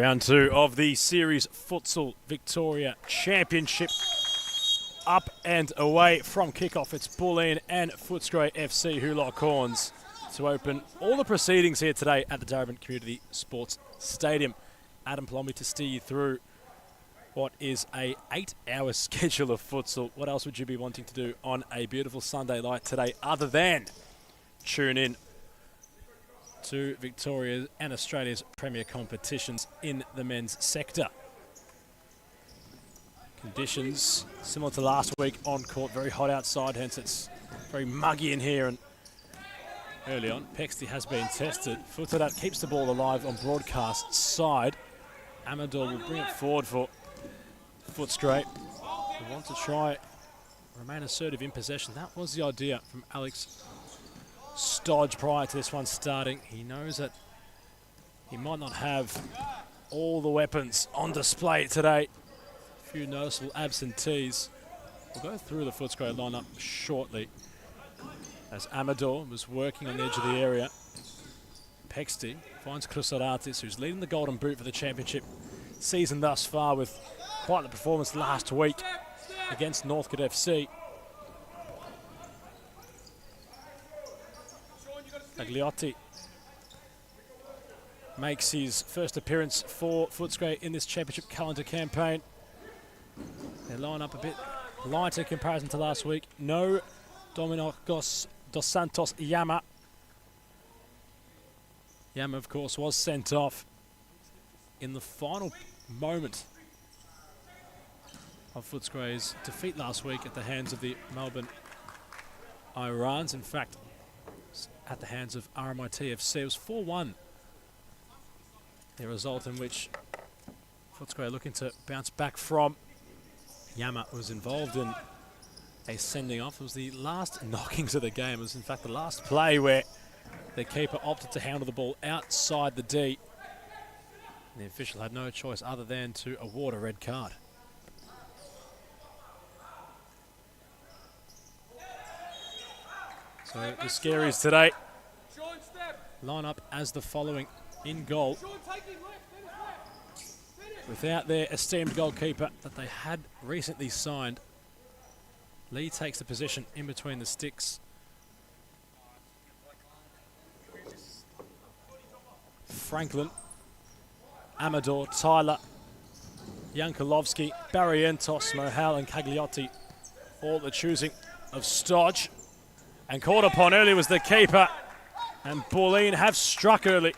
Round 2 of the Series Futsal Victoria Championship. Up and away from kickoff, it's Bulleen and Fitzroy FC who lock horns to open all the proceedings here today at the Darabin Community Sports Stadium. Adam Palombi to steer you through what is a 8-hour schedule of futsal. What else would you be wanting to do on a beautiful Sunday like today other than tune in to Victoria's and Australia's premier competitions in the men's sector? Conditions similar to last week on court, very hot outside, hence it's very muggy in here. And early on, Pexty has been tested. Footadat keeps the ball alive on broadcast side. Amador will bring it forward for Footscray. We want to try remain assertive in possession. That was the idea from Alex Stodge prior to this one starting. He knows that he might not have all the weapons on display today. A few noticeable absentees. We'll go through the Footscray lineup shortly as Amador was working on the edge of the area. Pexty finds Krusaratis, who's leading the Golden Boot for the championship season thus far with quite the performance last week against Northcote FC. Agliotti makes his first appearance for Footscray in this championship calendar campaign. They line up a bit light in comparison to last week. No Dominicos dos Santos Yama. Yama, of course, was sent off in the final moment of Footscray's defeat last week at the hands of the Melbourne Irans. In fact, at the hands of RMIT FC. It was 4-1. A result in which Footscray looking to bounce back from. Yama was involved in a sending off. It was the last knockings of the game. It was in fact the last play where the keeper opted to handle the ball outside the D. And the official had no choice other than to award a red card. So the Scaries today line up as the following in goal. Without their esteemed goalkeeper that they had recently signed, Lee takes the position in between the sticks. Franklin, Amador, Tyler, Yankolovsky, Barrientos, Mohal and Cagliotti, all the choosing of Stodge. And called upon early was the keeper, and Bulleen have struck early.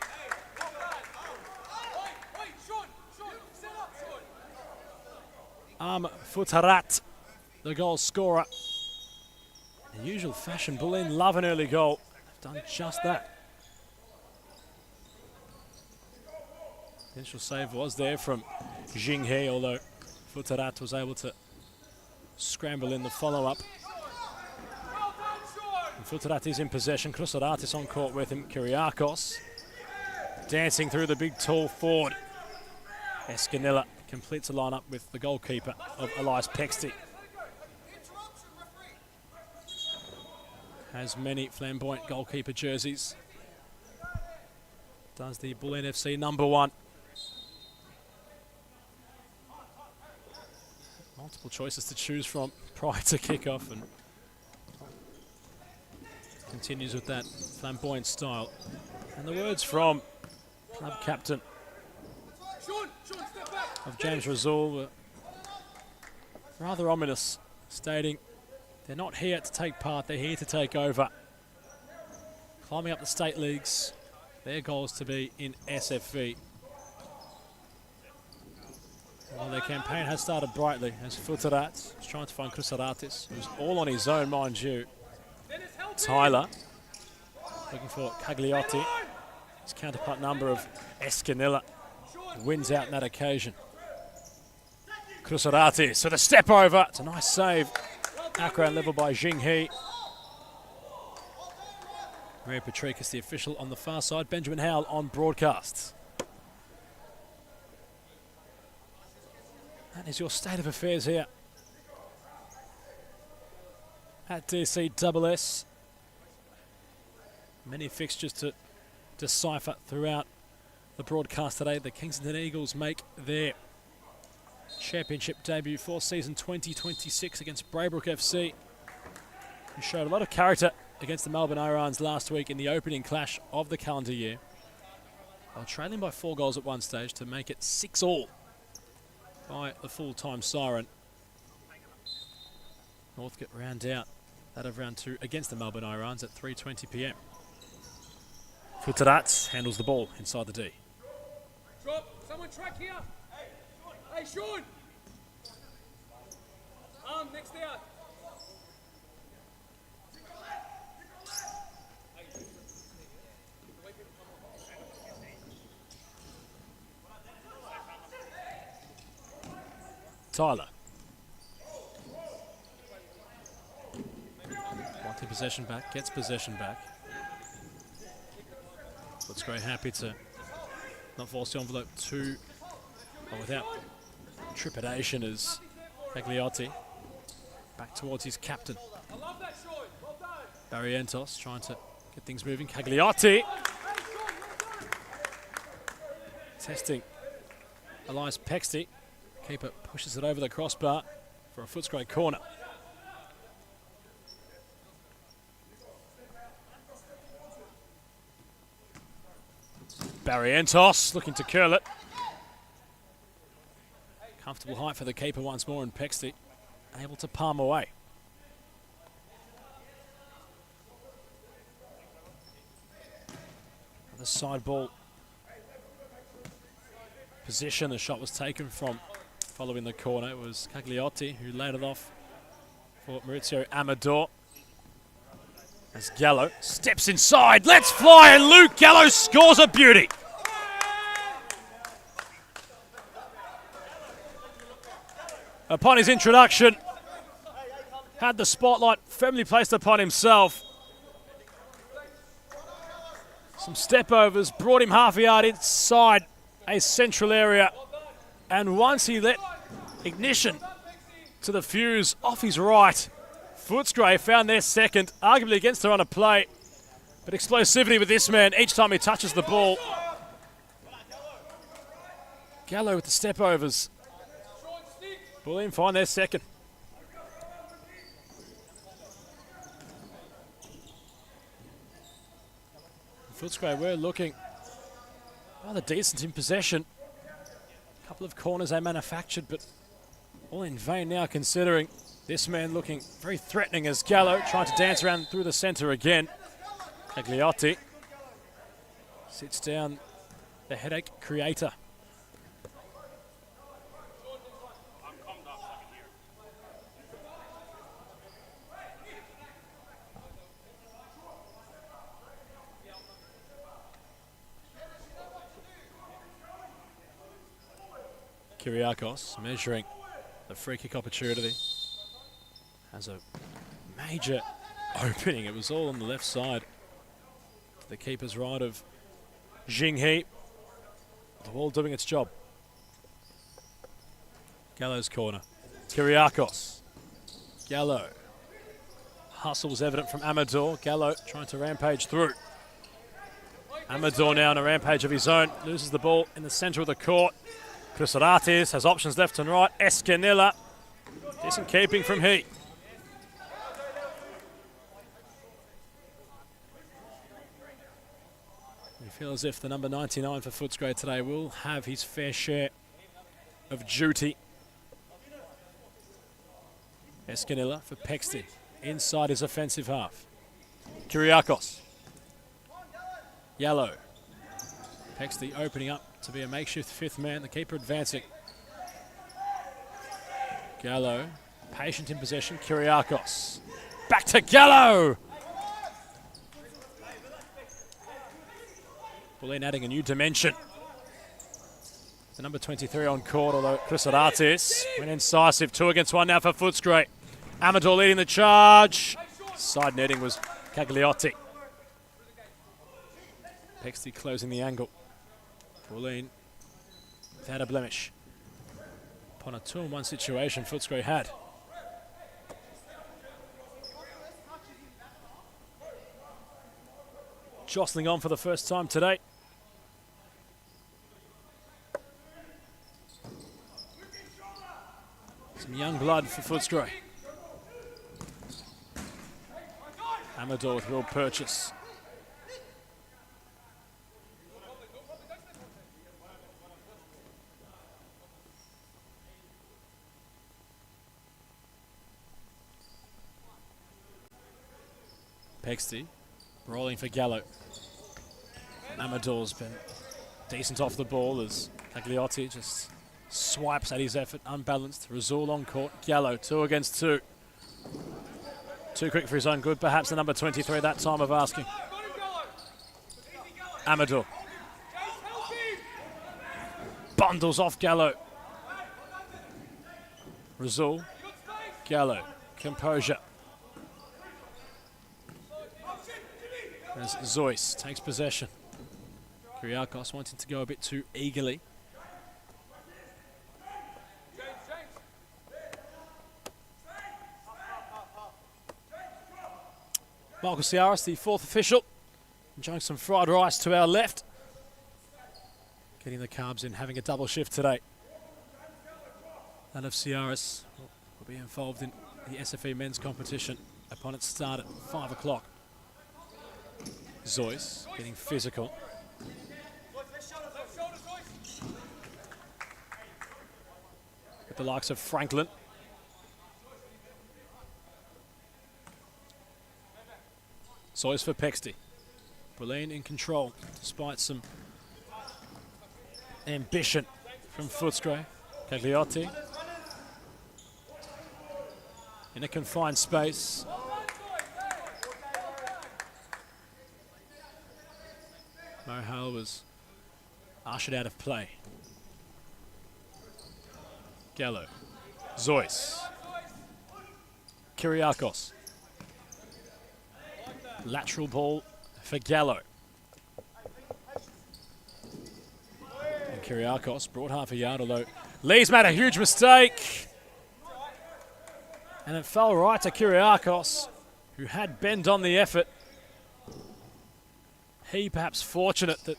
Futarat, the goal scorer. In usual fashion, Bulleen love an early goal. They've done just that. The initial save was there from Jinghe, although Futarat was able to scramble in the follow-up. Futarat is in possession. Krusaratis on court with him. Kyriakos dancing through the big tall forward. Escanilla completes the lineup with the goalkeeper of Elias Pexty. Has many flamboyant goalkeeper jerseys. Does the Bulleen FC number 1. Multiple choices to choose from prior to kickoff, and continues with that flamboyant style. And the words from club captain of James Razul were rather ominous, stating they're not here to take part, they're here to take over. Climbing up the state leagues, their goal is to be in SFV. Well, their campaign has started brightly as Futarat is trying to find Krusaratis, who's all on his own, mind you. Tyler looking for Cagliotti. His counterpart number of Escanilla wins out in that occasion. Krusaratis with a step over. It's a nice save. Background level by Jinghe. Maria Patricus, the official on the far side. Benjamin Howell on broadcast. That is your state of affairs here at DCSS. Many fixtures to decipher throughout the broadcast today, the Kensington Eagles make their championship debut for season 2026 against Braybrook FC, who showed a lot of character against the Melbourne Irans last week in the opening clash of the calendar year. They were trailing by 4 goals at one stage to make it 6-all by the full-time siren. Northcote round out that of round 2 against the Melbourne Irans at 3:20 p.m. Futsal handles the ball inside the D. Drop! Someone track here! Hey, Sean! Next out! Tyler. Wanting possession back, gets possession back. Fitzroy happy to not force the envelope too, but without trepidation as Cagliotti back towards his captain. Barrientos trying to get things moving. Cagliotti testing Elias Pexty. Keeper pushes it over the crossbar for a Fitzroy corner. Barrientos looking to curl it. Comfortable height for the keeper once more, and Pexty able to palm away. The side ball position the shot was taken from following the corner. It was Cagliotti who laid it off for Maurizio Amador. As Gallo steps inside, let's fly, and Luke Gallo scores a beauty. Upon his introduction, had the spotlight firmly placed upon himself. Some step overs brought him half a yard inside a central area, and once he let ignition to the fuse off his right, Fitzroy found their second, arguably against the run of play, but explosivity with this man each time he touches the ball. Gallo with the step overs. Bulleen find their second. Fitzroy were looking rather decent in possession. A couple of corners they manufactured, but all in vain now, considering this man looking very threatening as Gallo trying to dance around through the centre again. Cagliotti sits down, the headache creator. Kyriakos measuring the free kick opportunity. Has a major opening. It was all on the left side. To the keeper's right of Jinghe. The ball doing its job. Gallo's corner. Kyriakos. Gallo. Hustle was evident from Amador. Gallo trying to rampage through. Amador now on a rampage of his own. Loses the ball in the centre of the court. Crisaratis has options left and right. Escanilla. Decent keeping from he. You feel as if the number 99 for Fitzroy today will have his fair share of duty. Escanilla for Pexty. Inside his offensive half. Kyriakos. Yellow. Pexty opening up to be a makeshift fifth man. The keeper advancing. Gallo, patient in possession. Kyriakos. Back to Gallo! Bulleen adding a new dimension. The number 23 on court, although Crisaratis went incisive. 2 against 1 now for Fitzroy. Amador leading the charge. Side netting was Cagliotti. Pexty closing the angle. Bulleen without a blemish. Upon a 2-on-1 situation Fitzroy had. Jostling on for the first time today. Some young blood for Fitzroy. Amador with real purchase. Pexty rolling for Gallo. Amador's been decent off the ball as Tagliotti just swipes at his effort, unbalanced. Razul on court. Gallo, 2 against 2. Too quick for his own good, perhaps the number 23 that time of asking. Amador. Bundles off Gallo. Razul. Gallo. Composure. As Zois takes possession. Kyriakos wanting to go a bit too eagerly. Marcus Ciaris, the 4th official, enjoying some fried rice to our left. Getting the carbs in, having a double shift today. That of Ciaris will be involved in the SFE men's competition upon its start at 5 o'clock. Zois getting physical. With the likes of Franklin. Zois for Pexty. Bulleen in control, despite some ambition from Fitzroy. Cagliotti in a confined space. Mohale was ushered out of play. Gallo. Zois. Kyriakos. Lateral ball for Gallo. And Kyriakos brought half a yard, although Lee's made a huge mistake. And it fell right to Kyriakos, who had bend on the effort. He perhaps fortunate that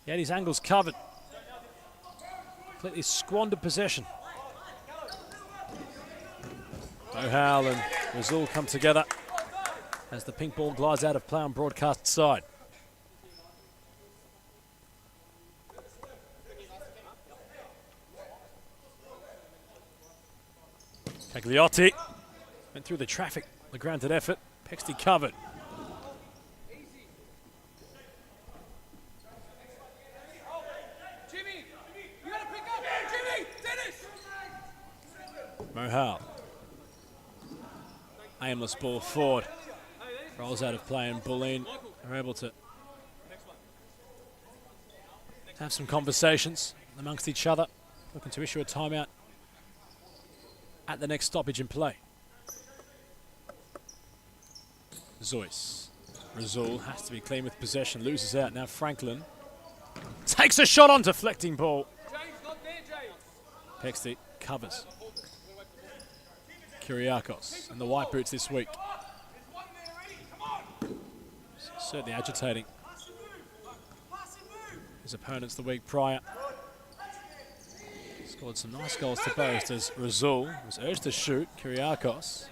he had his angles covered. Completely squandered possession. Mohale and Razul come together as the pink ball glides out of play on broadcast side. Cagliotti went through the traffic, the granted effort. Pexty covered. Mohale. Aimless ball forward. Rolls out of play and Bulleen are able to have some conversations amongst each other, looking to issue a timeout at the next stoppage in play. Zois. Razul has to be clean with possession, loses out. Now Franklin takes a shot on deflecting ball. Pexty covers. Kyriakos in the white boots this week. Certainly agitating his opponents the week prior. Scored some nice goals to boast as Razul was urged to shoot. Kyriakos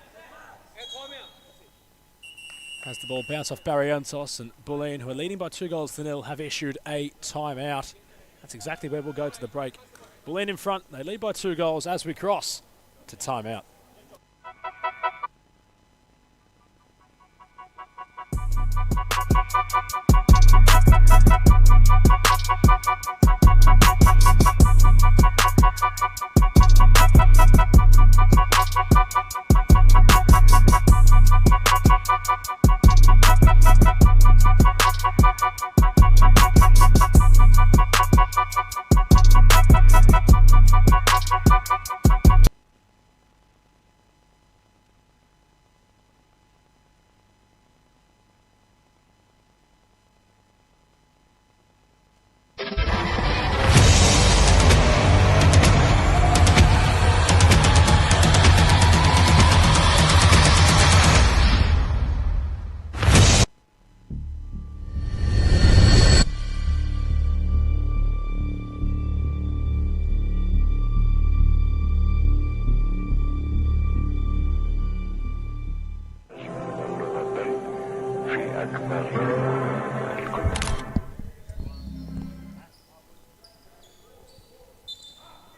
has the ball bounce off Barrientos, and Bulleen, who are leading by 2-0, have issued a timeout. That's exactly where we'll go to the break. Bulleen in front, they lead by 2 goals as we cross to timeout.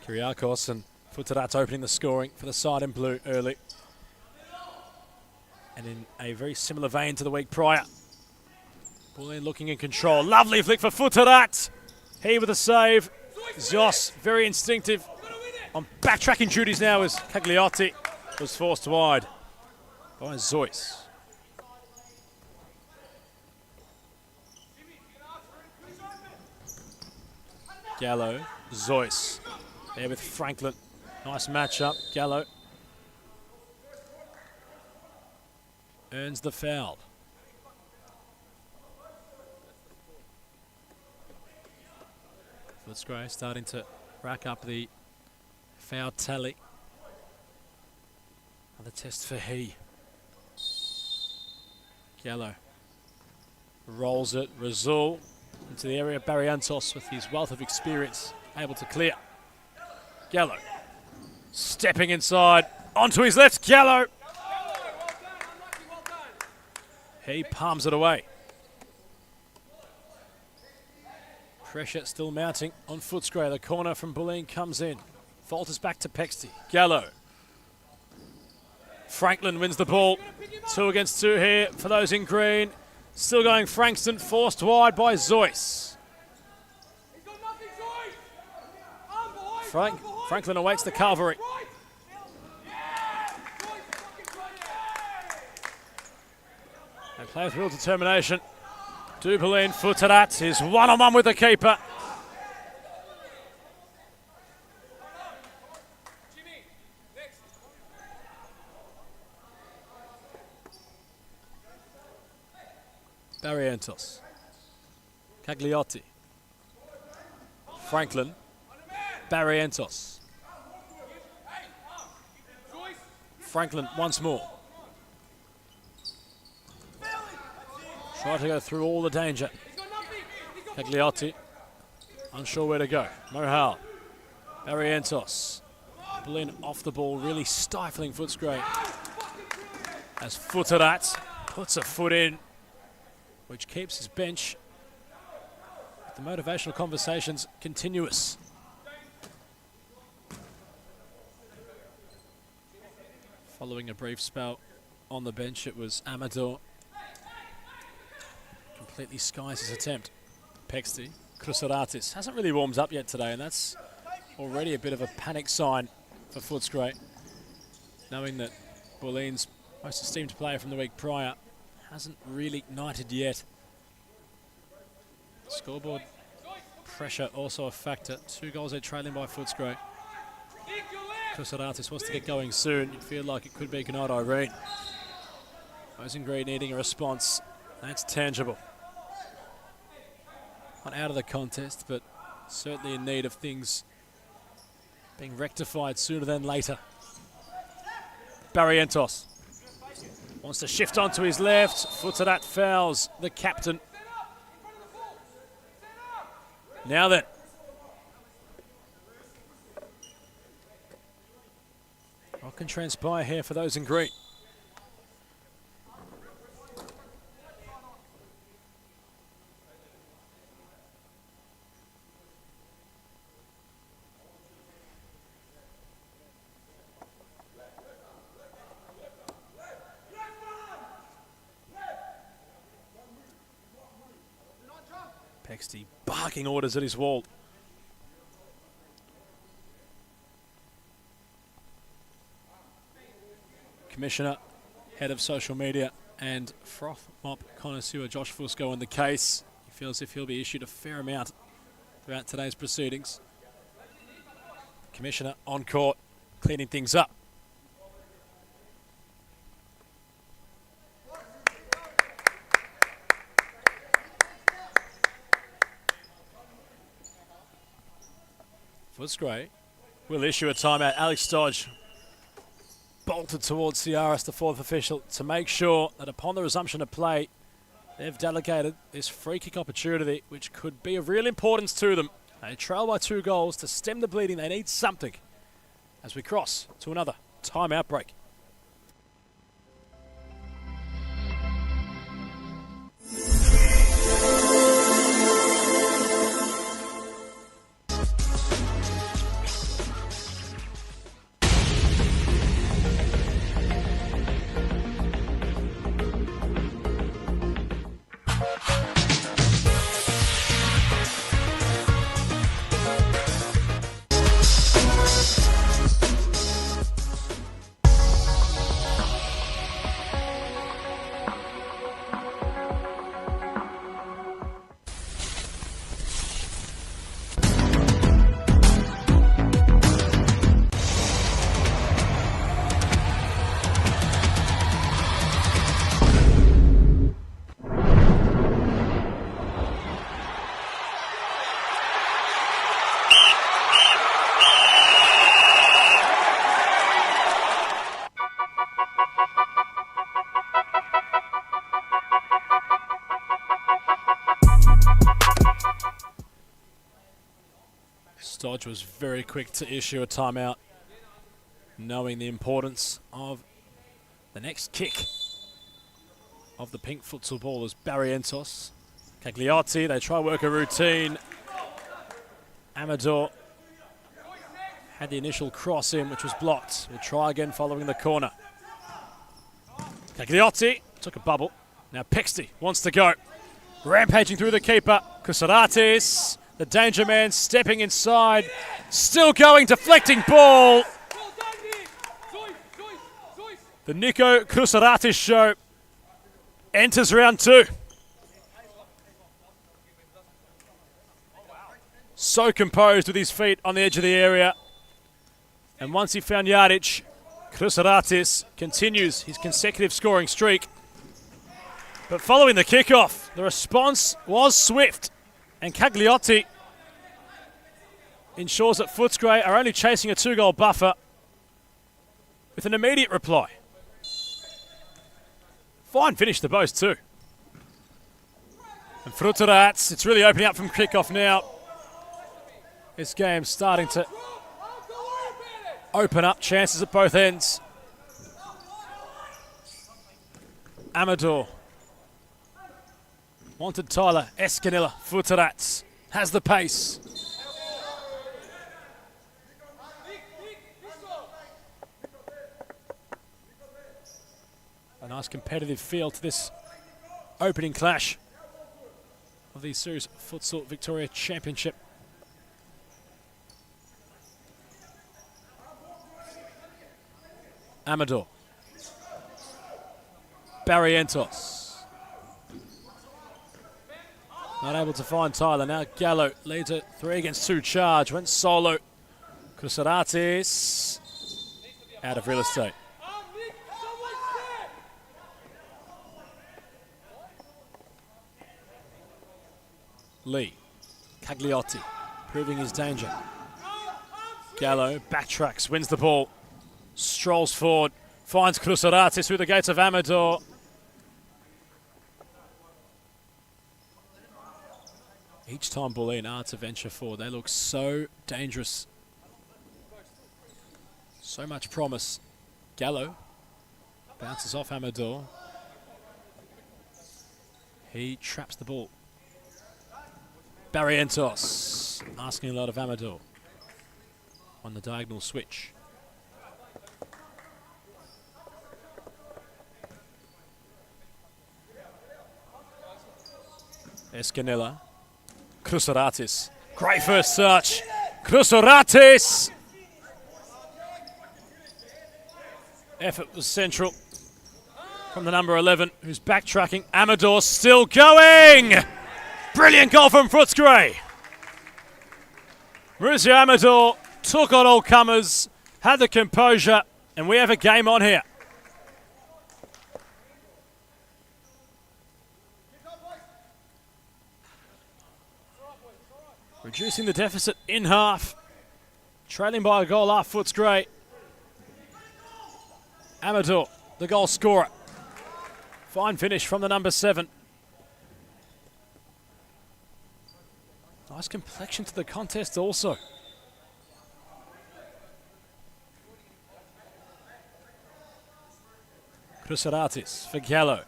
Kyriakos and Futsarat opening the scoring for the side in blue early. And in a very similar vein to the week prior. Bulleen looking in control. Lovely flick for Futsarat. He with a save. Zos, very instinctive. On backtracking duties now as Cagliotti was forced wide by Zois. Gallo, Zois. There with Franklin. Nice matchup. Gallo earns the foul. Fitzroy starting to rack up the foul tally. Another test for he. Gallo rolls it. Razul into the area. Barrientos with his wealth of experience able to clear. Gallo stepping inside onto his left. Gallo. He palms it away. Pressure still mounting on Footscray. The corner from Bulleen comes in. Falters back to Pexty. Gallo. Franklin wins the ball. 2 against 2 here for those in green. Still going Frankston, forced wide by Zois. Franklin awaits the cavalry. They play with real determination. Bulleen, Futsarat is one-on-one with the keeper. Barrientos. Cagliotti. Franklin. Barrientos. Franklin once more. Try to go through all the danger. Cagliotti, unsure where to go. Mohal. Barrientos. Bulleen off the ball, really stifling Footscray. As Futsarat puts a foot in, which keeps his bench. The motivational conversations continuous. Following a brief spell on the bench, it was Amador. Completely skies his attempt. Pexty, Krusaratis hasn't really warmed up yet today, and that's already a bit of a panic sign for Footscray, knowing that Bulleen's most esteemed player from the week prior hasn't really ignited yet. Scoreboard pressure also a factor. 2 goals they're trailing by Footscray. Krusaratis wants to get going soon. You feel like it could be Goodnight Irene. Those in green needing a response. That's tangible. Not out of the contest, but certainly in need of things being rectified sooner than later. Barrientos wants to shift onto his left. Futsarat fouls the captain. Now then. What can transpire here for those in green? Pexty barking orders at his wall. Commissioner, head of social media and froth mop connoisseur Josh Fusco in the case. He feels as if he'll be issued a fair amount throughout today's proceedings. Commissioner on court, cleaning things up. Footscray will issue a timeout. Alex Dodge bolted towards Ciaris, the 4th official, to make sure that upon the resumption of play, they've delegated this free kick opportunity, which could be of real importance to them. They trail by 2 goals. To stem the bleeding, they need something as we cross to another timeout break. Lodge was very quick to issue a timeout, knowing the importance of the next kick of the pink futsal ballers. Barrientos, Cagliotti, they try work a routine. Amador had the initial cross in, which was blocked. We'll try again following the corner. Cagliotti took a bubble. Now Pexty wants to go. Rampaging through the keeper. Kusaratis, the danger man, stepping inside. Still going, deflecting ball. The Nico Kusaratis show enters round 2. So composed with his feet on the edge of the area. And once he found yardage, Kusaratis continues his consecutive scoring streak. But following the kickoff, the response was swift. And Cagliotti ensures that Fitzroy are only chasing a 2-goal buffer with an immediate reply. Fine finish to both too. And Frutarats, it's really opening up from kickoff now. This game's starting to open up chances at both ends. Amador wanted Tyler. Escanilla, Futarats has the pace. A nice competitive feel to this opening clash of the Series Futsal Victoria Championship. Amador. Barrientos. Not able to find Tyler. Now Gallo leads a 3 against 2 charge. Went solo. Kusaratis out of real estate. Lee. Cagliotti proving his danger. Gallo backtracks, wins the ball. Strolls forward, finds Kusaratis through the gates of Amador. Each time Bulleen are to venture forward, they look so dangerous. So much promise. Gallo bounces off Amador. He traps the ball. Barrientos asking a lot of Amador on the diagonal switch. Escanilla. Kusaratis. Great first touch. Kusaratis! Effort was central from the number 11, who's backtracking. Amador still going! Brilliant goal from Fitzroy. Mauricio Amador took on all comers, had the composure, and we have a game on here. Reducing the deficit in half. Trailing by a goal after Fitzroy. Amador, the goal scorer. Fine finish from the number 7. Nice complexion to the contest also. Kusaratis for Gallo.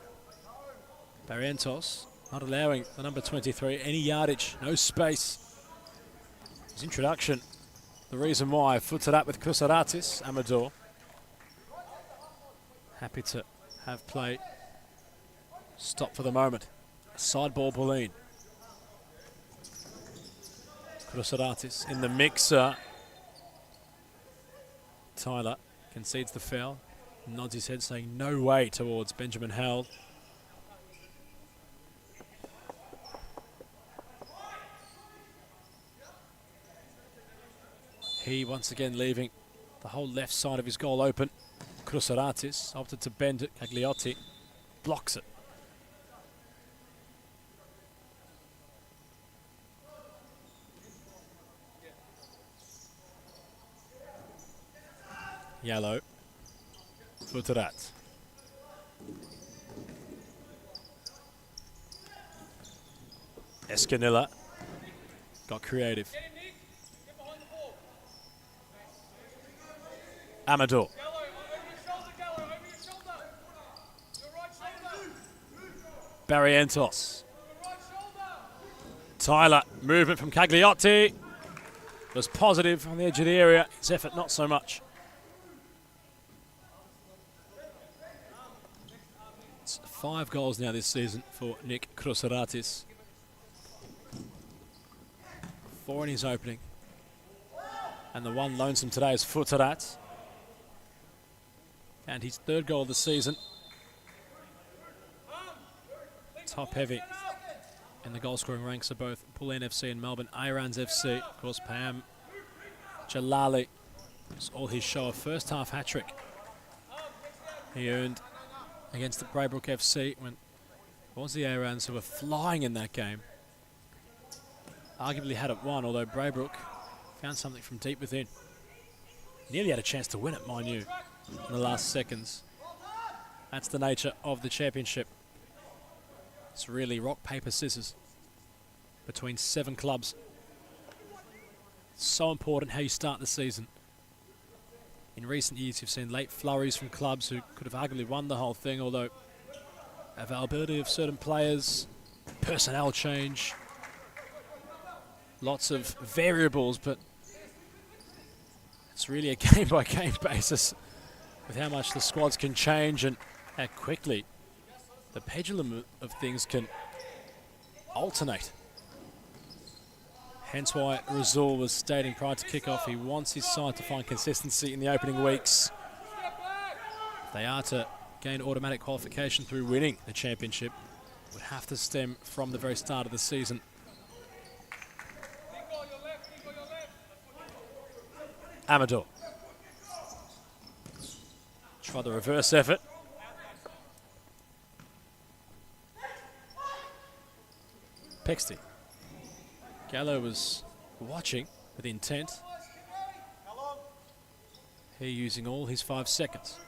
Barrientos not allowing the number 23 any yardage, no space. His introduction, the reason why. Foots it up with Kusaratis. Amador happy to have play stop for the moment. Side ball Bulleen. Kusaratis in the mixer. Tyler concedes the foul. Nods his head saying no way towards Benjamin Howell. He once again leaving the whole left side of his goal open. Kusaratis opted to bend it. Cagliotti blocks it. Yellow. Futarats. Escanilla got creative. Amador. Barrientos. Tyler, movement from Cagliotti. Was positive on the edge of the area. His effort not so much. It's 5 goals now this season for Nick Krosaratis. 4 in his opening. And the one lonesome today is Futsarat. And his 3rd goal of the season. Top heavy in the goal scoring ranks of both Bulleen FC and Melbourne Irans FC. Of course, Pam Jalali was all his show, a first half hat trick he earned against the Braybrook FC when it was the Irans who were flying in that game. Arguably had it won, although Braybrook found something from deep within. Nearly had a chance to win it, mind you, in the last seconds. That's the nature of the championship. It's really rock, paper, scissors between 7 clubs. It's so important how you start the season. In recent years, you've seen late flurries from clubs who could have arguably won the whole thing, although availability of certain players, personnel change, lots of variables, but it's really a game-by-game basis with how much the squads can change and how quickly the pendulum of things can alternate. Hence why Razul was stating prior to kickoff he wants his side to find consistency in the opening weeks. If they are to gain automatic qualification through winning the championship, it would have to stem from the very start of the season. Amador. Try the reverse effort. Pexty. Gallo was watching with intent. He using all his 5 seconds.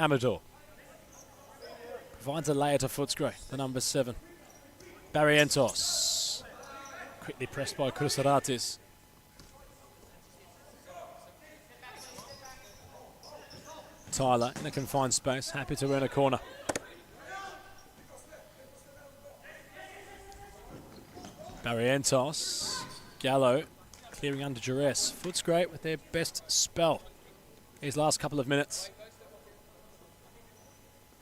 Amador. Provides a layer to Fitzroy, the number 7. Barrientos. Quickly pressed by Krosaratis. Tyler in a confined space, happy to earn a corner. Barrientos, Gallo clearing under duress. Fitzroy with their best spell these last couple of minutes.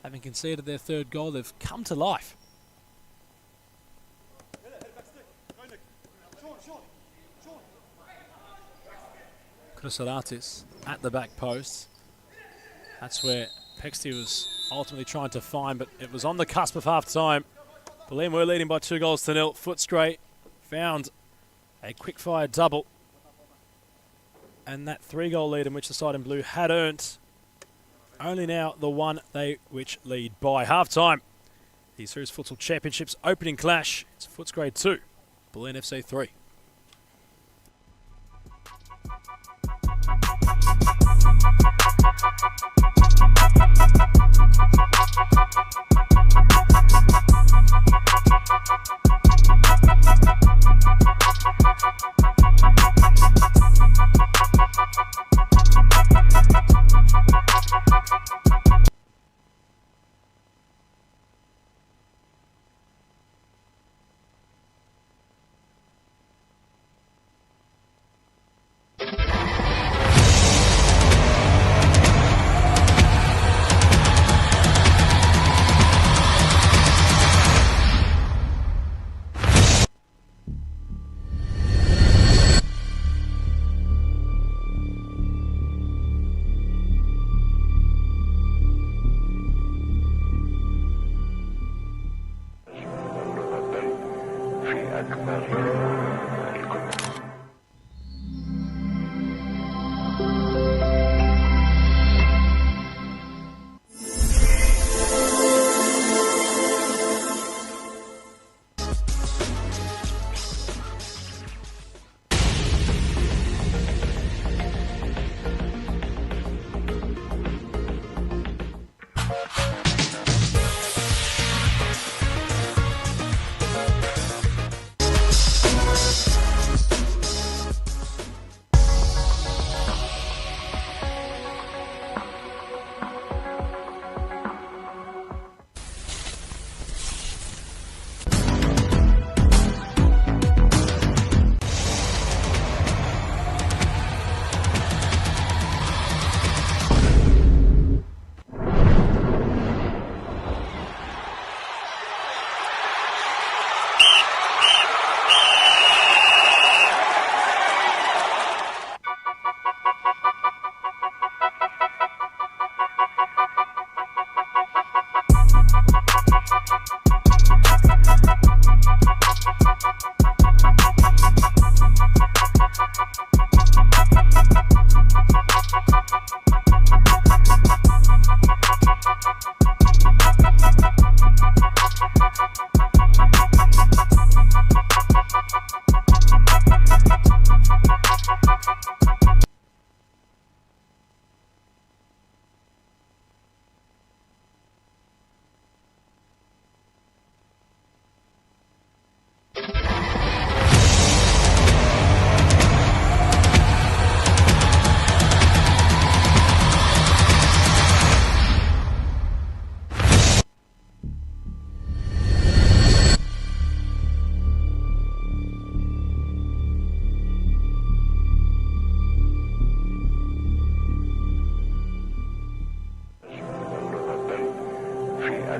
Having conceded their 3rd goal, they've come to life. Krosaratis at the back post. That's where Pexty was ultimately trying to find, but it was on the cusp of half-time. Bulleen were leading by 2-0. Fitzroy found a quick-fire double. And that 3-goal lead in which the side in blue had earned only now the one they which lead by half-time. The Series Futsal Championships opening clash. It's Fitzroy 2, Bulleen FC 3.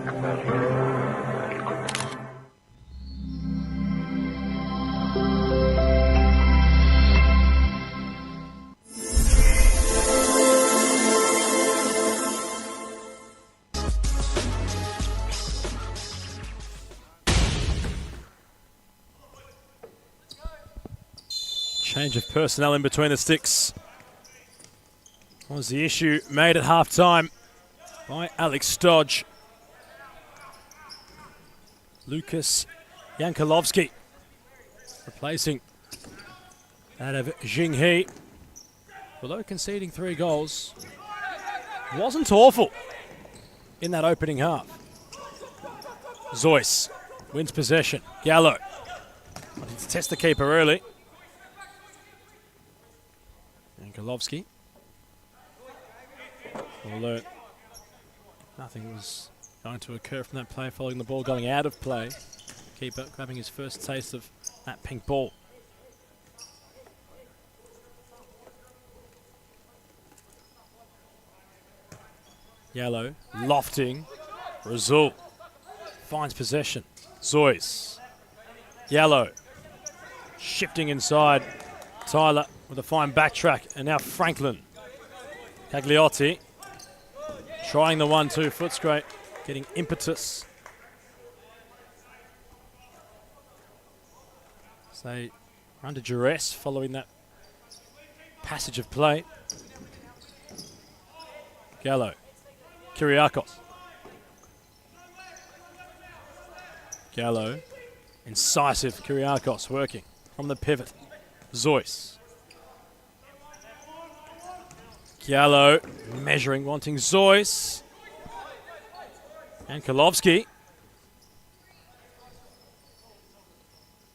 Change of personnel in between the sticks. What was the issue made at half-time by Alex Stodge. Lucas Yankolovsky replacing that of Jing He. Although conceding 3 goals, wasn't awful in that opening half. Zeus wins possession. Gallo wanting to test the keeper early. Yankolovsky. Although nothing was going to occur from that play following the ball going out of play. Keeper grabbing his first taste of that pink ball. Yellow, lofting. Razul finds possession. Zeus. Yellow. Shifting inside. Tyler with a fine backtrack. And now Franklin. Cagliotti. Trying the 1-2. Fitzroy getting impetus. So they are under duress following that passage of play. Gallo. Kyriakos. Gallo. Incisive. Kyriakos working from the pivot. Zeus. Gallo measuring, wanting Zeus. And Kolovsky.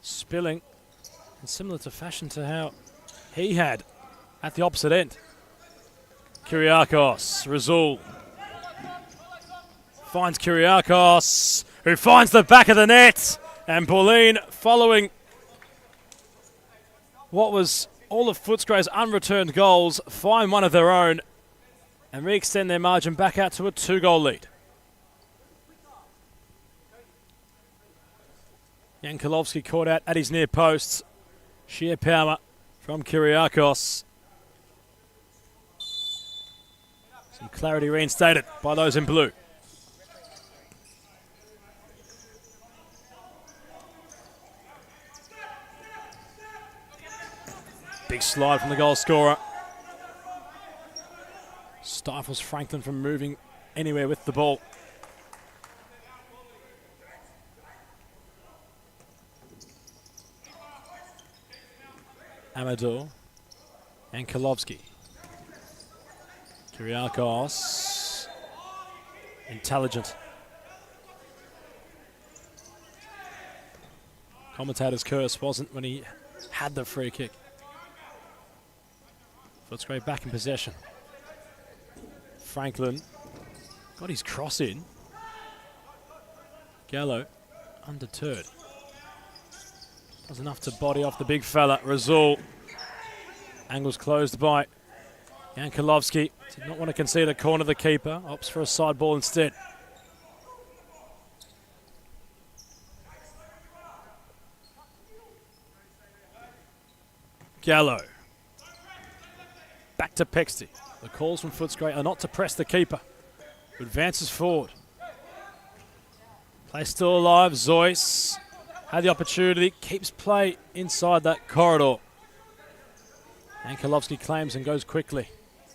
Spilling. And similar to fashion to how he had at the opposite end. Kyriakos. Razul. Finds Kyriakos, who finds the back of the net. And Bulleen following what was all of Footscray's unreturned goals, find one of their own and re-extend their margin back out to a 2-goal lead. Yankolovsky caught out at his near post. Sheer power from Kyriakos. Some clarity reinstated by those in blue. Big slide from the goal scorer. Stifles Franklin from moving anywhere with the ball. Amador and Kolovsky. Kyriakos. Intelligent. Commentator's curse wasn't when he had the free kick. Fitzroy back in possession. Franklin got his cross in. Gallo undeterred. Was enough to body off the big fella. Razul. Angles closed by Yankolovsky. Did not want to concede a corner to the keeper. Opts for a side ball instead. Gallo. Back to Pexty. The calls from Footscray are not to press the keeper, who advances forward. Play still alive. Zeus had the opportunity, keeps play inside that corridor. And Kolovsky claims and goes quickly.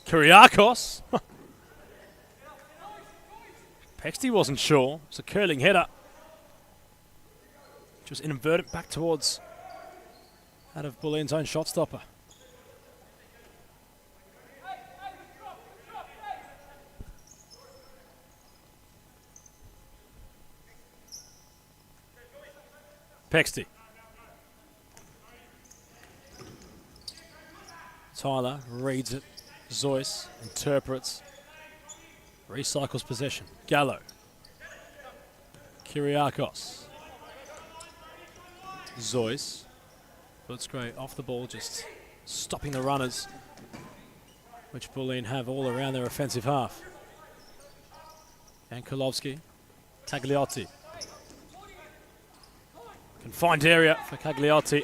Kyriakos. Pexty wasn't sure. It's a curling header. Just inverted back towards out of Bulleen's own shot stopper. Pexty. Tyler reads it. Zeus interprets. Recycles possession. Gallo. Kyriakos. Zeus. Footscray off the ball, just stopping the runners, which Bulleen have all around their offensive half. And Kolovsky Cagliotti. Confined area for Cagliotti.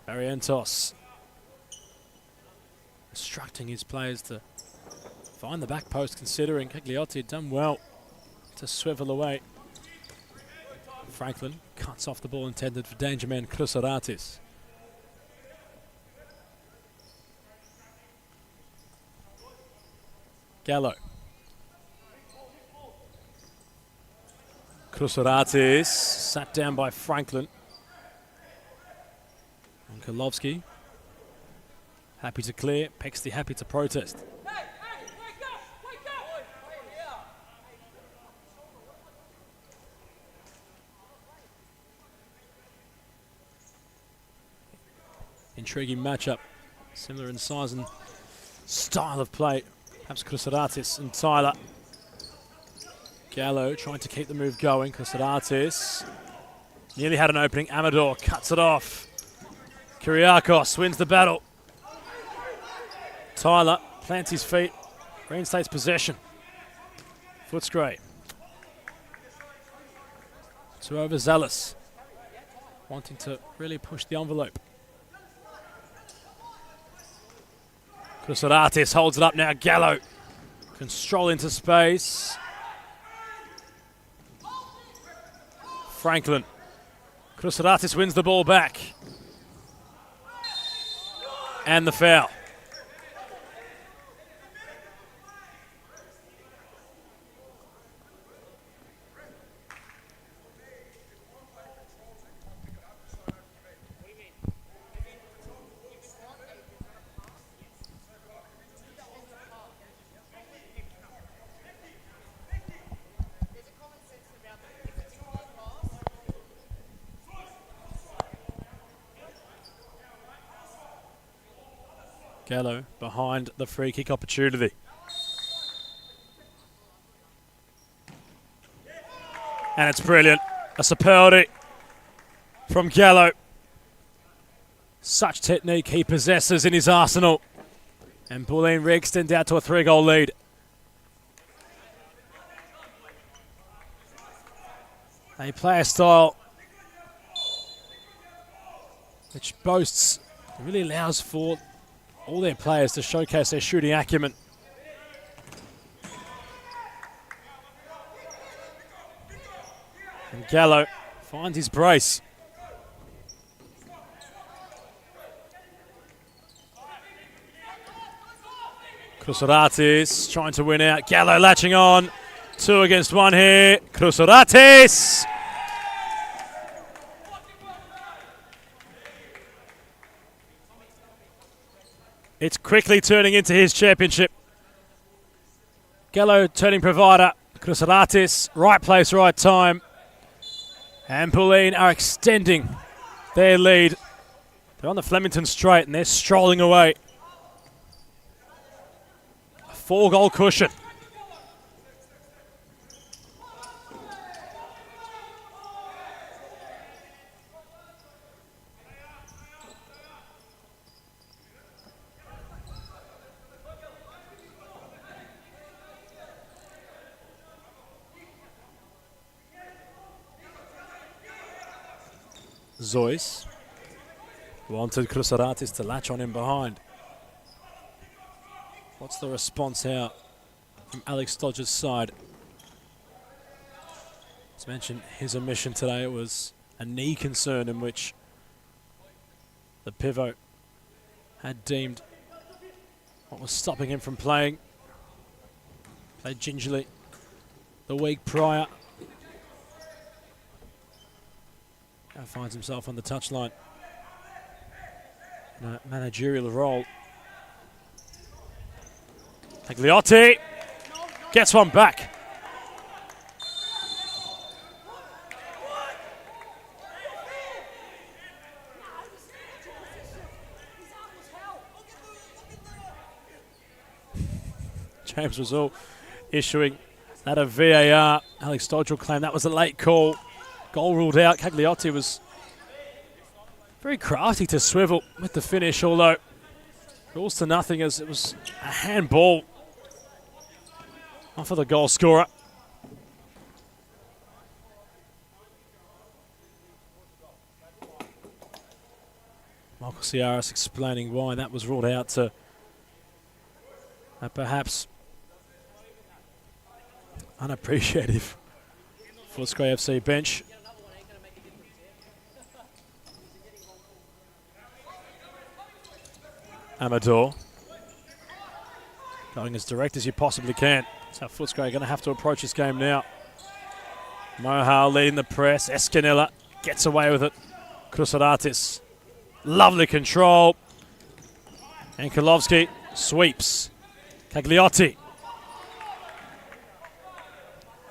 Barrientos instructing his players to find the back post, considering Cagliotti had done well to swivel away. Franklin cuts off the ball intended for danger man Krusaratis. Gallo. Krusaratis sat down by Franklin. And Kolovsky happy to clear, Pexty happy to protest. Intriguing matchup, similar in size and style of play. Perhaps Krusaratis and Tyler. Gallo trying to keep the move going. Krusaratis nearly had an opening. Amador cuts it off. Kyriakos wins the battle. Tyler plants his feet, reinstates possession. Fitzroy to overzealous, wanting to really push the envelope. Krusaratis holds it up now. Gallo can stroll into space. Franklin. Krusaratis wins the ball back. And the foul. Gallo behind the free kick opportunity. And it's brilliant. A superity from Gallo. Such technique he possesses in his arsenal. And Bulleen re-extend out to a 3-goal lead. A player style which boasts, really allows for all their players to showcase their shooting acumen. And Gallo finds his brace. Krusaratis trying to win out. Gallo latching on. 2 against 1 here. Krusaratis! It's quickly turning into his championship. Gallo turning provider. Krusaratis, right place, right time. And Bulleen are extending their lead. They're on the Flemington straight and they're strolling away. A 4-goal cushion. Zois wanted Krusaratis to latch on him behind. What's the response here from Alex Dodge's side? As mentioned, his omission today, it was a knee concern in which the pivot had deemed what was stopping him from playing. Played gingerly the week prior. Now finds himself on the touchline in a managerial role. Cagliotti gets one back. James was all issuing that a VAR. Alex Dodge will claim that was a late call. Goal ruled out. Cagliotti was very crafty to swivel with the finish, although rules to nothing as it was a handball. for the goal scorer. Michael Ciaris explaining why that was ruled out to perhaps unappreciative Fitzroy FC bench. Amador going as direct as you possibly can. That's how Fitzroy are going to have to approach this game now. Mohal leading the press. Escanella gets away with it. Krusaratis, lovely control. And Kolovsky sweeps. Cagliotti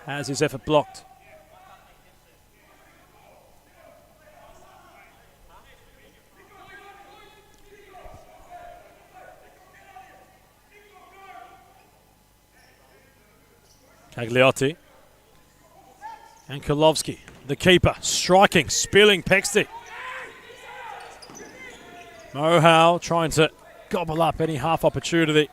has his effort blocked. Cagliotti and Kolovsky, the keeper, striking, spilling Pexty. Mohal trying to gobble up any half opportunity.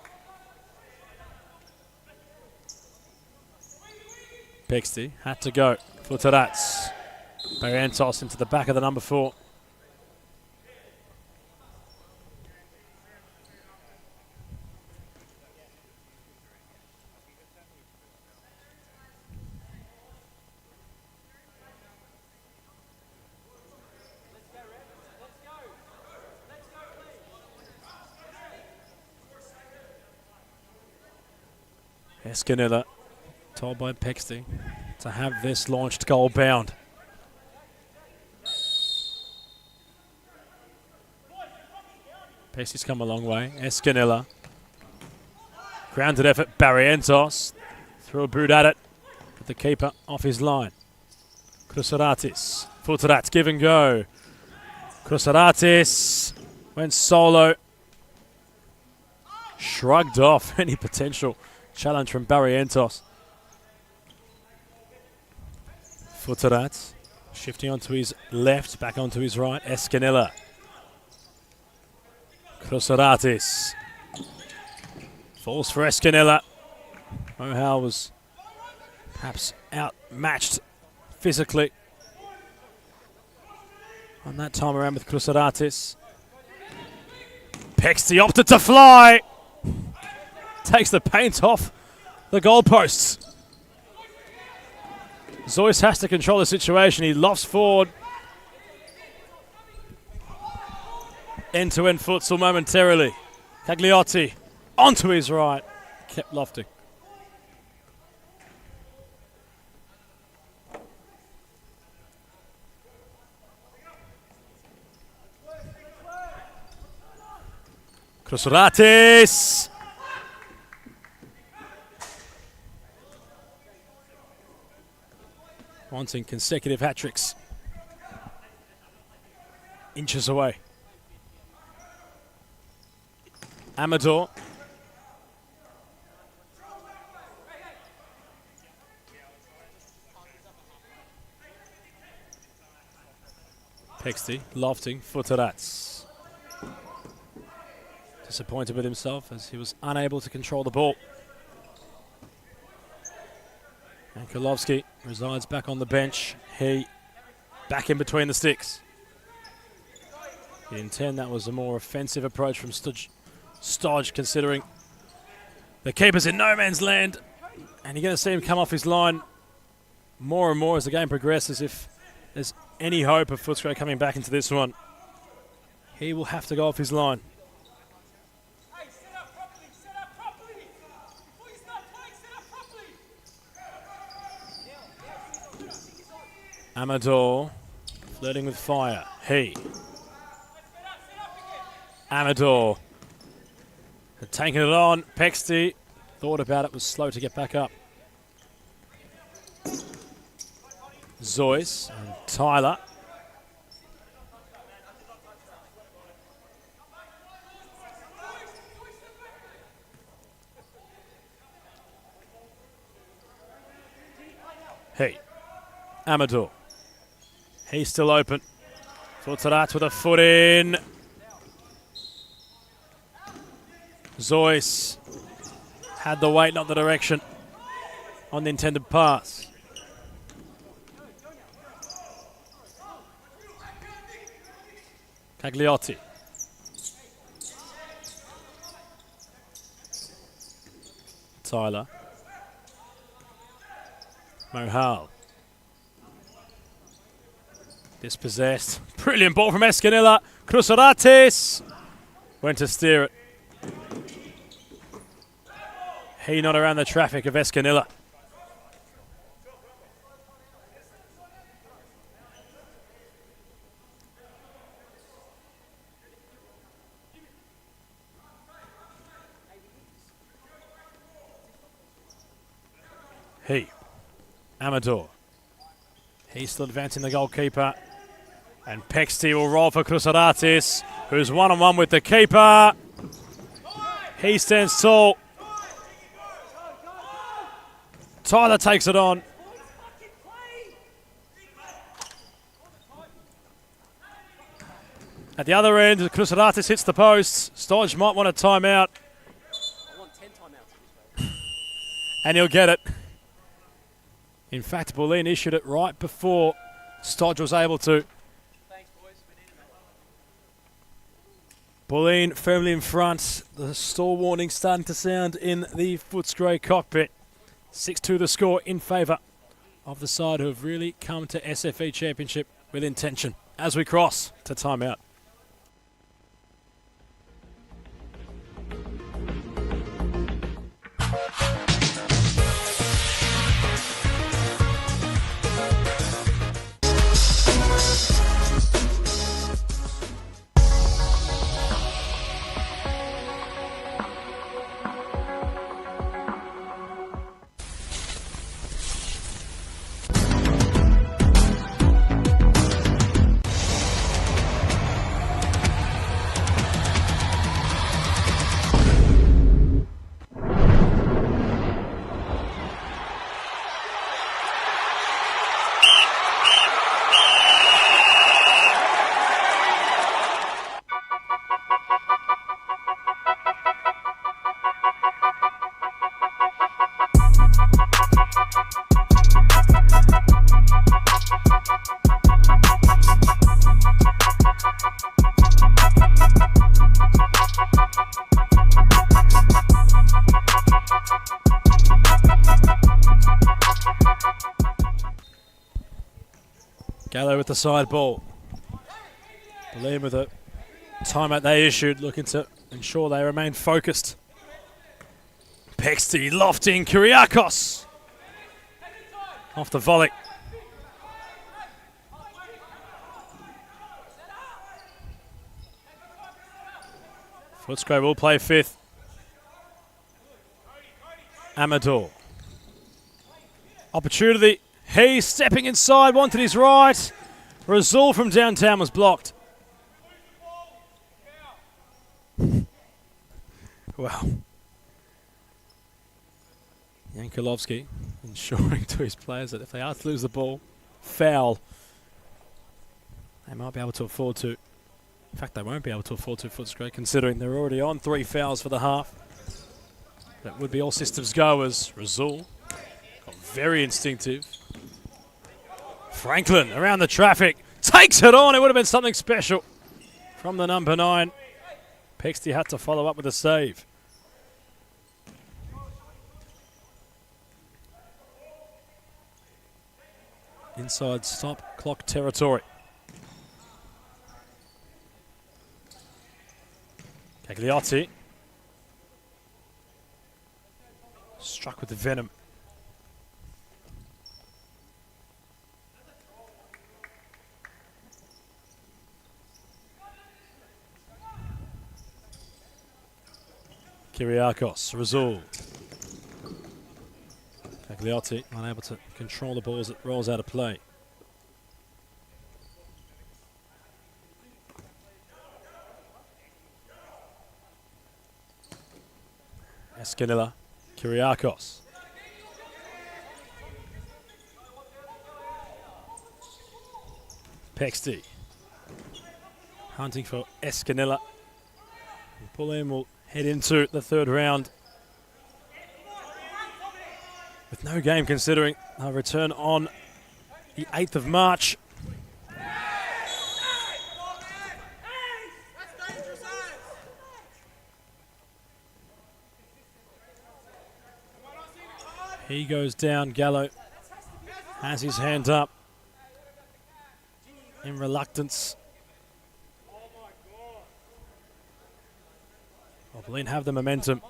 Pexty had to go for Tarats. Barrientos into the back of the number 4. Escanella told by Pexty to have this launched goal bound. Pexty's come a long way. Escanella. Grounded effort. Barrientos. Threw a boot at it. Put the keeper off his line. Krusaratis. Futrats give and go. Krusaratis went solo. Shrugged off any potential challenge from Barrientos. Futrats shifting onto his left, back onto his right. Escanella. Krusaratis. Falls for Escanella. Mohal was perhaps outmatched physically on that time around with Krusaratis. Pexty opted to fly. Takes the paint off the goalposts. Zoyce has to control the situation. He lofts forward. End-to-end futsal momentarily. Cagliotti onto his right. Kept lofting. Krusaratis. Wanting consecutive hat-tricks. Inches away. Amador. Pexty lofting for Tarats. Disappointed with himself as he was unable to control the ball. And Kolovsky resides back on the bench. He back in between the sticks. In 10, that was a more offensive approach from Stodge, considering the keeper's in no man's land. And you're going to see him come off his line more and more as the game progresses. If there's any hope of Footscray coming back into this one, he will have to go off his line. Amador flirting with fire. Amador had taken it on. Pexty thought about it, was slow to get back up. Zoyce and Tyler. Amador. He's still open. Futsal with a foot in. Zoyce had the weight, not the direction. on the intended pass. Cagliotti. Tyler. Mohal. Dispossessed. Brilliant ball from Escanilla. Crusarates went to steer it. He not around the traffic of Escanilla. He. Amador. He's still advancing the goalkeeper. And Pexty will roll for Crusarates, who's one-on-one with the keeper. He stands tall. Tyler takes it on. At the other end, Crusarates hits the post. Stodge might want a timeout. I want 10 timeouts. And he'll get it. In fact, Bulleen issued it right before Stodge was able to. Thanks, boys. We need it. Bulleen firmly in front. The stall warning starting to sound in the Fitzroy cockpit. 6-2 the score in favour of the side who have really come to SFE Championship with intention as we cross to timeout. Gallo with the side ball. Bulleen with a timeout they issued, looking to ensure they remain focused. Pexty lofting Kyriakos off the volley. Footscray will play fifth. Amador. Opportunity. He's stepping inside, wanted his right. Razul from downtown was blocked. Wow. Yankolovsky ensuring to his players that if they are to lose the ball, foul, they might be able to afford to. In fact, they won't be able to afford to, Footscray, considering they're already on 3 fouls for the half. That would be all systems go as Razul got very instinctive. Franklin around the traffic, takes it on. It would have been something special from the number 9. Pexty had to follow up with a save. Inside stop clock territory. Cagliotti. Struck with the venom. Kyriakos, Razul. Cagliotti unable to control the ball as it rolls out of play. Escanilla, Kyriakos. Pexty. Hunting for Escanilla. Bulleen will head into the third round with No game considering a return on the 8th of March. He goes down. Gallo has his hand up in reluctance. Well, Bulleen have the momentum.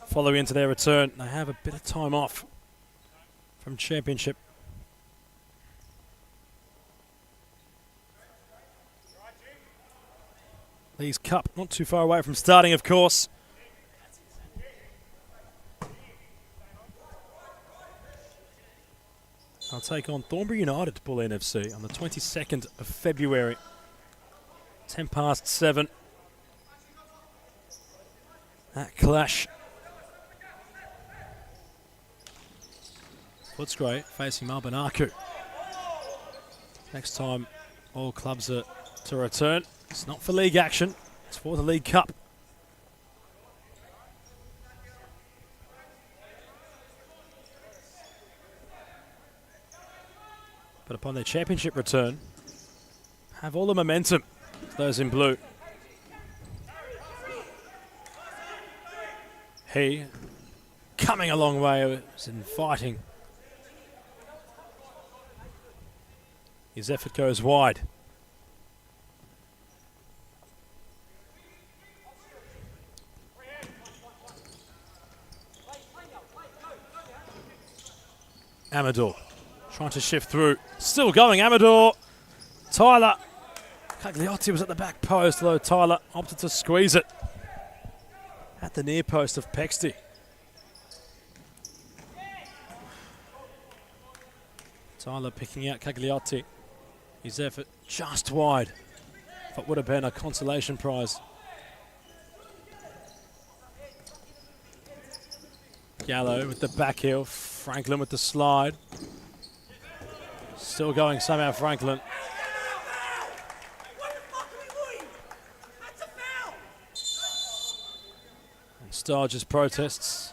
Follow into their return. They have a bit of time off from Championship. League's Cup not too far away from starting, of course. I'll take on Thornbury United, Bulleen FC, on the 22nd of February. 7:10. That clash. Fitzroy facing Melbourne Irans. Next time all clubs are to return. It's not for league action, it's for the League Cup. But upon their championship return, have all the momentum, those in blue. He, coming a long way, was inviting. His effort goes wide. Amador trying to shift through. Still going, Amador. Tyler. Cagliotti was at the back post, though Tyler opted to squeeze it at the near post of Pexty. Tyler picking out Cagliotti. His effort just wide. What would have been a consolation prize. Gallo with the back heel. Franklin with the slide. Still going somehow, Franklin. And Starge's protests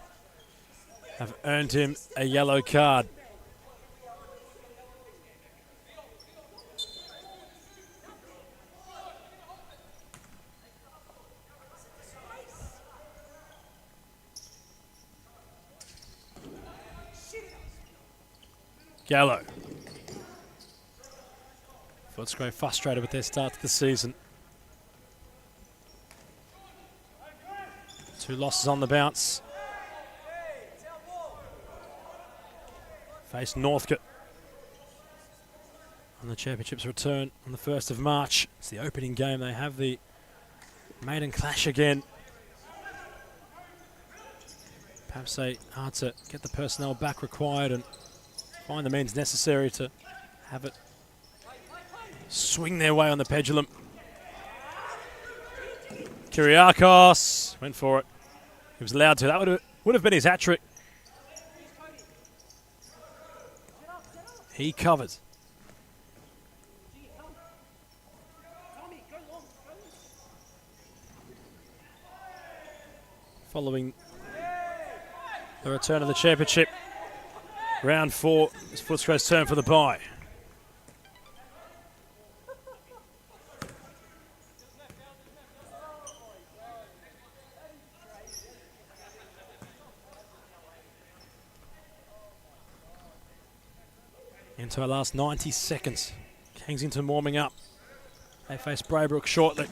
have earned him a yellow card. Gallo. Fitzroy frustrated with their start to the season. 2 losses on the bounce. Face Northcote on the Championship's return on the 1st of March. It's the opening game. They have the maiden clash again. Perhaps they hard to get the personnel back required and find the means necessary to have it swing their way on the pendulum. Kyriakos went for it. He was allowed to. That would have been his hat-trick. He covered. Following the return of the Championship, round 4 is Footscray's turn for the bye. Into our last 90 seconds. Kensington warming up. They face Braybrook shortly.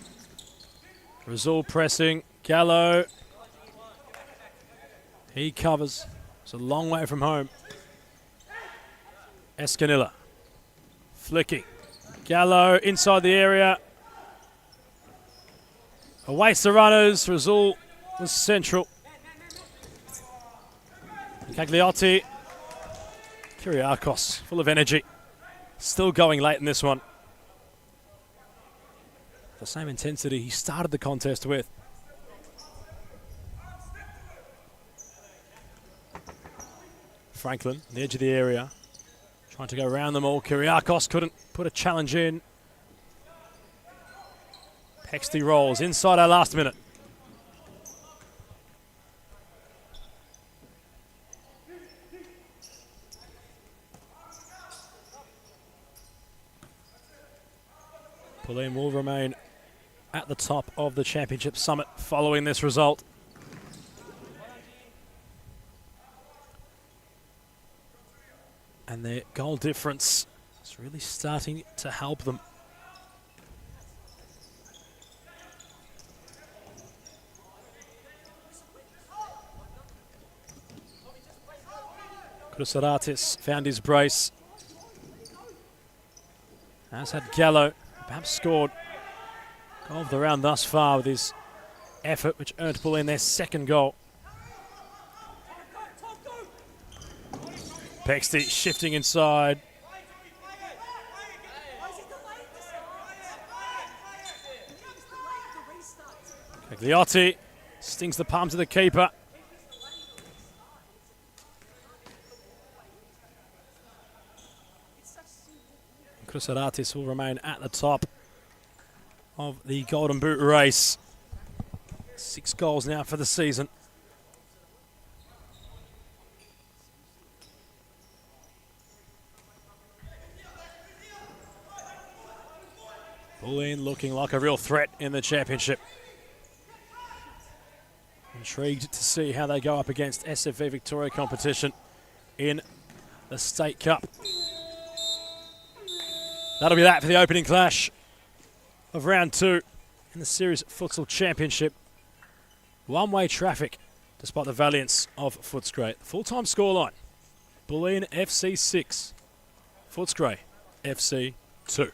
Rizal pressing. Gallo. He covers. It's a long way from home. Escanilla. Flicking. Gallo inside the area. Awaits the runners. Rizal was central. Cagliotti. Kyriakos, full of energy. Still going late in this one. The same intensity he started the contest with. Franklin, on the edge of the area. Trying to go around them all. Kyriakos couldn't put a challenge in. Pexty rolls inside our last minute. Bulleen will remain at the top of the championship summit following this result. And their goal difference is really starting to help them. Cruceratis found his brace. As had Gallo, perhaps scored goal of the round thus far with his effort, which earned Bulleen their second goal. Pexty shifting inside. Cagliotti stings the palm to the keeper. Cruceratis will remain at the top of the Golden Boot race. 6 goals now for the season. Bulleen looking like a real threat in the championship. Intrigued to see how they go up against SFV Victoria competition in the State Cup. That'll be that for the opening clash of round 2 in the Series Futsal Championship. One-way traffic despite the valiance of Footscray. Full-time scoreline, Bulleen FC 6, Footscray FC 2.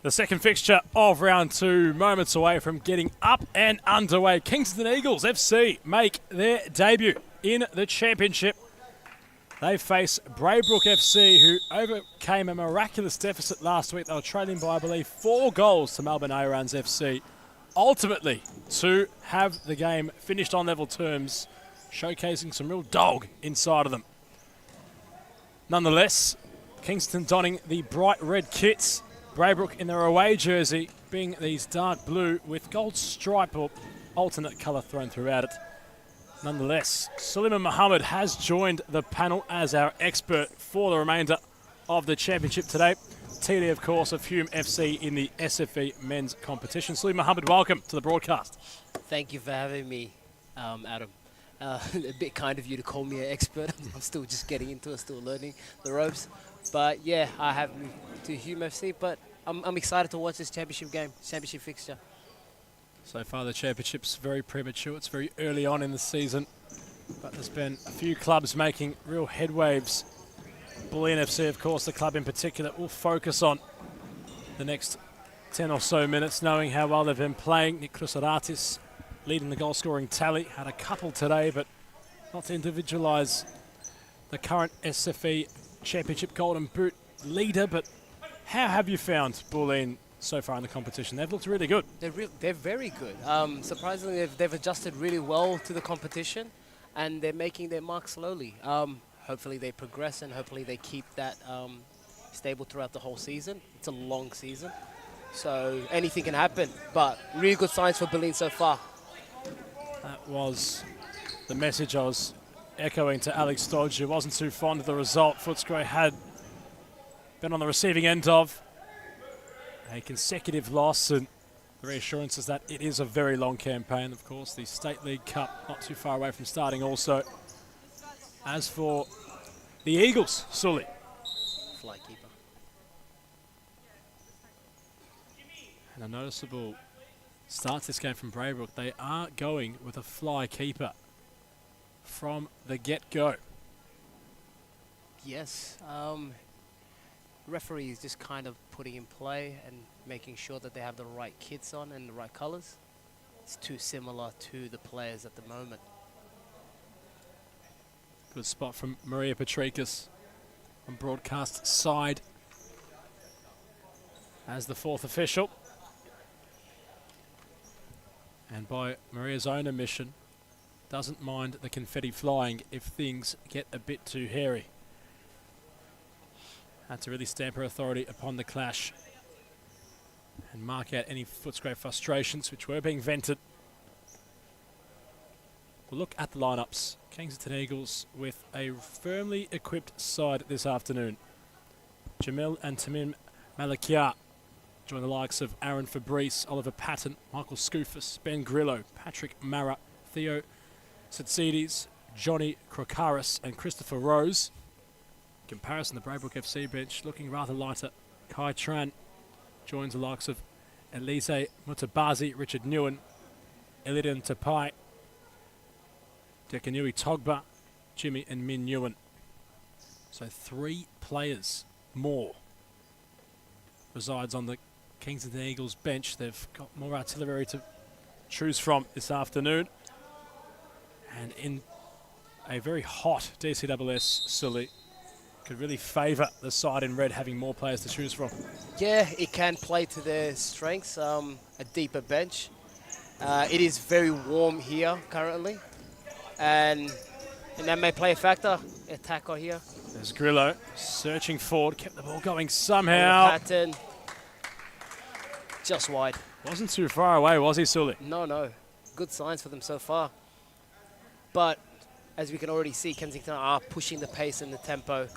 The second fixture of round two, moments away from getting up and underway. Kensington Eagles FC make their debut in the championship. They face Braybrook FC, who overcame a miraculous deficit last week. They were trailing by, I believe, 4 goals to Melbourne Irans FC. Ultimately, to have the game finished on level terms, showcasing some real dog inside of them. Nonetheless, Kingston donning the bright red kits. Braybrook in their away jersey being these dark blue with gold stripe or alternate colour thrown throughout it. Nonetheless, Suleiman Mohammed has joined the panel as our expert for the remainder of the championship today. TD, of course, of Hume FC in the SFE men's competition. Suleiman Mohammed, welcome to the broadcast. Thank you for having me, Adam. A bit kind of you to call me an expert. I'm still just getting into it, still learning the ropes. But yeah, I have moved to Hume FC, but I'm excited to watch this championship game, championship fixture. So far the championship's very premature. It's very early on in the season, but there's been a few clubs making real headwaves. Bulleen FC, of course, the club in particular, will focus on the next 10 or so minutes, knowing how well they've been playing. Nick Chrysaratis leading the goal-scoring tally. Had a couple today, but not to individualise the current SFE Championship Golden Boot leader. But how have you found Bulleen so far in the competition? They've looked really good. They're very good. Surprisingly, they've adjusted really well to the competition, and they're making their mark slowly. Hopefully they progress, and hopefully they keep that stable throughout the whole season. It's a long season, so anything can happen. But really good signs for Bulleen so far. That was the message I was echoing to Alex Dodge, who wasn't too fond of the result Fitzroy had been on the receiving end of. A consecutive loss, and the reassurance is that it is a very long campaign. Of course, the State League Cup not too far away from starting also. As for the Eagles, Sully, fly keeper. And a noticeable start to this game from Braybrook. They are going with a fly keeper from the get-go. Yes. Referee is just kind of putting in play and making sure that they have the right kits on and the right colours. It's too similar to the players at the moment. Good spot from Maria Patrikas on broadcast side as the fourth official. And by Maria's own admission, doesn't mind the confetti flying if things get a bit too hairy. Had to really stamp her authority upon the clash and mark out any Footscray frustrations which were being vented. We'll look at the lineups. Kensington Eagles with a firmly equipped side this afternoon. Jamil and Tamim Malakia join the likes of Aaron Fabrice, Oliver Patton, Michael Scoufis, Ben Grillo, Patrick Mara, Theo Tsitsides, Johnny Krokaris and Christopher Rose. In comparison, the Braybrook FC bench looking rather lighter. Kai Tran joins the likes of Elise Mutabazi, Richard Nguyen, Elidan Tapai, Dekanui Togba, Jimmy and Min Nguyen. So 3 players more resides on the Kensington Eagles bench. They've got more artillery to choose from this afternoon. And in a very hot DCSS, Sully, could really favour the side in red having more players to choose from. Yeah, it can play to their strengths, a deeper bench. It is very warm here currently, and that may play a factor. Attacker here. There's Grillo searching forward, kept the ball going somehow. Patton, just wide. Wasn't too far away, was he, Sully? No. Good signs for them so far. But as we can already see, Kensington are pushing the pace and the tempo.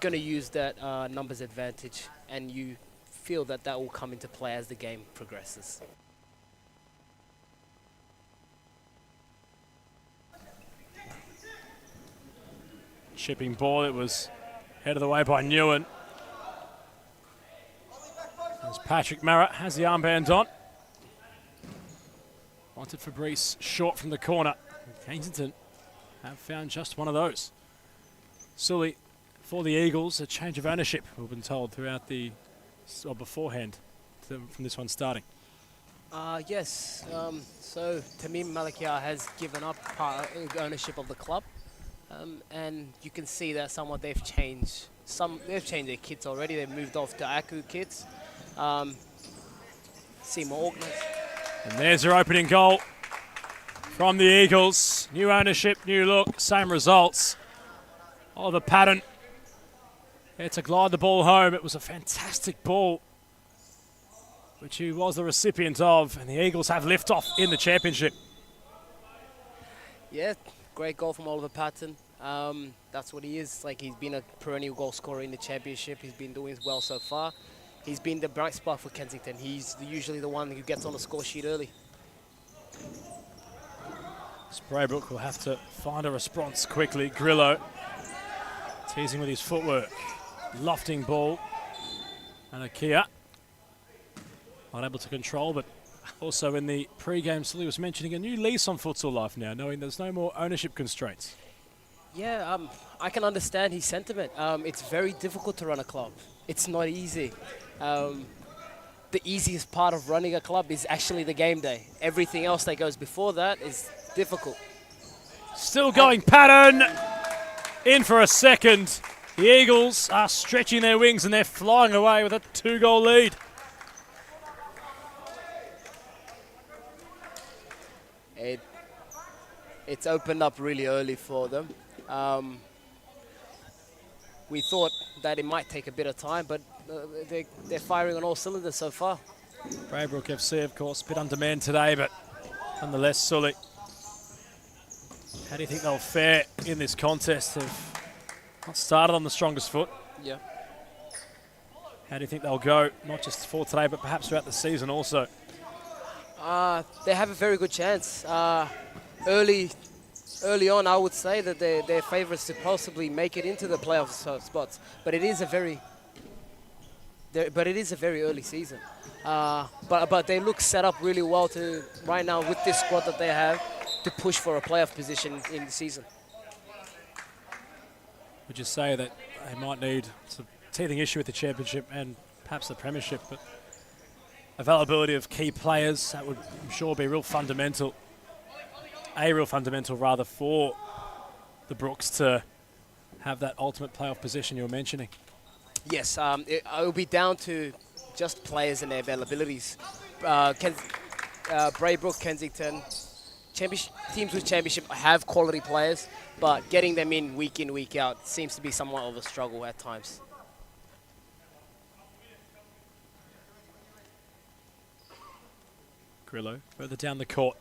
Going to use that numbers advantage, and you feel that that will come into play as the game progresses. Chipping ball, it was headed away by Nguyen. As Patrick Marrett has the armband on. Wanted Fabrice short from the corner. Kensington have found just one of those. Sully, for the Eagles, a change of ownership, we've been told throughout the, or beforehand, from this one starting. Yes, so Tamim Malakia has given up ownership of the club, and you can see that somewhat they've changed. They've changed their kits already. They've moved off to Aku kits. See more organised. And there's your opening goal from the Eagles. New ownership, new look, same results. Oliver Patton. There to glide the ball home. It was a fantastic ball, which he was the recipient of, and the Eagles have liftoff in the championship. Yeah, great goal from Oliver Patton. That's what he is. Like, he's been a perennial goal scorer in the championship. He's been doing well so far. He's been the bright spot for Kensington. He's usually the one who gets on the score sheet early. Braybrook will have to find a response quickly. Grillo teasing with his footwork. Lofting ball. And Akia not able to control, but also in the pre-game, Sully was mentioning a new lease on futsal life now, knowing there's no more ownership constraints. Yeah, I can understand his sentiment. It's very difficult to run a club. It's not easy. The easiest part of running a club is actually the game day. Everything else that goes before that is difficult. Still going, Patton in for a second. The Eagles are stretching their wings and they're flying away with a 2-goal lead. It's opened up really early for them. We thought that it might take a bit of time, but they're firing on all cylinders so far. Braybrook FC, of course, a bit undermanned today, but nonetheless, Sully. How do you think they'll fare in this contest? They've not started on the strongest foot. Yeah. How do you think they'll go, not just for today, but perhaps throughout the season also? They have a very good chance. Early on, I would say that they're favourites to possibly make it into the playoff spots. But it is a very but it is a very early season. But they look set up really well to right now with this squad that they have to push for a playoff position in the season. Would you say that they might need some teething issue with the championship and perhaps the premiership, but availability of key players, that would, I'm sure, be real fundamental. A real fundamental, rather, for the Brooks to have that ultimate playoff position you were mentioning. Yes, it will be down to just players and their availabilities. Braybrook, Kensington, teams with championship have quality players, but getting them in, week out, seems to be somewhat of a struggle at times. Grillo further down the court.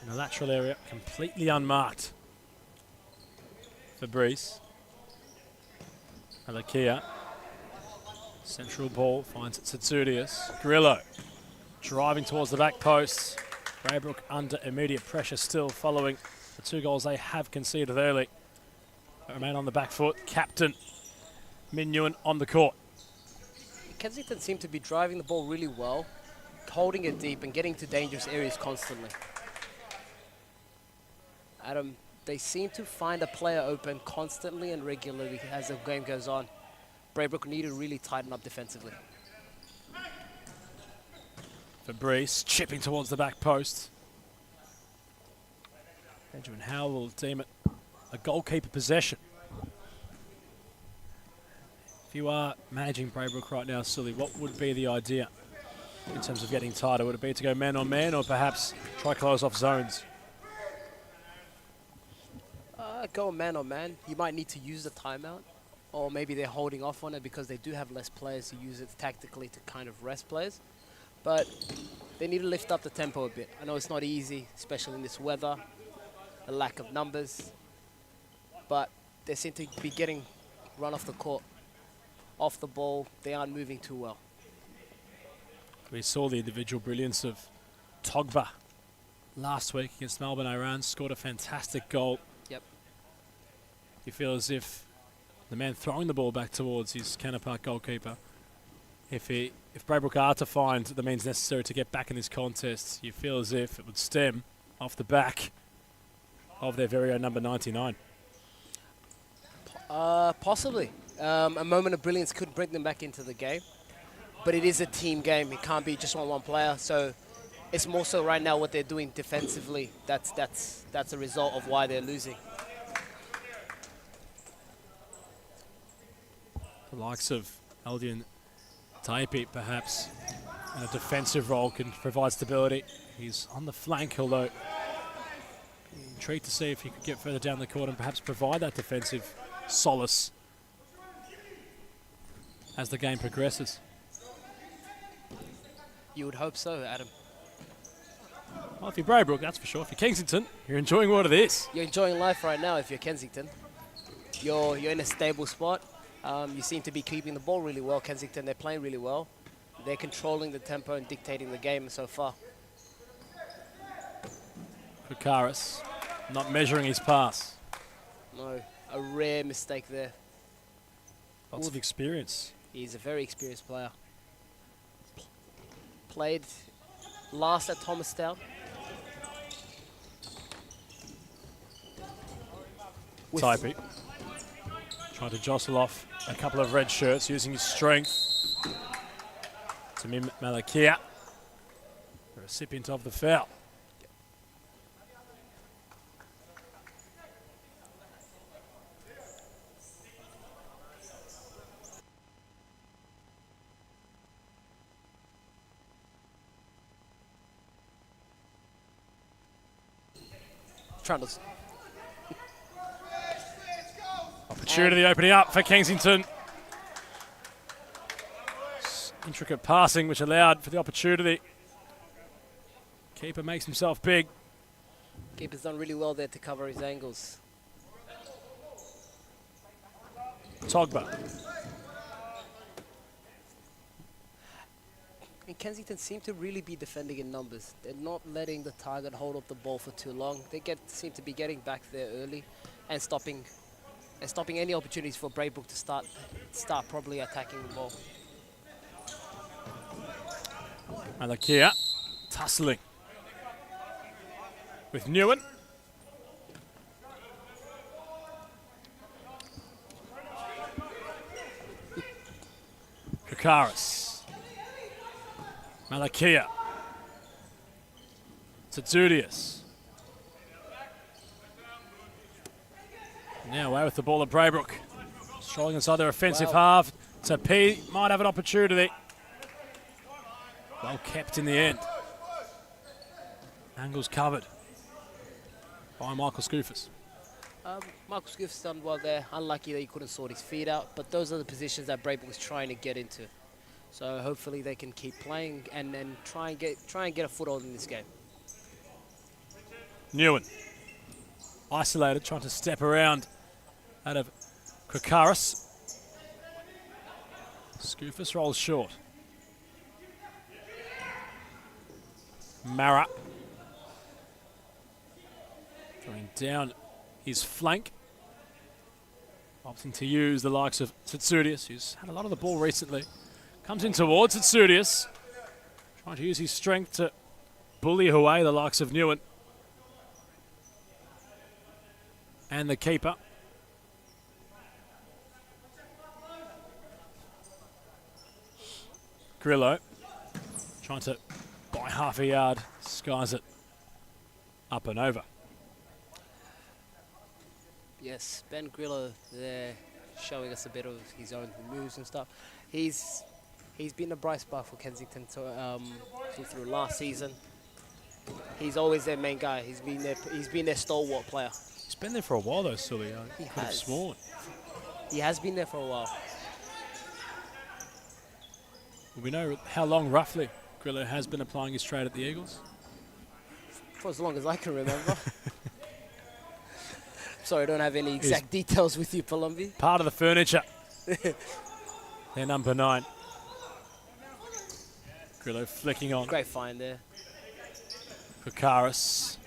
In the lateral area, completely unmarked. Fabrice. Alakia. Central ball finds it Tsatsoudias. Grillo driving towards the back post. Braybrook under immediate pressure still following the 2 goals they have conceded early. They remain on the back foot. Captain Minuan on the court. Kensington seem to be driving the ball really well, holding it deep and getting to dangerous areas constantly. Adam, they seem to find a player open constantly and regularly as the game goes on. Braybrook need to really tighten up defensively. Fabrice chipping towards the back post. Benjamin Howell will deem it a goalkeeper possession. If you are managing Braybrook right now, Sully, what would be the idea in terms of getting tighter? Would it be to go man on man or perhaps try close off zones? Go man on man. You might need to use the timeout, or maybe they're holding off on it because they do have less players to use it tactically to kind of rest players. But they need to lift up the tempo a bit. I know it's not easy, especially in this weather, the lack of numbers, but they seem to be getting run off the court, off the ball. They aren't moving too well. We saw the individual brilliance of Togba last week against Melbourne Irans, scored a fantastic goal. Yep. You feel as if the man throwing the ball back towards his counterpart goalkeeper, if Braybrook are to find the means necessary to get back in this contest, you feel as if it would stem off the back of their very own number 99. Possibly. A moment of brilliance could bring them back into the game, but it is a team game. It can't be just one player. So it's more so right now what they're doing defensively. That's a result of why they're losing. The likes of Aldian Taipi, perhaps, in a defensive role can provide stability. He's on the flank, although intrigued to see if he could get further down the court and perhaps provide that defensive solace as the game progresses. You would hope so, Adam. Well, if you're Braybrook, that's for sure. If you're Kensington, you're enjoying what it is. You're enjoying life right now if you're Kensington. You're in a stable spot. You seem to be keeping the ball really well. Kensington, they're playing really well. They're controlling the tempo and dictating the game so far. Fukaris not measuring his pass. No, a rare mistake there. Lots of experience. He's a very experienced player. Played last at Thomastown. Taipi trying to jostle off a couple of red shirts using his strength. Tamim Malakia, the recipient of the foul. Trundles. Opportunity opening up for Kensington. Intricate passing which allowed for the opportunity. Keeper makes himself big. Keeper's done really well there to cover his angles. Togba. And Kensington seem to really be defending in numbers. They're not letting the target hold up the ball for too long. They seem to be getting back there early and stopping and stopping any opportunities for Braybrook to start probably attacking the ball. Malakia tussling with Newen. Kakaris. Malakia. Tsudius. Now away with the ball at Braybrook. Strolling inside their offensive half. P might have an opportunity. Well kept in the end. Angles covered by Michael Scoofus. Michael Scoof's done well there. Unlucky that he couldn't sort his feet out, but those are the positions that Braybrook is trying to get into. So hopefully they can keep playing and then try and get a foothold in this game. Newen. Isolated, trying to step around out of Kakaris. Scoofus rolls short. Mara. Going down his flank. Opting to use the likes of Tsudius, who's had a lot of the ball recently. Comes in towards Tsudius. Trying to use his strength to bully away the likes of Newen. And the keeper. Grillo. Trying to buy half a yard. Skies it up and over. Yes, Ben Grillo there showing us a bit of his own moves and stuff. He's been a bright spot for Kensington through last season. He's always their main guy. He's been their stalwart player. He's been there for a while though, Sully. He could have has. sworn. He has been there for a while. We know how long roughly Grillo has been applying his trade at the Eagles. For as long as I can remember. Sorry, I don't have any exact details with you, Palumbi. Part of the furniture. They're number 9. Grillo flicking on. Great find there. Kakaris.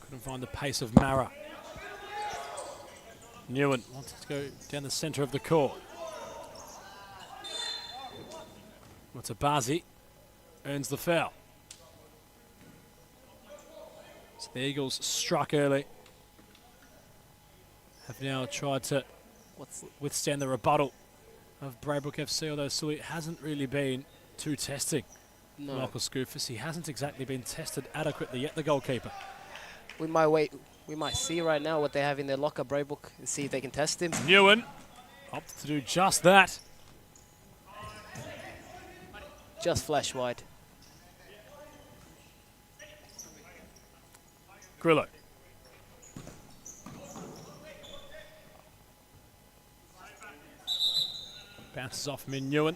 Couldn't find the pace of Mara. Newen wanted to go down the centre of the court. Mutabazi earns the foul. So the Eagles struck early. Have now tried to withstand the rebuttal of Braybrook FC, although Sully hasn't really been too testing. No. Michael Scoofus, he hasn't exactly been tested adequately yet, the goalkeeper. We might see right now what they have in their locker, Braybrook, and see if they can test him. Newen opted to do just that. Just flash wide. Grillo. Bounces off Min Newen.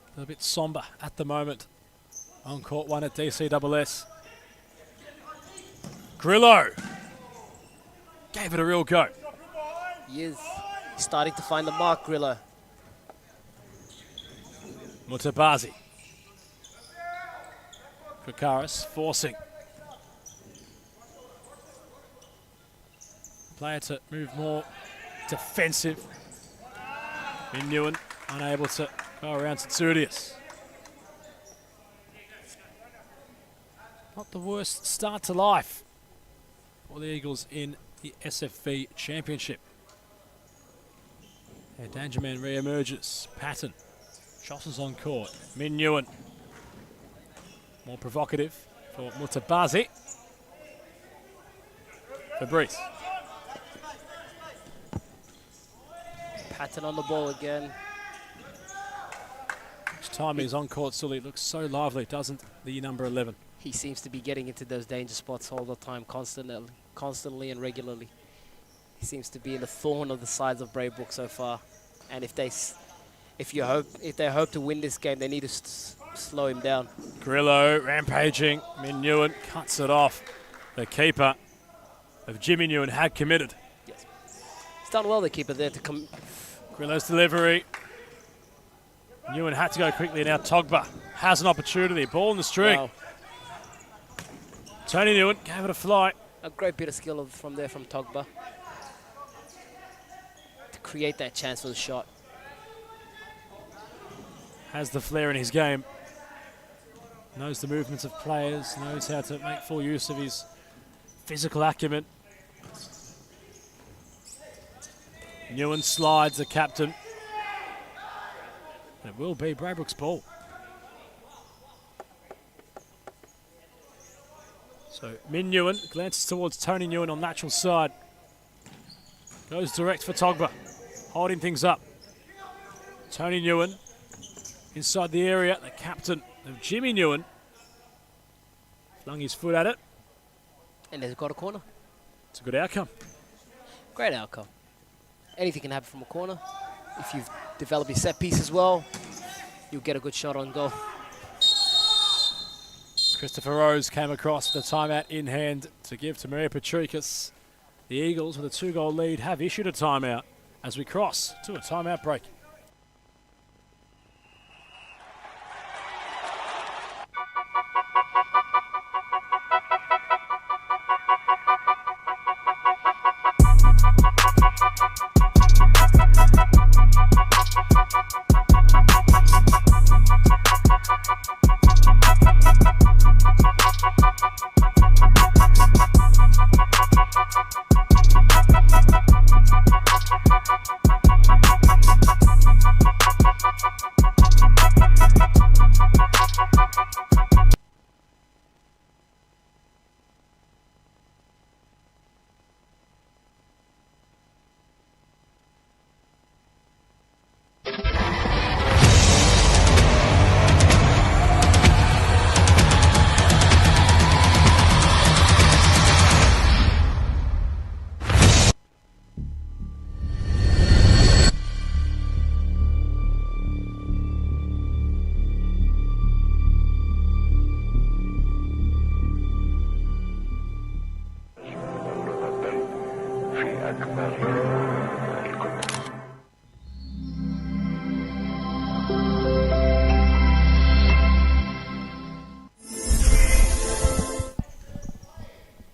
A little bit somber at the moment. On court 1 at DCSS. Grillo gave it a real go. He is starting to find the mark, Grillo. Mutabazi. Kakaris forcing. Player to move more defensive. Min Newen unable to go around Tsudius. Not the worst start to life for the Eagles in the SFV Championship. Their danger man re-emerges. Patton. Jostles on court. Min Newen. More provocative for Mutabazi. Fabrice. Patton on the ball again. Each time he's on court, Sully looks so lively, doesn't the number 11? He seems to be getting into those danger spots all the time, constantly and regularly. He seems to be in the thorn of the sides of Braybrook so far. And if they hope to win this game, they need to slow him down. Grillo rampaging. Min Newen cuts it off. The keeper of Jimmy Newen had committed. Yes. He's done well, the keeper there to come. Grillo's delivery. Newen had to go quickly. Now Togba has an opportunity. Ball in the string. Wow. Tony Newen gave it a fly. A great bit of skill from there from Togba to create that chance for the shot. Has the flair in his game. Knows the movements of players, knows how to make full use of his physical acumen. Newen slides, the captain. And it will be Braybrook's ball. So Min Newen glances towards Tony Newen on natural side. Goes direct for Togba, holding things up. Tony Newen inside the area, the captain of Jimmy Newen flung his foot at it. And they've got a corner. It's a good outcome. Great outcome. Anything can happen from a corner. If you've developed your set piece as well, you'll get a good shot on goal. Christopher Rose came across with a timeout in hand to give to Maria Patricus. The Eagles, with a 2-goal lead, have issued a timeout as we cross to a timeout break.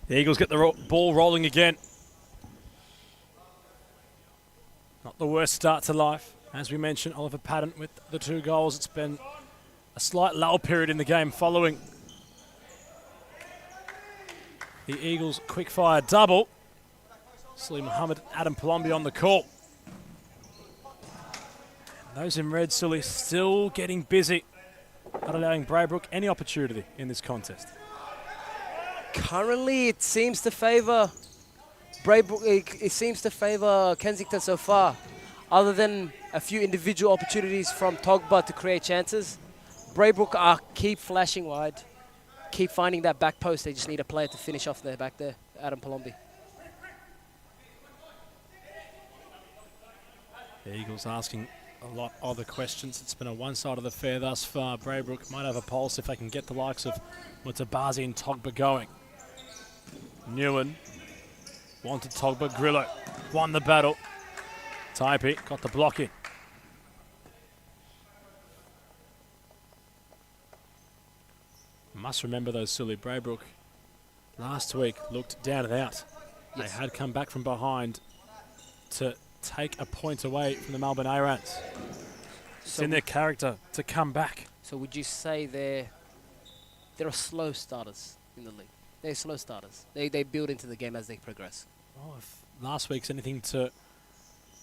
The Eagles get the ball rolling again. Not the worst start to life. As we mentioned, Oliver Patton with the 2 goals. It's been a slight lull period in the game following the Eagles' quick-fire double. Sully Mohammed, Adam Palombi on the call. And those in red, Sully, still getting busy, not allowing Braybrook any opportunity in this contest. Currently, it seems to favour Braybrook. It seems to favour Kensington so far. Other than a few individual opportunities from Togba to create chances, Braybrook keep flashing wide, keep finding that back post. They just need a player to finish off there, back there, Adam Palombi. The Eagles asking a lot of the questions. It's been a one side of the fair thus far. Braybrook might have a pulse if they can get the likes of Mutabazi and Togba going. Newen wanted Togba. Grillo won the battle. Taipi got the block in. Must remember those silly Braybrook last week looked down and out. Yes. They had come back from behind to take a point away from the Melbourne Irans. It's in their character to come back. So would you say they're slow starters in the league? They're slow starters. They build into the game as they progress. Well, if last week's anything to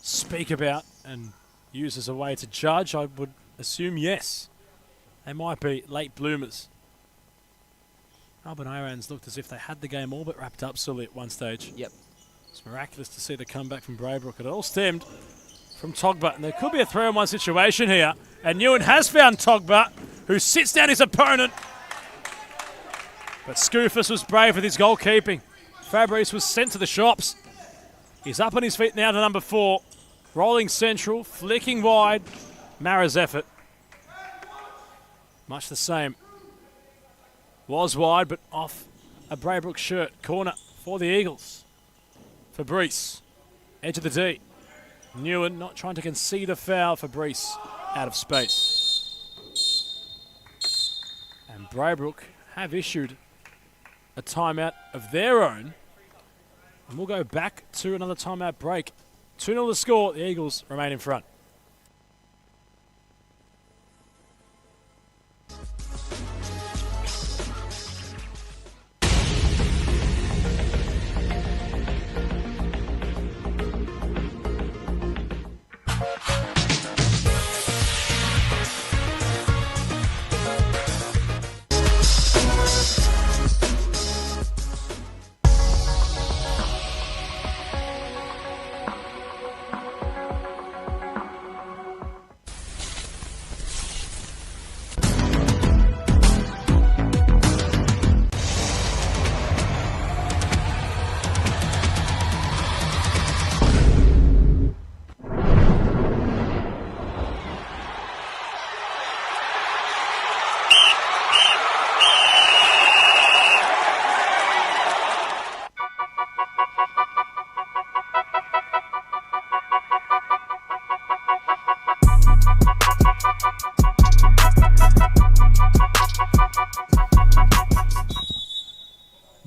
speak about and use as a way to judge, I would assume yes. They might be late bloomers. Melbourne Irans looked as if they had the game all but wrapped up silly at one stage. Yep. It's miraculous to see the comeback from Braybrook. It all stemmed from Togba, and there could be a 3-on-1 situation here. And Newen has found Togba, who sits down his opponent. But Skoufis was brave with his goalkeeping. Fabrice was sent to the shops. He's up on his feet now to number 4. Rolling central, flicking wide. Mara's effort. Much the same. Was wide, but off a Braybrook shirt. Corner for the Eagles. Fabrice, edge of the D. Newen not trying to concede a foul. Fabrice out of space. And Braybrook have issued a timeout of their own And we'll go back to another timeout break. 2-0 to score. The Eagles remain in front.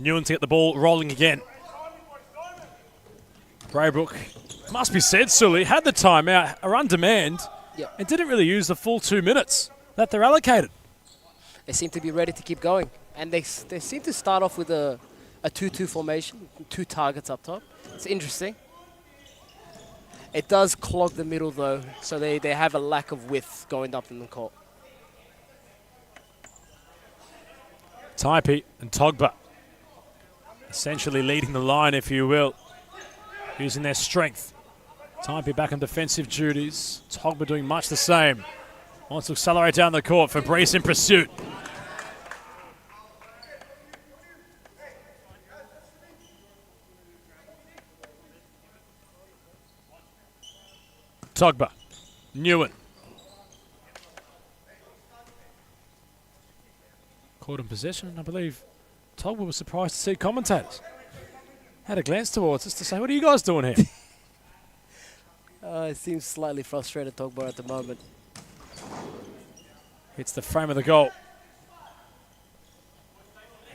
Newen to get the ball rolling again. Braybrook, must be said, Sully, had the timeout, are on demand, and didn't really use the full 2 minutes that they're allocated. They seem to be ready to keep going. And they seem to start off with a 2-2 formation, 2 targets up top. It's interesting. It does clog the middle, though, so they have a lack of width going up in the court. Taipei and Togba essentially leading the line, if you will, using their strength. Taipei back on defensive duties. Togba doing much the same. Wants to accelerate down the court. Fabrice in pursuit. Togba. Newen. Caught in possession, and I believe Togba was surprised to see commentators. Had a glance towards us to say, what are you guys doing here? It seems slightly frustrated, Togba, at the moment. Hits the frame of the goal.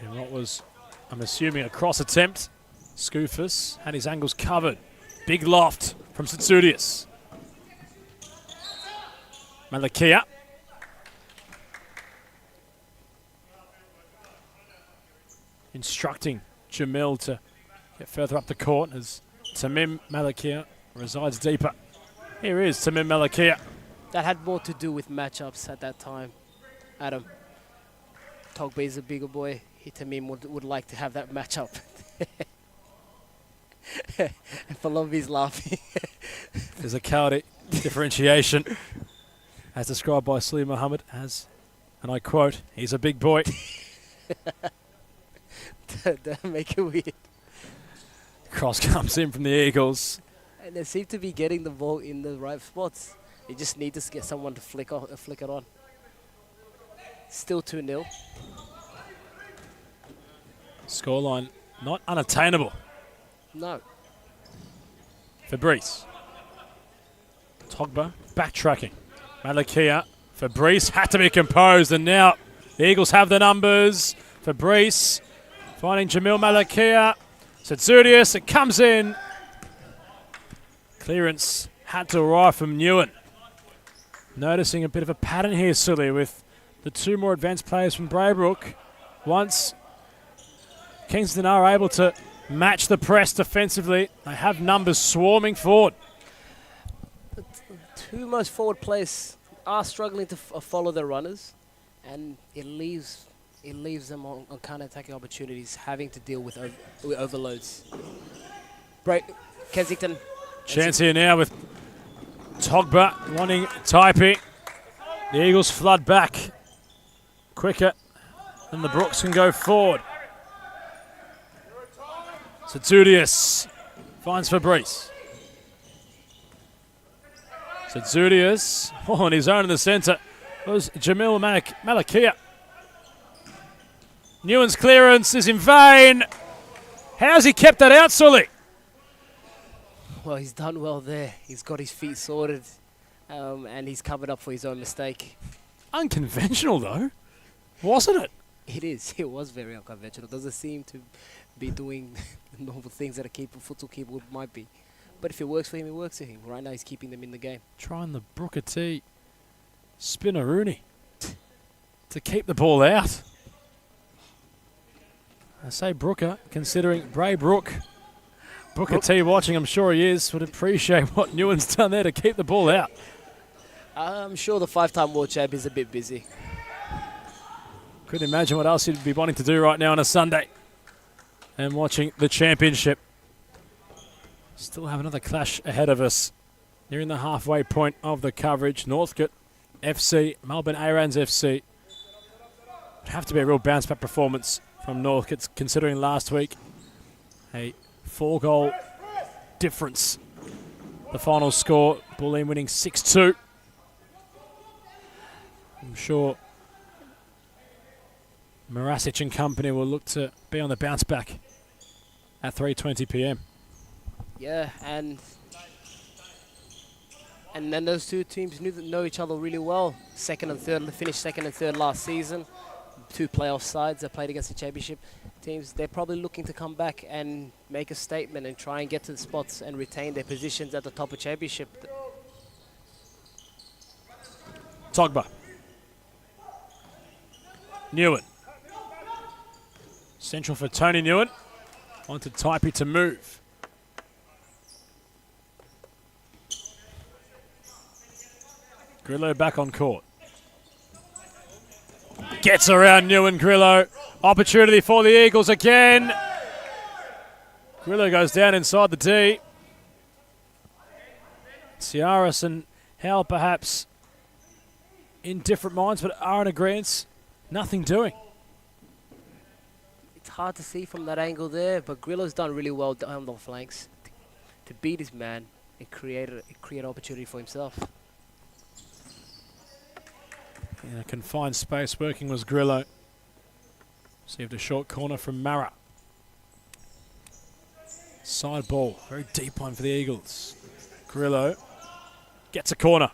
And what was, I'm assuming, a cross attempt. Skoufis had his angles covered. Big loft from Sitsudius. Malakia. Instructing Jamil to get further up the court as Tamim Malakia resides deeper. Here is Tamim Malakia. That had more to do with matchups at that time, Adam. Togba is a bigger boy. Tamim would like to have that matchup. And Palombi's laughing. There's a cowardly differentiation, as described by Salim Mohammed as, and I quote, he's a big boy. Don't make it weird. Cross comes in from the Eagles. And they seem to be getting the ball in the right spots. You just need to get someone to flick it on. Still 2-0. Scoreline not unattainable. No. Fabrice. Togba backtracking. Malakia. Fabrice had to be composed, and now the Eagles have the numbers. Fabrice finding Jamil Malakia. Sitsudius, it comes in. Clearance had to arrive from Newen. Noticing a bit of a pattern here, Sully, with the 2 more advanced players from Braybrook. Once Kensington are able to match the press defensively, they have numbers swarming forward. The 2 most forward players are struggling to follow their runners, and it leaves them on counter-attacking opportunities, having to deal with overloads. Kensington. Chance here now with Togba wanting Taipei. The Eagles flood back quicker than the Brooks can go forward. Sitsudius finds Fabrice. Sitsudius on his own in the centre was Jamil Malakia. Newen's clearance is in vain. How's he kept that out, Sully? Well, he's done well there. He's got his feet sorted, and he's covered up for his own mistake. Unconventional, though, wasn't it? It is. It was very unconventional. Doesn't seem to be doing the normal things that a futsal keeper might be. But if it works for him, it works for him. Right now, he's keeping them in the game. Trying the Brooker T. Spinneroonie to keep the ball out. I say Brooker, considering Braybrook. Brooker T watching, I'm sure he is, would appreciate what Nguyen's done there to keep the ball out. I'm sure the 5-time world champ is a bit busy. Couldn't imagine what else he'd be wanting to do right now on a Sunday. And watching the championship. Still have another clash ahead of us. Nearing the halfway point of the coverage. Northcote FC, Melbourne Irans FC. Would have to be a real bounce-back performance from Northcote, considering last week a 4-goal difference. The final score, Bulleen winning 6-2. I'm sure Marasic and company will look to be on the bounce back at 3:20 p.m. Yeah, and then those two teams know each other really well. Second and third, finished second and third last season. 2 playoff sides that played against the championship teams. They're probably looking to come back and make a statement and try and get to the spots and retain their positions at the top of championship. Togba. Nguyen. Central for Tony Nguyen. Wanted Taipei to move. Grillo back on court. Gets around Nguyen, Grillo. Opportunity for the Eagles again. Grillo goes down inside the D. Ciaris and Howell perhaps in different minds, but are in agreement. Nothing doing. It's hard to see from that angle there, but Grillo's done really well down the flanks to beat his man and create opportunity for himself. In a confined space, working was Grillo. Received a short corner from Mara. Side ball, very deep one for the Eagles. Grillo gets a corner.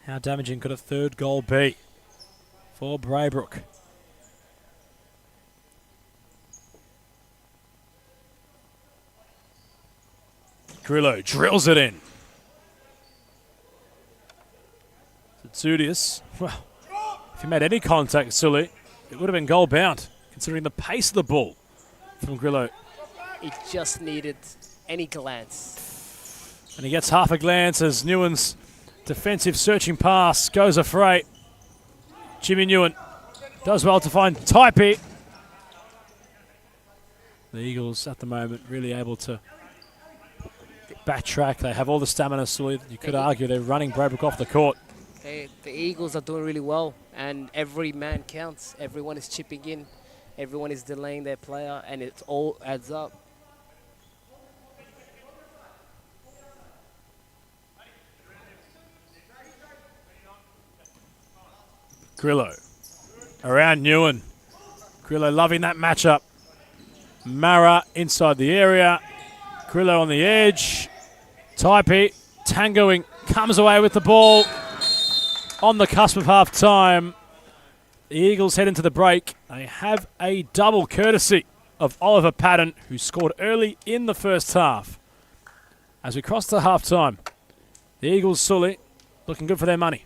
How damaging could a third goal be for Braybrook? Grillo drills it in. Zudius, well, if he made any contact, Sully, it would have been goal bound, considering the pace of the ball from Grillo. He just needed any glance. And he gets half a glance as Nguyen's defensive searching pass goes afray. Jimmy Nguyen does well to find Taipei. The Eagles at the moment really able to backtrack. They have all the stamina, Sully. You could argue they're running Braybrook off the court. The Eagles are doing really well, and every man counts. Everyone is chipping in. Everyone is delaying their player, and it all adds up. Grillo around Nguyen. Grillo loving that matchup. Mara inside the area. Grillo on the edge. Taipei tangoing, comes away with the ball. On the cusp of half-time, the Eagles head into the break. They have a double courtesy of Oliver Patton, who scored early in the first half. As we cross to half-time, the Eagles, Sully, looking good for their money.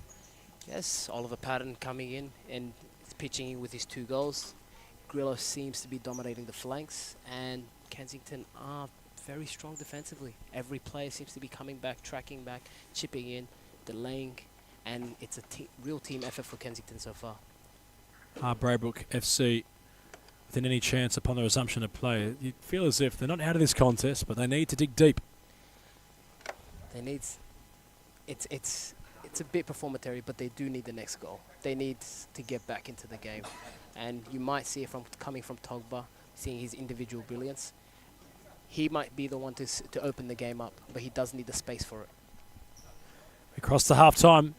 Yes, Oliver Patton coming in and pitching in with his 2 goals. Grillo seems to be dominating the flanks, and Kensington are very strong defensively. Every player seems to be coming back, tracking back, chipping in, delaying. And it's a real team effort for Kensington so far. Braybrook FC, within any chance upon the resumption of play, you feel as if they're not out of this contest, but they need to dig deep. They need. It's a bit performatory, but they do need the next goal. They need to get back into the game, and you might see it coming from Togba, seeing his individual brilliance. He might be the one to open the game up, but he does need the space for it. We cross to half-time.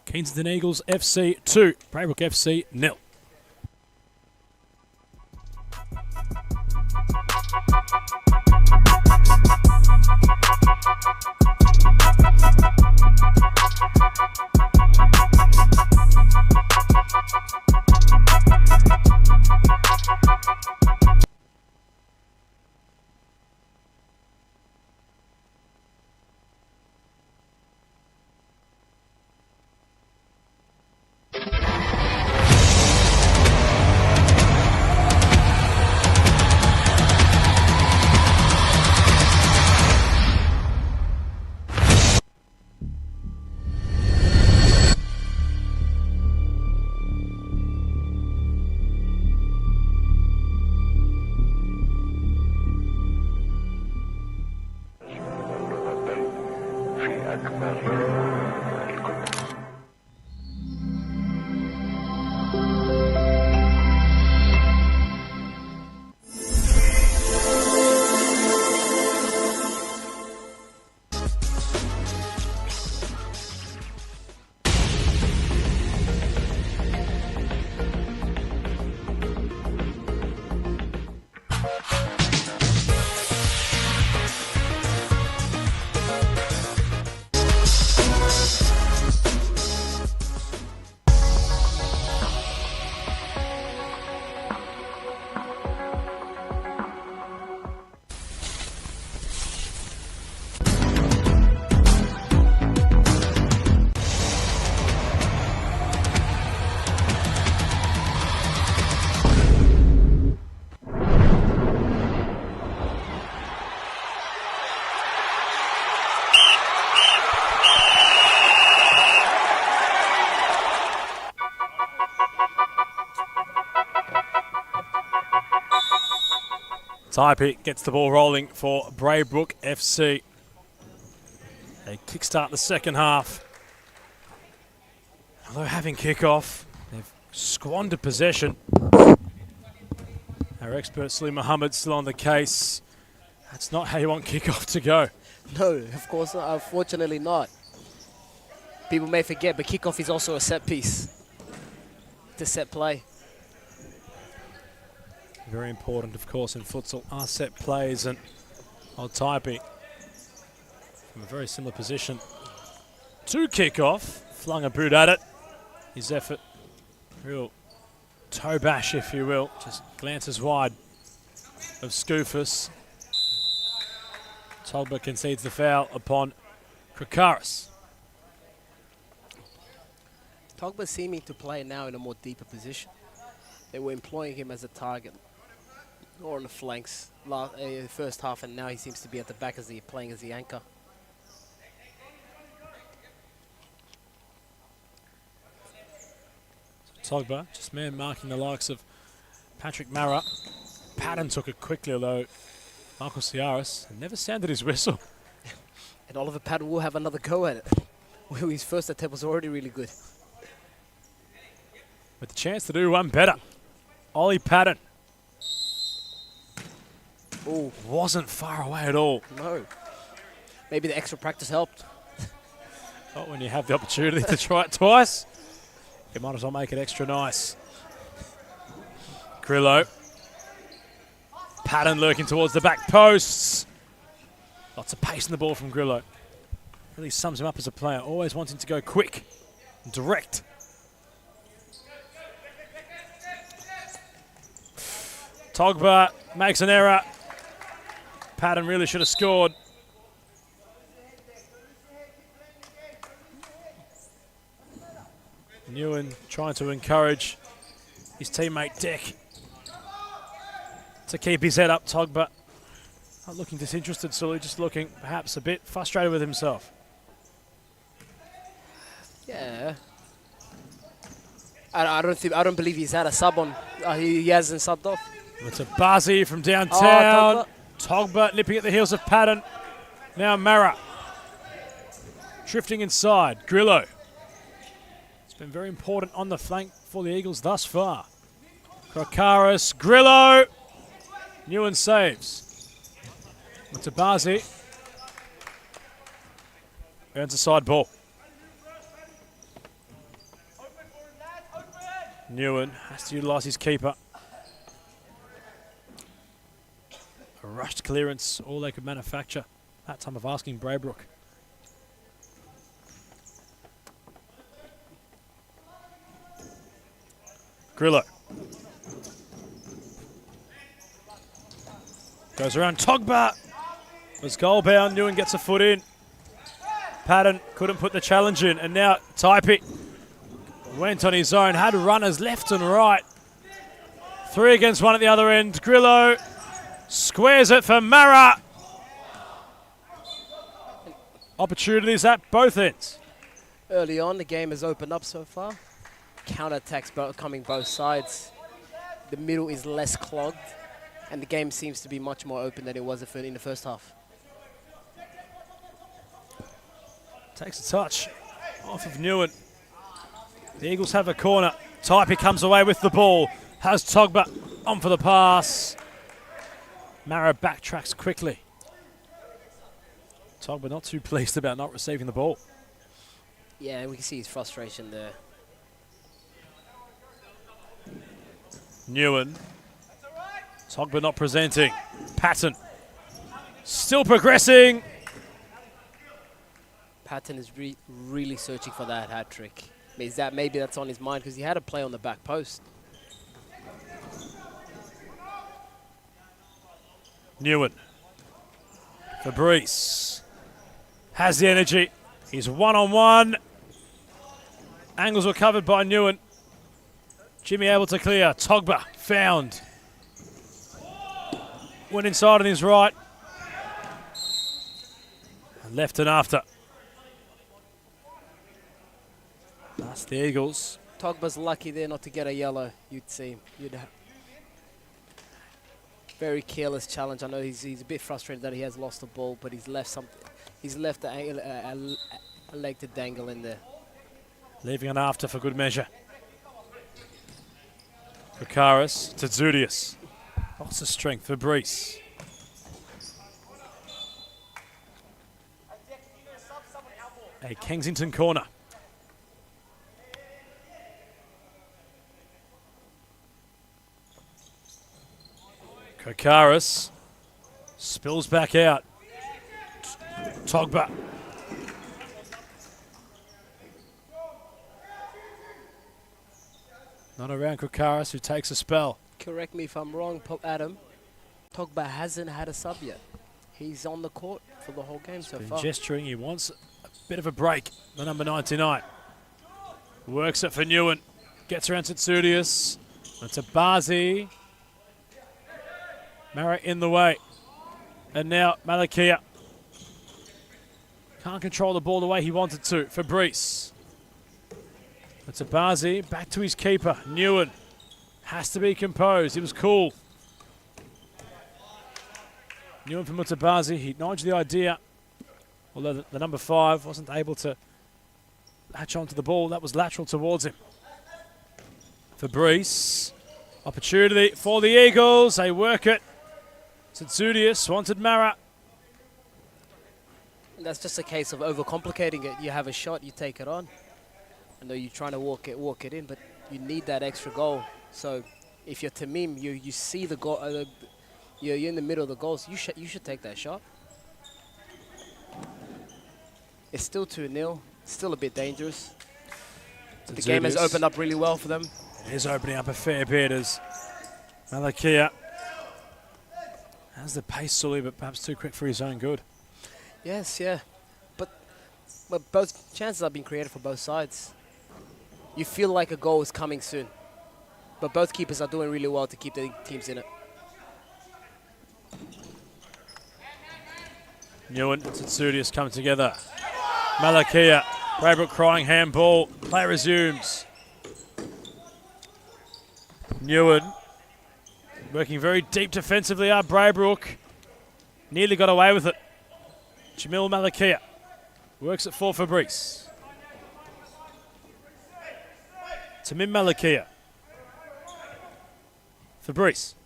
Kensington Eagles FC 2, Braybrook FC 0. Type gets the ball rolling for Braybrook FC. They kickstart the second half. Although having kickoff, they've squandered possession. Our expert Salim Mohammed still on the case. That's not how you want kickoff to go. No, of course not. Unfortunately not. People may forget, but kickoff is also a set piece. It's a set play. Very important, of course, in futsal are set plays, and old Type from a very similar position to kickoff, flung a boot at it. His effort, real toe bash, if you will, just glances wide of Skoufis. Tolba concedes the foul upon Krakaris. Togba seeming to play now in a more deeper position. They were employing him as a target or on the flanks first half, and now he seems to be at the back as playing as the anchor. Togba just man marking the likes of Patrick Mara. Patton took it quickly, although Michael Ciaris never sounded his whistle. And Oliver Patton will have another go at it. His first attempt was already really good. With the chance to do one better. Ollie Patton. Oh, wasn't far away at all. No. Maybe the extra practice helped. Not when you have the opportunity to try it twice. You might as well make it extra nice. Grillo. Patton lurking towards the back posts. Lots of pace in the ball from Grillo. Really sums him up as a player, always wanting to go quick and direct. Togba makes an error. Patton really should have scored. Nguyen trying to encourage his teammate Deck to keep his head up. Togba not looking disinterested, Sully, just looking perhaps a bit frustrated with himself. Yeah. I don't believe he's had a sub on. He hasn't subbed off. It's a Bazi from downtown. Togba nipping at the heels of Patton. Now Mara. Drifting inside. Grillo. It's been very important on the flank for the Eagles thus far. Krakaris. Grillo. Nguyen saves. Mutabazi. Earns a side ball. Nguyen has to utilise his keeper. A rushed clearance, all they could manufacture. That time of asking Braybrook. Grillo. Goes around Togba. Was goal bound. Nguyen gets a foot in. Patton couldn't put the challenge in. And now Type went on his own. Had runners left and right. 3 against 1 at the other end. Grillo squares it for Mara. Opportunities at both ends. Early on, the game has opened up so far. Counter-attacks coming both sides. The middle is less clogged, and the game seems to be much more open than it was in the first half. Takes a touch off of Newen. The Eagles have a corner. Typee comes away with the ball. Has Togba on for the pass. Mara backtracks quickly. Togba not too pleased about not receiving the ball. Yeah, we can see his frustration there. Newen. Togba not presenting. Patton. Still progressing. Patton is really searching for that hat trick. Maybe that's on his mind because he had a play on the back post. Newen. Fabrice has the energy. He's one-on-one. Angles were covered by Newen. Jimmy able to clear. Togba found. Went inside on his right. Left and after. That's the Eagles. Togba's lucky there not to get a yellow, you'd see. Very careless challenge. I know he's a bit frustrated that he has lost the ball, but he's left something. He's left a leg to dangle in there. Leaving an after for good measure. Kakaris to Zudius. Lots of strength for Fabrice. A Kensington corner. Kakaris spills back out. Togba. Not around Kakaris, who takes a spell. Correct me if I'm wrong, Adam. Togba hasn't had a sub yet. He's on the court for the whole game so far. Gesturing, he wants a bit of a break. The number 99 works it for Newen. Gets around to Tsudius. It's a Bazi. Mara in the way. And now Malakia. Can't control the ball the way he wanted to. Fabrice. It's a Bazi. Back to his keeper. Newen. Has to be composed. He was cool. Newen from Mutabazi. He acknowledged the idea. Although the number 5 wasn't able to latch onto the ball. That was lateral towards him. Fabrice. Opportunity for the Eagles. They work it. Tsudius wanted Mara. That's just a case of overcomplicating it. You have a shot, you take it on. I know you're trying to walk it in, but you need that extra goal. So if you're Tamim, you see the goal, you're in the middle of the goals, you should take that shot. It's still 2-0, still a bit dangerous. The game has opened up really well for them. It is opening up a fair bit as Malakia has the pace slowly, but perhaps too quick for his own good. Yes, yeah. But both chances have been created for both sides. You feel like a goal is coming soon. But both keepers are doing really well to keep the teams in it. Newen and Tsudius come together. Malakia, Braybrook crying handball. Play resumes. Newen working very deep defensively are Braybrook. Nearly got away with it. Jamil Malakia works it for Fabrice. Tamim Malakia. Fabrice.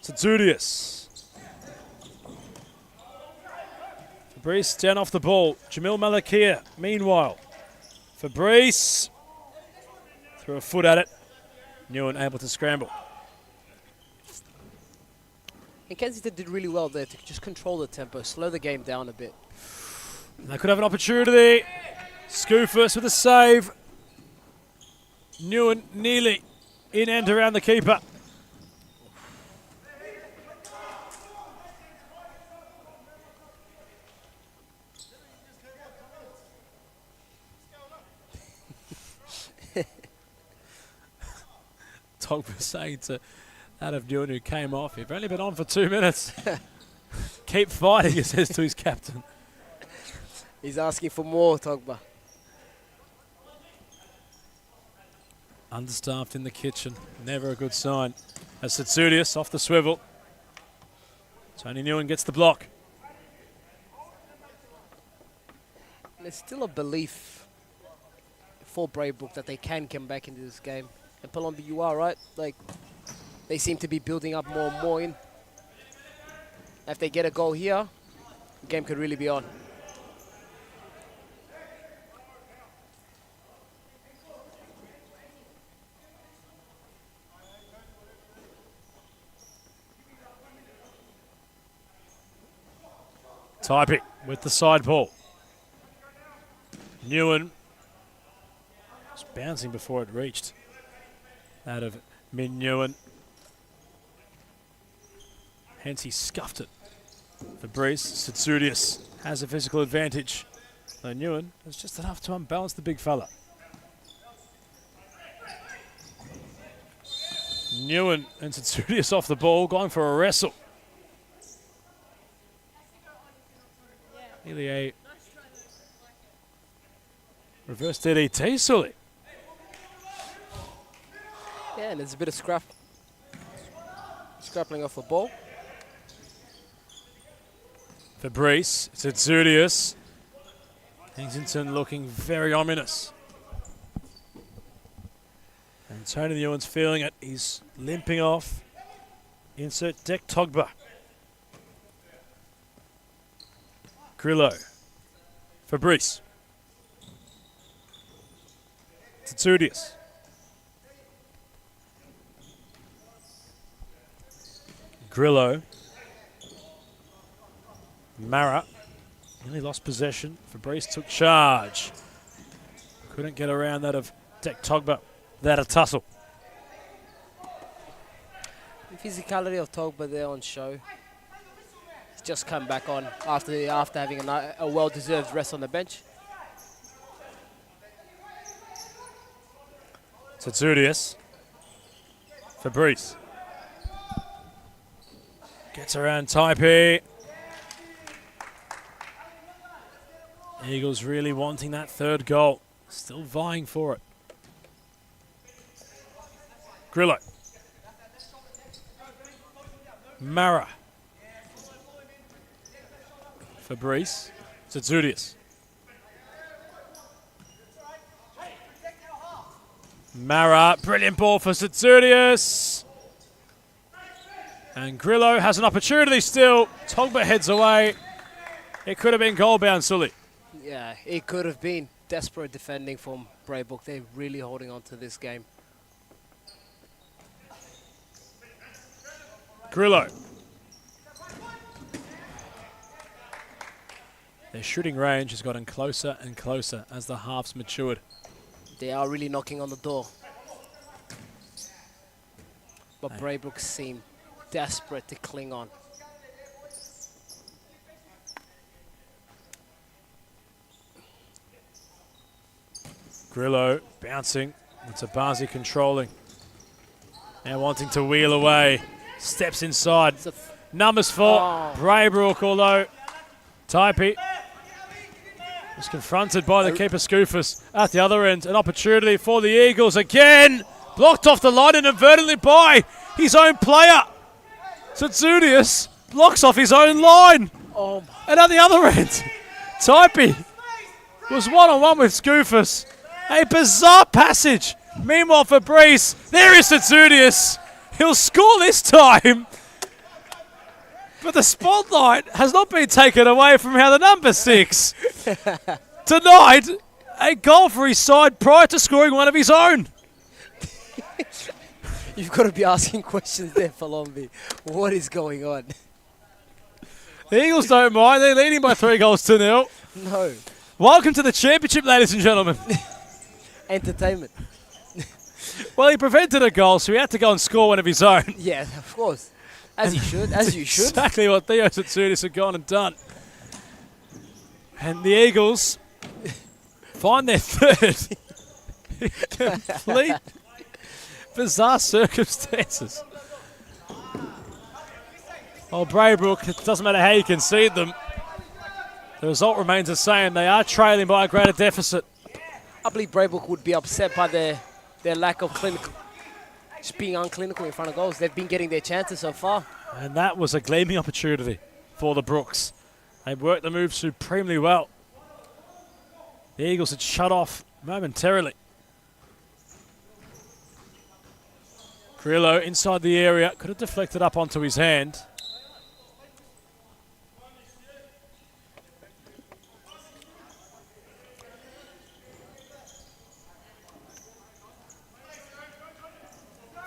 Tsudius. Fabrice down off the ball. Jamil Malakia, meanwhile. Fabrice. Threw a foot at it. Newen able to scramble. And Kensington did really well there to just control the tempo, slow the game down a bit. And they could have an opportunity. Skoufis with a save. Newen nearly in and around the keeper. Togba saying to that of Newen who came off, you've only been on for 2 minutes. Keep fighting, he says to his captain. He's asking for more, Togba. Understaffed in the kitchen, never a good sign. As Tsudius off the swivel. Tony Newen gets the block. There's still a belief for Braybrook that they can come back into this game. And Palombi, you are right. Like, they seem to be building up more and more in. If they get a goal here, the game could really be on. Typing with the side ball. Nguyen was bouncing before it reached that of Min Nguyen. Hence he scuffed it. Fabrice Tsutsoudias has a physical advantage. Though Nguyen is just enough to unbalance the big fella. Nguyen and Tsutsoudias off the ball, going for a wrestle. Nearly a reverse DDT, Sully. Yeah, and there's a bit of scrappling off the ball. Fabrice Tsutsoudias. Kensington looking very ominous. And Tony Nguyen's feeling it. He's limping off. Insert Dek Togba. Grillo. Fabrice. Tsutsoudias. Grillo. Mara. Nearly lost possession. Fabrice took charge. Couldn't get around that of Dek Togba. That a tussle. The physicality of Togba there on show. He's just come back on after having a well-deserved rest on the bench. Tsutsoudias. Fabrice. Gets around Taipei. Eagles really wanting that third goal. Still vying for it. Grillo. Mara. Fabrice. Tsutsoudias. Mara. Brilliant ball for Tsutsoudias. And Grillo has an opportunity still. Togba heads away. It could have been goal bound, Sully. Yeah, it could have been desperate defending from Braybrook. They're really holding on to this game. Grillo. Their shooting range has gotten closer and closer as the halves matured. They are really knocking on the door. But Braybrook seem desperate to cling on. Grillo bouncing. It's Abazi controlling. Now wanting to wheel away. Steps inside. Numbers for Braybrook, although Taipei was confronted by the keeper Scoofus at the other end. An opportunity for the Eagles again. Blocked off the line inadvertently by his own player. Tsutsoudias blocks off his own line. And at the other end, Taipei was one-on-one with Scoofus. A bizarre passage. Meanwhile, Fabrice, there is Tsutsoudias. He'll score this time. But the spotlight has not been taken away from how the number 6 denied a goal for his side prior to scoring one of his own. You've got to be asking questions there, Falombi. What is going on? The Eagles don't mind. They're leading by 3-0. No. Welcome to the championship, ladies and gentlemen. Entertainment. Well, he prevented a goal, so he had to go and score one of his own. Yeah, of course. As he should, as you should. Exactly what Theo Tsutsoudias had gone and done. And the Eagles find their third. Complete bizarre circumstances. Oh, Braybrook, it doesn't matter how you concede them. The result remains the same. They are trailing by a greater deficit. I believe Braybrook would be upset by their lack of clinical, just being unclinical in front of goals. They've been getting their chances so far. And that was a gleaming opportunity for the Brooks. They worked the move supremely well. The Eagles had shut off momentarily. Grillo inside the area, could have deflected up onto his hand.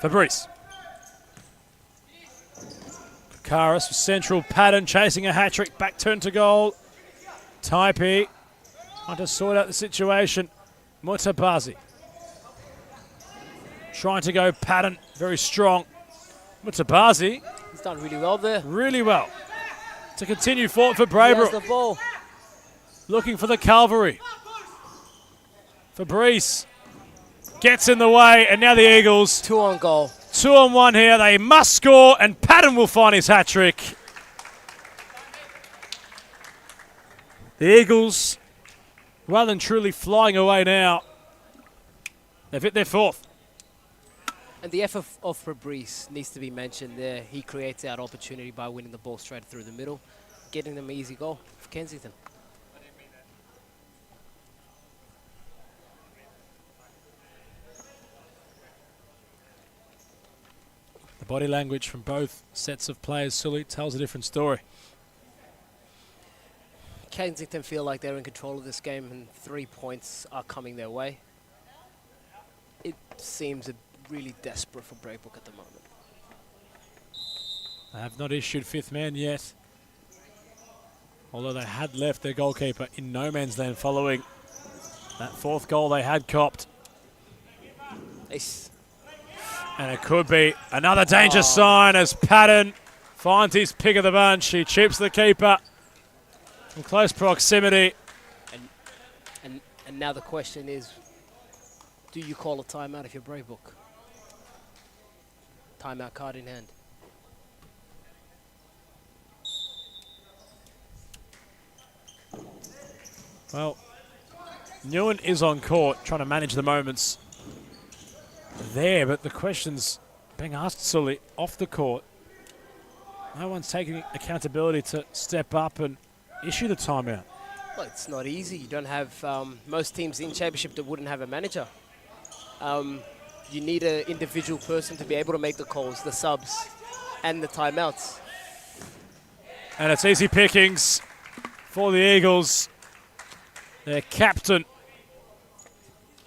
Fabrice. Karis with central pattern, chasing a hat-trick, back turn to goal. Taipei trying to sort out the situation. Mutabazi trying to go pattern, very strong. Mutabazi. He's done really well there. Really well. To continue forward for Braybrook. The ball. Looking for the cavalry. Fabrice gets in the way, and now the Eagles. 2 on goal. 2 on 1 here. They must score, and Patton will find his hat-trick. The Eagles, well and truly flying away now. They've hit their 4th. And the effort of Fabrice needs to be mentioned there. He creates that opportunity by winning the ball straight through the middle, getting them an easy goal for Kensington. The body language from both sets of players, Sully, tells a different story. Kensington feel like they're in control of this game and 3 points are coming their way. It seems really desperate for Braybrook at the moment. They have not issued 5th man yet, although they had left their goalkeeper in no man's land following that 4th goal they had copped. Ace. And it could be another danger sign as Patton finds his pick of the bunch. He chips the keeper from close proximity. And now the question is, do you call a timeout if you're Braybrook? Timeout card in hand. Well, Nguyen is on court trying to manage the moments there, but the question's being asked Sully off the court. No one's taking accountability to step up and issue the timeout. Well, it's not easy. You don't have most teams in championship that wouldn't have a manager. You need an individual person to be able to make the calls, the subs, and the timeouts. And it's easy pickings for the Eagles. Their captain,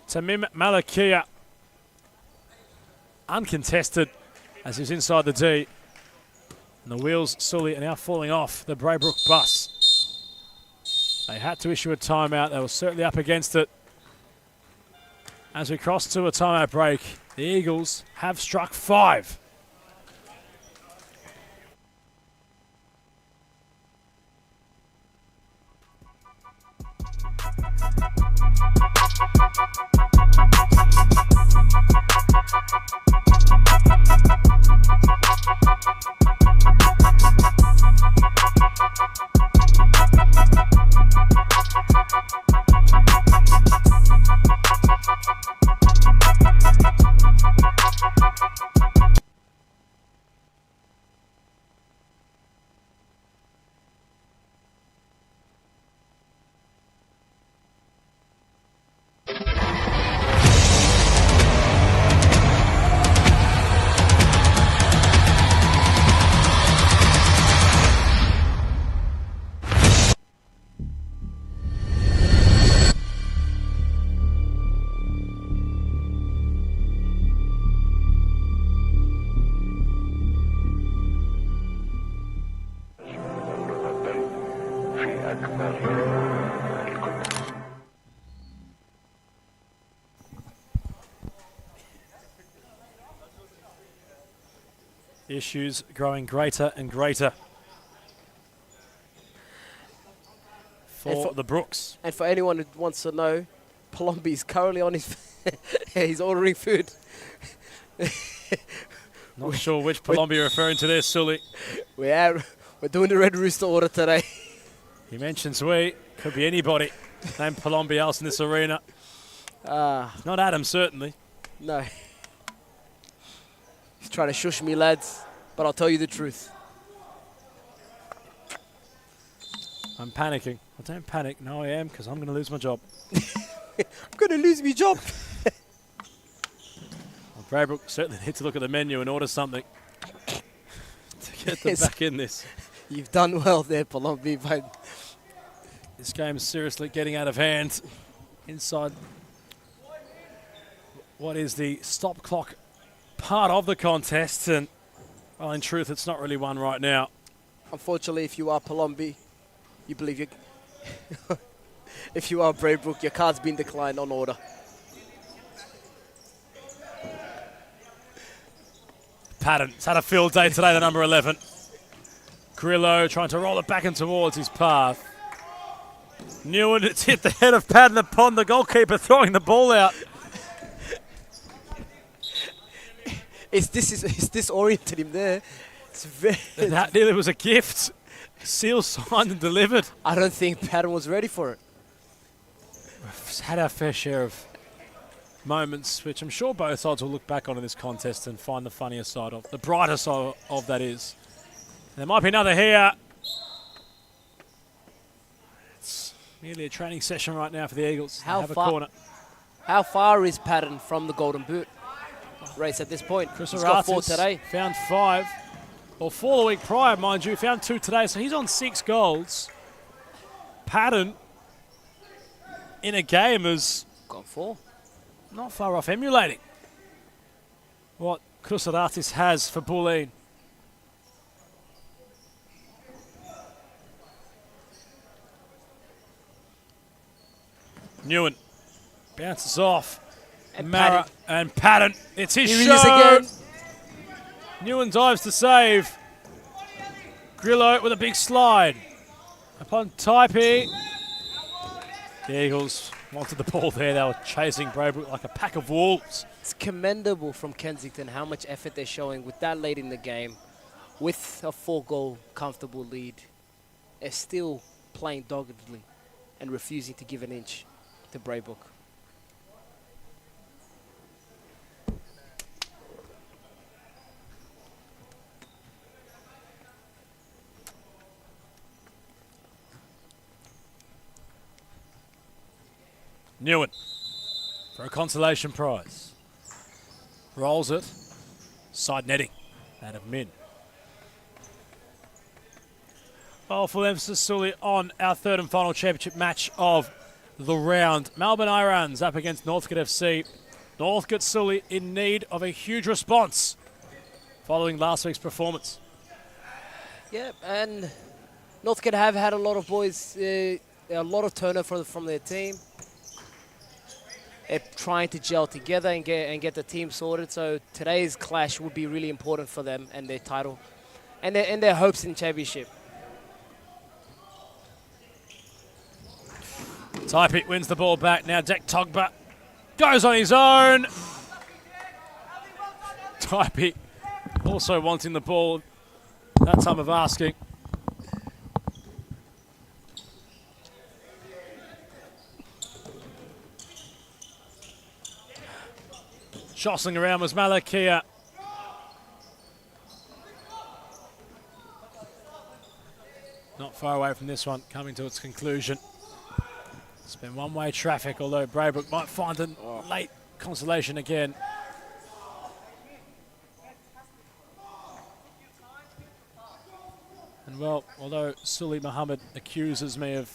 Tamim Malakia, uncontested as he's inside the D. And the wheels, Sully, are now falling off the Braybrook bus. They had to issue a timeout. They were certainly up against it. As we cross to a timeout break, the Eagles have struck 5. Issues growing greater and greater for the Brooks. And for anyone who wants to know, Palombi is currently on his he's ordering food. Not sure which Palombi you're referring to there, Sully. We're doing the Red Rooster order today. He mentions we. Could be anybody named Palombi else in this arena. Not Adam, certainly. No. He's trying to shush me, lads, but I'll tell you the truth. I'm panicking. I don't panic. No, I am, because I'm going to lose my job. I'm going to lose my job. Well, Braybrook certainly need to look at the menu and order something to get them back in this. You've done well there, Palombi, but This game is seriously getting out of hand inside what is the stop clock part of the contest. And, well, in truth, it's not really one right now. unfortunately, if you are Palombi, you believe you. If you are Braybrook, your card's been declined on order. Patton's had a field day today, the number 11. Grillo trying to roll it back and towards his path. Newen, it's hit the head of Patton upon the goalkeeper throwing the ball out. It's disoriented him there. It's very. That nearly was a gift. Seal signed and delivered. I don't think Patton was ready for it. We've had our fair share of moments, which I'm sure both sides will look back on in this contest and find the funnier side of, the brighter side of that is. And there might be another here. It's merely a training session right now for the Eagles. How Have a far- corner. How far is Patton from the Golden Boot race at this point? Chris He's got 4 Aratis today. found 5. Well, 4 the week prior, mind you, found 2 today, so he's on 6 goals. Patton in a game is Got 4. not far off emulating what Chris Aratis has for Bulleen. Newen bounces off. And Mara Patton. and Patton. It's his Here he show. is again. Newen dives to save. Grillo with a big slide. Upon Taipei. The Eagles wanted the ball there. They were chasing Braybrook like a pack of wolves. It's commendable from Kensington how much effort they're showing with that late in the game. With a 4-goal comfortable lead. They're still playing doggedly and refusing to give an inch to Braybrook. Newen for a consolation prize. Rolls it. Side netting. Out of Min. Well, full emphasis solely on our third and final championship match of the round. Melbourne Irans up against Northcote FC. Northcote Sully in need of a huge response following last week's performance. Yeah, and Northcote have had a lot of boys, a lot of turnover from their team. They're trying to gel together and get the team sorted. So today's clash would be really important for them and their title, and their hopes in championship. Taipei wins the ball back. Now Jack Togba goes on his own. Taipei also wanting the ball. That time of asking. Jostling around was Malakia. Not far away from this one, coming to its conclusion. It's been one-way traffic, although Braybrook might find a late consolation again. And well, although Sully Muhammad accuses me of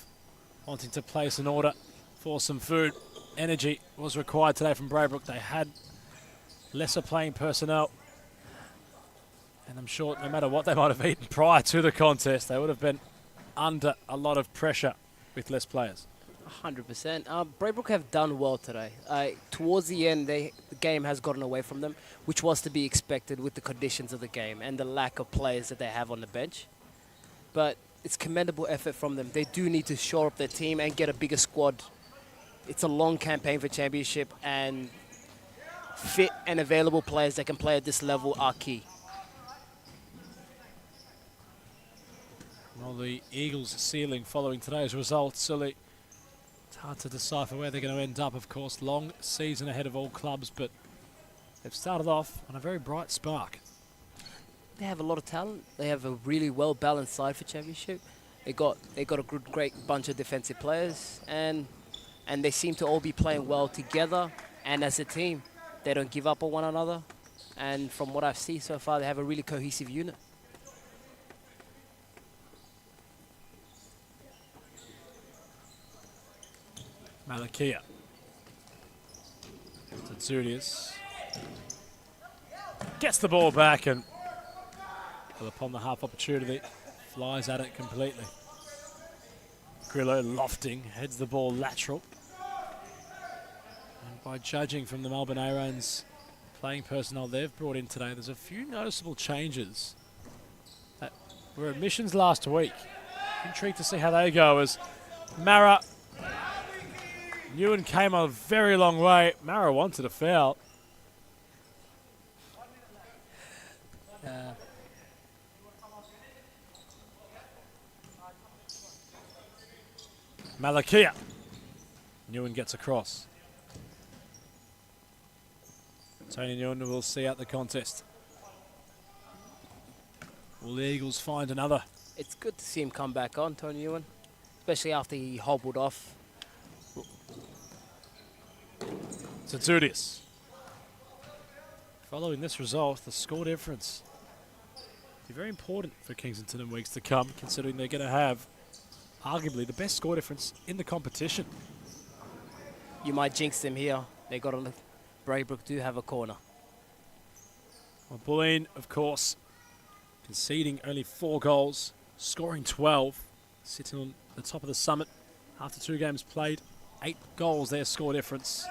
wanting to place an order for some food, energy was required today from Braybrook. They had lesser playing personnel. And I'm sure no matter what they might have eaten prior to the contest, they would have been under a lot of pressure with less players. 100%. Braybrook have done well today. Towards the end, the game has gotten away from them, which was to be expected with the conditions of the game and the lack of players that they have on the bench. But it's commendable effort from them. They do need to shore up their team and get a bigger squad. It's a long campaign for championship, and fit and available players that can play at this level are key. Well, the Eagles' ceiling following today's result, Sully. It's hard to decipher where they're going to end up, of course. Long season ahead of all clubs, but they've started off on a very bright spark. They have a lot of talent. They have a really well-balanced side for championship. They got a great bunch of defensive players, and they seem to all be playing well together and as a team. They don't give up on one another, and from what I've seen so far, they have a really cohesive unit. Malakia. Tsudius gets the ball back and, well, upon the half opportunity, flies at it completely. Grillo lofting, heads the ball lateral. And by judging from the Melbourne Irans playing personnel they've brought in today, there's a few noticeable changes that were admissions last week. Intrigued to see how they go as Mara. Ewan came a very long way. Mara wanted a foul. Malakia. Ewan gets across. Tony Ewan will see out the contest. Will the Eagles find another? It's good to see him come back on, Tony Ewan, especially after he hobbled off. Tsudius. Following this result, the score difference will be very important for Kensington in weeks to come, considering they're going to have arguably the best score difference in the competition. You might jinx them here. They got on the Braybrook do have a corner. Well, Bulleen, of course, conceding only 4 goals, scoring 12, sitting on the top of the summit after 2 games played. 8 goals their score difference.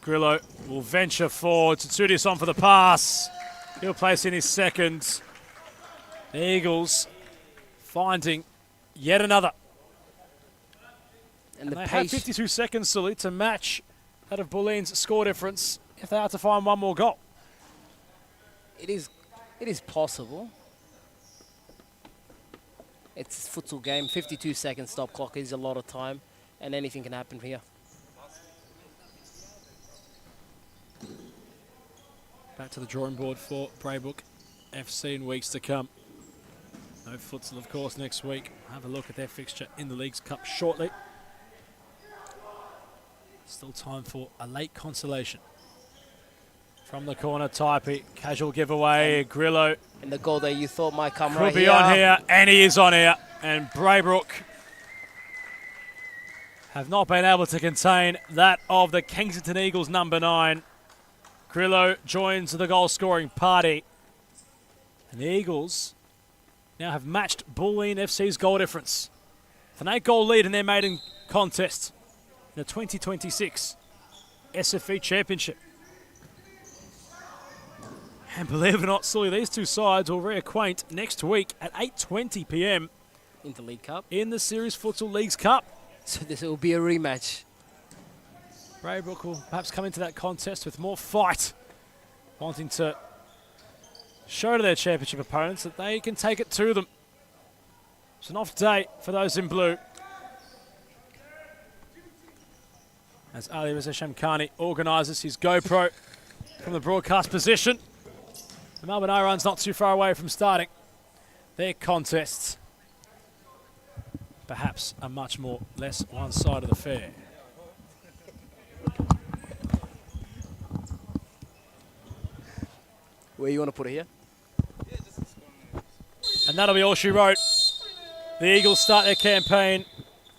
Grillo will venture forward. Tsudius on for the pass. He'll place in his second. The Eagles finding yet another. And they have 52 seconds, Sully, to match that of Bulleen's score difference if they are to find one more goal. It is possible. It's a futsal game. 52 seconds stop clock is a lot of time, and anything can happen here. Back to the drawing board for Braybrook FC in weeks to come. No futsal, of course, next week. Have a look at their fixture in the Leagues Cup shortly. Still time for a late consolation. From the corner, Taipei, casual giveaway, Grillo. And the goal that you thought might come could right be here. on here, and he is on here. And Braybrook have not been able to contain that of the Kensington Eagles number 9. Grillo joins the goal-scoring party. And the Eagles now have matched Bulleen FC's goal difference. With an 8-goal lead in their maiden contest in the 2026 SFE Championship. And believe it or not, Sully, these two sides will reacquaint next week at 8:20 p.m. in the League Cup. In the Series Futsal Leagues Cup. So this will be a rematch. Braybrook will perhaps come into that contest with more fight, wanting to show to their championship opponents that they can take it to them. It's an off day for those in blue, as Ali Reza Shamkhani organises his GoPro from the broadcast position. The Melbourne Irans not too far away from starting their contests. Perhaps a much more less one-sided affair. Where you want to put it here? And that'll be all she wrote. The Eagles start their campaign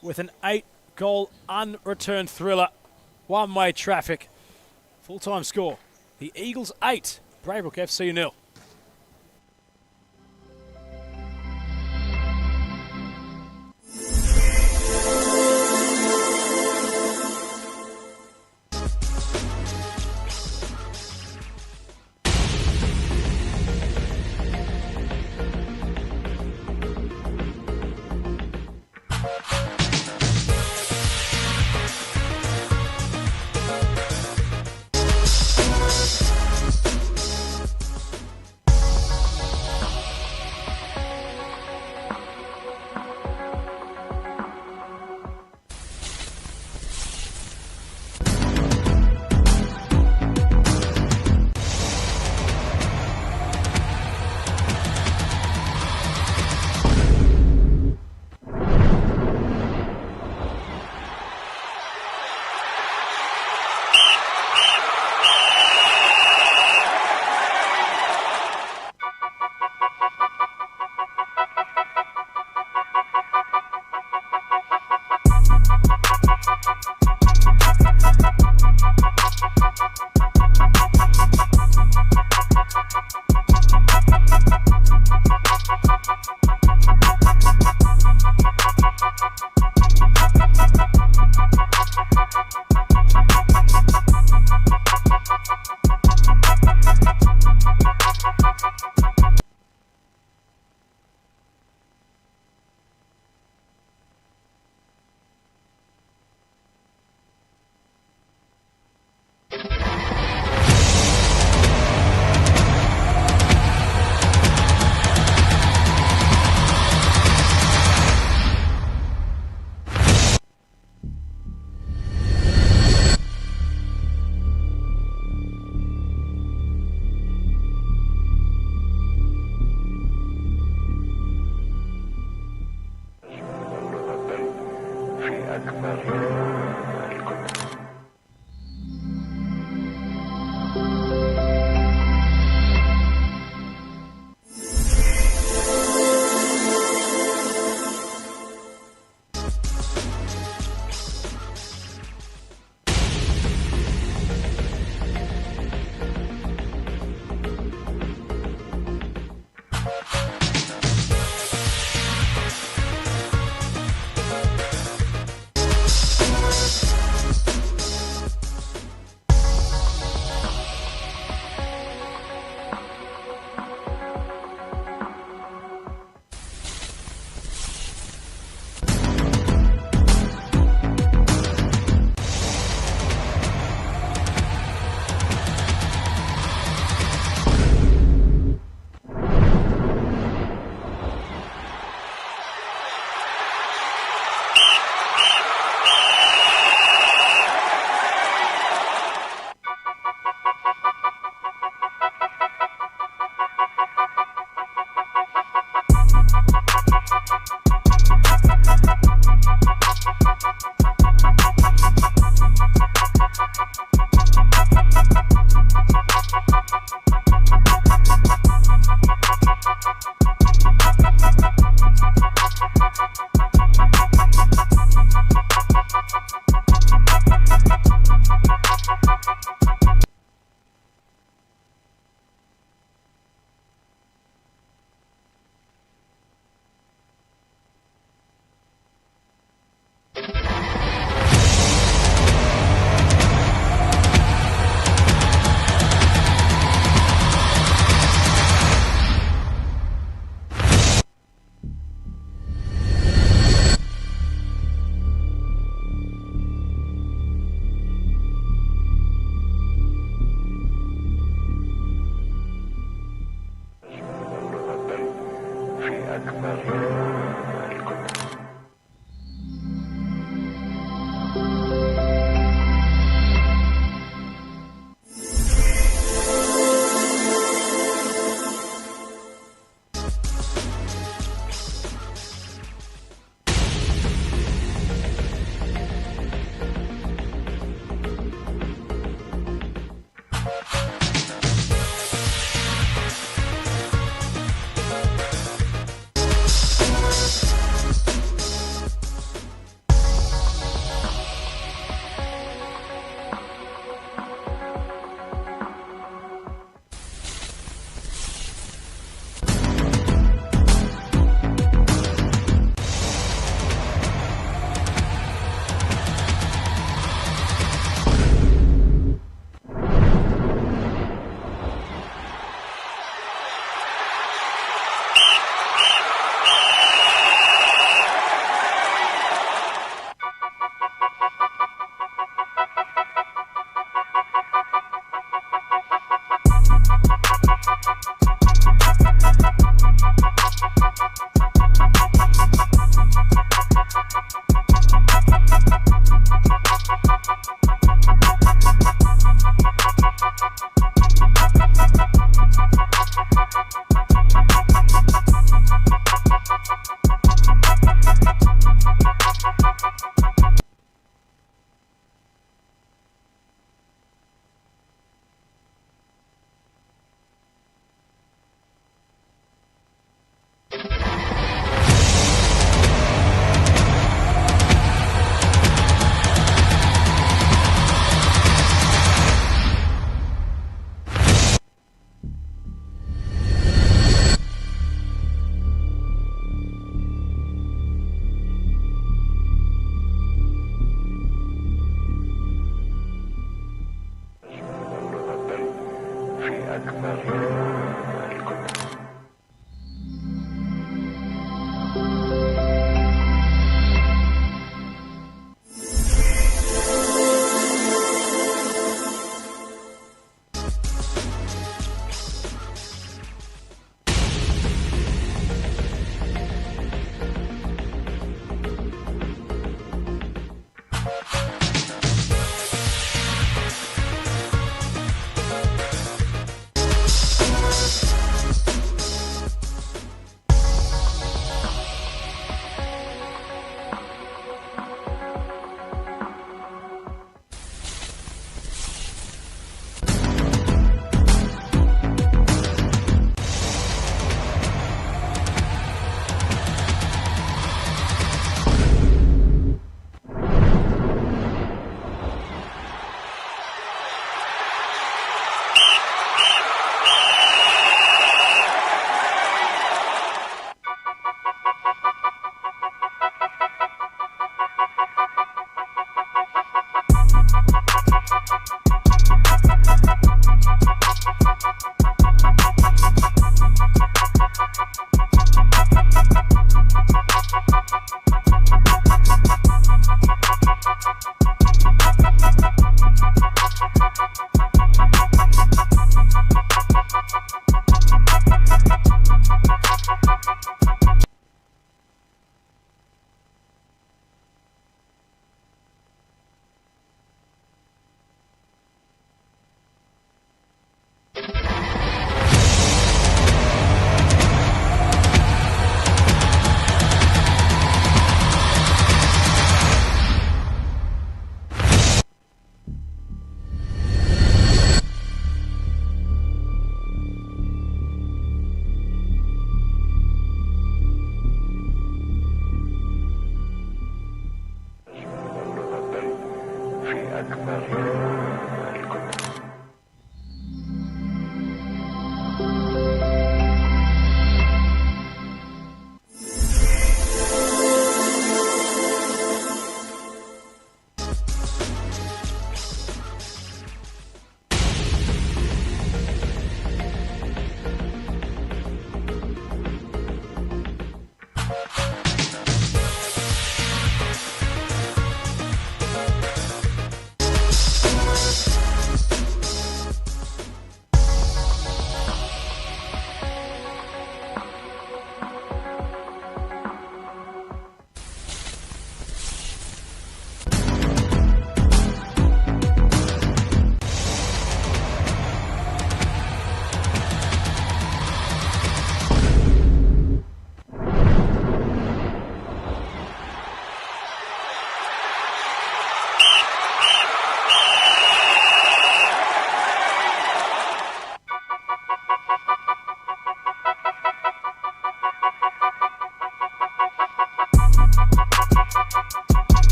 with an 8-goal unreturned thriller. One-way traffic. Full-time score. The Eagles 8, Braybrook FC 0.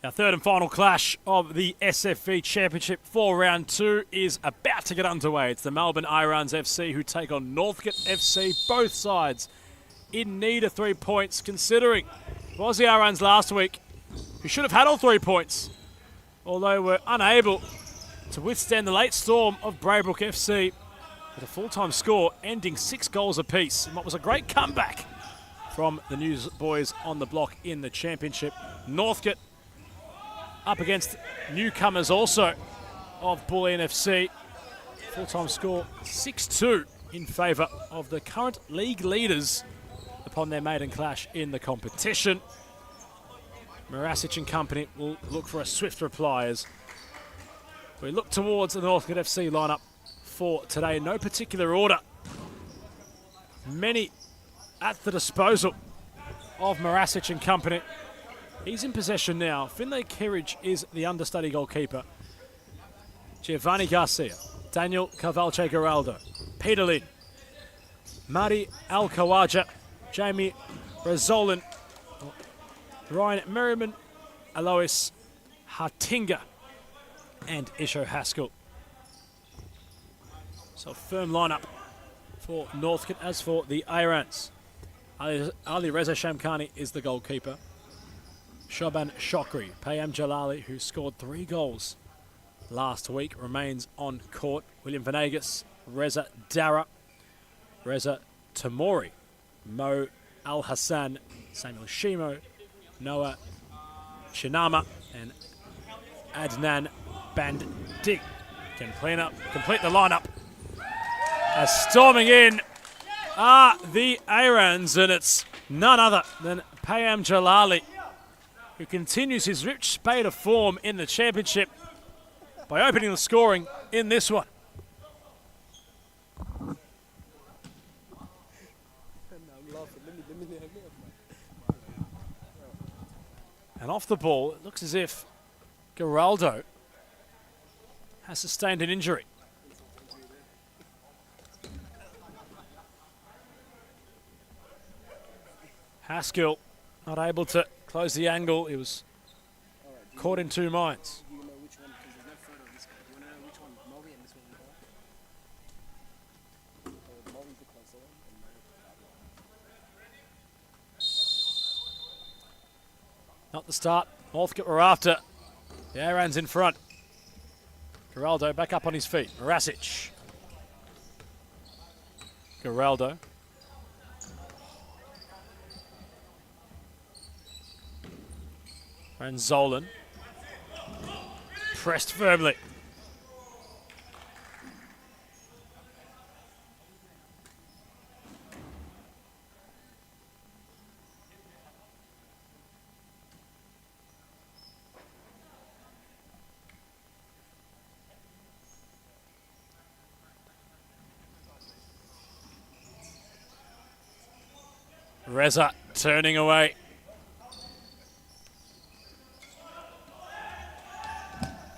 Our third and final clash of the SFV Championship for round 2 is about to get underway. It's the Melbourne Irans FC who take on Northcote FC. Both sides in need of 3 points, considering it was the Irans last week who should have had all 3 points, although were unable to withstand the late storm of Braybrook FC with a full-time score ending 6 goals apiece in what was a great comeback from the newsboys on the block in the championship. Northcote up against newcomers also of Bulleen FC. Full-time score 6-2 in favour of the current league leaders upon their maiden clash in the competition. Marasic and company will look for a swift reply as we look towards the Northcote FC lineup for today. No particular order. Many at the disposal of Marasic and company. He's in possession now. Finlay Kerridge is the understudy goalkeeper. Giovanni Garcia, Daniel Cavalche Geraldo, Peter Lynn, Mari Al-Kawaja, Jamie Razolin, Ryan Merriman, Alois Hartinga, and Isho Haskell. So firm lineup for Northcote. As for the Irans, Ali Reza Shamkhani is the goalkeeper. Shoban Shokri, Payam Jalali, who scored 3 goals last week, remains on court. William Venegas, Reza Dara, Reza Tamori, Mo Al Hassan, Samuel Shimo, Noah Chinama, and Adnan Bandig can complete the lineup. As storming in are the Irans, and it's none other than Payam Jalali, who continues his rich spate of form in the championship by opening the scoring in this one. And off the ball, it looks as if Geraldo has sustained an injury. Haskell not able to close the angle. He was caught in 2 minds. Not the start. Northcote were after. The Irans in front. Geraldo back up on his feet. Marasic. Geraldo. Ranzolan. Pressed firmly. Reza turning away.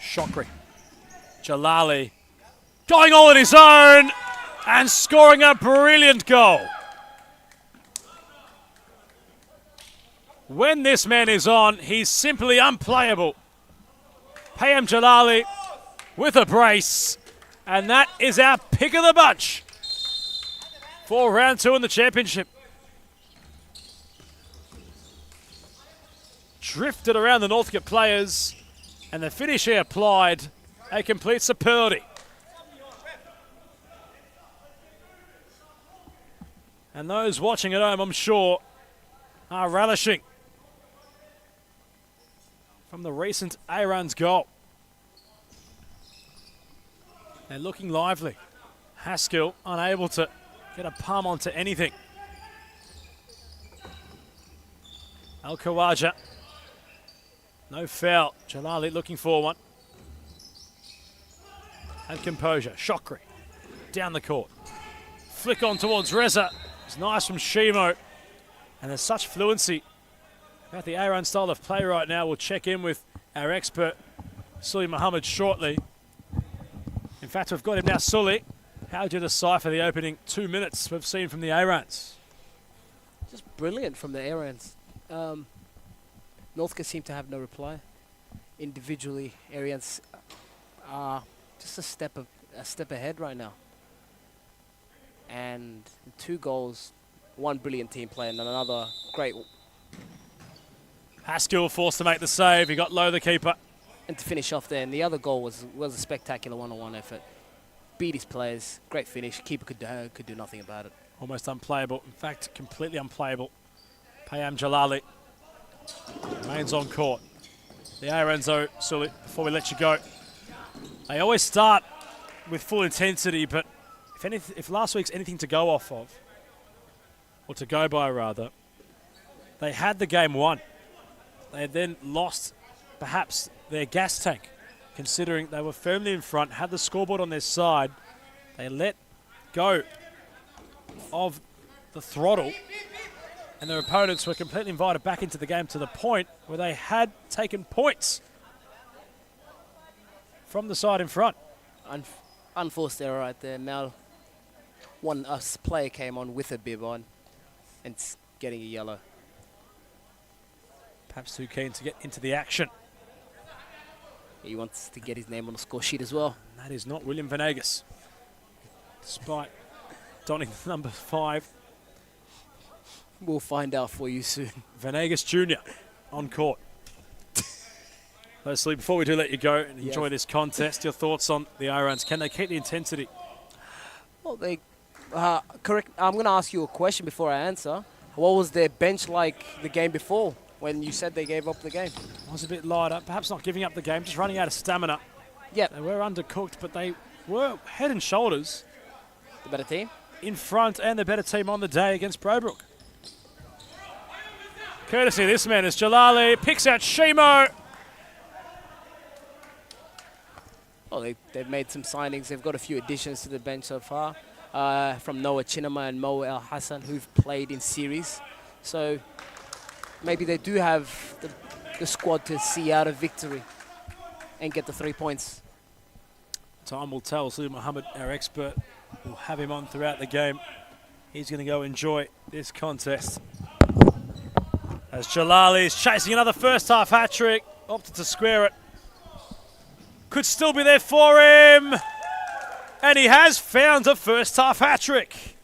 Shokri. Jalali going all on his own and scoring a brilliant goal. When this man is on, he's simply unplayable. Payam Jalali with a brace, and that is our pick of the bunch for round 2 in the championship. Drifted around the Northcote players, and the finish he applied a complete superlative. And those watching at home, I'm sure, are relishing from the recent Irans goal. They're looking lively. Haskell unable to get a palm onto anything. Al-Khawaja. No foul. Jalali looking for one. And composure. Shokri. Down the court. Flick on towards Reza. It's nice from Shimo. And there's such fluency about the Iran style of play right now. We'll check in with our expert, Sully Muhammad, shortly. In fact, we've got him now. Sully, how do you decipher the opening 2 minutes we've seen from the Irans? Just brilliant from the Irans. Northcote seem to have no reply. Individually, Irans are just a step ahead right now. And 2 goals, 1 brilliant team play, and another great. Haskell forced to make the save. He got low, the keeper. And to finish off there, and the other goal was a spectacular one-on-one effort. Beat his players, great finish. Keeper could do nothing about it. Almost unplayable. In fact, completely unplayable. Payam Jalali remains on court. The Irans, though, Sully, before we let you go, they always start with full intensity, but if last week's anything to go off of, or to go by rather, they had the game won. They had then lost perhaps their gas tank, considering they were firmly in front, had the scoreboard on their side. They let go of the throttle, and their opponents were completely invited back into the game to the point where they had taken points from the side in front. Unforced error right there. Now, one player came on with a bib on and getting a yellow. Perhaps too keen to get into the action. He wants to get his name on the score sheet as well. And that is not William Venegas, despite donning number 5. We'll find out for you soon. Venegas Jr. on court. Firstly, before we do let you go and enjoy this contest, your thoughts on the Irans? Can they keep the intensity? Well, they correct. I'm going to ask you a question before I answer. What was their bench like the game before when you said they gave up the game? It was a bit lighter, perhaps not giving up the game, just running out of stamina. Yeah. They were undercooked, but they were head and shoulders The better team? in front and the better team on the day against Braybrook. Courtesy of this man is Jalali, picks out Shimo. Well, they've made some signings. They've got a few additions to the bench so far from Noah Chinama and Mo El Hassan, who've played in series. So maybe they do have the squad to see out a victory and get the 3 points. Time will tell. Sully Muhammad, our expert, will have him on throughout the game. He's going to go enjoy this contest. As Jalali is chasing another first half hat-trick, opted to square it. Could still be there for him. And he has found a first half hat-trick.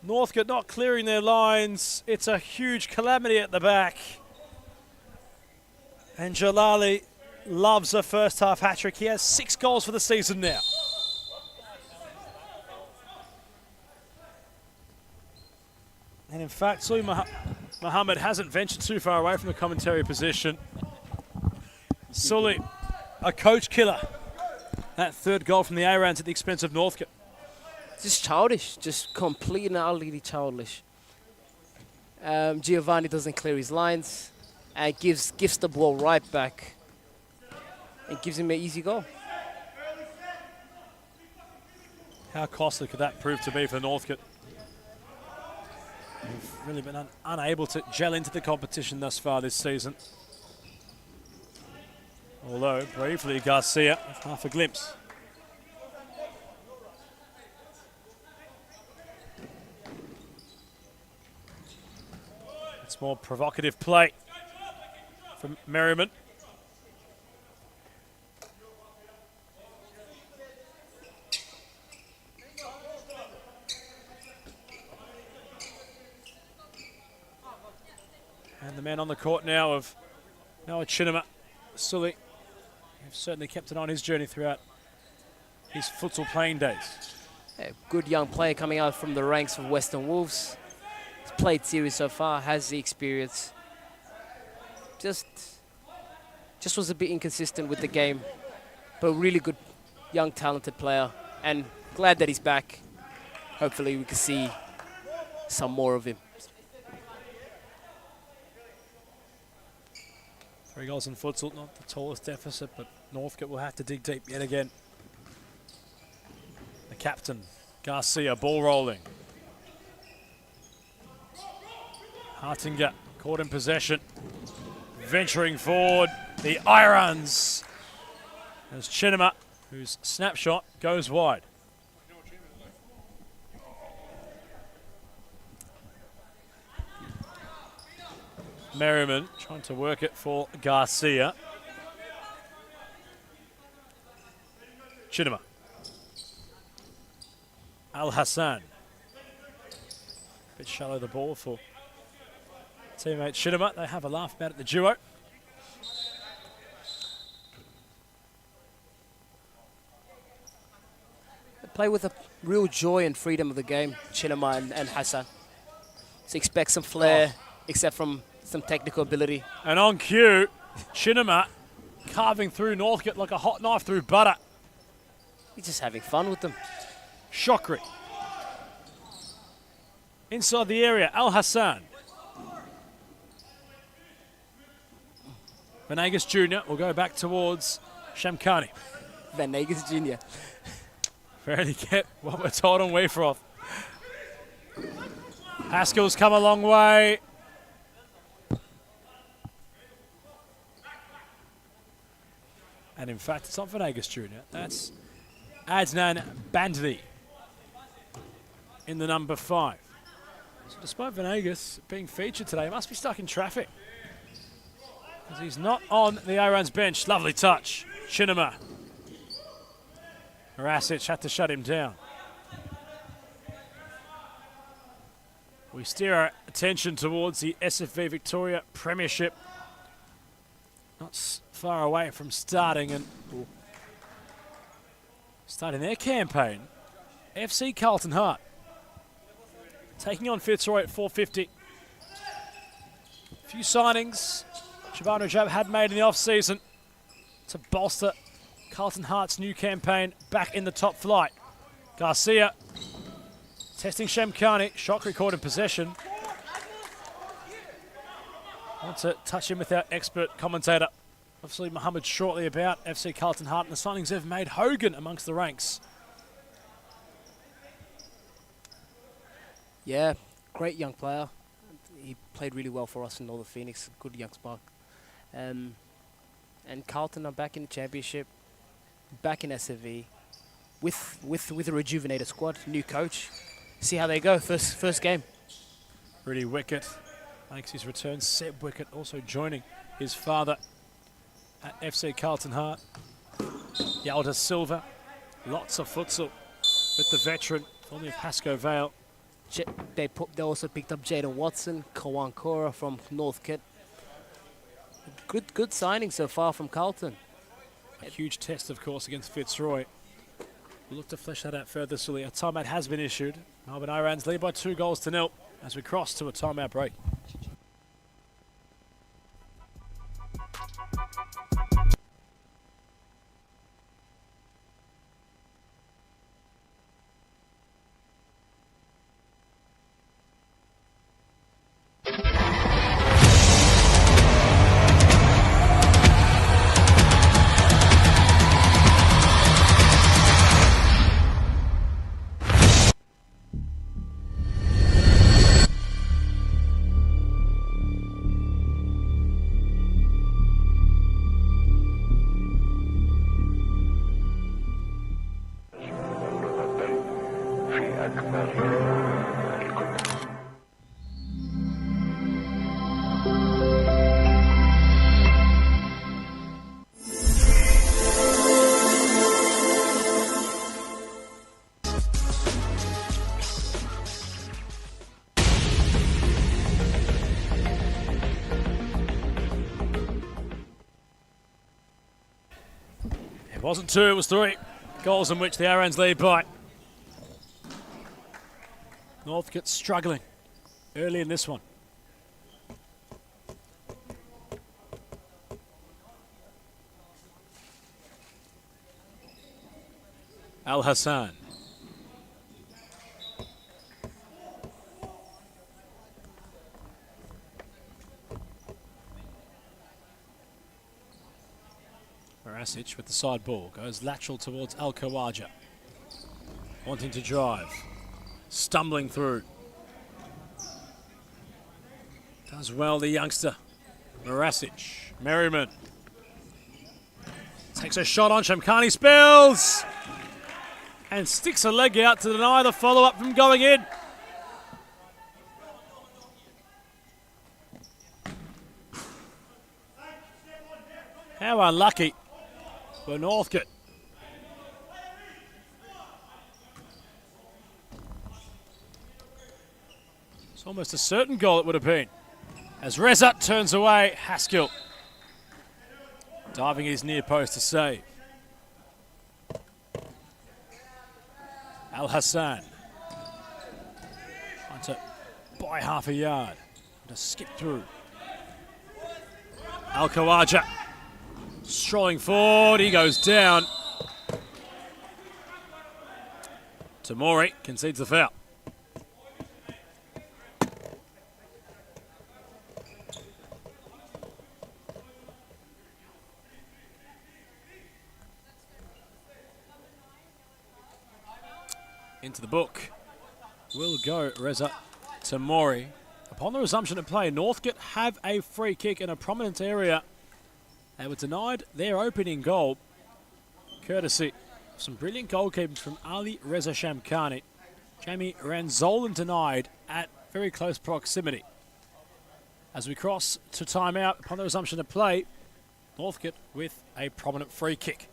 Northcote not clearing their lines. It's a huge calamity at the back. And Jalali loves a first half hat-trick. He has 6 goals for the season now. And in fact, Sully Muhammad hasn't ventured too far away from the commentary position. Sully, a coach killer. That third goal from the Irans at the expense of Northcote. Just childish, just complete and utterly childish. Giovanni doesn't clear his lines and gives the ball right back and gives him an easy goal. How costly could that prove to be for Northcote? who've really been unable to gel into the competition thus far this season. Although, briefly, Garcia with half a glimpse. It's more provocative play from Merriman. And the man on the court now of Noah Chinema, Sully, who's certainly kept it on his journey throughout his futsal playing days. Yeah, good young player coming out from the ranks of Western Wolves. He's played series so far, has the experience. Just was a bit inconsistent with the game, but really good, young, talented player. And glad that he's back. Hopefully we can see some more of him. 3 goals in futsal, not the tallest deficit, but Northcote will have to dig deep yet again. The captain, Garcia, ball rolling. Hartinger caught in possession. Venturing forward, the Irans. As Chinema, whose snapshot goes wide. Merriman trying to work it for Garcia. Chinema. Al Hassan. Bit shallow the ball for teammate Chinema. They have a laugh about it, the duo. They play with a real joy and freedom of the game, Chinema and Hassan. So expect some flair, except from some technical ability. And on cue, Chinema carving through Northcote like a hot knife through butter. He's just having fun with them. Shokri. Inside the area, Al Hassan. Venegas Jr. will go back towards Shamkani. Venegas Jr. Rarely get what we're told on Weefroth. Haskell's come a long way. And in fact, it's not Venegas Jr. That's Adnan Bandri in the number 5. So despite Venegas being featured today, he must be stuck in traffic, because he's not on the Irans bench. Lovely touch. Chinema. Rasic had to shut him down. We steer our attention towards the SFV Victoria Premiership. Not far away from starting their campaign. FC Carlton Hart taking on Fitzroy at 4:50. A few signings Shaban Rajab had made in the off-season to bolster Carlton Hart's new campaign back in the top flight. Garcia testing Shamkani. Shot record in possession. I want to touch in with our expert commentator, obviously Mohammed, shortly about FC Carlton Hart and the signings they've made. Hogan amongst the ranks. Yeah, great young player. He played really well for us in Northern Phoenix. Good young spark. And Carlton are back in the championship, back in SFV, with a rejuvenated squad, new coach. See how they go. First game. Rudy Wickett makes his return. Seb Wickett also joining his father at FC Carlton Hart. Yalda Silva. Lots of futsal with the veteran, formerly of Pasco Vale. They also picked up Jaden Watson, Kawan Kora from Northcote. Good signing so far from Carlton. A huge test, of course, against Fitzroy. We'll look to flesh that out further, Sully. A timeout has been issued. Melbourne Irans lead by 2-0 as we cross to a timeout break. It wasn't 2, it was 3 goals in which the Irans lead by. Northcote struggling early in this one. Al Hassan. Marasic with the side ball goes lateral towards Al Khawaja. Wanting to drive. Stumbling through. Does well, the youngster. Marasic. Merriman. Takes a shot on Shamkhani, spills! And sticks a leg out to deny the follow-up from going in. How unlucky for Northcote. It's almost a certain goal it would have been. As Reza turns away, Haskell diving his near post to save. Al Hassan trying to buy half a yard to skip through. Al Khawaja strolling forward, he goes down. Tamori concedes the foul. Into the book will go Reza Tamori. Upon the resumption of play, Northcote have a free kick in a prominent area. They were denied their opening goal, courtesy of some brilliant goalkeeping from Ali Reza Shamkhani. Jamie Ranzolan denied at very close proximity. As we cross to timeout upon the resumption of play, Northcote with a prominent free kick.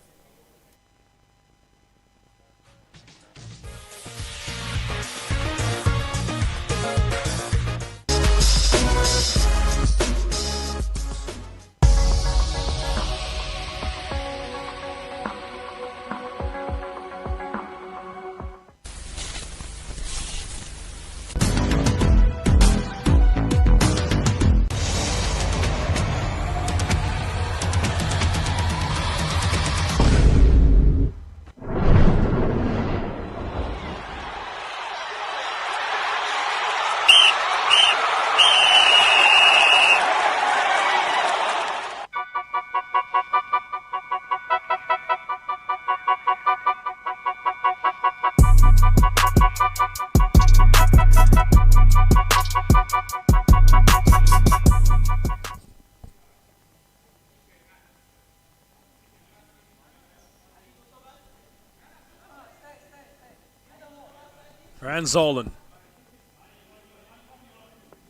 Ranzolan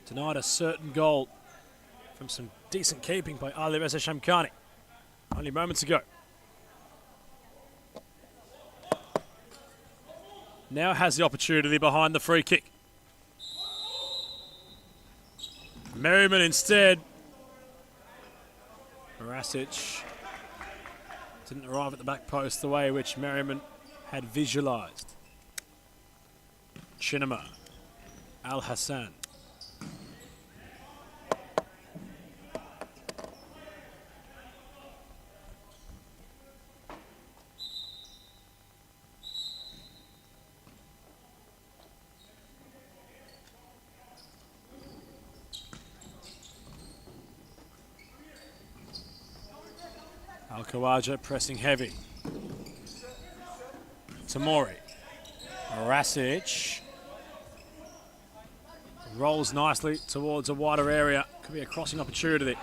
denied a certain goal from some decent keeping by Ali Reza Shamkhani only moments ago. Now has the opportunity behind the free kick. Merriman instead. Marasic didn't arrive at the back post the way which Merriman had visualised. Chinema, Al Hassan. Al Khawaja pressing heavy. Tamori. Marasic. Rolls nicely towards a wider area. Could be a crossing opportunity.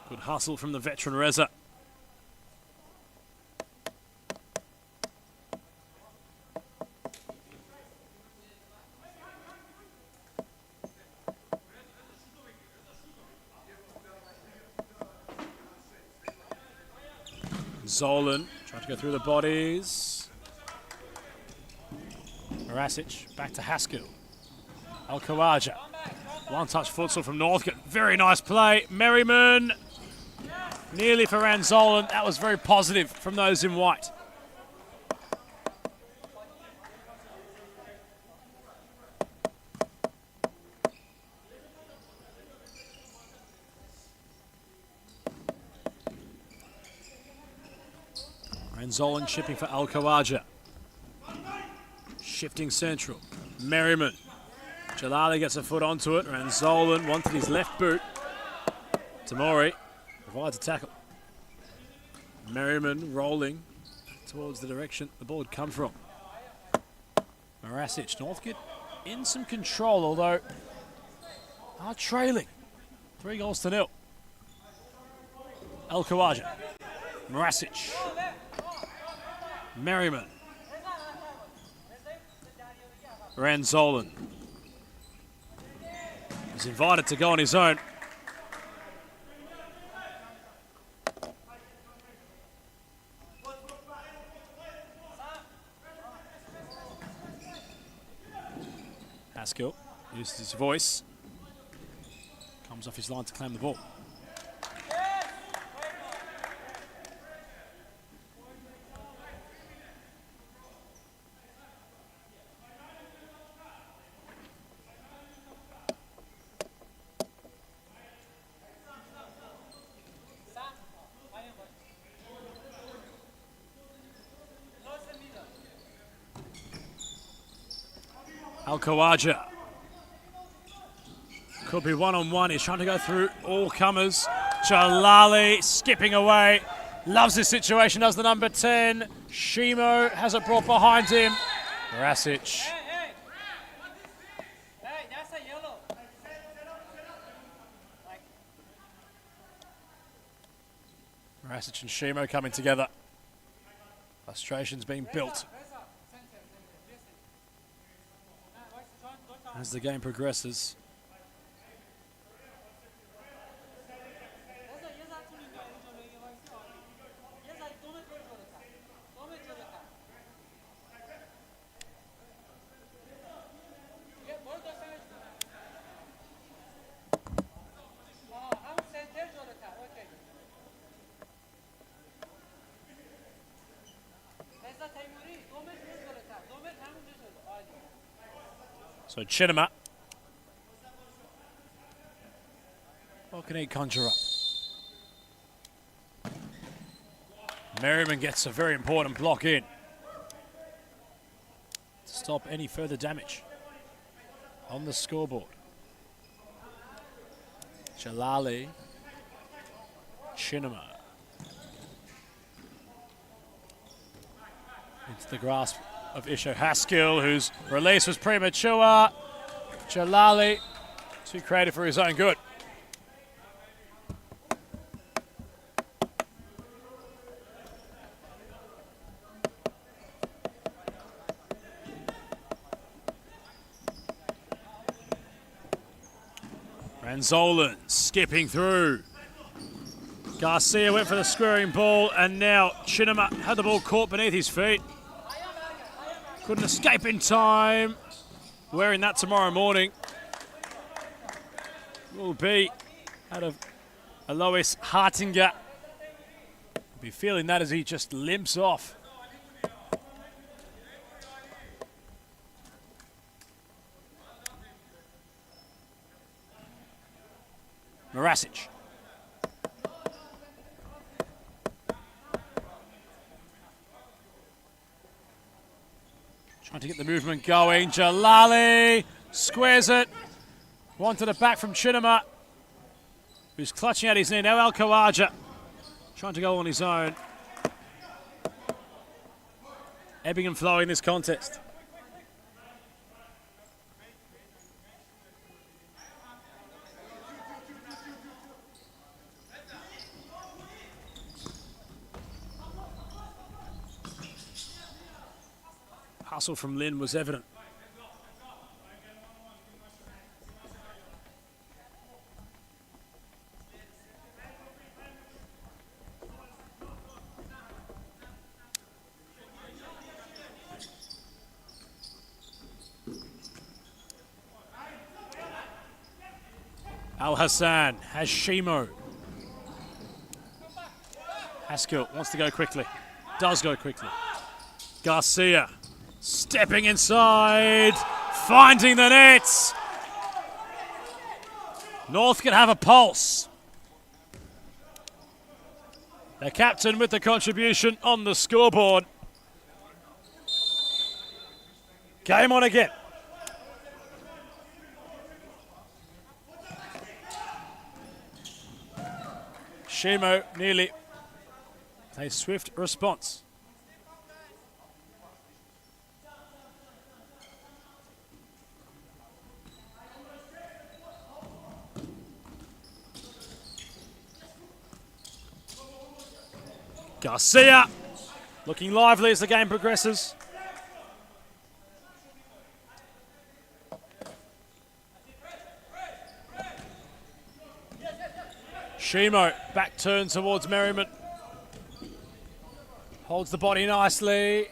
Good hustle from the veteran Reza. Zolan trying to go through the bodies. Marasic back to Haskell. Al Khawaja. One touch futsal from Northcote. Very nice play. Merriman Nearly for Ranzolan. That was very positive from those in white. Ranzolan chipping for Al Khawaja. Shifting central. Merriman. Jalali gets a foot onto it. Ranzolan wanted his left boot. Tamori provides a tackle. Merriman rolling towards the direction the ball had come from. Marasic, Northcote in some control, although are trailing 3-0. Al Khawaja. Marasic. Merriman. Ranzolan is invited to go on his own. Pasco uses his voice. Comes off his line to claim the ball. Al Khawaja. Could be one-on-one. He's trying to go through all comers. Jalali skipping away. Loves this situation, does the number 10. Shimo has it brought behind him. Marasic. That's a yellow. Marasic and Shimo coming together. Frustration's being built as the game progresses. So Chinema. What can he conjure up? Merriman gets a very important block in to stop any further damage on the scoreboard. Jalali. Chinema. Into the grasp of Isho Haskell, whose release was premature. Jalali, too creative for his own good. Ranzolan skipping through. Garcia went for the squaring ball, and now Chinema had the ball caught beneath his feet. Couldn't escape in time. Wearing that tomorrow morning will be out of Alois Hartinger. Be feeling that as he just limps off. Marasic. Trying to get the movement going. Jalali squares it. Wanted it back from Chinema, who's clutching at his knee. Now Al Khawaja trying to go on his own. Ebbing and flowing this contest. Hustle from Lynn was evident. Al Hassan has Shimo. Haskell wants to go quickly. Does go quickly. Garcia stepping inside, finding the nets. North can have a pulse. The captain with the contribution on the scoreboard. Game on again. Shimo nearly a swift response. Garcia looking lively as the game progresses. Shimo back turn towards Merriman. Holds the body nicely.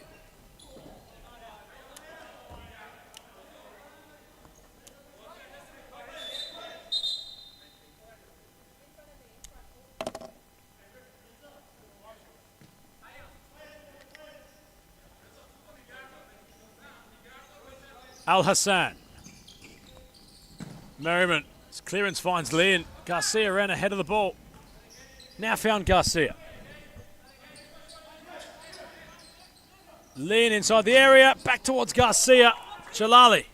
Al Hassan. Merriman. His clearance finds Leon. Garcia ran ahead of the ball. Now found Garcia. Leon inside the area. Back towards Garcia. Jalali.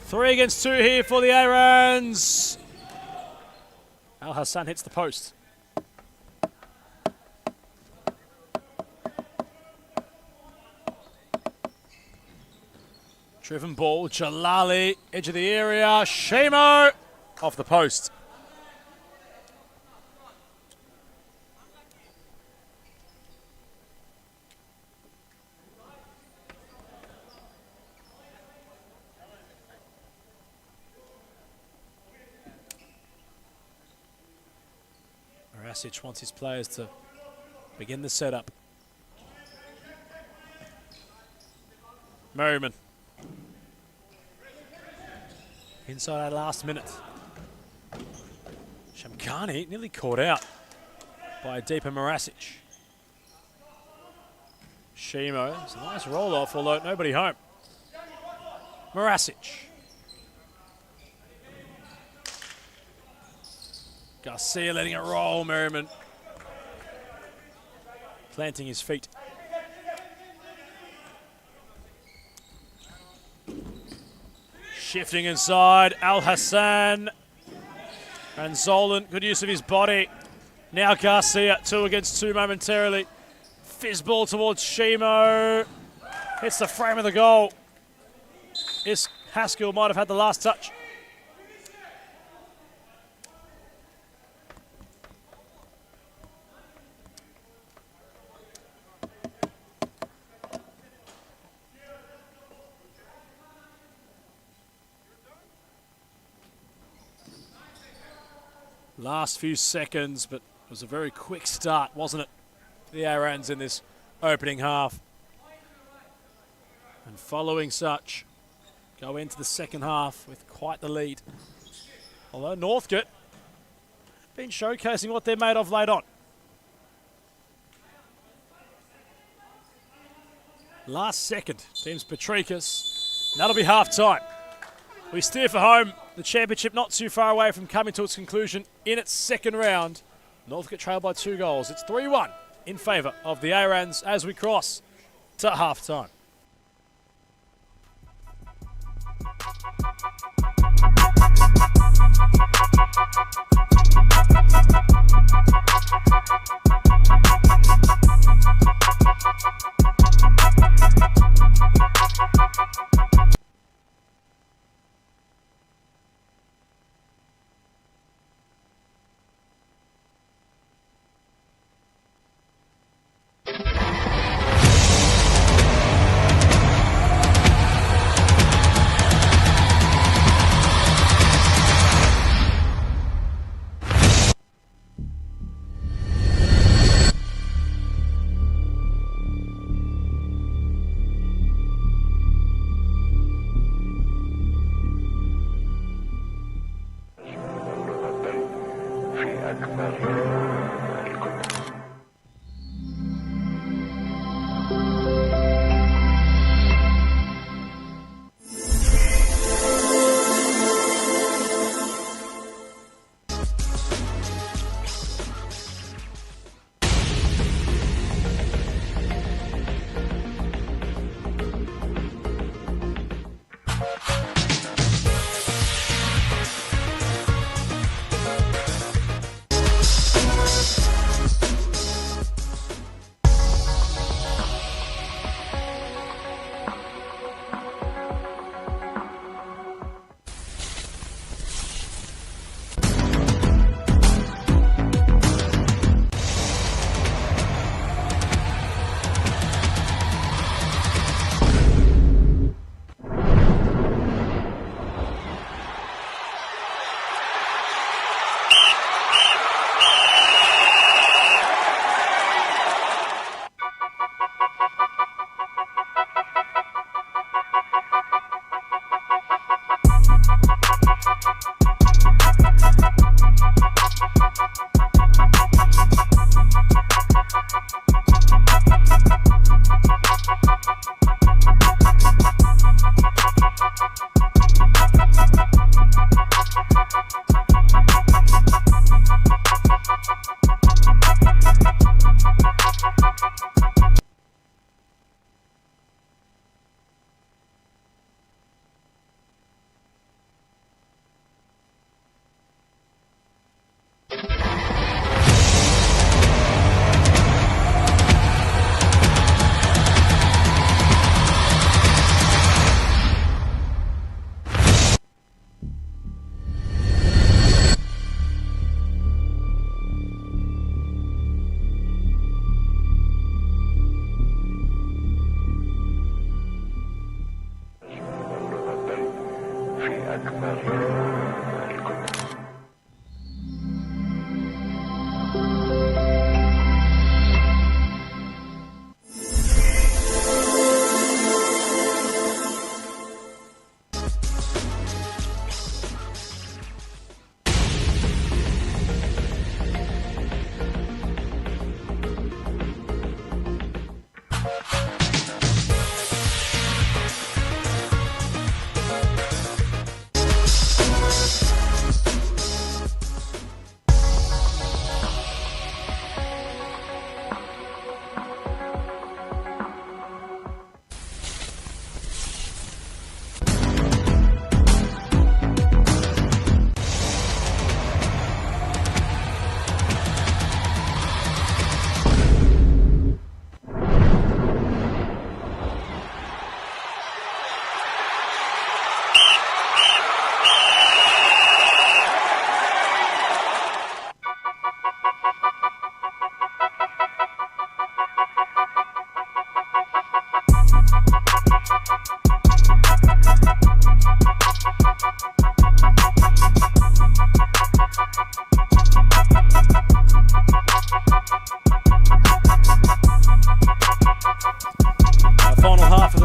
3 against 2 here for the Irans. Al Hassan hits the post. Driven ball, Jalali, edge of the area, Shimo, off the post. Marasic wants his players to begin the setup. Merriman. Inside our last minute. Shamkhani nearly caught out by a deeper Marasic. Shimo, it's a nice roll off, although nobody home. Marasic. Garcia letting it roll, Merriman. Planting his feet. Shifting inside, Al Hassan. And Zolan, good use of his body. Now Garcia, 2 against 2 momentarily. Fizz ball towards Shimo. Hits the frame of the goal. Haskell might have had the last touch. Last few seconds, but it was a very quick start, wasn't it? The Irans in this opening half. And following such, go into the second half with quite the lead. Although Northcote have been showcasing what they're made of late on. Last second, teams Patrikas. That'll be half time. We steer for home. The championship not too far away from coming to its conclusion in its second round. Northcote trail by 2 goals. It's 3-1 in favour of the Irans as we cross to half time.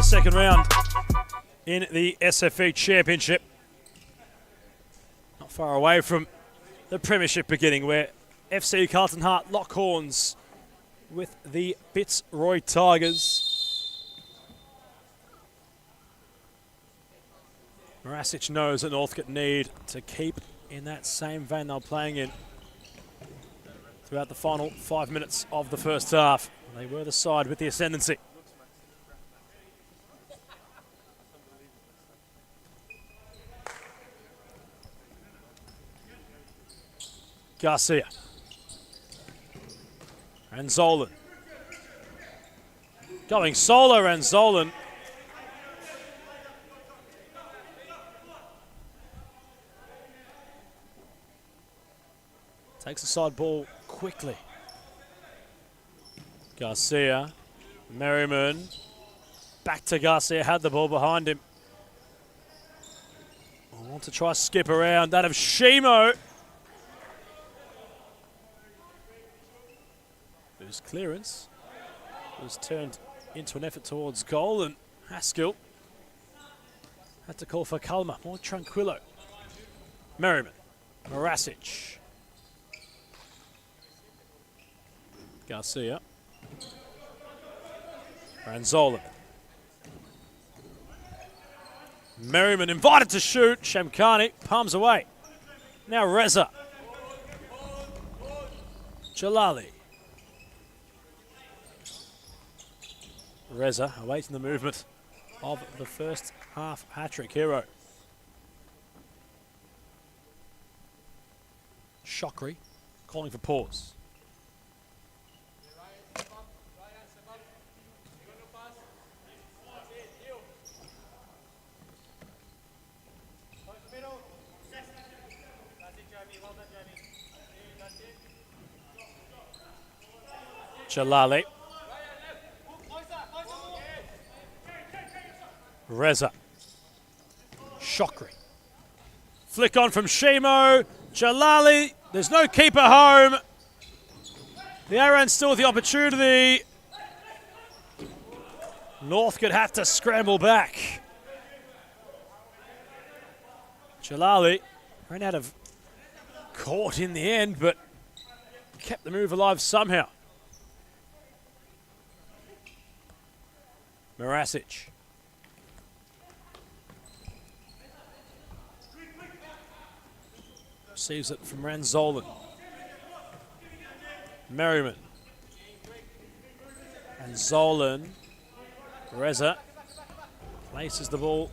Second round in the SFE Championship. Not far away from the Premiership beginning, where FC Carlton Hart lock horns with the Fitzroy Tigers. Morasic knows that Northcote need to keep in that same vein they're playing in throughout the final 5 minutes of the first half. They were the side with the ascendancy. Garcia. And Zolan. Going solo, and Zolan. Takes the side ball quickly. Garcia. Merriman. Back to Garcia, had the ball behind him. I want to try skip around that of Shimo. Whose clearance was turned into an effort towards goal, and Haskell had to call for calma, more tranquilo. Merriman, Morasic. Garcia. Ranzola. Merriman invited to shoot. Shamkani palms away. Now Reza. Jalali. Reza awaiting the movement of the first half hat-trick hero. Shockery calling for pause. Jalali. Reza. Shockery. Flick on from Shimo. Jalali. There's no keeper home. The Irans still with the opportunity. Northcote had to scramble back. Jalali ran out of court in the end, but kept the move alive somehow. Morasic. Receives it from Ranzolan. Merriman. And Zolan. Reza places the ball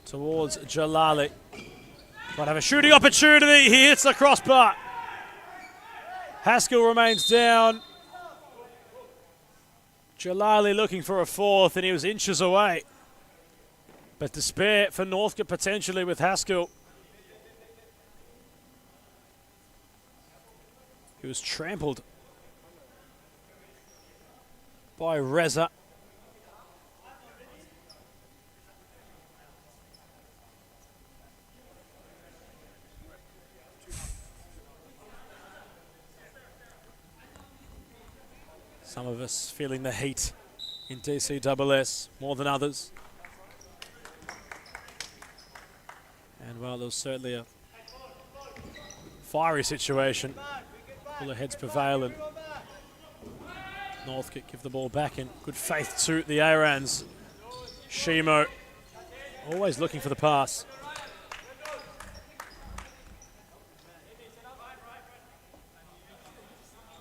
towards Jalali. Might have a shooting opportunity. He hits the crossbar. Haskell remains down. Jalali looking for a fourth, and he was inches away. But despair for Northcote potentially with Haskell. He was trampled by Reza. Some of us feeling the heat in DCSS more than others. And well, there was certainly a fiery situation. All the heads prevail and Northcote give the ball back in good faith to the Irans. Shimo always looking for the pass.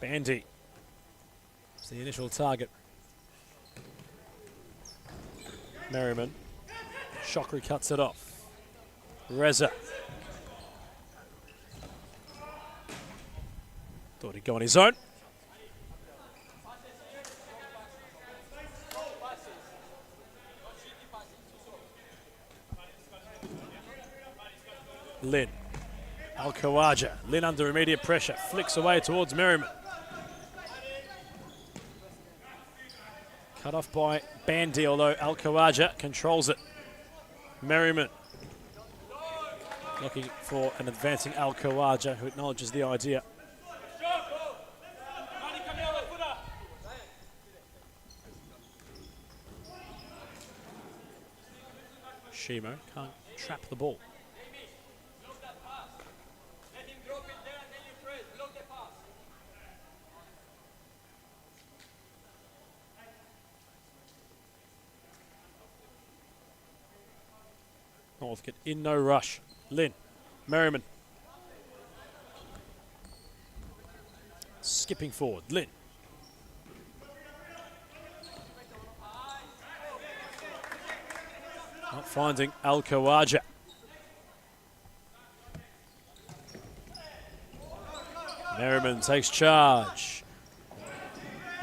Bandy is the initial target. Merriman. Shockery cuts it off. Reza. Thought he'd go on his own. Lynn. Al-Khawaja. Lynn under immediate pressure. Flicks away towards Merriman. Cut off by Bandy, although Al-Khawaja controls it. Merriman. Looking for an advancing Al-Khawaja who acknowledges the idea. Shimo can't trap the ball. Northcote in no rush. Lynn. Merriman. Skipping forward. Lynn. Not finding Al-Khawaja. Merriman takes charge.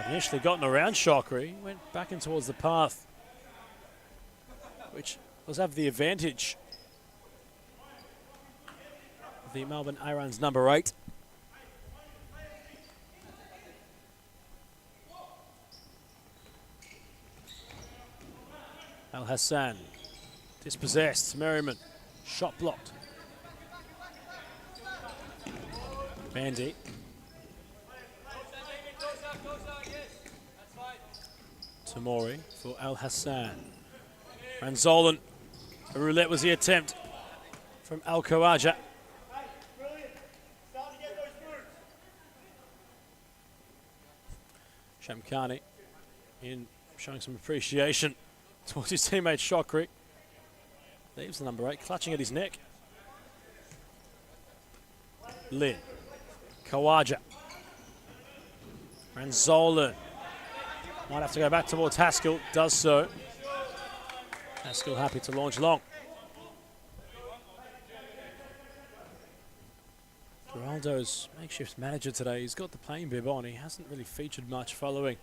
Initially gotten around Shockery. Went back in towards the path, which does have the advantage of the Melbourne Irans number 8. Al Hassan dispossessed. Merriman shot blocked. Bandy. Tamori for Al Hassan. Ranzolan. A roulette was the attempt from Al-Khawaja. Shamkhani in showing some appreciation towards his teammate Shockery. Leaves the number 8 clutching at his neck. Lynn. Khawaja. Ranzolan. Might have to go back towards Haskell. Does so. Haskell happy to launch long. Geraldo's makeshift manager today. He's got the playing bib on. He hasn't really featured much following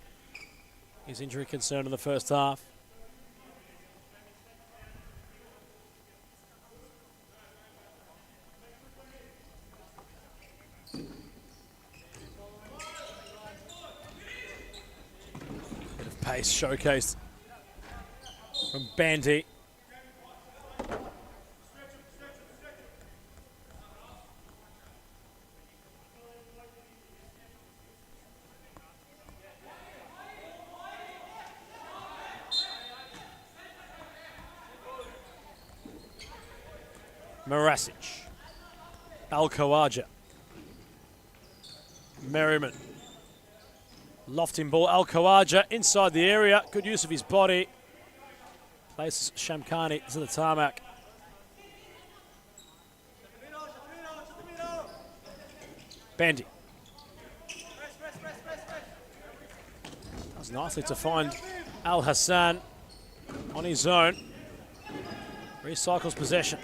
his injury concern in the first half. Bit of pace showcased from Bandy. Marasic. Al-Khawaja. Merriman. Lofting ball. Al-Khawaja inside the area. Good use of his body. Places Shamkhani to the tarmac. Bandy. Does nicely to find Al Hassan on his own. Recycles possession.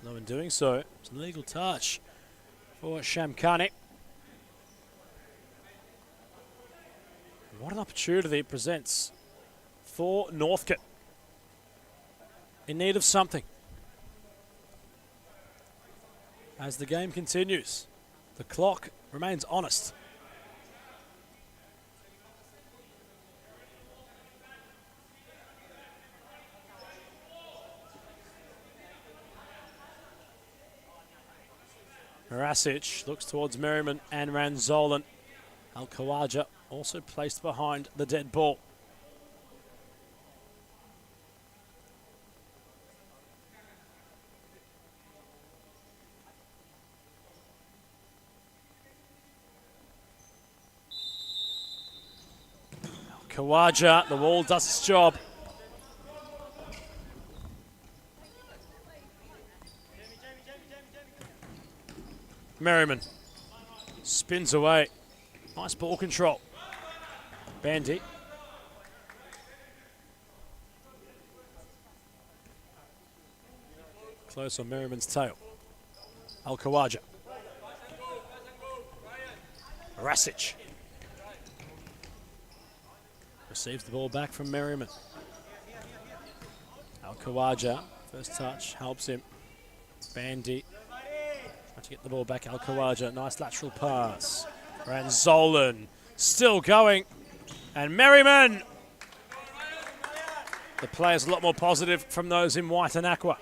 Though in doing so, it's an illegal touch for Shamkhani. What an opportunity it presents for Northcote. In need of something. As the game continues, the clock remains honest. Marasic looks towards Merriman and Ranzolan. Al-Khawaja also placed behind the dead ball. Al-Khawaja, the wall does its job. Merriman spins away. Nice ball control. Bandy. Close on Merriman's tail. Al-Khawaja. Rasic. Receives the ball back from Merriman. Al-Khawaja, first touch, helps him. Bandy. Trying to get the ball back, Al-Khawaja. Nice lateral pass. Ranzolan still going. And Merriman. The players a lot more positive from those in white and aqua.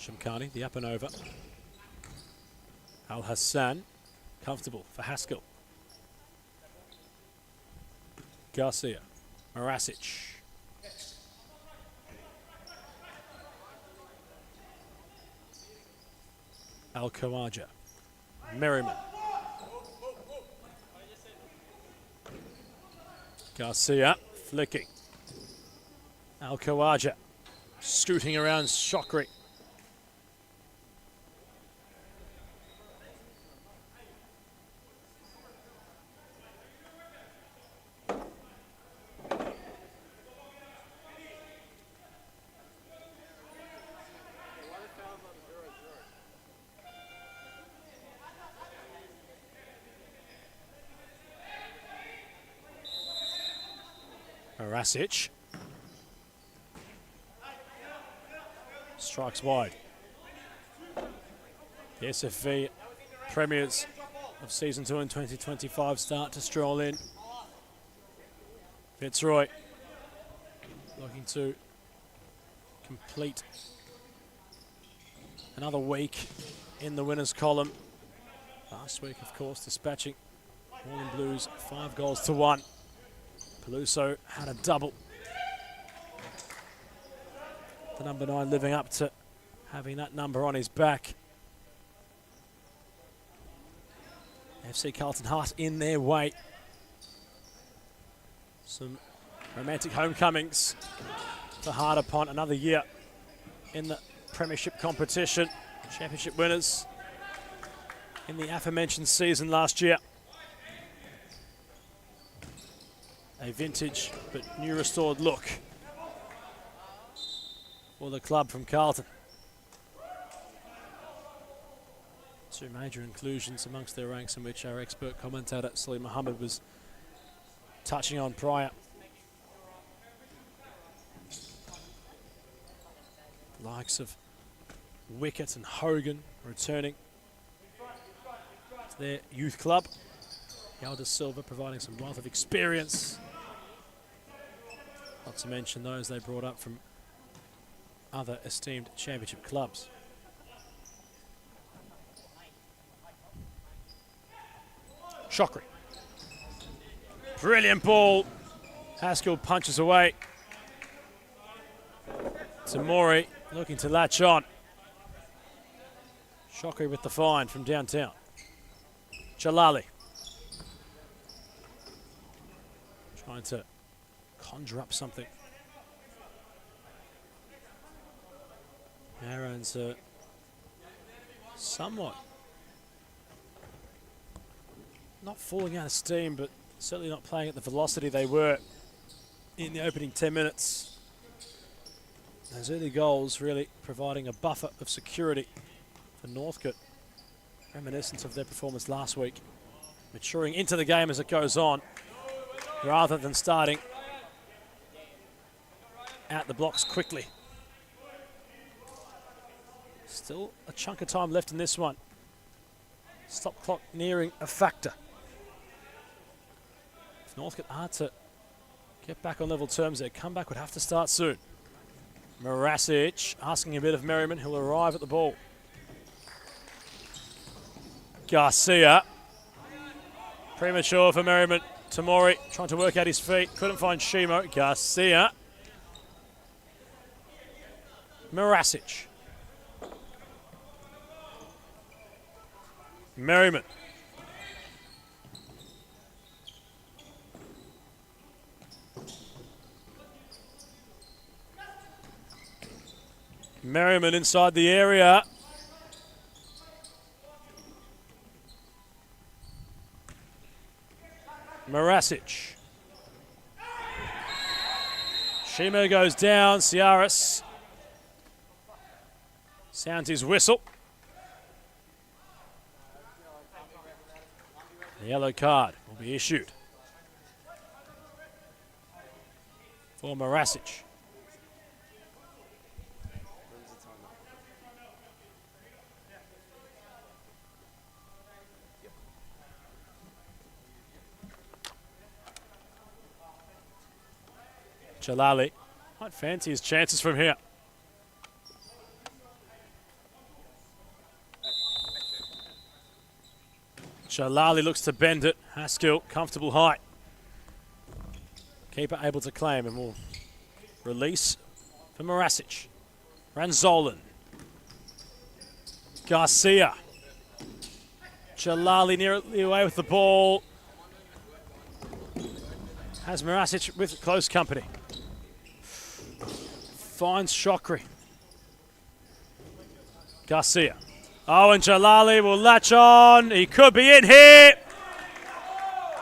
Shamkhani, the up and over. Al Hassan, comfortable for Haskell. Garcia, Marasic. Al-Khawaja, Merriman. Garcia, flicking. Al-Khawaja, scooting around Shokri. Marasic strikes wide. The SFV premiers of Season 2 in 2025 start to stroll in. Fitzroy looking to complete another week in the winners column. Last week, of course, dispatching Northern Blues 5-1. Peluso had a double. The number 9 living up to having that number on his back. FC Carlton Hart in their way. Some romantic homecomings for Hart upon another year in the Premiership competition. Championship winners in the aforementioned season last year. A vintage but new restored look for the club from Carlton. Two major inclusions amongst their ranks, in which our expert commentator Salim Mohammed was touching on prior. The likes of Wickett and Hogan returning to their youth club. Elder Silva providing some wealth of experience. Not to mention those they brought up from other esteemed championship clubs. Shokri. Brilliant ball. Haskell punches away. Tamori looking to latch on. Shokri with the find from downtown. Jalali. Trying to conjure up something. Aaron's somewhat not falling out of steam, but certainly not playing at the velocity they were in the opening 10 minutes. Those early goals really providing a buffer of security for Northcote, reminiscent of their performance last week, maturing into the game as it goes on, rather than starting out the blocks quickly. Still a chunk of time left in this one. Stop clock nearing a factor. If North get hard to get back on level terms, their comeback would have to start soon. Marasic asking a bit of Merriman, who'll arrive at the ball. Garcia. Premature for Merriman. Tamori trying to work out his feet. Couldn't find Shimo. Garcia. Marasic. Merriman. Merriman inside the area. Marasic. Shimo goes down. Ciaris sounds his whistle. The yellow card will be issued for Marasic. Jalali might fancy his chances from here. Jalali looks to bend it. Haskell, comfortable height. Keeper able to claim and will release for Marasic. Ranzolan. Garcia. Jalali nearly away with the ball. Has Marasic with close company. Finds Shokri. Garcia. Oh, and Jalali will latch on. He could be in here.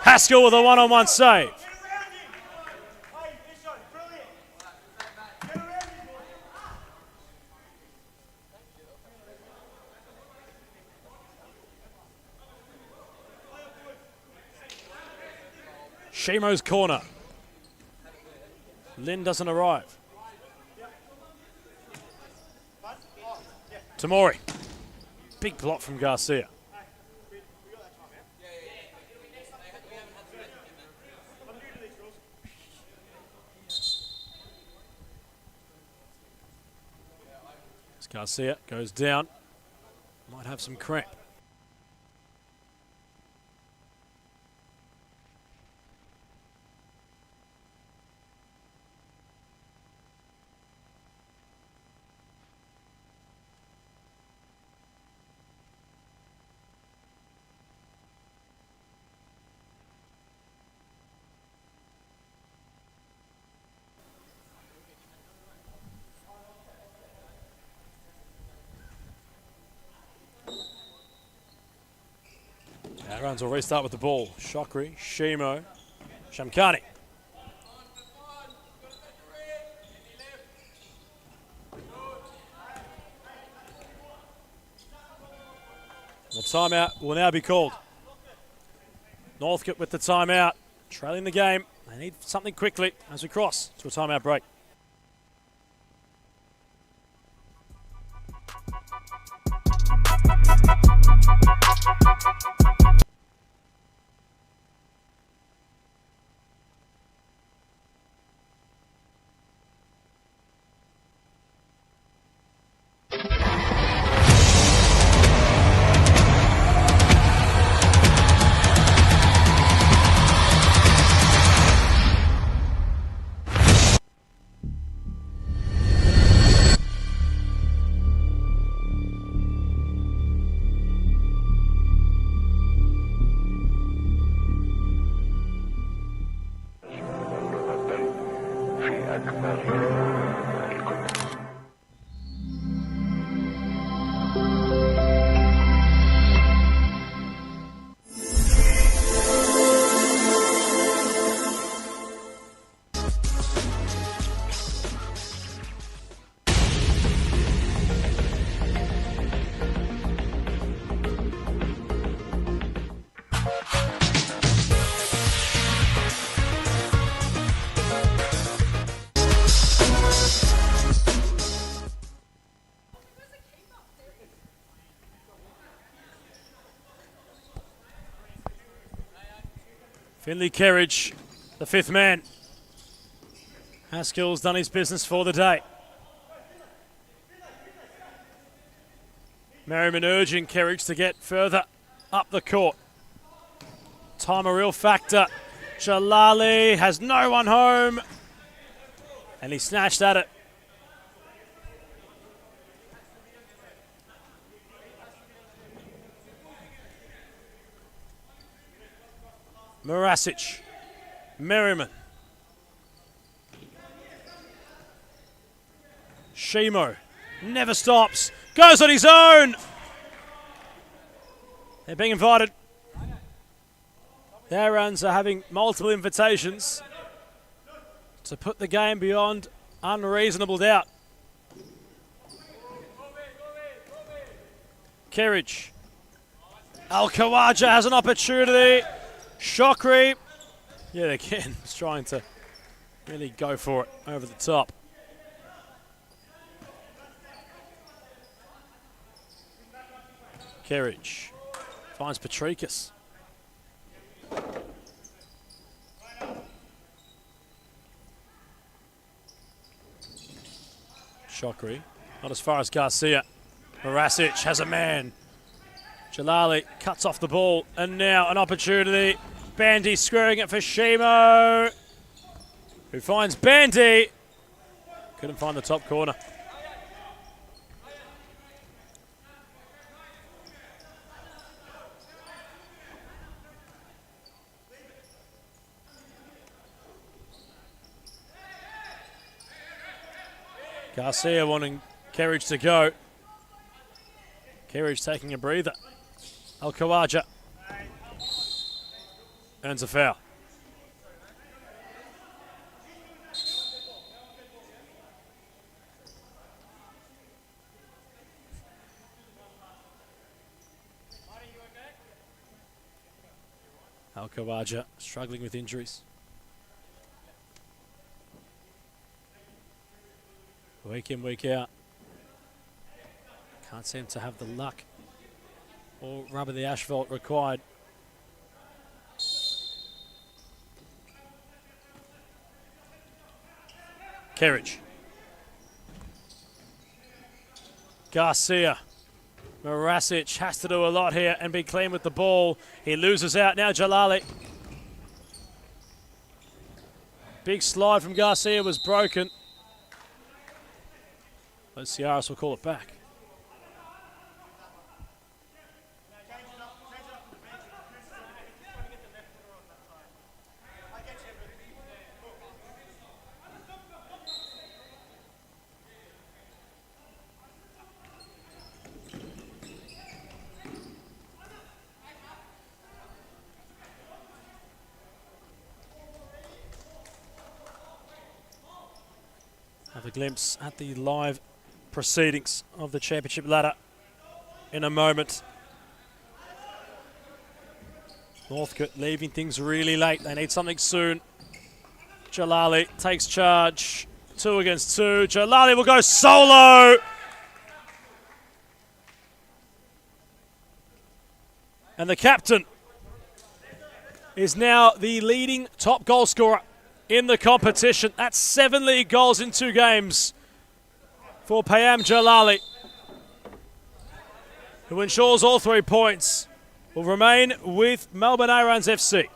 Haskell with a one-on-one save. Shimo's corner. Lynn doesn't arrive. Tamori. Big block from Garcia. As Garcia goes down. Might have some cramp. Irans will restart with the ball. Shokri, Shimo, Shamkani. Well, timeout will now be called. Northcote with the timeout, trailing the game. They need something quickly as we cross to a timeout break. Finley Kerridge, the fifth man. Haskell's done his business for the day. Merriman urging Kerridge to get further up the court. Time a real factor. Jalali has no one home. And he snatched at it. Morasic. Merriman. Shimo. Never stops. Goes on his own. They're being invited. The Irans are having multiple invitations to put the game beyond unreasonable doubt. Kerridge. Al-Khawaja has an opportunity. Shokri. Yet again, is trying to really go for it over the top. Kerridge finds Patrikas. Shokri, not as far as Garcia. Morasic has a man. Jalali cuts off the ball, and now an opportunity. Bandy squaring it for Shimo, who finds Bandy. Couldn't find the top corner. Garcia wanting Kerridge to go. Kerridge taking a breather. Al-Khawaja earns a foul. Al-Khawaja struggling with injuries. Week in, week out. Can't seem to have the luck or rubber the asphalt required. Kerridge. Garcia. Morasic has to do a lot here and be clean with the ball. He loses out now, Jalali. Big slide from Garcia was broken. But Ciaris will call it back. Have a glimpse at the live proceedings of the championship ladder in a moment. Northcote leaving things really late. They need something soon. Jalali takes charge. 2 against 2. Jalali will go solo. And the captain is now the leading top goal scorer in the competition. That's 7 league goals in 2 games for Payam Jalali, who ensures all 3 points will remain with Melbourne Irans FC.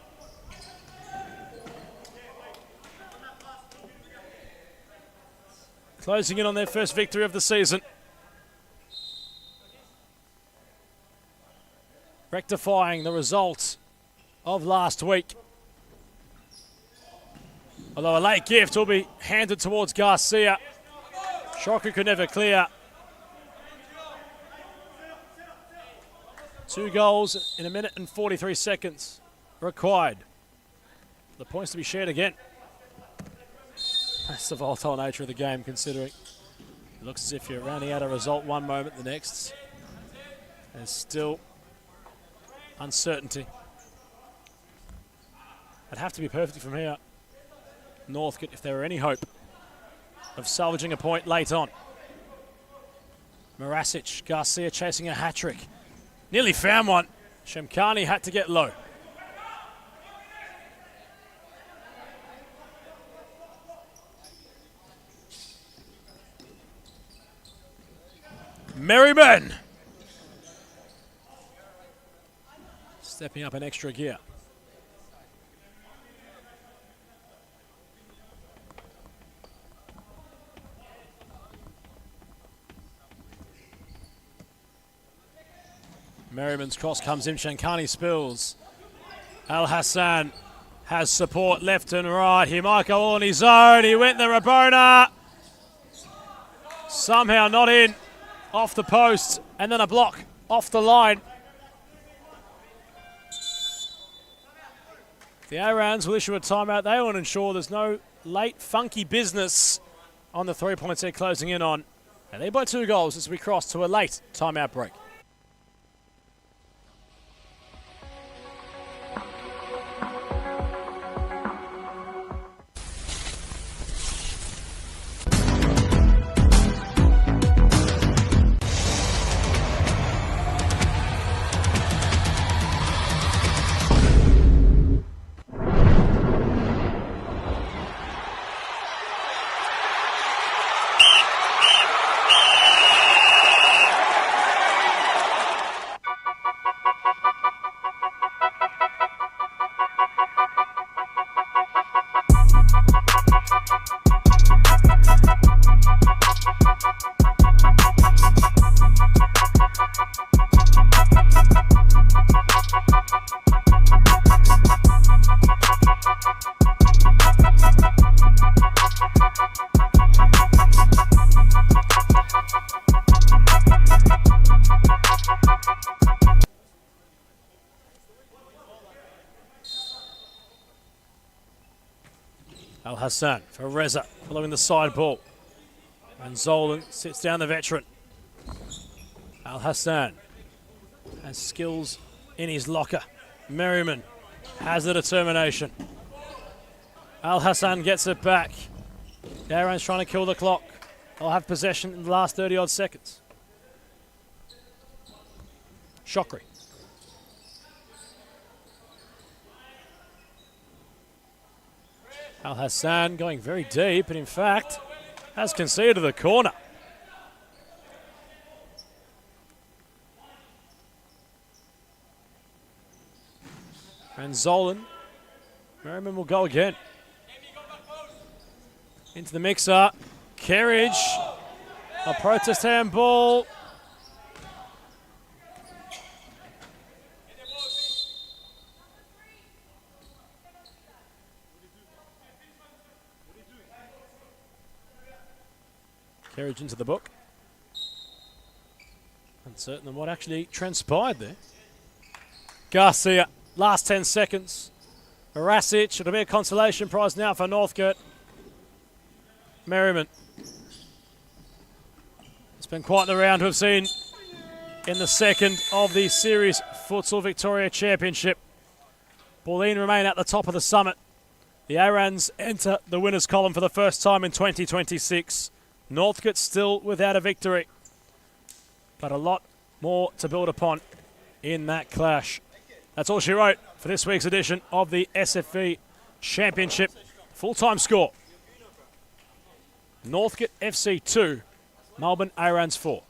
Closing in on their first victory of the season. Rectifying the result of last week. Although a late gift will be handed towards Garcia. Shocker could never clear. 2 goals in 1 minute and 43 seconds required. The points to be shared again. That's the volatile nature of the game, considering it looks as if you're rounding out a result one moment, the next. There's still uncertainty. It'd have to be perfect from here. Northcote, if there were any hope of salvaging a point late on. Morasic, Garcia chasing a hat-trick. Nearly found one. Shemkani had to get low. Merriman stepping up an extra gear. Merriman's cross comes in, Shankani spills. Al Hassan has support left and right. He might go on his own. He went the Rabona. Somehow not in. Off the post. And then a block off the line. The Irans will issue a timeout. They want to ensure there's no late funky business on the 3 points they're closing in on. And they're by 2 goals as we cross to a late timeout break. Al Hassan for Reza, following the side ball. And Zolan sits down the veteran. Al Hassan has skills in his locker. Merriman has the determination. Al Hassan gets it back. The Irans trying to kill the clock. They'll have possession in the last 30-odd seconds. Shokri. Al Hassan going very deep, and in fact, has conceded the corner. And Zolan. Merriman will go again. Into the mixer. Kerridge. A protest handball. Kerridge into the book. Uncertain of what actually transpired there. Garcia, last 10 seconds. Rasic, it'll be a consolation prize now for Northcote. Merriman. It's been quite the round we've seen in the second of the Series Futsal Victoria Championship. Bulleen remain at the top of the summit. The Irans enter the winners column for the first time in 2026. Northcote still without a victory, but a lot more to build upon in that clash. That's all she wrote for this week's edition of the SFV Championship. Full-time score: Northcote FC 2, Melbourne Irans 4.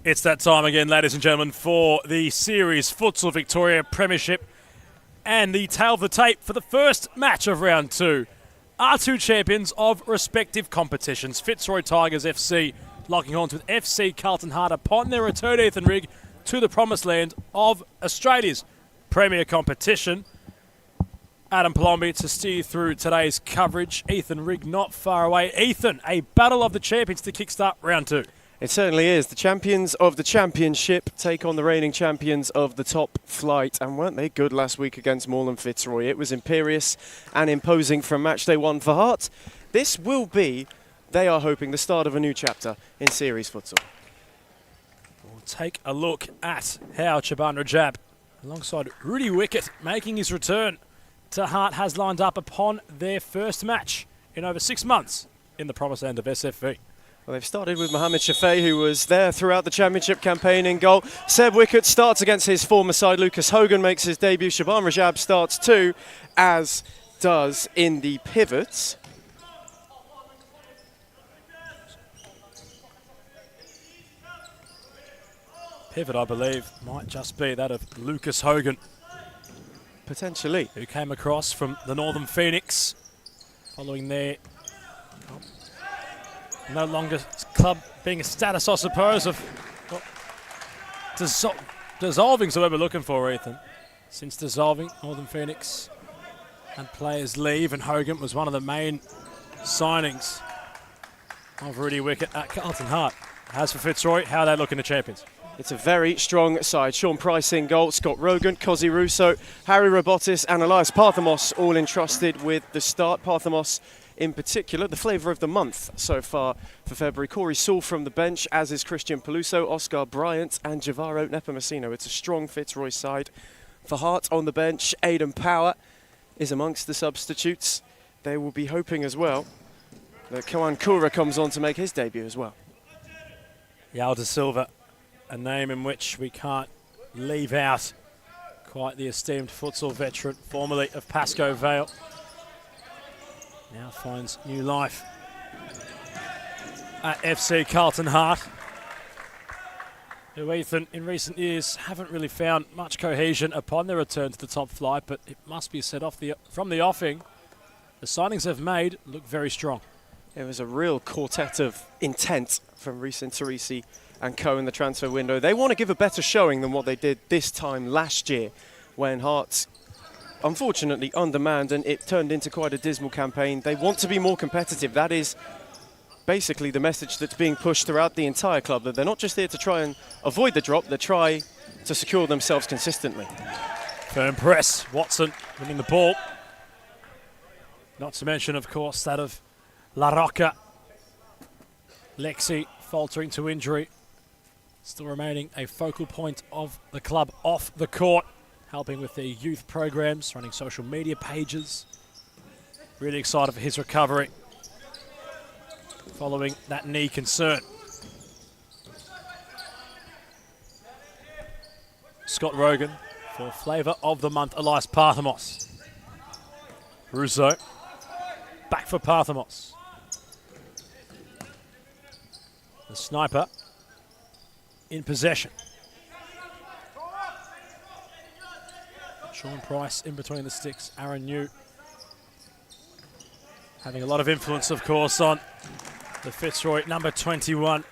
It's that time again, ladies and gentlemen, for the series Futsal Victoria Premiership and the tail of the tape for the first match of round 2. Our two champions of respective competitions, Fitzroy Tigers FC locking horns with FC Carlton Hart upon their return, Ethan Rigg, to the promised land of Australia's premier competition. Adam Palombi to steer through today's coverage. Ethan Rigg not far away. Ethan, a battle of the champions to kickstart round 2. It certainly is. The champions of the championship take on the reigning champions of the top flight. And weren't they good last week against Melbourne Fitzroy? It was imperious and imposing from match day 1 for Hart. This will be, they are hoping, the start of a new chapter in series futsal. We'll take a look at how Chaban Rajab, alongside Rudy Wickett, making his return to Hart, has lined up upon their first match in over 6 months in the promised land of SFV. Well, they've started with Mohamed Shafei, who was there throughout the championship campaign in goal. Seb Wickett starts against his former side. Lucas Hogan makes his debut. Shaban Rajab starts too, as does in the pivots. Pivot, I believe, might just be that of Lucas Hogan, Potentially. who came across from the Northern Phoenix following their no longer club being a status, I suppose, of dissolving, so we're looking for, Ethan. Since dissolving, Northern Phoenix and players leave, and Hogan was one of the main signings of Rudy Wickett at Carlton Hart. As for Fitzroy, how are they looking, the champions? It's a very strong side. Sean Price in goal, Scott Rogan, Cosi Russo, Harry Robotis and Elias Parthamos all entrusted with the start. Parthamos in particular, the flavour of the month so far for February. Corey Saul from the bench, as is Christian Peluso, Oscar Bryant and Javaro Nepomuceno. It's a strong Fitzroy side. For Hart on the bench, Aidan Power is amongst the substitutes. They will be hoping as well that Kawan Kura comes on to make his debut as well. Yao da Silva, a name in which we can't leave out quite the esteemed futsal veteran, formerly of Pasco Vale. Now finds new life at FC Carlton Hart, who, Ethan, in recent years haven't really found much cohesion upon their return to the top flight, but it must be said from the offing, the signings they've made look very strong. It was a real quartet of intent from Reece and Teresi and co in the transfer window. They want to give a better showing than what they did this time last year, when Hearts unfortunately undermanned and it turned into quite a dismal campaign. They want to be more competitive. That is basically the message that's being pushed throughout the entire club, that they're not just here to try and avoid the drop, they try to secure themselves consistently. Firm press, Watson winning the ball. Not to mention, of course, that of La Rocca. Lexi faltering to injury, still remaining a focal point of the club off the court, helping with their youth programs, running social media pages. Really excited for his recovery following that knee concern. Scott Rogan for flavour of the month, Elias Parthamos. Russo back for Parthamos. The sniper in possession. Sean Price in between the sticks. Aaron New having a lot of influence, of course, on the Fitzroy number 21.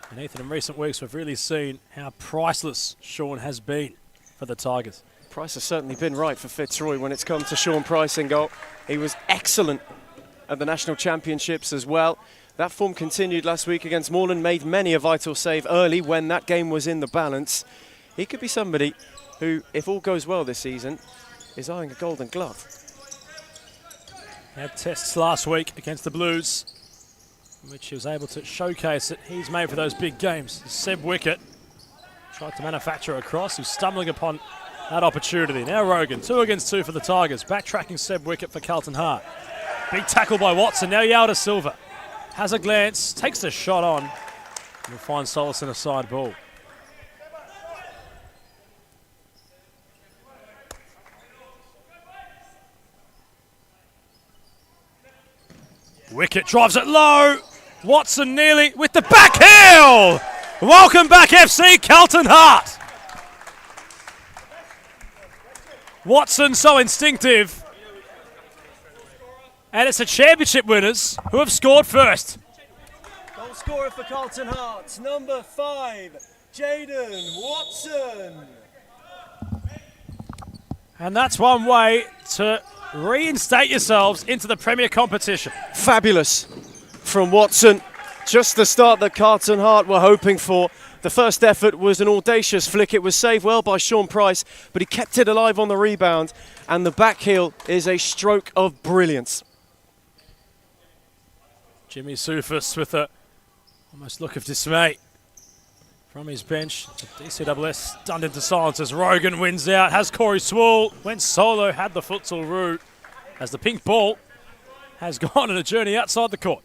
And Ethan, in recent weeks, we've really seen how priceless Sean has been for the Tigers. Price has certainly been right for Fitzroy when it's come to Sean Price in goal. He was excellent at the National Championships as well. That form continued last week against Moreland, made many a vital save early when that game was in the balance. He could be somebody who, if all goes well this season, is eyeing a golden glove. He had tests last week against the Blues, in which he was able to showcase that he's made for those big games. Seb Wickett tried to manufacture a cross, who's stumbling upon that opportunity. Now Rogan, 2 against 2 for the Tigers, backtracking Seb Wickett for Carlton Hart. Big tackle by Watson, now Yao da Silva has a glance, takes the shot on, and will find solace in a side ball. Wickett drives it low. Watson nearly with the back heel. Welcome back, FC Carlton Hart. Watson so instinctive. And it's the championship winners who have scored first. Goal scorer for Carlton Hart, number 5, Jaden Watson. And that's one way to reinstate yourselves into the Premier competition. Fabulous from Watson. Just the start that Carlton Hart were hoping for. The first effort was an audacious flick. It was saved well by Sean Price, but he kept it alive on the rebound. And the back heel is a stroke of brilliance. Jimmy Soufis with a almost look of dismay from his bench. DCWS stunned into silence as Rogan wins out. Has Corey Swool, went solo, had the futsal route as the pink ball has gone on a journey outside the court.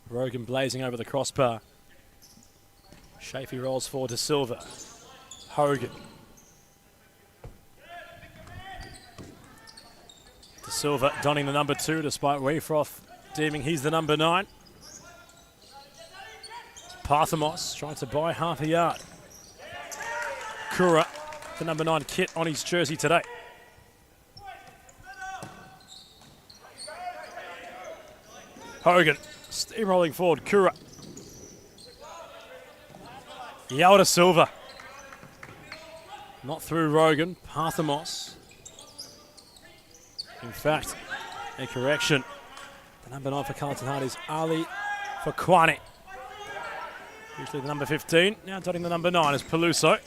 Rogan blazing over the crossbar. Shafee rolls forward to Silva. Hogan. De Silva donning the number 2 despite Weefroth deeming he's the number 9. Parthamos trying to buy half a yard. Kura, the number 9 kit on his jersey today. Hogan steamrolling forward. Kura. Yalda Silva. Not through Rogan. Parthamos. In fact, a correction. The number 9 for Carlton Hart is Ali Fakwani. Usually the number 15. Now dotting the number 9 is Peluso.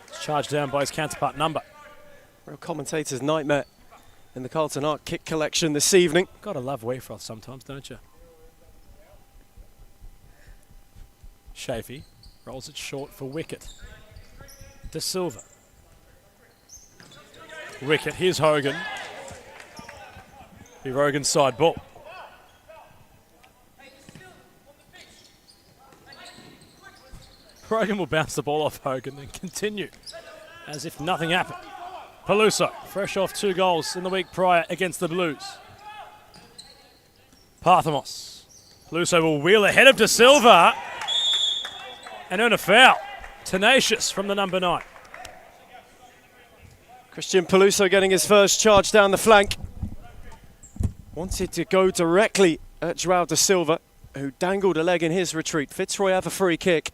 It's charged down by his counterpart number. Real commentator's nightmare in the Carlton Hart kick collection this evening. Gotta love Weefroth sometimes, don't you? Shafee rolls it short for Wicket. De Silva. Wicket, here's Hogan. Be Rogan's side ball. Rogan will bounce the ball off Hogan and continue as if nothing happened. Peluso, fresh off 2 goals in the week prior against the Blues. Parthamos. Peluso will wheel ahead of De Silva and earn a foul. Tenacious from the number 9. Christian Peluso getting his first charge down the flank. Wanted to go directly at João De Silva, who dangled a leg in his retreat. Fitzroy have a free kick.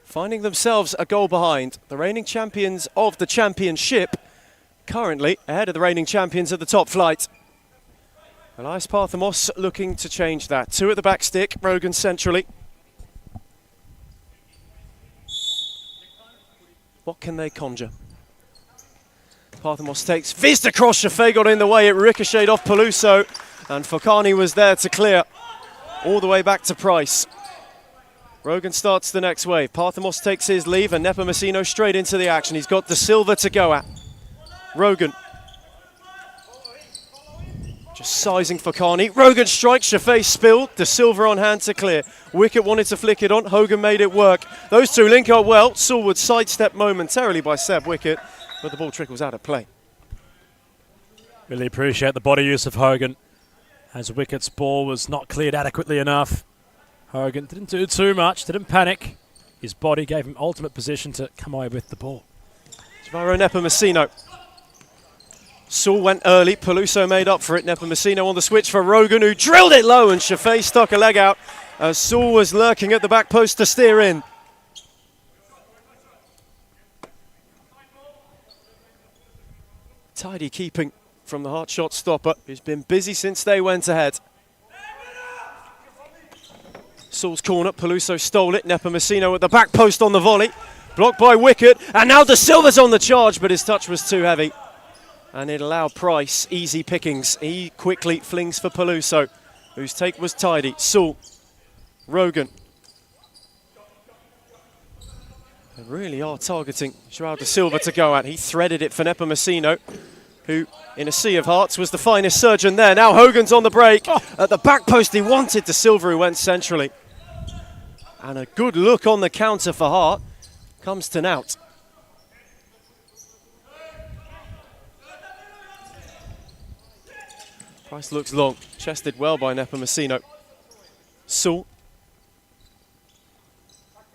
Finding themselves a goal behind. The reigning champions of the championship, currently ahead of the reigning champions of the top flight. Elias Parthamos looking to change that. 2 at the back stick, Rogan centrally. What can they conjure? Parthamos takes fist across. Shafee got in the way. It ricocheted off Peluso. And Fokani was there to clear. All the way back to Price. Rogan starts the next wave. Parthamos takes his leave and Nepomuceno straight into the action. He's got De Silva to go at. Rogan. Just sizing Fokani. Rogan strikes. Shafee spilled. De Silva on hand to clear. Wicket wanted to flick it on. Hogan made it work. Those two link up well. Sewell sidestep momentarily by Seb Wicket, but the ball trickles out of play. Really appreciate the body use of Hogan as Wicket's ball was not cleared adequately enough. Hogan didn't do too much, didn't panic. His body gave him ultimate position to come away with the ball. Javaro Nepomuceno. Sewell went early. Peluso made up for it. Nepomuceno on the switch for Rogan, who drilled it low, and Shafee stuck a leg out as Sewell was lurking at the back post to steer in. Tidy keeping from the Hart shot stopper, who's been busy since they went ahead. Sewell's corner, Peluso stole it. Nepomuceno at the back post on the volley. Blocked by Wicket, and now De Silva's on the charge, but his touch was too heavy. And it allowed Price easy pickings. He quickly flings for Peluso, whose take was tidy. Sewell, Rogan. They really are targeting João De Silva to go at. He threaded it for Nepomuceno, who, in a sea of hearts, was the finest surgeon there. Now Hogan's on the break. At the back post, he wanted De Silva, who went centrally. And a good look on the counter for Hart comes to Nout. Price looks long, chested well by Nepomuceno. Saul.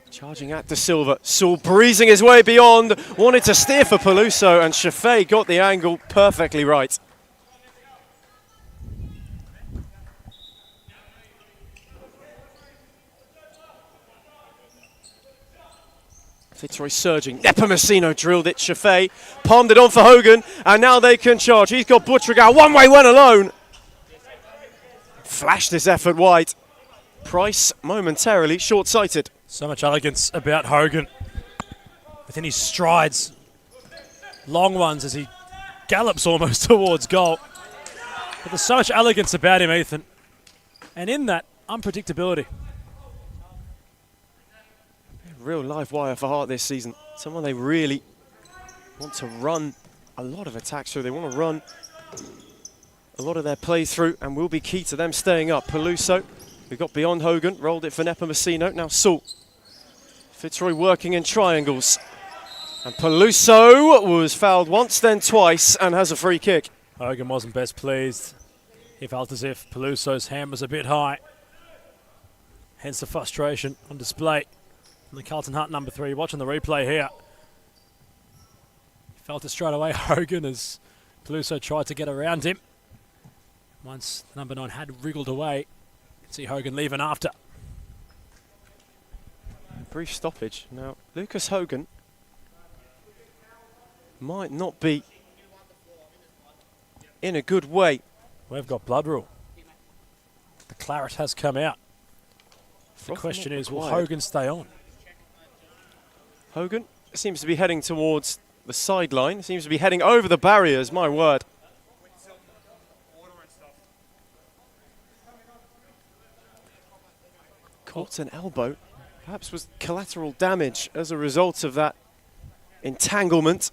Charging at De Silva. Saul breezing his way beyond. Wanted to steer for Peluso, and Chaffee got the angle perfectly right. Fitzroy surging. Nepomuceno drilled it. Chaffee palmed it on for Hogan, and now they can charge. He's got Buttrigal one way, went alone. Flashed his effort wide. Price momentarily short-sighted. So much elegance about Hogan within his strides. Long ones as he gallops almost towards goal. But there's so much elegance about him, Ethan. And in that, unpredictability. Real live wire for Hart this season. Someone they really want to run a lot of attacks through. They want to run a lot of their play through, and will be key to them staying up. Peluso, who got beyond Hogan, rolled it for Nepomuceno. Now Saul. Fitzroy working in triangles. And Peluso was fouled once, then twice, and has a free kick. Hogan wasn't best pleased. He felt as if Peluso's hand was a bit high. Hence the frustration on display from the Carlton Hart number 3. Watching the replay here. He felt it straight away, Hogan, as Peluso tried to get around him. Once number 9 had wriggled away, you can see Hogan leaving after. Brief stoppage. Now, Lucas Hogan might not be in a good way. We've got blood rule. The claret has come out. The question is, will Hogan stay on? Hogan seems to be heading towards the sideline. Seems to be heading over the barriers, my word. Caught an elbow. Perhaps was collateral damage as a result of that entanglement.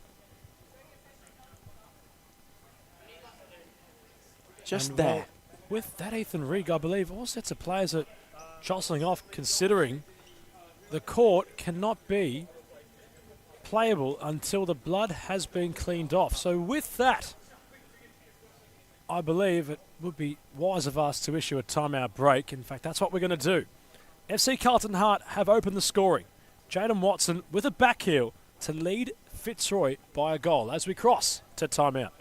Just And there. well, with that, Ethan Rigg, I believe all sets of players are jostling off, considering the court cannot be playable until the blood has been cleaned off. So with that, I believe it would be wise of us to issue a timeout break. In fact, that's what we're going to do. FC Carlton Hart have opened the scoring. Jaden Watson with a back heel to lead Fitzroy by a goal as we cross to timeout.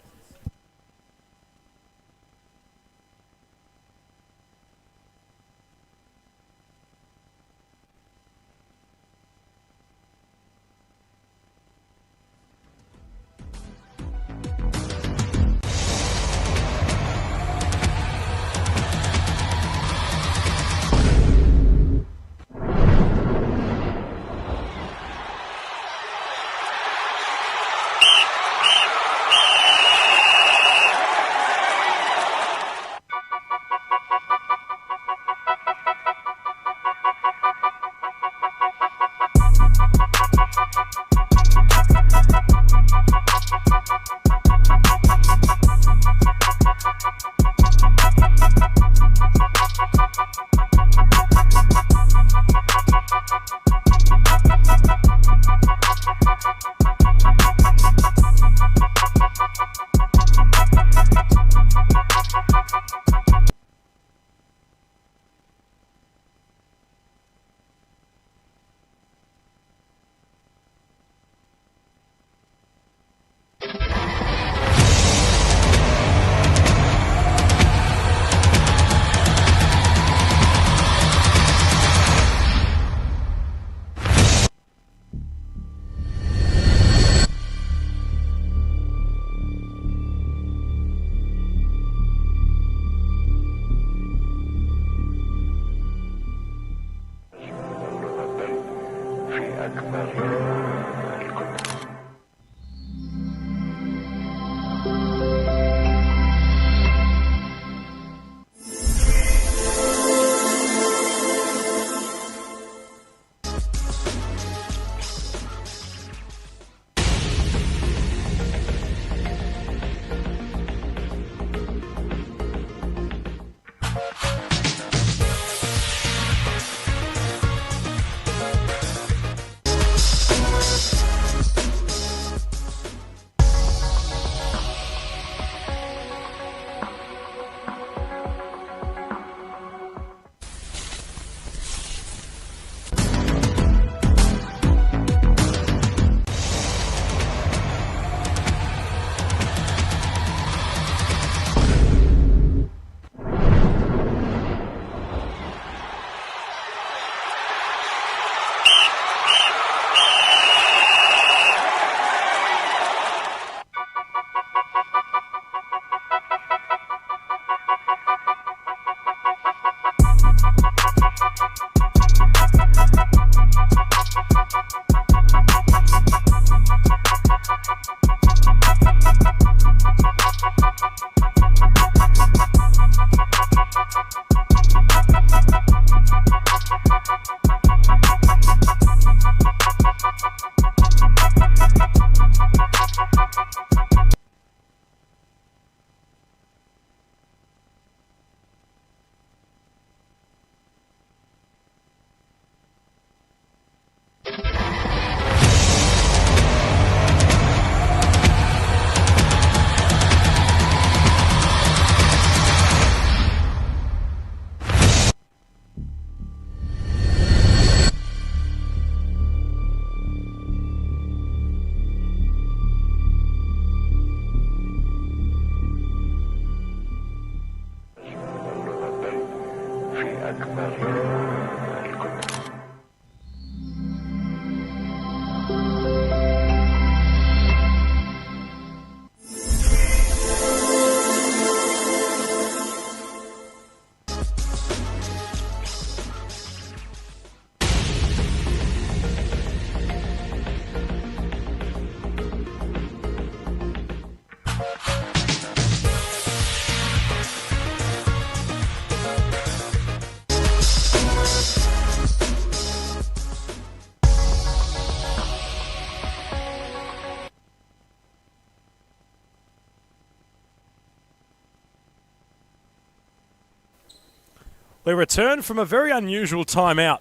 We return from a very unusual timeout.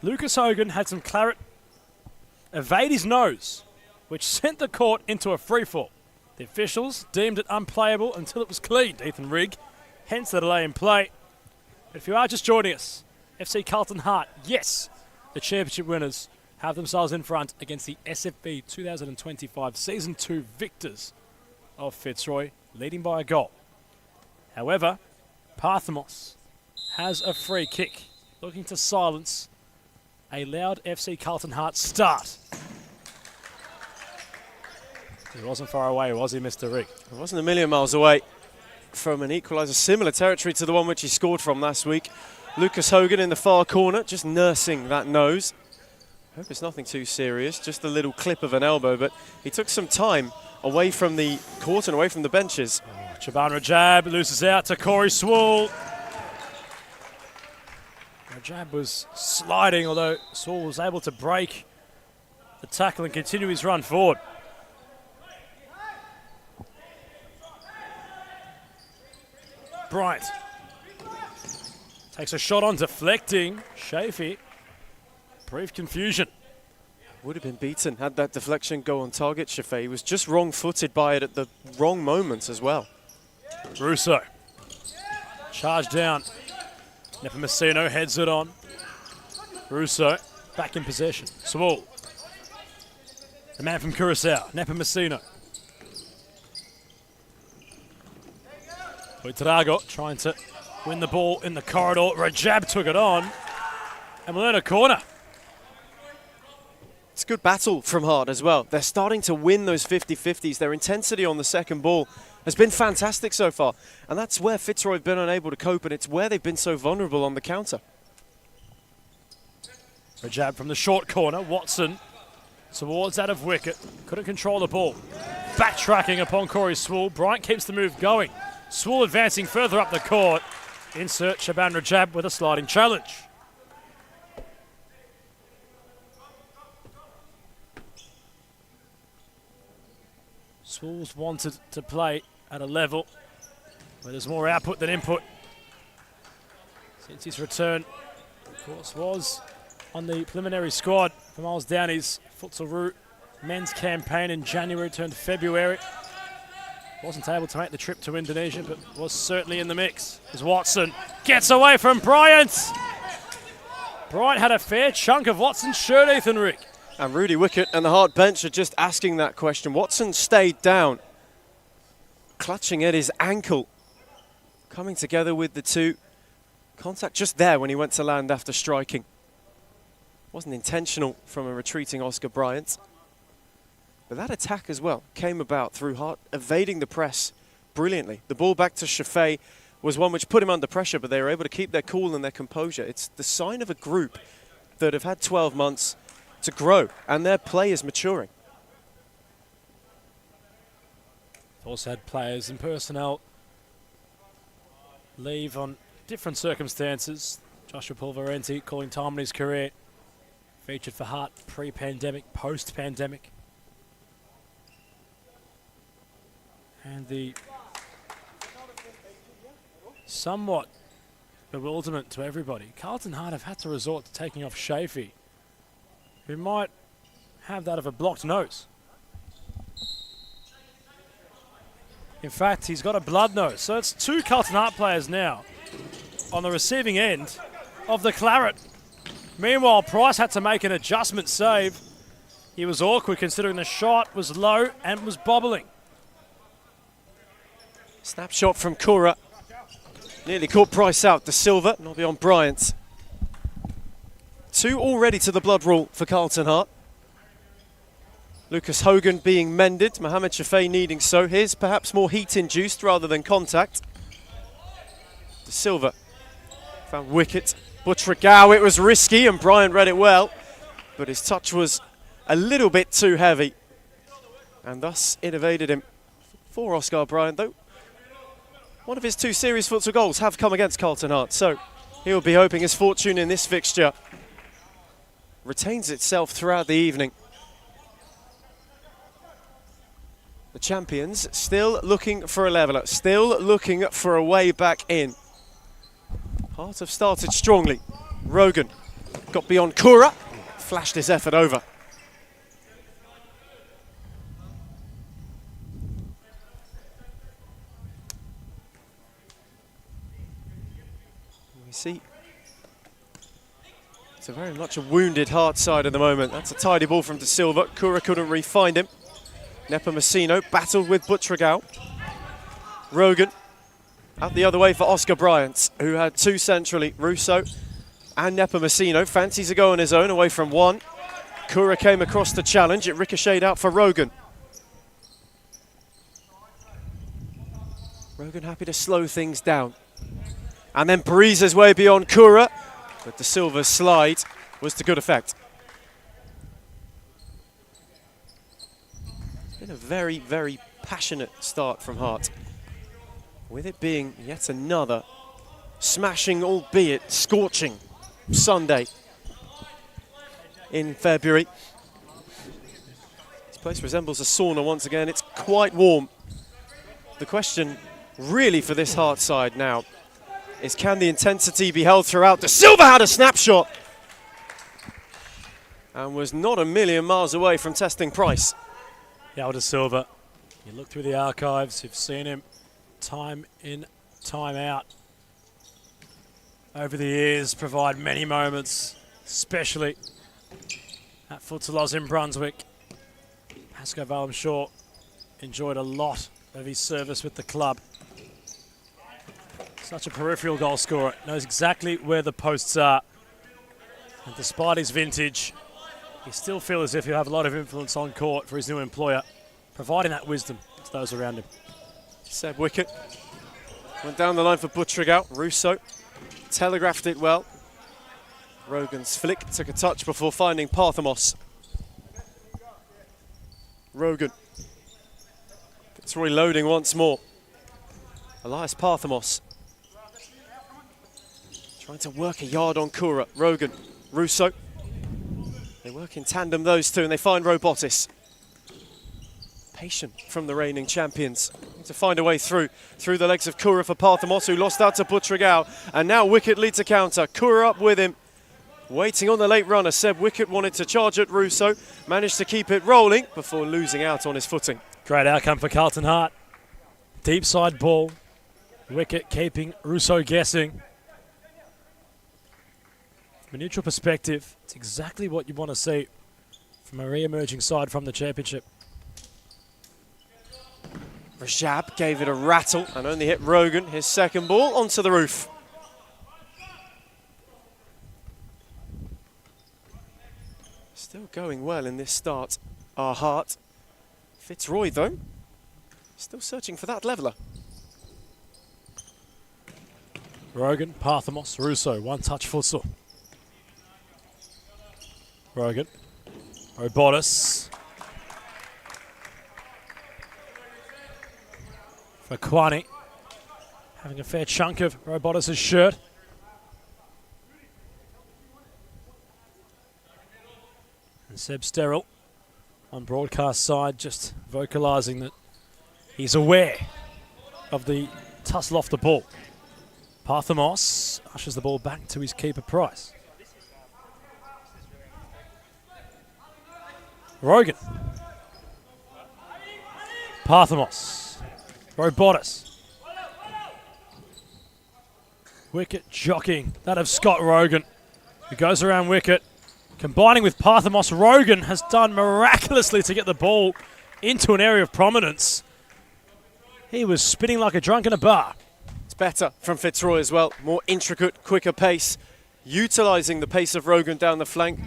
Lucas Hogan had some claret evade his nose, which sent the court into a freefall. The officials deemed it unplayable until it was cleaned, Ethan Rigg, hence the delay in play. But if you are just joining us, FC Carlton Hart, yes, the championship winners have themselves in front against the SFB 2025 Season 2 victors of Fitzroy, leading by a goal. However, Parthamos has a free kick, looking to silence a loud FC Carlton Hart start. He wasn't far away, was he, Mr. Rigg? It wasn't a million miles away from an equaliser, similar territory to the one which he scored from last week. Lucas Hogan in the far corner, just nursing that nose. Hope it's nothing too serious, just a little clip of an elbow, but he took some time away from the court and away from the benches. Shaban Rajab loses out to Corey Swall. Rajab was sliding, although Swall was able to break the tackle and continue his run forward. Bryant takes a shot on, deflecting. Shafee, brief confusion. Would have been beaten had that deflection go on target. Shafee was just wrong-footed by it at the wrong moment as well. Russo, charge down. Nepomuceno heads it on. Russo back in possession. Swall, the man from Curaçao, Nepomuceno. Ouedraogo trying to win the ball in the corridor. Rajab took it on, and we'll earn a corner. It's a good battle from Hart as well. They're starting to win those 50-50s. Their intensity on the second ball has been fantastic so far, and that's where Fitzroy have been unable to cope, and it's where they've been so vulnerable on the counter. Rajab from the short corner. Watson towards out of wicket. Couldn't control the ball. Backtracking upon Corey Swall. Bryant keeps the move going. Swall advancing further up the court. Insert Shaban Rajab with a sliding challenge. Swall's wanted to play at a level where there's more output than input. Since his return, of course, was on the preliminary squad for Miles Downey's Futsal men's campaign in January, turned February. Wasn't able to make the trip to Indonesia, but was certainly in the mix. As Watson gets away from Bryant. Bryant had a fair chunk of Watson's shirt, Ethan Rigg. And Rudy Wickett and the Hart bench are just asking that question. Watson stayed down, clutching at his ankle, coming together with the two. Contact just there when he went to land after striking. Wasn't intentional from a retreating Oscar Bryant. But that attack as well came about through Hart evading the press brilliantly. The ball back to Shafee was one which put him under pressure, but they were able to keep their cool and their composure. It's the sign of a group that have had 12 months to grow, and their play is maturing. Also had players and personnel leave on different circumstances. Joshua Pulverenti calling time in his career. Featured for Hart pre-pandemic, post-pandemic. And the somewhat bewilderment to everybody. Carlton Hart have had to resort to taking off Shafee, who might have that of a blocked nose. In fact, he's got a blood nose. So it's two Carlton Hart players now on the receiving end of the claret. Meanwhile, Price had to make an adjustment save. He was awkward considering the shot was low and was bobbling. Snapshot from Cura. Nearly caught Price out. De Silva, not beyond Bryant. Two already to the blood rule for Carlton Hart. Lucas Hogan being mended. Mohamed Shafee needing so. Here's perhaps more heat-induced rather than contact. De Silva found wicket. Butragao, it was risky and Bryant read it well. But his touch was a little bit too heavy. And thus it evaded him. For Oscar Bryant, though, one of his two series futsal goals have come against Carlton Hart, so he'll be hoping his fortune in this fixture retains itself throughout the evening. The champions still looking for a leveller, still looking for a way back in. Hart have started strongly. Rogan got beyond Kura, flashed his effort over. We see it's very much a wounded Hart side at the moment. That's a tidy ball from De Silva. Kura couldn't re-find him. Nepomuceno battled with Butragao. Rogan out the other way for Oscar Bryant, who had two centrally. Russo and Nepomuceno. Fancies a go on his own, away from one. Kura came across the challenge. It ricocheted out for Rogan. Rogan happy to slow things down. And then breezes way beyond Kura. But De Silva's slide was to good effect. It's been a very, very passionate start from Hart, with it being yet another smashing, albeit scorching, Sunday in February. This place resembles a sauna once again. It's quite warm. The question really for this Hart side now is, can the intensity be held throughout? De Silva had a snapshot and was not a million miles away from testing Price. Yeah, De Silva, you look through the archives, you've seen him time in, time out over the years, provide many moments, especially at Futsal in Brunswick. Pasco Vale, I'm sure, enjoyed a lot of his service with the club. Such a peripheral goal scorer, knows exactly where the posts are. And despite his vintage, he still feels as if he'll have a lot of influence on court for his new employer, providing that wisdom to those around him. Seb Wicket went down the line for Butragao. Russo telegraphed it well. Rogan's flick took a touch before finding Parthamos. Rogan. Fitzroy loading once more. Elias Parthamos trying to work a yard on Kura. Rogan, Russo. They work in tandem, those two, and they find Robotis. Patient from the reigning champions. Need to find a way through the legs of Kura for Parthamos, who lost out to Butragao. And now Wicket leads a counter. Kura up with him. Waiting on the late runner. Seb Wicket wanted to charge at Russo. Managed to keep it rolling before losing out on his footing. Great outcome for Carlton Hart. Deep side ball. Wicket keeping Russo guessing. From a neutral perspective, it's exactly what you want to see from a re-emerging side from the championship. Rajab gave it a rattle and only hit Rogan, his second ball, onto the roof. Still going well in this start, our Hart. Fitzroy, though, still searching for that leveller. Rogan, Parthamos, Russo, one-touch futsal. Rogan, Robotis. For Kwani, having a fair chunk of Robotis' shirt. And Seb Sterrell on broadcast side just vocalising that he's aware of the tussle off the ball. Parthamos ushers the ball back to his keeper Price. Rogan. Parthamos. Robotis. Wicket jockeying. That of Scott Rogan, who goes around Wicket. Combining with Parthamos, Rogan has done miraculously to get the ball into an area of prominence. He was spinning like a drunk in a bar. It's better from Fitzroy as well. More intricate, quicker pace. Utilising the pace of Rogan down the flank.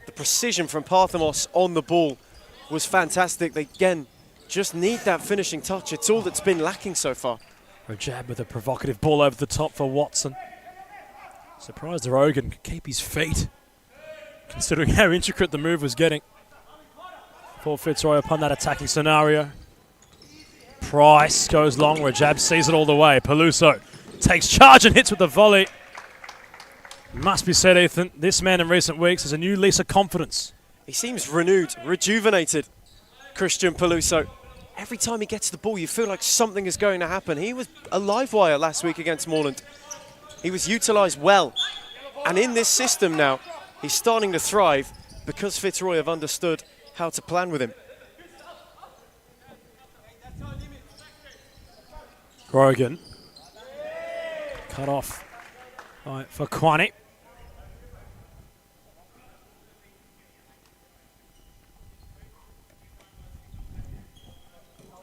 The precision from Parthamos on the ball was fantastic. They, again, just need that finishing touch. It's all that's been lacking so far. Rajab with a provocative ball over the top for Watson. Surprised Rogan could keep his feet, considering how intricate the move was getting. For Fitzroy upon that attacking scenario. Price goes long. Rajab sees it all the way. Peluso takes charge and hits with the volley. Must be said, Ethan, this man in recent weeks has a new lease of confidence. He seems renewed, rejuvenated, Christian Peluso. Every time he gets the ball, you feel like something is going to happen. He was a live wire last week against Moreland. He was utilised well. And in this system now, he's starting to thrive because Fitzroy have understood how to plan with him. Rogan. Cut off for Kwani.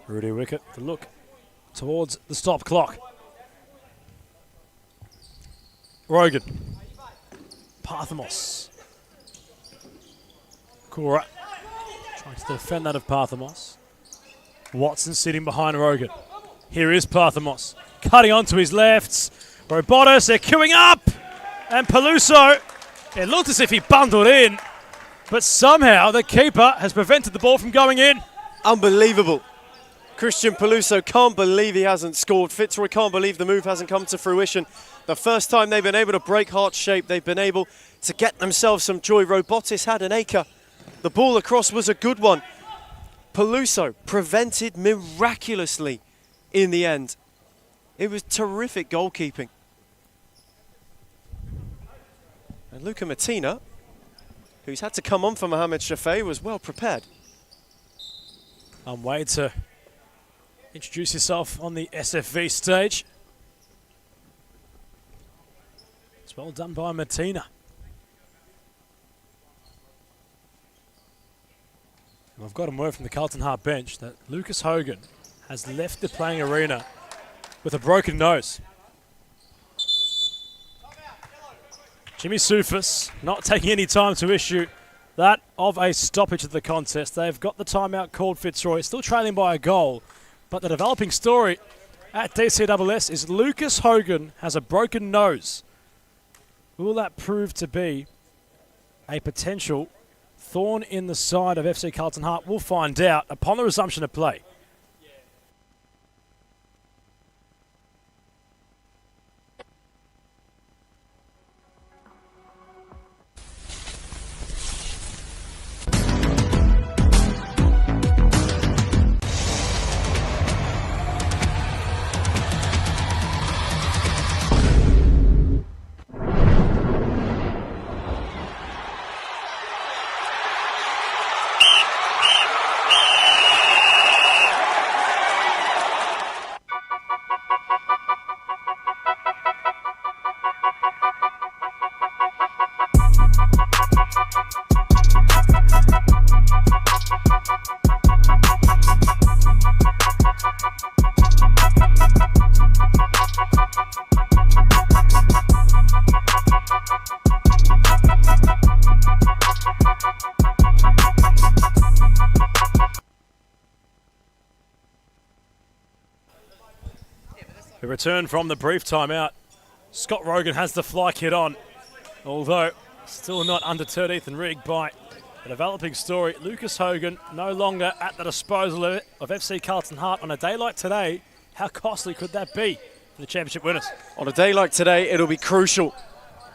Rudy Wicket to look towards the stop clock. Rogan. Parthamos. Kura trying to defend that of Parthamos. Watson sitting behind Rogan. Here is Parthamos. Cutting onto his left. Robotis, they're queuing up. And Peluso, it looked as if he bundled in. But somehow the keeper has prevented the ball from going in. Unbelievable. Christian Peluso can't believe he hasn't scored. Fitzroy can't believe the move hasn't come to fruition. The first time they've been able to break Hart's shape, they've been able to get themselves some joy. Robotis had an acre. The ball across was a good one. Peluso prevented miraculously in the end. It was terrific goalkeeping. And Luca Martina, who's had to come on for Mohamed Shafei, was well prepared. Way to introduce yourself on the SFV stage. It's well done by Martina. And I've got a word from the Carlton Hart bench that Lucas Hogan has left the playing arena with a broken nose. Jimmy Soufis not taking any time to issue that of a stoppage of the contest. They've got the timeout called. Fitzroy still trailing by a goal, but the developing story at DCSS is Lucas Hogan has a broken nose. Will that prove to be a potential thorn in the side of FC Carlton Hart? We'll find out upon the resumption of play. The return from the brief timeout. Scott Rogan has the fly kit on, although still not undeterred and rigged by a developing story. Lucas Hogan no longer at the disposal of FC Carlton Hart on a day like today. How costly could that be for the championship winners? On a day like today, it'll be crucial.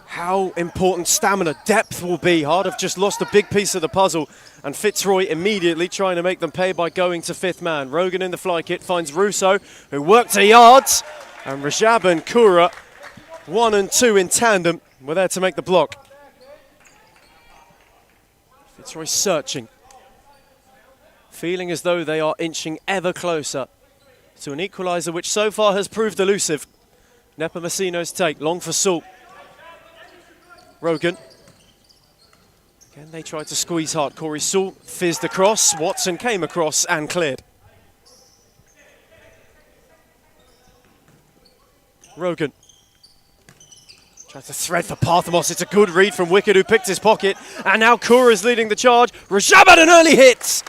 How important stamina, depth will be. Hart have just lost a big piece of the puzzle, and Fitzroy immediately trying to make them pay by going to fifth man. Rogan in the fly kit finds Russo, who worked to yards, and Rajab and Kura, 1 and 2 in tandem, were there to make the block. Fitzroy searching, feeling as though they are inching ever closer to an equaliser, which so far has proved elusive. Nepomuceno's take, long for Salt. Rogan. Again, they tried to squeeze hard. Corey Salt fizzed across. Watson came across and cleared. Rogan. Tried to thread for Parthamos. It's a good read from Wicked, who picked his pocket. And now Kura is leading the charge. Rajab had an early hit.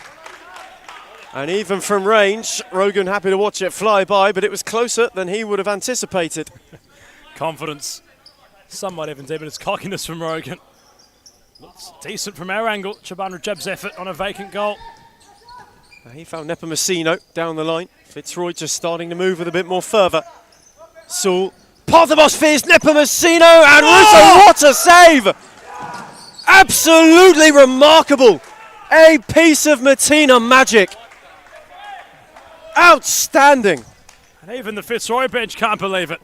And even from range, Rogan happy to watch it fly by, but it was closer than he would have anticipated. Confidence. Somewhat evident, but it's cockiness from Rogan. Looks decent from our angle. Chaban Rajab's effort on a vacant goal. He found Nepomuceno down the line. Fitzroy just starting to move with a bit more fervour. Saul, Parthamos fears Nepomuceno, and Russo, what a save! Absolutely remarkable. A piece of Martina magic. Outstanding. And even the Fitzroy bench can't believe it.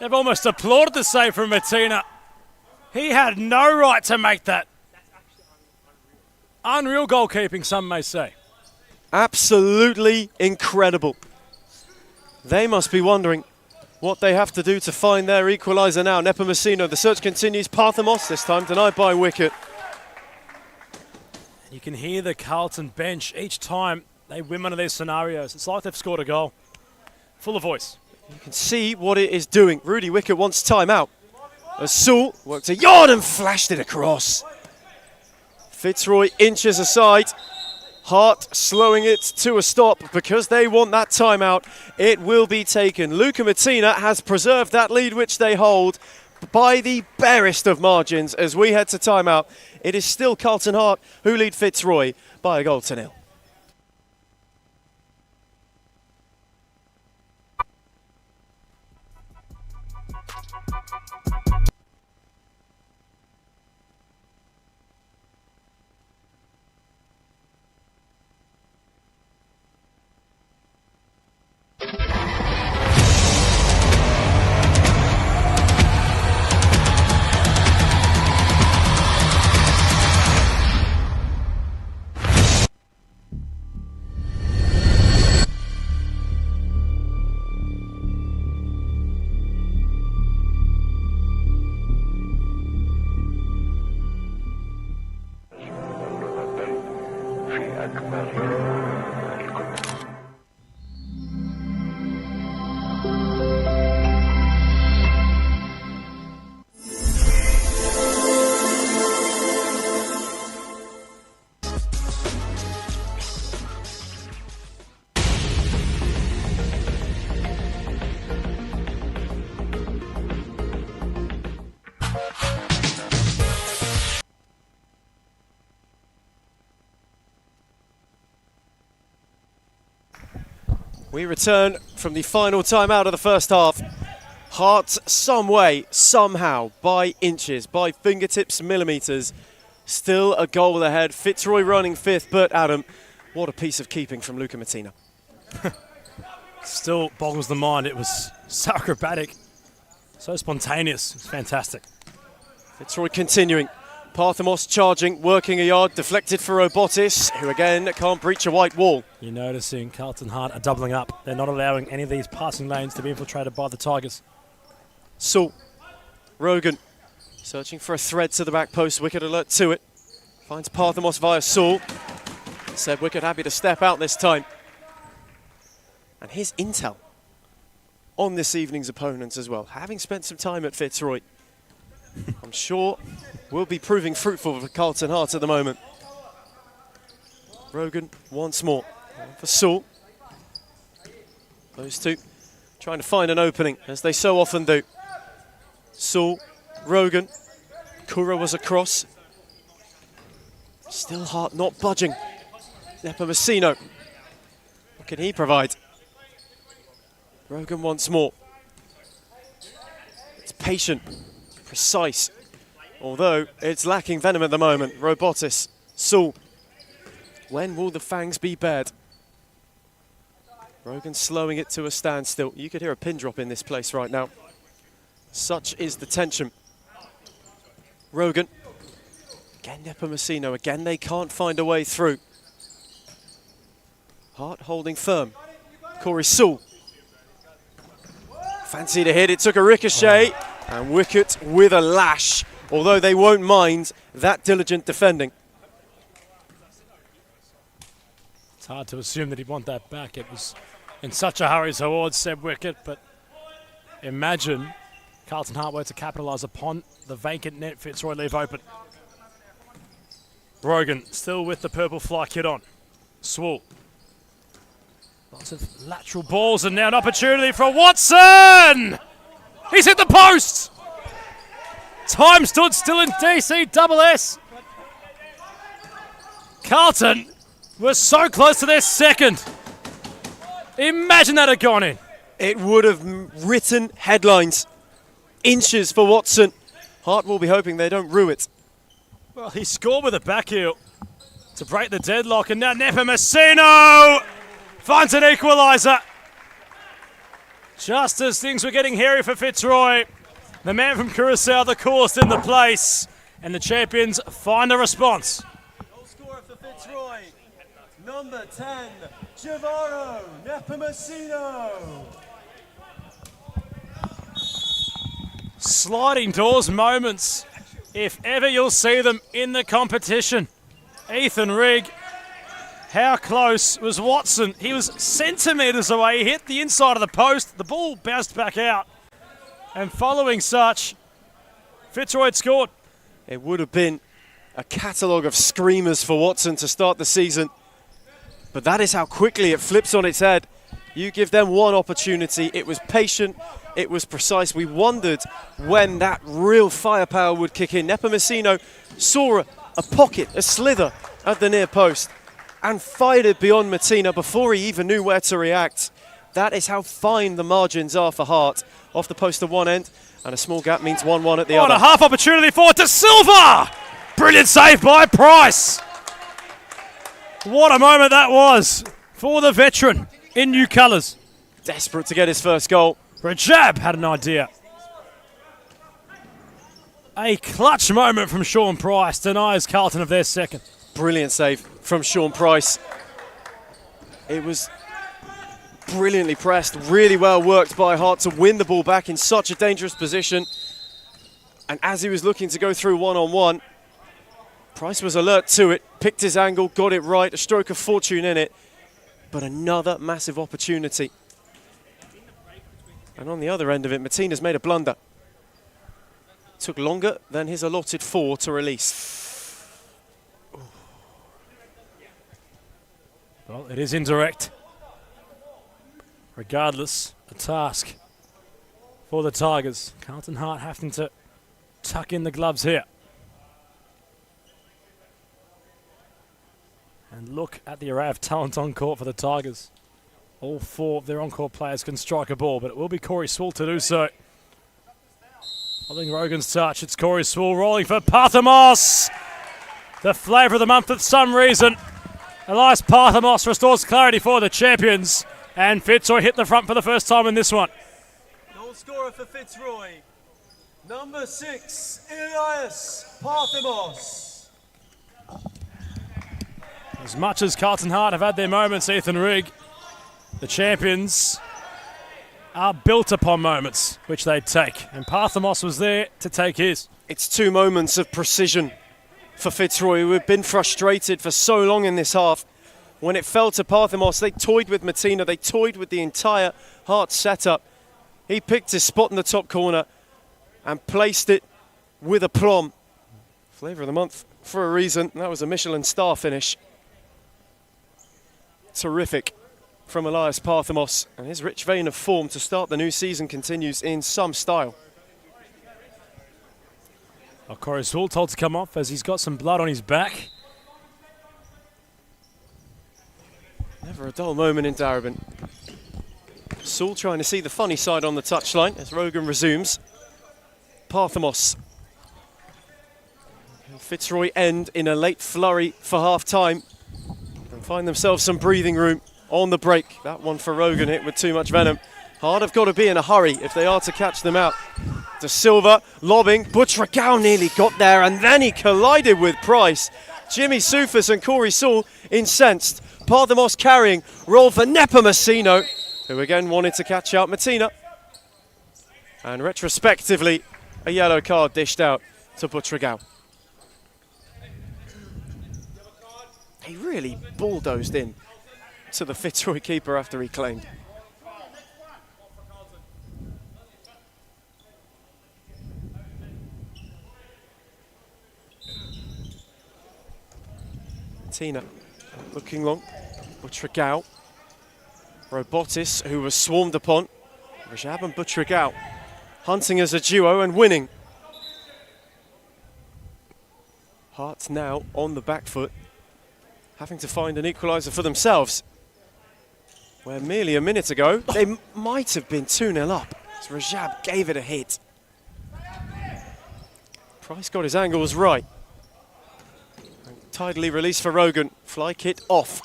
They've almost applauded the save from Martina. He had no right to make that. Unreal goalkeeping, some may say. Absolutely incredible. They must be wondering what they have to do to find their equaliser now. Nepomuceno, the search continues. Parthamos, this time denied by wicket. You can hear the Carlton bench each time they win one of these scenarios. It's like they've scored a goal. Full of voice. You can see what it is doing. Rudy Wickett wants time out. As Sewell worked a yard and flashed it across. Fitzroy inches aside. Hart slowing it to a stop because they want that timeout. It will be taken. Luca Martina has preserved that lead which they hold by the barest of margins as we head to timeout. It is still Carlton Hart who lead Fitzroy by a goal to nil. We return from the final time out of the first half. Hart, some way, somehow, by inches, by fingertips, millimetres, still a goal ahead. Fitzroy running fifth, but Adam, what a piece of keeping from Luca Martina. Still boggles the mind. It was so acrobatic, so spontaneous. It's fantastic. Fitzroy continuing. Parthamos charging, working a yard, deflected for Robotis, who again can't breach a white wall. You're noticing Carlton Hart are doubling up. They're not allowing any of these passing lanes to be infiltrated by the Tigers. Sewell, Rogan, searching for a thread to the back post, wicket alert to it. Finds Parthamos via Sewell. Said Wicket happy to step out this time. And his intel on this evening's opponents as well, having spent some time at Fitzroy. I'm sure will be proving fruitful for Carlton Hart at the moment. Rogan once more for Sewell. Those two trying to find an opening, as they so often do. Sewell, Rogan, Kura was across. Still Hart not budging. Nepomuceno, what can he provide? Rogan once more. It's patient, precise, although it's lacking venom at the moment. Robotis, Sewell. When will the fangs be bared? Rogan slowing it to a standstill. You could hear a pin drop in this place right now. Such is the tension. Rogan. Again Nepomuceno. Again they can't find a way through. Hart holding firm. Corey Sewell. Fancy to hit. It took a ricochet. And Wicket with a lash. Although they won't mind that diligent defending. It's hard to assume that he'd want that back. It was in such a hurry towards Seb Wicket, but imagine Carlton Hart were to capitalise upon the vacant net Fitzroy leave open. Rogan still with the purple fly kit on. Sewell. Lots of lateral balls and now an opportunity for Watson! He's hit the post! Time stood still in DC-SS. Carlton was so close to their second. Imagine that had gone in. It would have written headlines. Inches for Watson. Hart will be hoping they don't rue it. Well, he scored with a back heel to break the deadlock, and now Nepomuceno finds an equaliser. Just as things were getting hairy for Fitzroy, the man from Curacao, the coolest in the place, and the champions find a response. Goal scorer for Fitzroy, number 10, Javaro Nepomuceno. Sliding doors moments, if ever you'll see them in the competition. Ethan Rigg, how close was Watson? He was centimetres away, he hit the inside of the post, the ball bounced back out. And following such, Fitzroy had scored. It would have been a catalogue of screamers for Watson to start the season. But that is how quickly it flips on its head. You give them one opportunity. It was patient, it was precise. We wondered when that real firepower would kick in. Nepomuceno saw a pocket, a slither at the near post and fired it beyond Martina before he even knew where to react. That is how fine the margins are for Hart. Off the post at one end, and a small gap means 1-1 at the other. What a half opportunity forward to Silva! Brilliant save by Price. What a moment that was for the veteran in new colours. Desperate to get his first goal. Rajab had an idea. A clutch moment from Sean Price denies Carlton of their second. Brilliant save from Sean Price. It was brilliantly pressed, really well worked by Hart to win the ball back in such a dangerous position. And as he was looking to go through one-on-one, Price was alert to it, picked his angle, got it right, a stroke of fortune in it. But another massive opportunity. And on the other end of it, Martina's made a blunder. Took longer than his allotted 4 to release. Well, it is indirect. Regardless, a task for the Tigers. Carlton Hart having to tuck in the gloves here. And look at the array of talent on court for the Tigers. All 4 of their on-court players can strike a ball, but it will be Corey Swall to do so. Following Rogan's touch, it's Corey Swall rolling for Parthamos. The flavour of the month for some reason. Elias Parthamos restores clarity for the champions. And Fitzroy hit the front for the first time in this one. Goal scorer for Fitzroy, number 6, Elias Parthamos. As much as Carlton Hart have had their moments, Ethan Rigg, the champions are built upon moments which they take. And Parthamos was there to take his. It's 2 moments of precision for Fitzroy, who have been frustrated for so long in this half. When it fell to Parthamos, they toyed with Martina, they toyed with the entire Hart setup. He picked his spot in the top corner and placed it with aplomb. Flavour of the month for a reason. That was a Michelin star finish. Terrific from Elias Parthamos. And his rich vein of form to start the new season continues in some style. Corey Swall told to come off as he's got some blood on his back. Never a dull moment in Darebin. Saul trying to see the funny side on the touchline as Rogan resumes. Parthamos. Fitzroy end in a late flurry for half-time and find themselves some breathing room on the break. That one for Rogan hit with too much venom. Hard have got to be in a hurry if they are to catch them out. De Silva lobbing. Butragao nearly got there and then he collided with Price. Jimmy Soufis and Corey Saul incensed. Parthamos carrying, roll for Nepomuceno, who again wanted to catch out Martina. And retrospectively, a yellow card dished out to Butragao. He really bulldozed in to the Fitzroy keeper after he claimed. Martina looking long. Butragao. Robotis, who was swarmed upon. Rajab and Butragao hunting as a duo and winning. Hearts now on the back foot, having to find an equaliser for themselves. Where merely a minute ago, they might have been 2-0 up. As Rajab gave it a hit. Price got his angles right. And tidily released for Rogan. Fly kick off.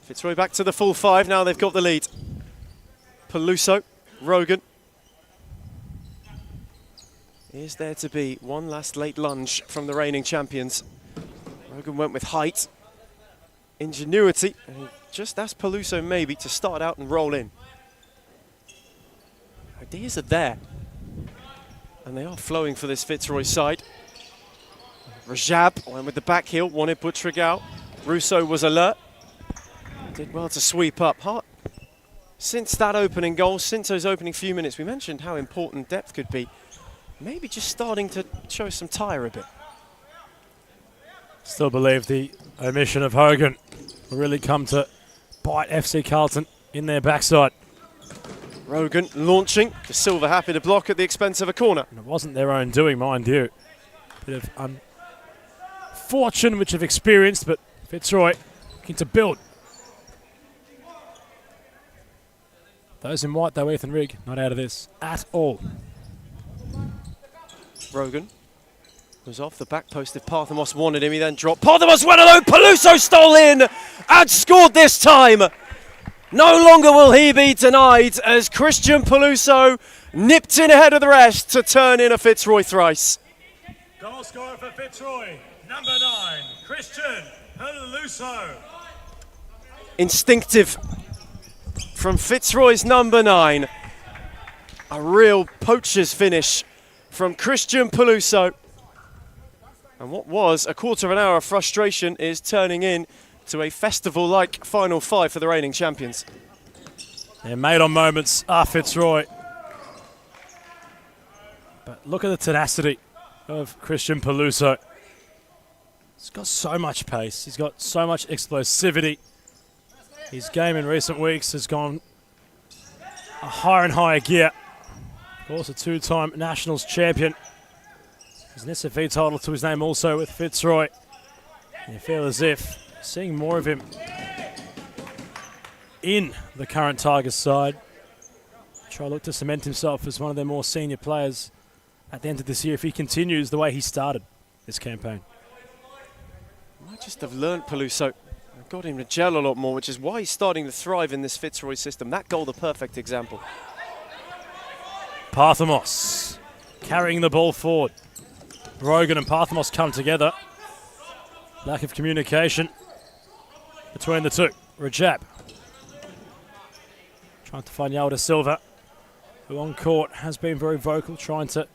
Fitzroy back to the full 5, now they've got the lead. Peluso Rogan. Is there to be one last late lunge from the reigning champions? Rogan went with height, ingenuity, and he just asked Peluso maybe to start out and roll in. Ideas are there, and they are flowing for this Fitzroy side. Rajab went with the back heel, wanted Butrigao. Russo was alert, did well to sweep up. Hart, since that opening goal, since those opening few minutes, we mentioned how important depth could be. Maybe just starting to show some tire a bit. Still believe the omission of Hogan will really come to bite FC Carlton in their backside. Rogan launching, Silva happy to block at the expense of a corner. And it wasn't their own doing, mind you. Bit of fortune which have experienced, but Fitzroy looking to build. Those in white though, Ethan Rigg, not out of this at all. Rogan was off the back post if Parthamos wanted him. He then dropped. Parthamos went alone. Peluso stole in and scored this time. No longer will he be denied as Christian Peluso nipped in ahead of the rest to turn in a Fitzroy thrice. Goal scorer for Fitzroy, number 9, Christian Peluso. Instinctive from Fitzroy's number 9. A real poacher's finish from Christian Peluso. And what was a quarter of an hour of frustration is turning in to a festival-like final 5 for the reigning champions. They're made on moments, Fitzroy. But look at the tenacity of Christian Peluso. He's got so much pace. He's got so much explosivity. His game in recent weeks has gone a higher and higher gear. Of course, a 2-time Nationals champion. There's an SFV title to his name also with Fitzroy. And you feel as if seeing more of him in the current Tigers side. Try to look to cement himself as one of their more senior players at the end of this year if he continues the way he started this campaign. Might just have learnt Peluso. Got him to gel a lot more, which is why he's starting to thrive in this Fitzroy system. That goal, the perfect example. Parthamos carrying the ball forward. Rogan and Parthamos come together. Lack of communication between the two. Rajab trying to find Yalda Silva, who on court has been very vocal, trying to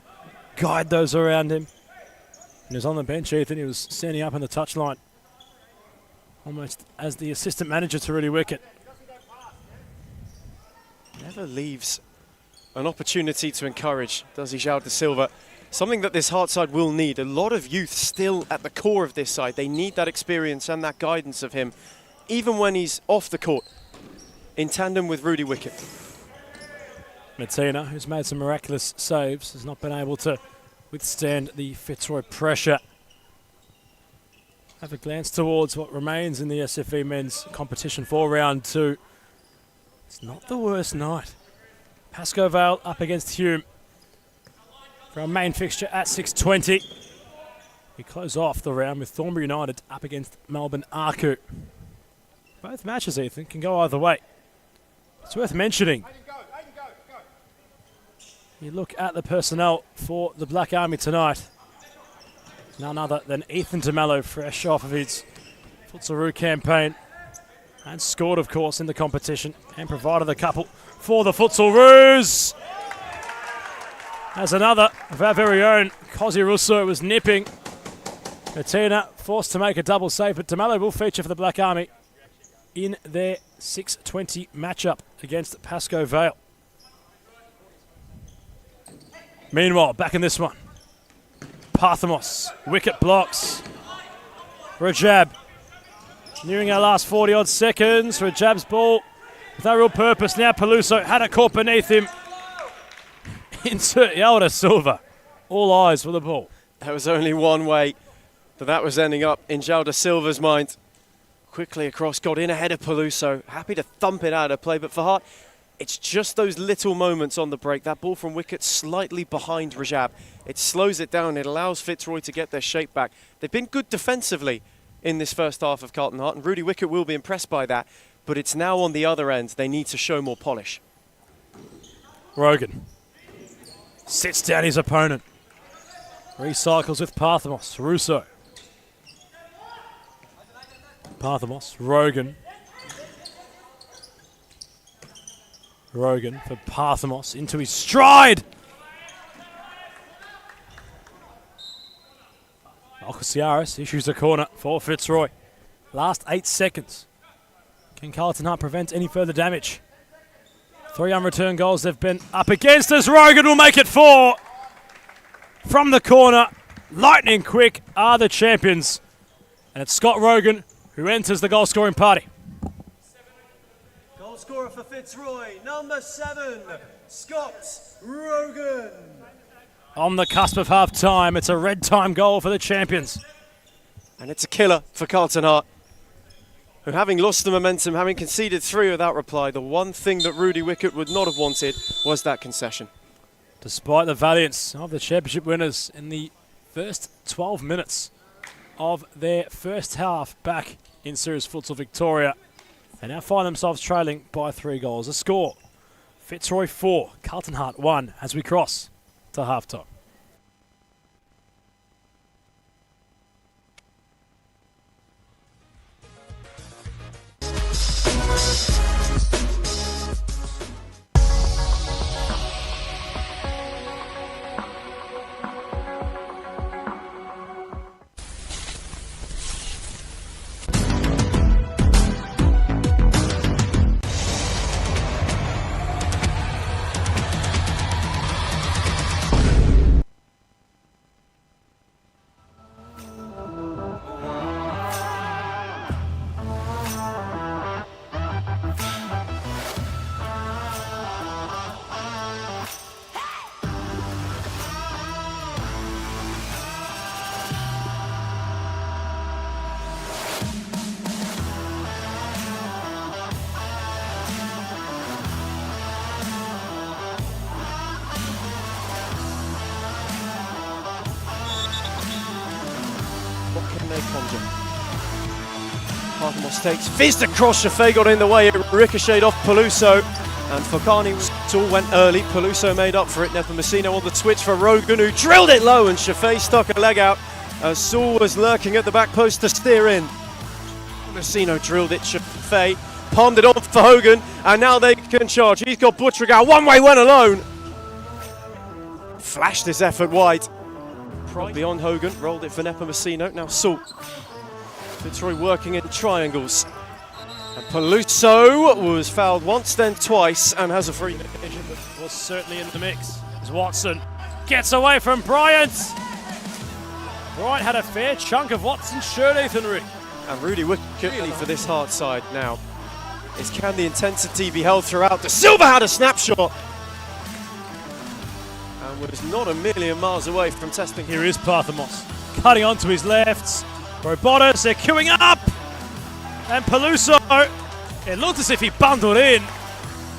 guide those around him. And he was on the bench, Ethan. He was standing up on the touchline, almost as the assistant manager to Rudy Wickett. Never leaves an opportunity to encourage, does he, João da Silva? Something that this Hart side will need. A lot of youth still at the core of this side. They need that experience and that guidance of him, even when he's off the court, in tandem with Rudy Wickett. Matina, who's made some miraculous saves, has not been able to withstand the Fitzroy pressure. Have a glance towards what remains in the SFV men's competition for round 2. It's not the worst night. Pasco Vale up against Hume for our main fixture at 6:20. We close off the round with Thornbury United up against Melbourne Irans. Both matches, Ethan, can go either way. It's worth mentioning. You look at the personnel for the Black Army tonight. None other than Ethan DeMello, fresh off of his Futsal campaign. And scored, of course, in the competition. And provided a couple for the Futsal. As another of our very own, Cosi Russo was nipping. Matina forced to make a double save, but DeMello will feature for the Black Army in their 6:20 matchup against Pasco Vale. Meanwhile, back in this one. Parthamos, wicket blocks. Rajab, nearing our last 40-odd seconds. Rajab's ball with no real purpose. Now Peluso had it caught beneath him. Insert Yalda Silva. All eyes for the ball. There was only one way that was ending up in João da Silva's mind. Quickly across, got in ahead of Peluso. Happy to thump it out of play, but for Hart, it's just those little moments on the break. That ball from wicket slightly behind Rajab. It slows it down. It allows Fitzroy to get their shape back. They've been good defensively in this first half of Carlton Hart, and Rudy Wickett will be impressed by that. But it's now on the other end. They need to show more polish. Rogan sits down his opponent. Recycles with Parthamos. Russo. Parthamos. Rogan. Rogan for Parthamos into his stride. Alcociaris issues a corner for Fitzroy. Last 8 seconds. Can Carlton Hart prevent any further damage? 3 unreturned goals they've been up against as Rogan will make it 4. From the corner, lightning quick are the champions. And it's Scott Rogan who enters the goal scoring party. Goal scorer for Fitzroy, number 7, Scott Rogan. On the cusp of half time, it's a red time goal for the champions. And it's a killer for Carlton Hart, who, having lost the momentum, having conceded 3 without reply, the one thing that Rudy Wickett would not have wanted was that concession. Despite the valiance of the championship winners in the first 12 minutes of their first half back in Series Futsal Victoria, they now find themselves trailing by 3 goals. A score, Fitzroy 4, Carlton Hart 1 as we cross to half-time. What can they conjure? Parthamos takes fizzed across. Shafay got in the way. It ricocheted off Peluso. And Fokani all went early. Peluso made up for it. Nepomuceno on the twitch for Rogan, who drilled it low, and Shafay stuck a leg out as Saul was lurking at the back post to steer in. Nepomuceno drilled it. Shafay palmed it on for Hogan, and now they can charge. He's got Buttrigal. One way went alone. Flashed his effort wide. Beyond Hogan, rolled it for Nepomuceno. Now Saul. Fitzroy working in triangles. And Peluso was fouled once, then twice, and has a free. Was certainly in the mix as Watson gets away from Bryant. Bryant had a fair chunk of Watson's shirt, Ethan Rick. And Rudy Wickett really for this Hart side now is, can the intensity be held throughout? De Silva had a snapshot and was not a million miles away from testing. Here is Parthamos cutting onto his left. Robotis, they're queuing up. And Peluso, it looked as if he bundled in,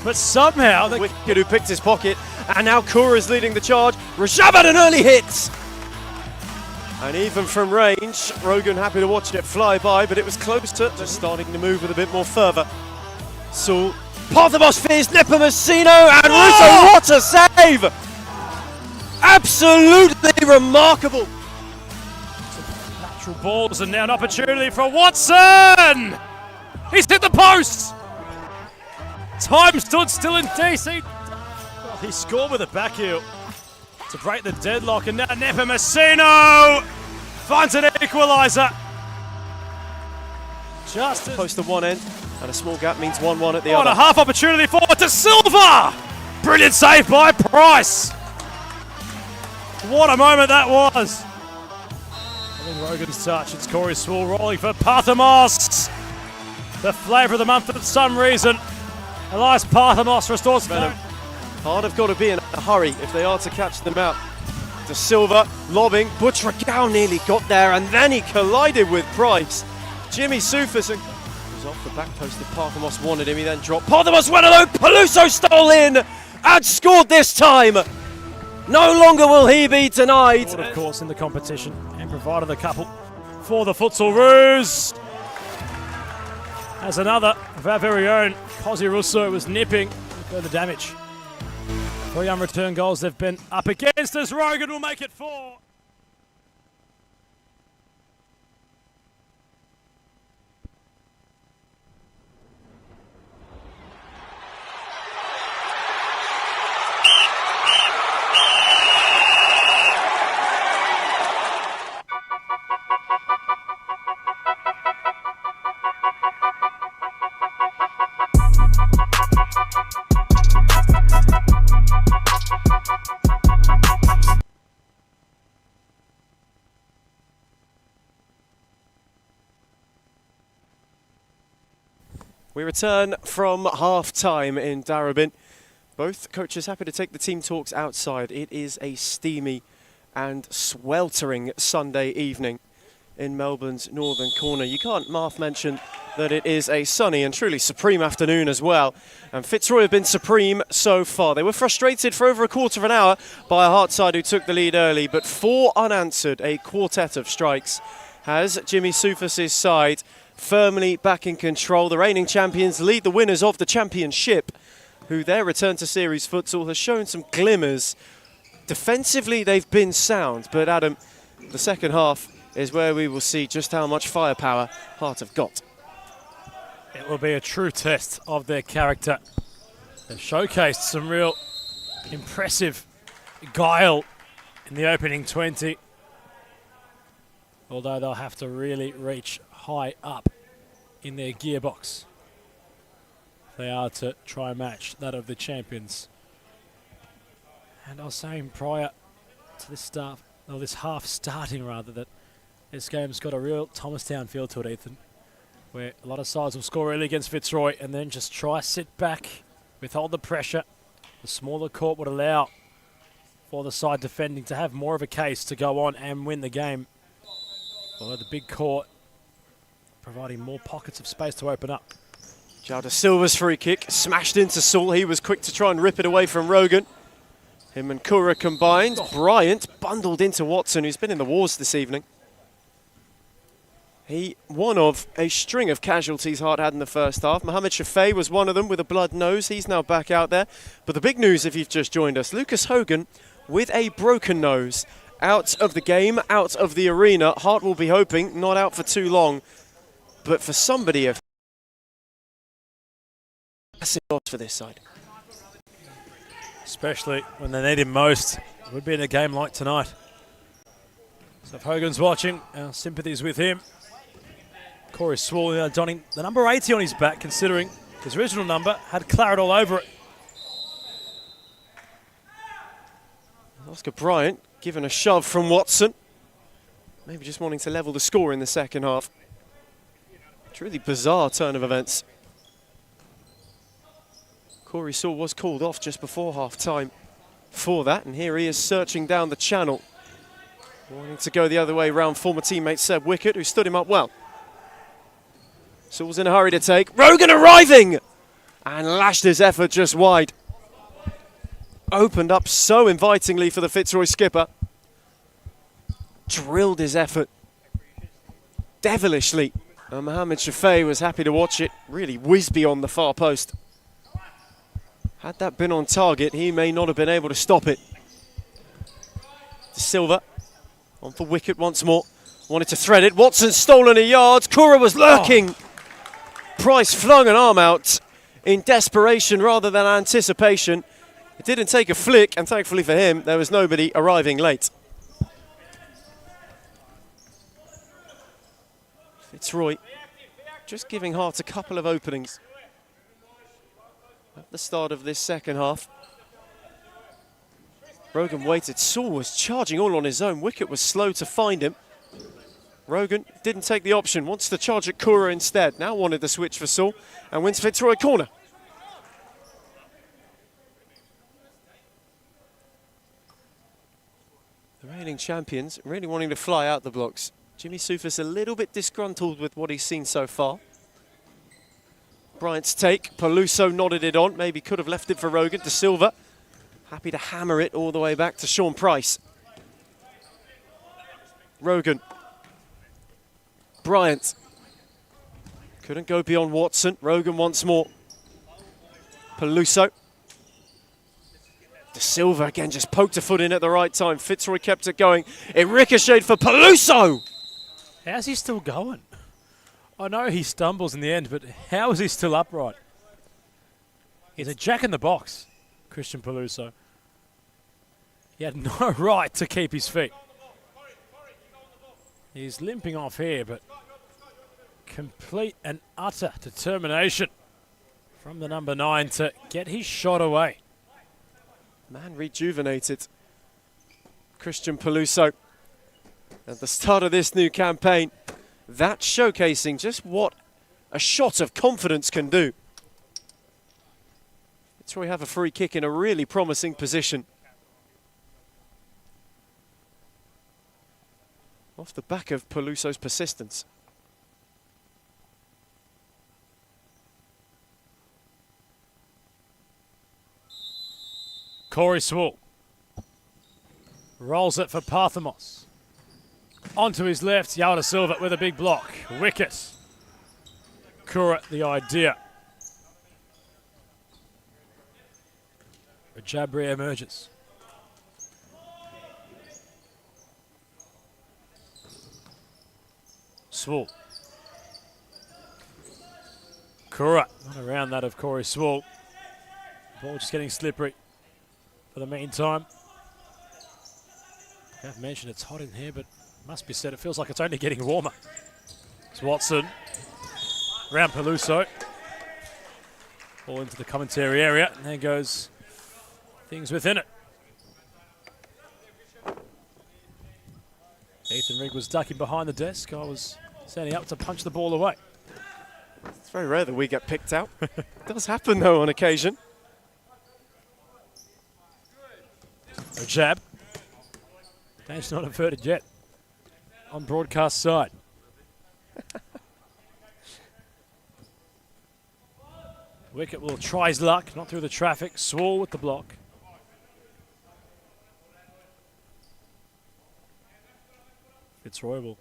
but somehow Wickett, who picked his pocket, and now Kura is leading the charge. Rajab had an early hit, and even from range, Rogan happy to watch it fly by, but it was close to just starting to move with a bit more fervour. So Parthamos fizzed, Nepomuceno, and Russo, what a save! Absolutely remarkable. Natural balls, and now an opportunity for Watson! He's hit the post! Time stood still in DC. Well, he scored with a back heel to break the deadlock, and now Nepomuceno finds an equaliser. Just Post at one end, and a small gap means 1-1 at the what other. a half opportunity for De Silva! Brilliant save by Price. What a moment that was. I think Rogan's touch. It's Corey Swall rolling for Parthamos. The flavour of the month for some reason. Elias Parthamos restores Venom. Hard have got to be in a hurry if they are to catch them out. De Silva lobbing. Buttrigal nearly got there, and then he collided with Price. Jimmy Sufis was off the back post if Parthamos wanted him. He then dropped. Parthamos went alone. Peluso stole in and scored this time. No longer will he be denied. Of course, in the competition, and provided a couple for the Futsal Roos. As another of our very own, Cosi Russo was nipping further damage 3 unreturned goals they've been up against as Rogan will make it 4. We return from half-time in Darebin. Both coaches happy to take the team talks outside. It is a steamy and sweltering Sunday evening in Melbourne's northern corner. You can't half mention that it is a sunny and truly supreme afternoon as well. And Fitzroy have been supreme so far. They were frustrated for over a quarter of an hour by a Hart side who took the lead early, but 4 unanswered, a quartet of strikes, has Jimmy Soufas' side firmly back in control. The reigning champions lead the winners of the championship, who their return to series futsal has shown some glimmers. Defensively, they've been sound, but Adam, the second half is where we will see just how much firepower Hart have got. It will be a true test of their character. They've showcased some real impressive guile in the opening 20, although they'll have to really reach high up in their gearbox if they are to try and match that of the champions. And I was saying prior to this half starting rather, that this game's got a real Thomastown feel to it, Ethan, where a lot of sides will score early against Fitzroy and then just try sit back, withhold the pressure. The smaller court would allow for the side defending to have more of a case to go on and win the game, although the big court providing more pockets of space to open up. Jada Silva's free kick smashed into Saul. He was quick to try and rip it away from Rogan. Him and Kura combined. Bryant bundled into Watson, who's been in the wars this evening. He one of a string of casualties Hart had in the first half. Mohamed Shafei was one of them with a blood nose. He's now back out there. But the big news, if you've just joined us, Lucas Hogan with a broken nose, out of the game, out of the arena. Hart will be hoping not out for too long. But for somebody of massive loss for this side. Especially when they need him most. It would be in a game like tonight. So if Hogan's watching, our sympathies with him. Corey Swall donning the number 80 on his back, considering his original number had claret all over it. Oscar Bryant given a shove from Watson. Maybe just wanting to level the score in the second half. Truly bizarre turn of events. Corey Saul was called off just before half-time for that, and here he is searching down the channel, wanting to go the other way round former teammate Seb Wickett, who stood him up well. Saul's in a hurry to take. Rogan arriving! And lashed his effort just wide. Opened up so invitingly for the Fitzroy skipper. Drilled his effort devilishly. And Mohamed Shafei was happy to watch it really whiz beyond the far post. Had that been on target, he may not have been able to stop it. Silva on for Wickett once more. Wanted to thread it. Watson stolen a yard. Kura was lurking. Price flung an arm out in desperation rather than anticipation. It didn't take a flick, and thankfully for him, there was nobody arriving late. Fitzroy just giving Hart a couple of openings at the start of this second half. Rogan waited. Saul was charging all on his own. Wickett was slow to find him. Rogan didn't take the option, wants to charge at Kura instead. Now wanted the switch for Saul and wins Fitzroy corner. The reigning champions really wanting to fly out the blocks. Jimmy Soufas a little bit disgruntled with what he's seen so far. Bryant's take, Peluso nodded it on, maybe could have left it for Rogan. De Silva happy to hammer it all the way back to Sean Price. Rogan. Bryant. Couldn't go beyond Watson. Rogan once more. Peluso. De Silva again just poked a foot in at the right time. Fitzroy kept it going. It ricocheted for Peluso. How's he still going? I know he stumbles in the end, but how is he still upright? He's a jack in the box, Christian Peluso. He had no right to keep his feet. He's limping off here, but complete and utter determination from the number 9 to get his shot away. Man rejuvenated. Christian Peluso at the start of this new campaign. That's showcasing just what a shot of confidence can do. Fitzroy have a free kick in a really promising position. Off the back of Peluso's persistence. Corey Swall rolls it for Parthamos. Onto his left, Yao De Silva with a big block. Wicket. Kura the idea. Jabri emerges. Swall. Kura, not around that of Corey Swall. Ball just getting slippery for the meantime. I have mentioned it's hot in here, but must be said it feels like it's only getting warmer. It's Watson. Round Peluso. Ball into the commentary area, and there goes things within it. Ethan Rigg was ducking behind the desk. I was standing up to punch the ball away. It's very rare that we get picked out. It does happen, though, on occasion. A jab. Dave's not averted yet on broadcast side. Wicket will try his luck, not through the traffic. Swall with the block. Fitzroy will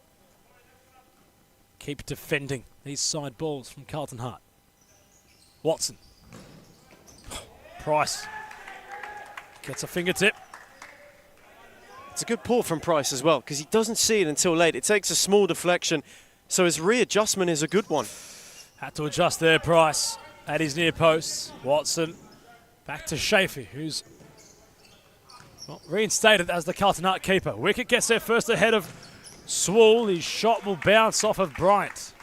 keep defending these side balls from Carlton Hart. Watson. Price gets a fingertip. It's a good pull from Price as well, because he doesn't see it until late. It takes a small deflection, so his readjustment is a good one. Had to adjust there, Price, at his near post. Watson back to Shafee, who's reinstated as the Carlton Hart keeper. Wicket gets there first ahead of Swall. His shot will bounce off of Bryant.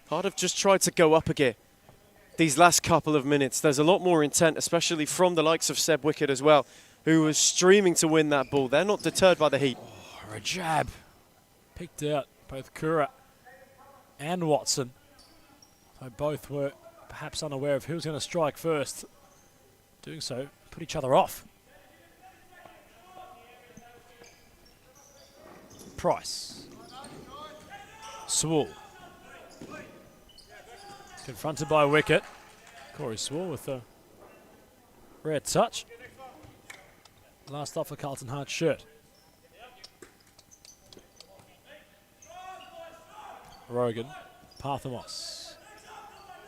Hart have just tried to go up a gear these last couple of minutes. There's a lot more intent, especially from the likes of Seb Wicket as well, who was streaming to win that ball. They're not deterred by the heat. Oh, a jab. Picked out both Kura and Watson. So both were perhaps unaware of who was going to strike first. Doing so, put each other off. Price. Swall. Confronted by Wicket. Corey Swall with a rare touch. Last off a Carlton Hart shirt. Rogan. Parthamos.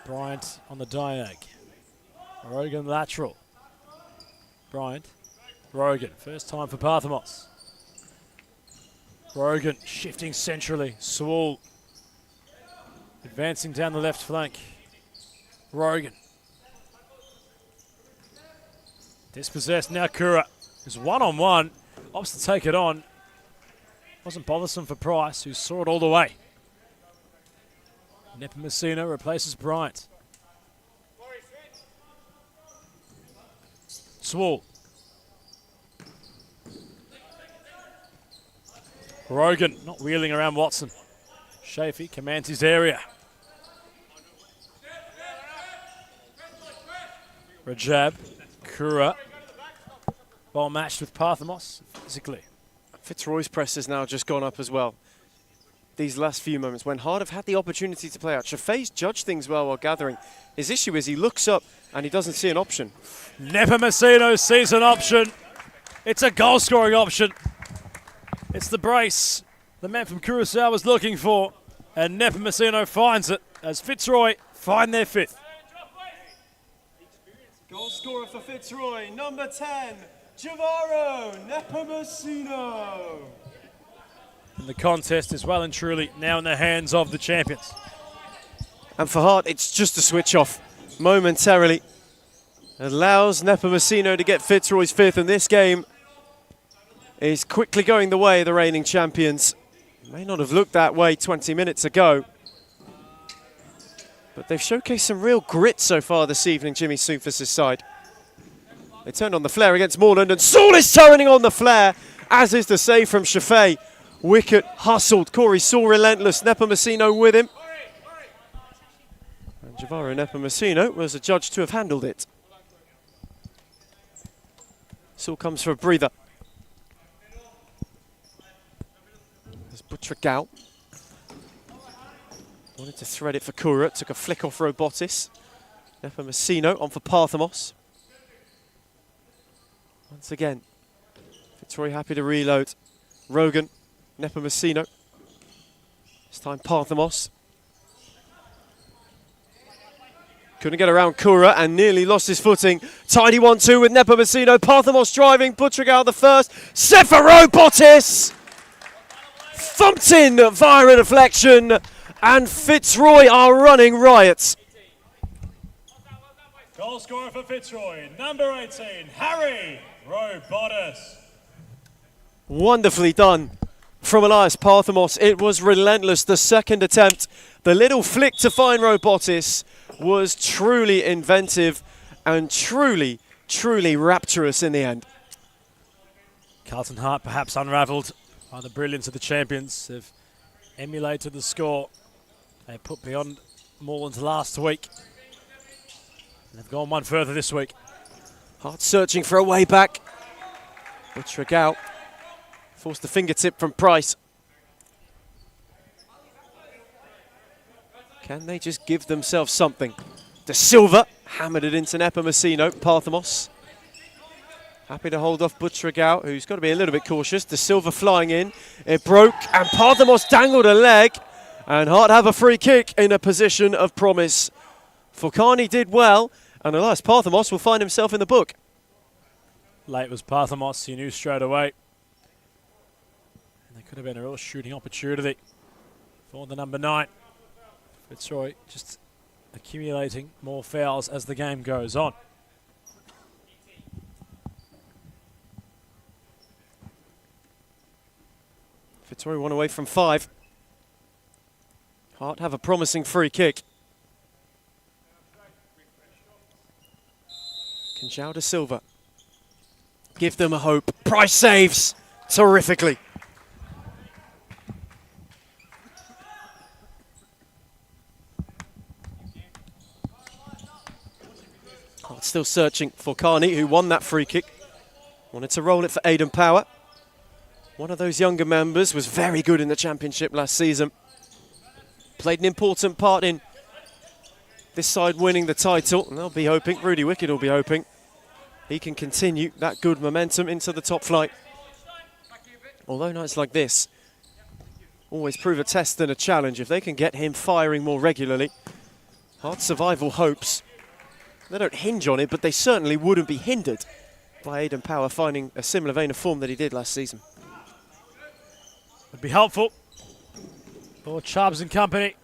Bryant on the diag. Rogan lateral. Bryant. Rogan. First time for Parthamos. Rogan shifting centrally. Swall advancing down the left flank. Rogan. Dispossessed now Kura. Is one-on-one. Opts to take it on. Wasn't bothersome for Price, who saw it all the way. Nepomuceno replaces Bryant. Swall. Rogan not wheeling around Watson. Shafee commands his area. Rajab. Kura. Ball matched with Parthamos physically. Fitzroy's press has now just gone up as well. These last few moments when Hart have had the opportunity to play out. Shafee's judged things well while gathering. His issue is he looks up and he doesn't see an option. Nepomuceno sees an option. It's a goal-scoring option. It's the brace the man from Curacao was looking for, and Nepomuceno finds it as Fitzroy find their fifth. Goal scorer for Fitzroy, number 10, Javaro Nepomuceno. And the contest is well and truly now in the hands of the champions. And for Hart, it's just a switch off momentarily. Allows Nepomuceno to get Fitzroy's fifth, and this game is quickly going the way of the reigning champions. May not have looked that way 20 minutes ago, but they've showcased some real grit so far this evening, Jimmy Soufis' side. They turned on the flare against Moreland, and Saul is turning on the flare, as is the save from Shafay. Wicket hustled, Corey Saul relentless, Nepomuceno with him. And Javaro Nepomuceno was adjudged to have handled it. Saul comes for a breather. There's Butragao. Wanted to thread it for Kura, took a flick off Robotis. Nepomuceno on for Parthamos. Once again, Fitzroy happy to reload. Rogan, Nepomuceno. This time Parthamos. Couldn't get around Kura and nearly lost his footing. Tidy 1-2 with Nepomuceno. Parthamos driving. Butragao the first. Set for Robotis. Thumped in via a deflection. And Fitzroy are running riots. Goal scorer for Fitzroy, number 18, Harry Robotis. Wonderfully done from Elias Parthamos. It was relentless. The second attempt, the little flick to find Robotis, was truly inventive and truly, truly rapturous in the end. Carlton Hart perhaps unravelled by the brilliance of the champions. They've emulated the score they put beyond Moreland last week. And they've gone one further this week. Hart searching for a way back. Butragao forced the fingertip from Price. Can they just give themselves something? De Silva hammered it into Nepomuceno. Parthamos happy to hold off Butragao, who's got to be a little bit cautious. De Silva flying in. It broke, and Parthamos dangled a leg. And Hart have a free kick in a position of promise. Fulcani did well, and Elias Parthamos will find himself in the book. Late was Parthamos, he knew straight away. And there could have been a real shooting opportunity for the number 9. Fitzroy just accumulating more fouls as the game goes on. Fitzroy 1 away from 5. Hart have a promising free kick. Kenjao De Silva. Give them a hope. Price saves terrifically. Hart still searching for Carney, who won that free kick. Wanted to roll it for Aidan Power. One of those younger members was very good in the championship last season. Played an important part in this side winning the title, and they'll be hoping, Rudy Wickett will be hoping, he can continue that good momentum into the top flight. Although nights like this always prove a test and a challenge. If they can get him firing more regularly, Hart's survival hopes, they don't hinge on it, but they certainly wouldn't be hindered by Aidan Power finding a similar vein of form that he did last season. Would be helpful for Chubbs and company.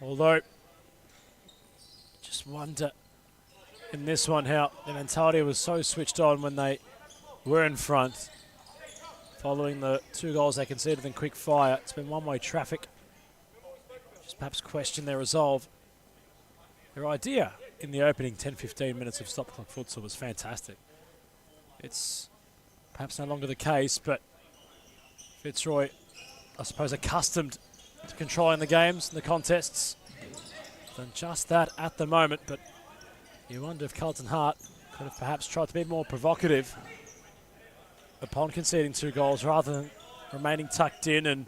Although, just wonder in this one how the mentality was so switched on when they were in front. Following the 2 goals they conceded in quick fire, it's been one-way traffic. Just perhaps question their resolve. Their idea in the opening 10-15 minutes of stop clock futsal was fantastic. It's perhaps no longer the case, but Fitzroy, I suppose, accustomed to controlling the games and the contests. Done just that at the moment, but you wonder if Carlton Hart could have perhaps tried to be more provocative upon conceding 2 goals rather than remaining tucked in and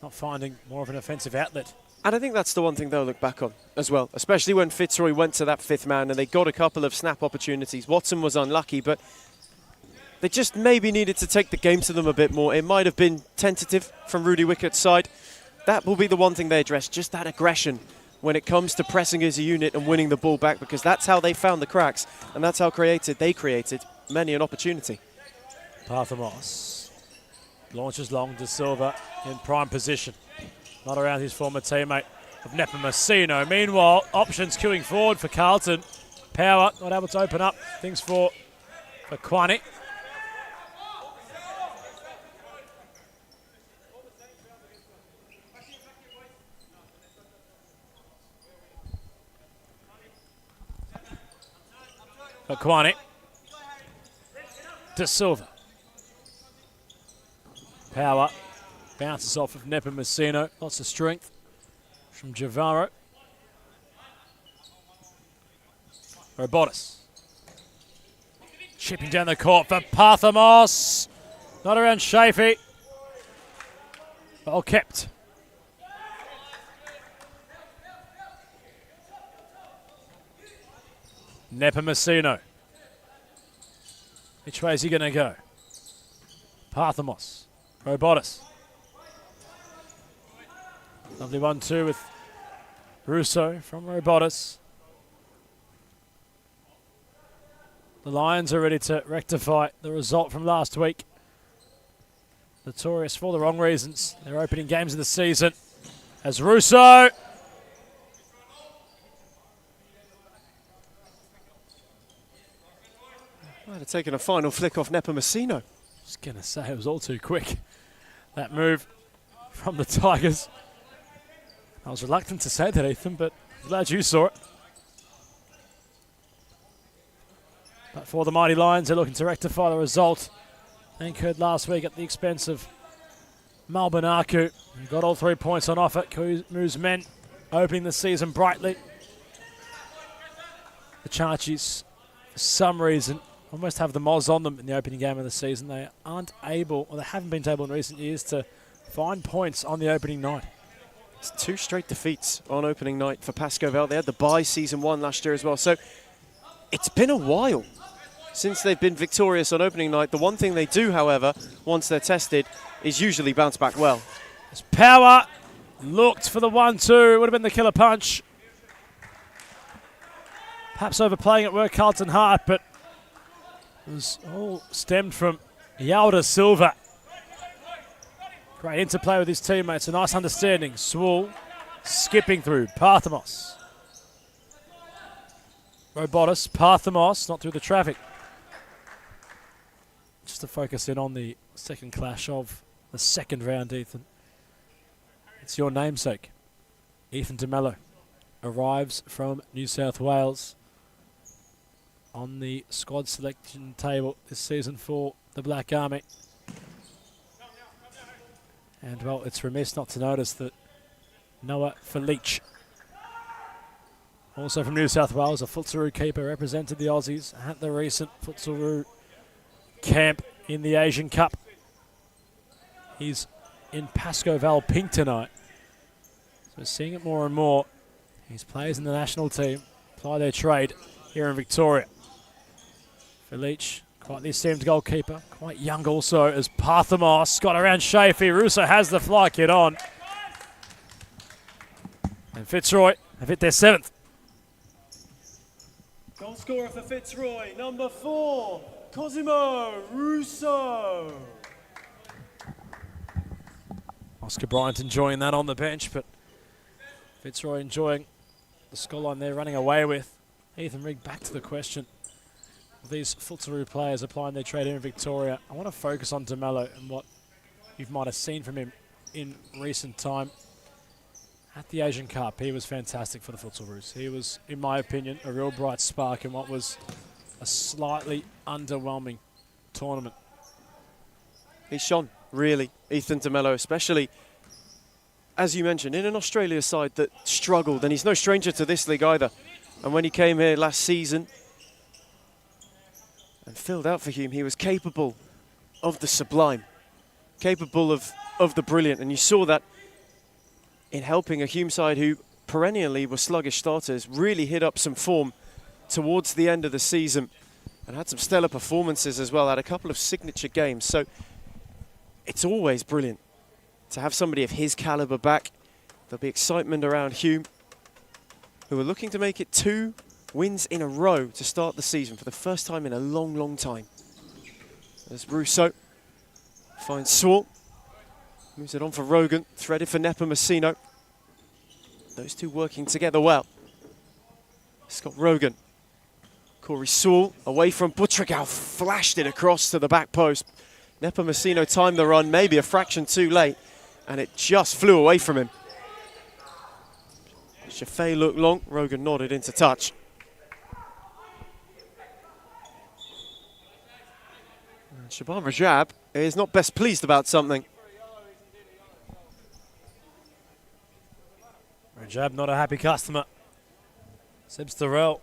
not finding more of an offensive outlet. And I think that's the one thing they'll look back on as well, especially when Fitzroy went to that 5th man and they got a couple of snap opportunities. Watson was unlucky, but they just maybe needed to take the game to them a bit more. It might have been tentative from Rudy Wickett's side. That will be the one thing they address, just that aggression when it comes to pressing as a unit and winning the ball back, because that's how they found the cracks and that's how they created many an opportunity. Parthamos launches long to Silva in prime position. Not around his former teammate of Nepomuceno. Meanwhile, options queuing forward for Carlton. Power not able to open up things for Kwani. Kwani to Silva. Power bounces off of Nepomuceno. Lots of strength from Javaro. Robotis. Chipping down the court for Parthamos. Not around Shafee. Well kept. Nepomuceno. Which way is he going to go? Parthamos. Robotis. Lovely 1-2 with Russo from Robotis. The Lions are ready to rectify the result from last week. Notorious for the wrong reasons. Their opening games of the season. As Russo. Might have taken a final flick off Nepomuceno. I was going to say it was all too quick. That move from the Tigers. I was reluctant to say that, Ethan, but I'm glad you saw it. But for the mighty Lions, they're looking to rectify the result. They incurred last week at the expense of Melbourne Irans. Got all 3 points on offer. Kumu's men opening the season brightly. The Charchies, for some reason, almost have the Moz on them in the opening game of the season. They aren't able, or they haven't been able in recent years, to find points on the opening night. It's 2 straight defeats on opening night for Pasco Vale. They had the bye season 1 last year as well. So it's been a while since they've been victorious on opening night. The one thing they do, however, once they're tested, is usually bounce back well. As Power looked for the 1-2. It would have been the killer punch. Perhaps overplaying it were Carlton Hart, but it was all stemmed from Yalda Silva. Great interplay with his teammates, a nice understanding. Swole skipping through. Parthamos. Robotis, Parthamos, not through the traffic. Just to focus in on the second clash of the second round, Ethan. It's your namesake. Ethan de Mello arrives from New South Wales on the squad selection table this season for the Black Army. And, well, it's remiss not to notice that Noah Felice, also from New South Wales, a Futsal keeper, represented the Aussies at the recent Futsal camp in the Asian Cup. He's in Pasco Vale pink tonight. So seeing it more and more. These players in the national team apply their trade here in Victoria. Felice, quite the esteemed goalkeeper, quite young also, as Parthamos got around Shafee. Russo has the fly kit on. And Fitzroy have hit their 7th. Goal scorer for Fitzroy, number 4, Cosimo Russo. Oscar Bryant enjoying that on the bench, but Fitzroy enjoying the scoreline they're running away with. Ethan Rigg, back to the question. These Futsal players applying their trade here in Victoria. I want to focus on de Mello and what you might have seen from him in recent time. At the Asian Cup, he was fantastic for the Futsal Roos. He was, in my opinion, a real bright spark in what was a slightly underwhelming tournament. He shone, really, Ethan de Mello, especially, as you mentioned, in an Australia side that struggled, and he's no stranger to this league either. And when he came here last season and filled out for Hume, he was capable of the sublime, capable of the brilliant, and you saw that in helping a Hume side who perennially were sluggish starters, really hit up some form towards the end of the season and had some stellar performances as well, had a couple of signature games. So it's always brilliant to have somebody of his calibre back. There'll be excitement around Hume who are looking to make it 2 wins in a row to start the season for the first time in a long, long time. As Russo finds Swall, moves it on for Rogan, threaded for Nepomuceno. Those two working together well. Scott Rogan, Corey Swall away from Butragal, flashed it across to the back post. Nepomuceno timed the run, maybe a fraction too late, and it just flew away from him. Chaffee looked long, Rogan nodded into touch. Shaban Rajab is not best pleased about something. Rajab not a happy customer. Seb Starrell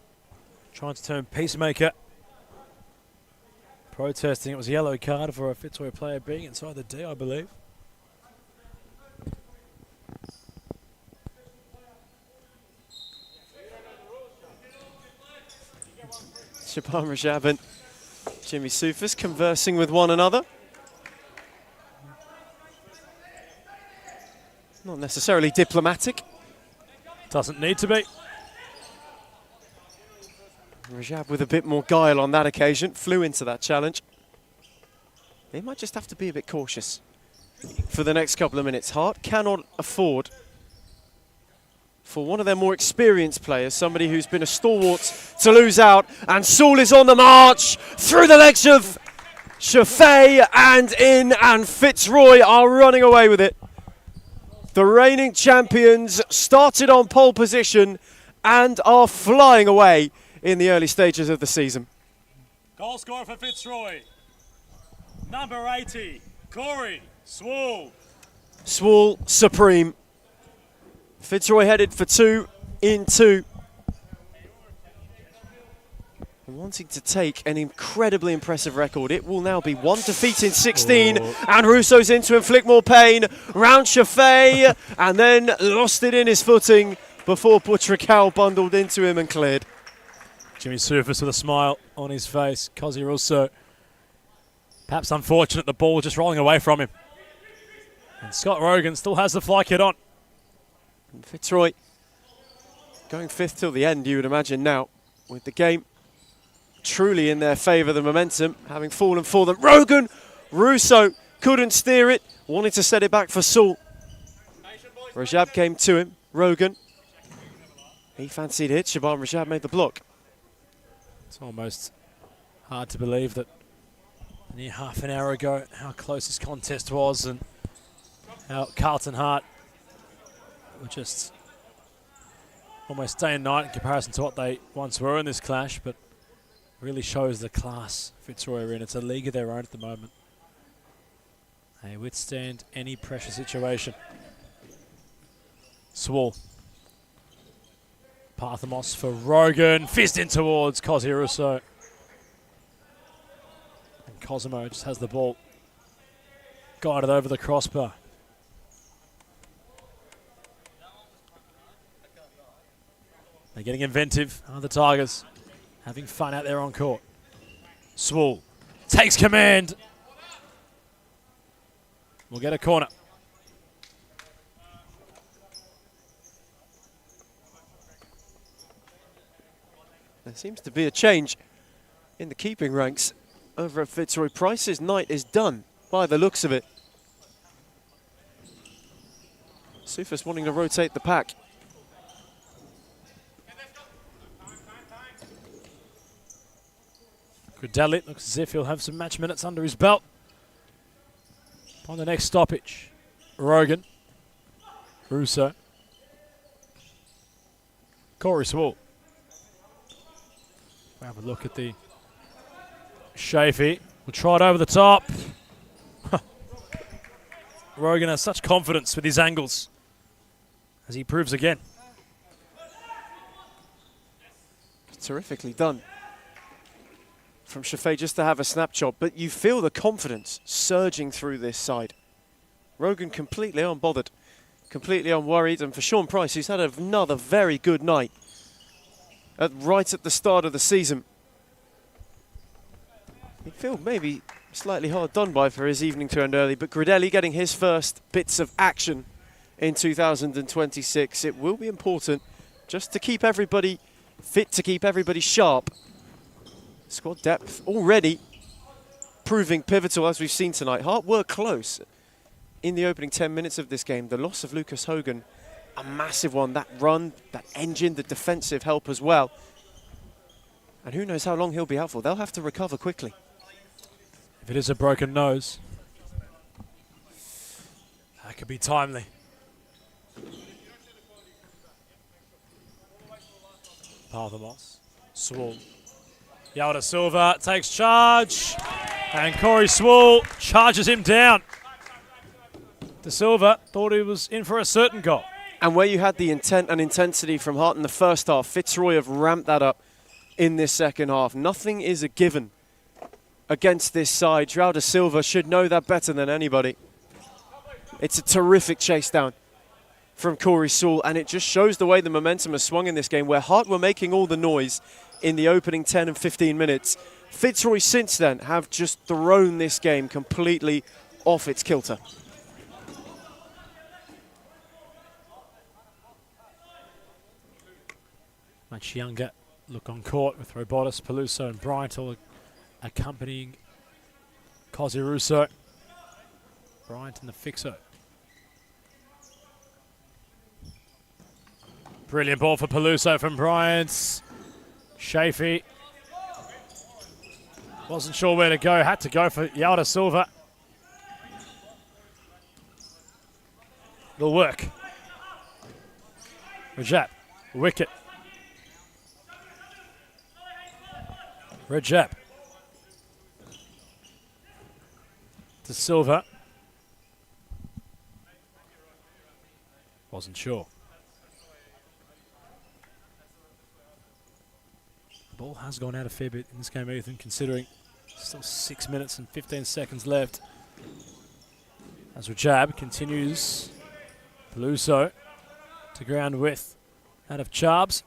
trying to turn peacemaker. Protesting it was a yellow card for a Fitzroy player being inside the D, I believe. Shaban Rajab and Jimmy Soufis conversing with one another. Not necessarily diplomatic. Doesn't need to be. Rajab with a bit more guile on that occasion, flew into that challenge. They might just have to be a bit cautious for the next couple of minutes. Hart cannot afford for one of their more experienced players, somebody who's been a stalwart, to lose out. And Saul is on the march through the legs of Chaffee and in, and Fitzroy are running away with it. The reigning champions started on pole position and are flying away in the early stages of the season. Goal scorer for Fitzroy, number 80, Corey Swall. Swall supreme. Fitzroy headed for 2 in 2. Wanting to take an incredibly impressive record. It will now be 1 defeat in 16. And Russo's in to inflict more pain. Round Chaffee, and then lost it in his footing before Butragal bundled into him and cleared. Jimmy Soufis with a smile on his face. Cosi Russo, perhaps unfortunate, the ball just rolling away from him. And Scott Rogan still has the fly kit on. And Fitzroy going 5th till the end, you would imagine now, with the game truly in their favour, the momentum having fallen for them. Rogan, Russo couldn't steer it, wanted to set it back for Saul. Rajab came to him, Rogan. He fancied it, Shaban Rajab made the block. It's almost hard to believe that near half an hour ago how close this contest was and how Carlton Hart were just almost day and night in comparison to what they once were in this clash, but really shows the class Fitzroy are in. It's a league of their own at the moment. They withstand any pressure situation. Swall. Parthamos for Rogan. Fist in towards Cosi Russo. And Cosimo just has the ball guided over the crossbar. They're getting inventive, are the Tigers. Having fun out there on court. Swall takes command. We'll get a corner. There seems to be a change in the keeping ranks over at Fitzroy. Price's night is done by the looks of it. Soufis wanting to rotate the pack. Grudelit looks as if he'll have some match minutes under his belt. On the next stoppage, Rogan, Russo, Corey Swall. We'll have a look at the Chaffee. We'll try it over the top. Rogan has such confidence with his angles, as he proves again. Terrifically done from Chaffee just to have a snapshot, but you feel the confidence surging through this side. Rogan completely unbothered, completely unworried, and for Sean Price, who's had another very good night right at the start of the season. He'd feel maybe slightly hard done by for his evening to end early, but Grudelli getting his first bits of action in 2026. It will be important just to keep everybody fit, to keep everybody sharp. Squad depth already proving pivotal, as we've seen tonight. Hart were close in the opening 10 minutes of this game. The loss of Lucas Hogan, a massive one. That run, that engine, the defensive help as well. And who knows how long he'll be out for. They'll have to recover quickly. If it is a broken nose, that could be timely. Parthamos, Swall. Yalda Silva takes charge, and Corey Swall charges him down. De Silva thought he was in for a certain goal. And where you had the intent and intensity from Hart in the first half, Fitzroy have ramped that up in this second half. Nothing is a given against this side. João da Silva should know that better than anybody. It's a terrific chase down from Corey Swall, and it just shows the way the momentum has swung in this game, where Hart were making all the noise in the opening 10 and 15 minutes. Fitzroy since then have just thrown this game completely off its kilter. Much younger look on court with Robotis, Peluso and Bryant all accompanying Cosi Russo. Bryant and the fixer. Brilliant ball for Peluso from Bryant. Chafee wasn't sure where to go, had to go for Yalda Silva. It'll work. Rajab, wicket. Rajab. To Silva. Wasn't sure. Ball has gone out a fair bit in this game, Ethan, considering still 6 minutes and 15 seconds left. As Rajab continues, Peluso to ground with out of Charbs.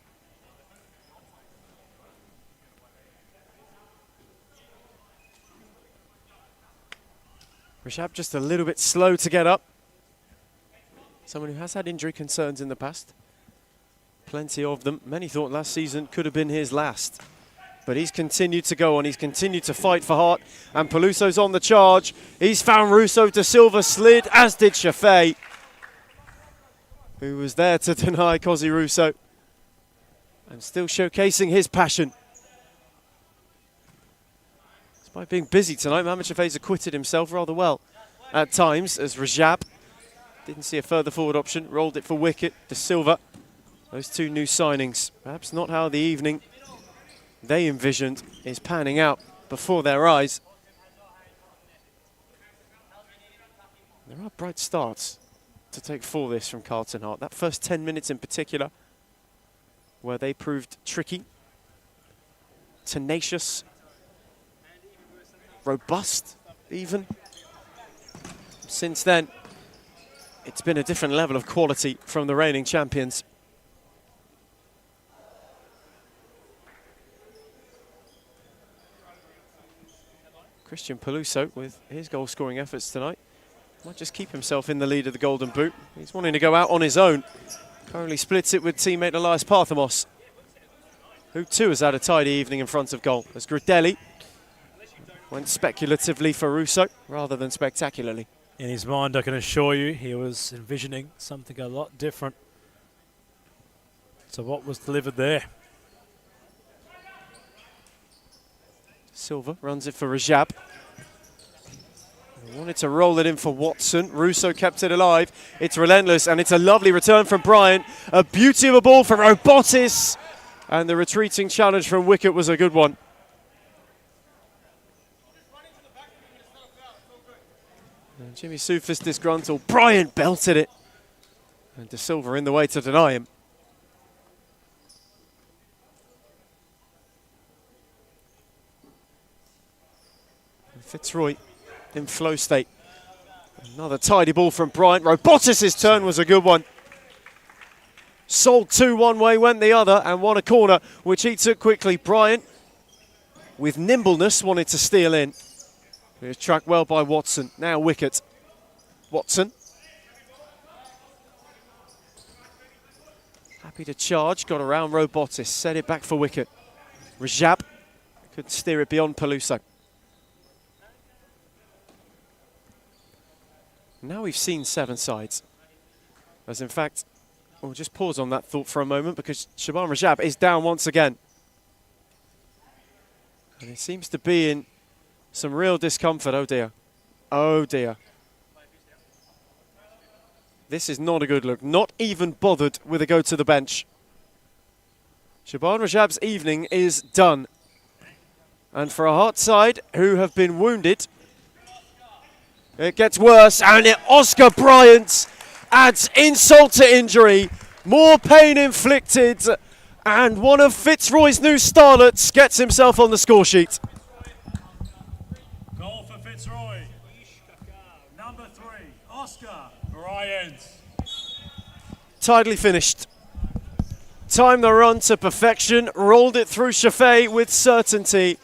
Rajab just a little bit slow to get up. Someone who has had injury concerns in the past. Plenty of them. Many thought last season could have been his last. But he's continued to go on. He's continued to fight for Hart. And Peluso's on the charge. He's found Russo. De Silva slid, as did Chafee, who was there to deny Cosi Russo. And still showcasing his passion. Despite being busy tonight, Mohamed Chafee's acquitted himself rather well at times, as Rajab didn't see a further forward option. Rolled it for wicket. De Silva. Those two new signings, perhaps not how the evening they envisioned is panning out before their eyes. There are bright starts to take for this from Carlton Hart. That first 10 minutes in particular, where they proved tricky, tenacious, robust even. Since then, it's been a different level of quality from the reigning champions. Christian Peluso, with his goal-scoring efforts tonight, might just keep himself in the lead of the Golden Boot. He's wanting to go out on his own. Currently splits it with teammate Elias Parthamos, who too has had a tidy evening in front of goal, as Gradelli went speculatively for Russo rather than spectacularly. In his mind, I can assure you, he was envisioning something a lot different to what was delivered there. Silva runs it for Rajab. He wanted to roll it in for Watson. Russo kept it alive. It's relentless, and it's a lovely return from Bryant. A beauty of a ball for Robotis. And the retreating challenge from wicket was a good one. And Jimmy Soufis disgruntled. Bryant belted it. And De Silva in the way to deny him. Fitzroy in flow state. Another tidy ball from Bryant. Robotis' turn was a good one. Sold two one way, went the other, and won a corner, which he took quickly. Bryant, with nimbleness, wanted to steal in. He was tracked well by Watson. Now wicket. Watson. Happy to charge, got around Robotis, set it back for wicket. Rajab could steer it beyond Peluso. Now we've seen 7 sides. As in fact, we'll just pause on that thought for a moment because Shaban Rajab is down once again. And it seems to be in some real discomfort. Oh dear. Oh dear. This is not a good look. Not even bothered with a go to the bench. Shaban Rajab's evening is done. And for a Hart side who have been wounded, it gets worse, and Oscar Bryant adds insult to injury. More pain inflicted, and one of Fitzroy's new starlets gets himself on the score sheet. Goal for Fitzroy. Number 3, Oscar Bryant. Tidily finished. Timed the run to perfection, rolled it through Shafee with certainty.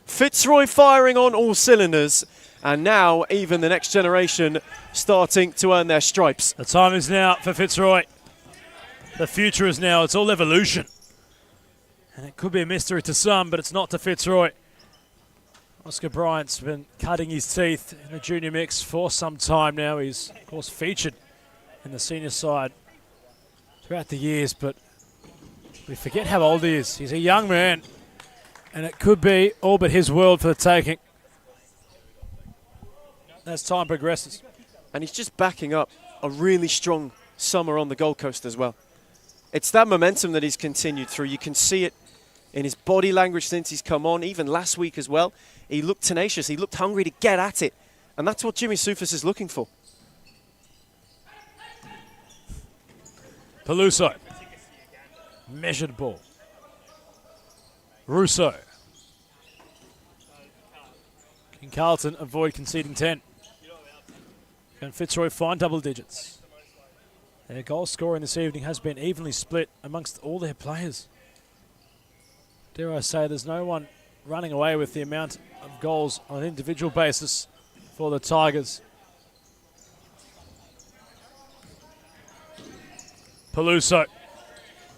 Fitzroy firing on all cylinders, and now even the next generation starting to earn their stripes. The time is now for Fitzroy. The future is now. It's all evolution. And it could be a mystery to some, but it's not to Fitzroy. Oscar Bryant's been cutting his teeth in the junior mix for some time now. He's, of course, featured in the senior side throughout the years, but we forget how old he is. He's a young man, and it could be all but his world for the taking as time progresses. And he's just backing up a really strong summer on the Gold Coast as well. It's that momentum that he's continued through. You can see it in his body language since he's come on, even last week as well. He looked tenacious, he looked hungry to get at it. And that's what Jimmy Soufis is looking for. Peluso. Measured ball. Russo. Can Carlton avoid conceding 10? Can Fitzroy find double digits? Their goal scoring this evening has been evenly split amongst all their players. Dare I say, there's no one running away with the amount of goals on an individual basis for the Tigers. Peluso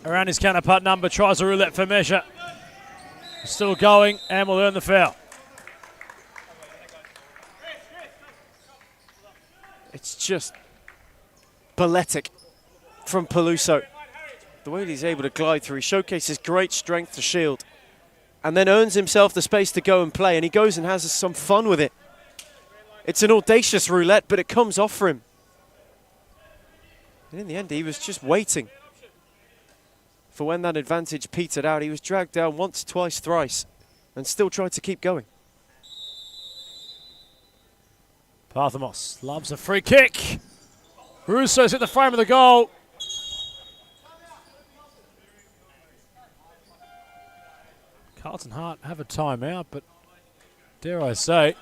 around his counterpart number, tries a roulette for measure. Still going and will earn the foul. It's just balletic from Peluso. The way he's able to glide through, he showcases great strength to shield and then earns himself the space to go and play, and he goes and has some fun with it. It's an audacious roulette, but it comes off for him. And in the end, he was just waiting for when that advantage petered out. He was dragged down once, twice, thrice, and still tried to keep going. Parthamos loves a free kick. Russo's at the frame of the goal. Carlton Hart have a timeout, but dare I say,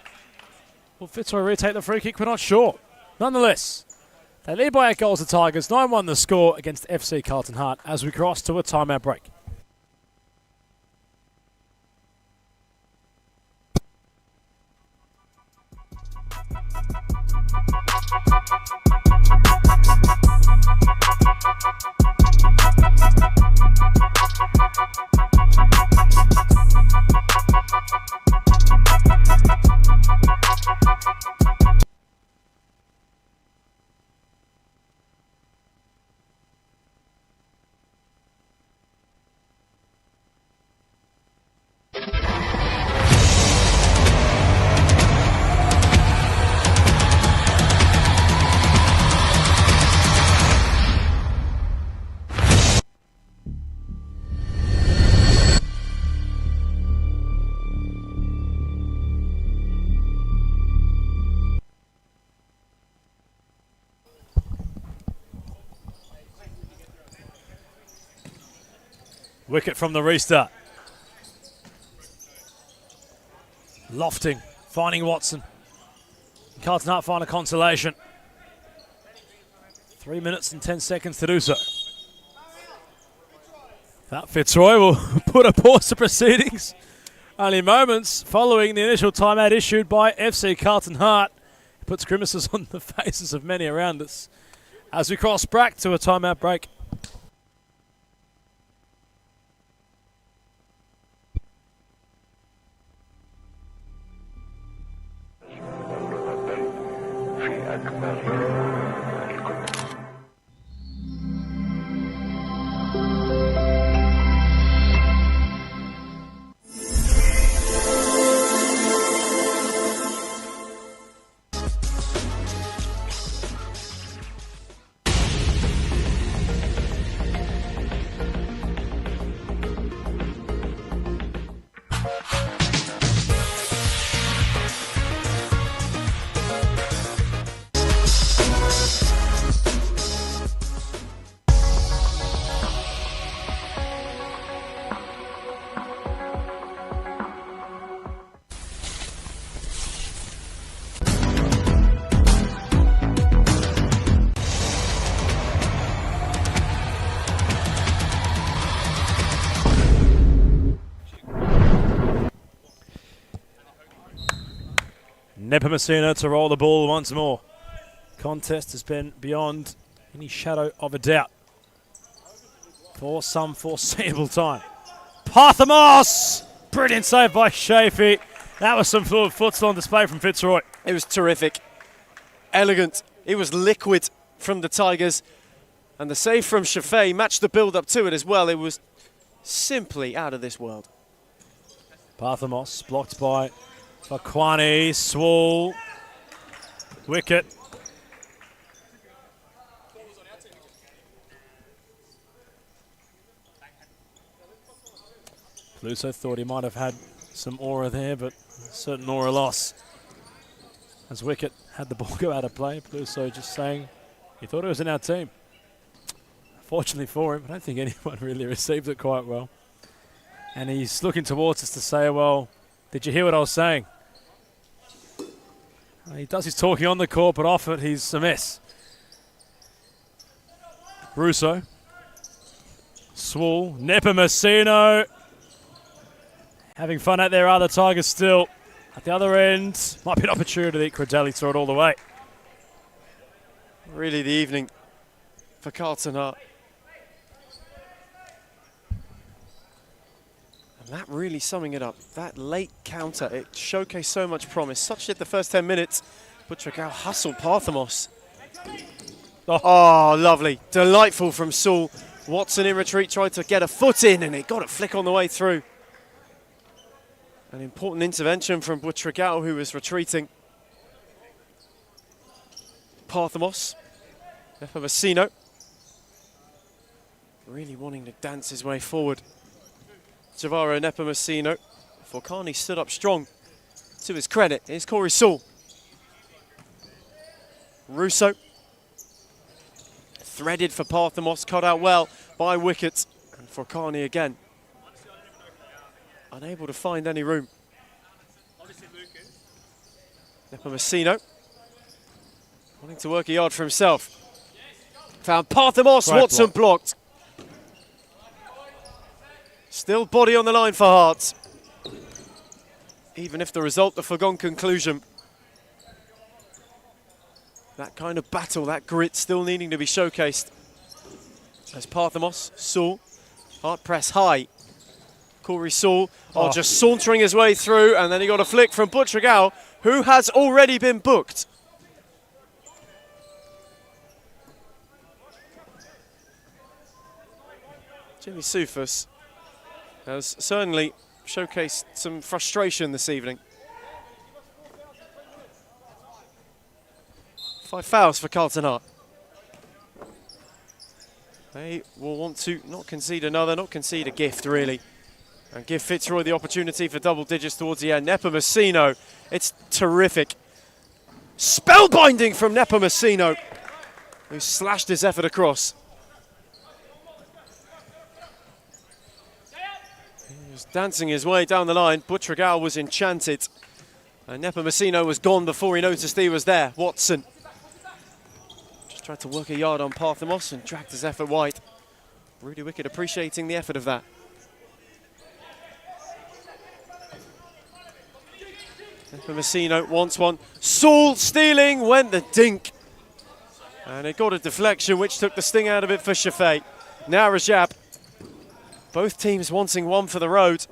will Fitzroy retake the free kick? We're not sure. Nonetheless, they lead by 8 goals to Tigers. 9-1 the score against FC Carlton Hart as we cross to a timeout break. Wicket from the restart. Lofting, finding Watson. Carlton Hart find a consolation. 3 minutes and 10 seconds to do so. That Fitzroy will put a pause to proceedings. Only moments following the initial timeout issued by FC Carlton Hart. It puts grimaces on the faces of many around us as we cross back to a timeout break. Nepomuceno to roll the ball once more. Contest has been beyond any shadow of a doubt for some foreseeable time. Parthamos! Brilliant save by Shafee. That was some futsal on display from Fitzroy. It was terrific. Elegant. It was liquid from the Tigers. And the save from Shafee matched the build-up to it as well. It was simply out of this world. Parthamos blocked by Fakwani. Swall. Wicket. Pluso thought he might have had some aura there, but certain aura loss. As Wicket had the ball go out of play, Pluso just saying he thought it was in our team. Fortunately for him, I don't think anyone really received it quite well. And he's looking towards us to say, well, did you hear what I was saying? He does his talking on the court, but off it, he's a mess. Russo. Swall. Nepomuceno. Having fun out there are the Tigers still. At the other end, might be an opportunity. Credelli threw it all the way. Really the evening for Carlton Hart. And that really summing it up. That late counter, it showcased so much promise. Such did the first 10 minutes. Butragao hustled Parthamos. Oh, lovely. Delightful from Saul. Watson in retreat tried to get a foot in and it got a flick on the way through. An important intervention from Butragao, who was retreating. Parthamos. Nepomuceno. Really wanting to dance his way forward. Javaro Nepomuceno. Forkani stood up strong. To his credit, here's Corey Saul. Russo. Threaded for Parthamos, cut out well by Wicket. And Forkani again. Unable to find any room. Nepomuceno. Wanting to work a yard for himself. Found Parthamos, Great Watson block. blocked. Still body on the line for Hart. Even if the result a foregone conclusion. That kind of battle, that grit still needing to be showcased. As Parthamos, Saul, Hart press high. Corey Saul, just sauntering his way through, and then he got a flick from Butragao, who has already been booked. Jimmy Sufus has certainly showcased some frustration this evening. 5 fouls for Carlton Hart. They will want to not concede another, not concede a gift really, and give Fitzroy the opportunity for double digits towards the end. Nepomuceno, it's terrific. Spellbinding from Nepomuceno, who slashed his effort across. He was dancing his way down the line. Butragao was enchanted. And Nepomuceno was gone before he noticed he was there. Watson just tried to work a yard on Parthamos and dragged his effort wide. Rudy Wicket appreciating the effort of that. Nepomuceno wants one. Saul stealing, went the dink. And it got a deflection which took the sting out of it for Shafee. Now Rajab. Both teams wanting one for the road.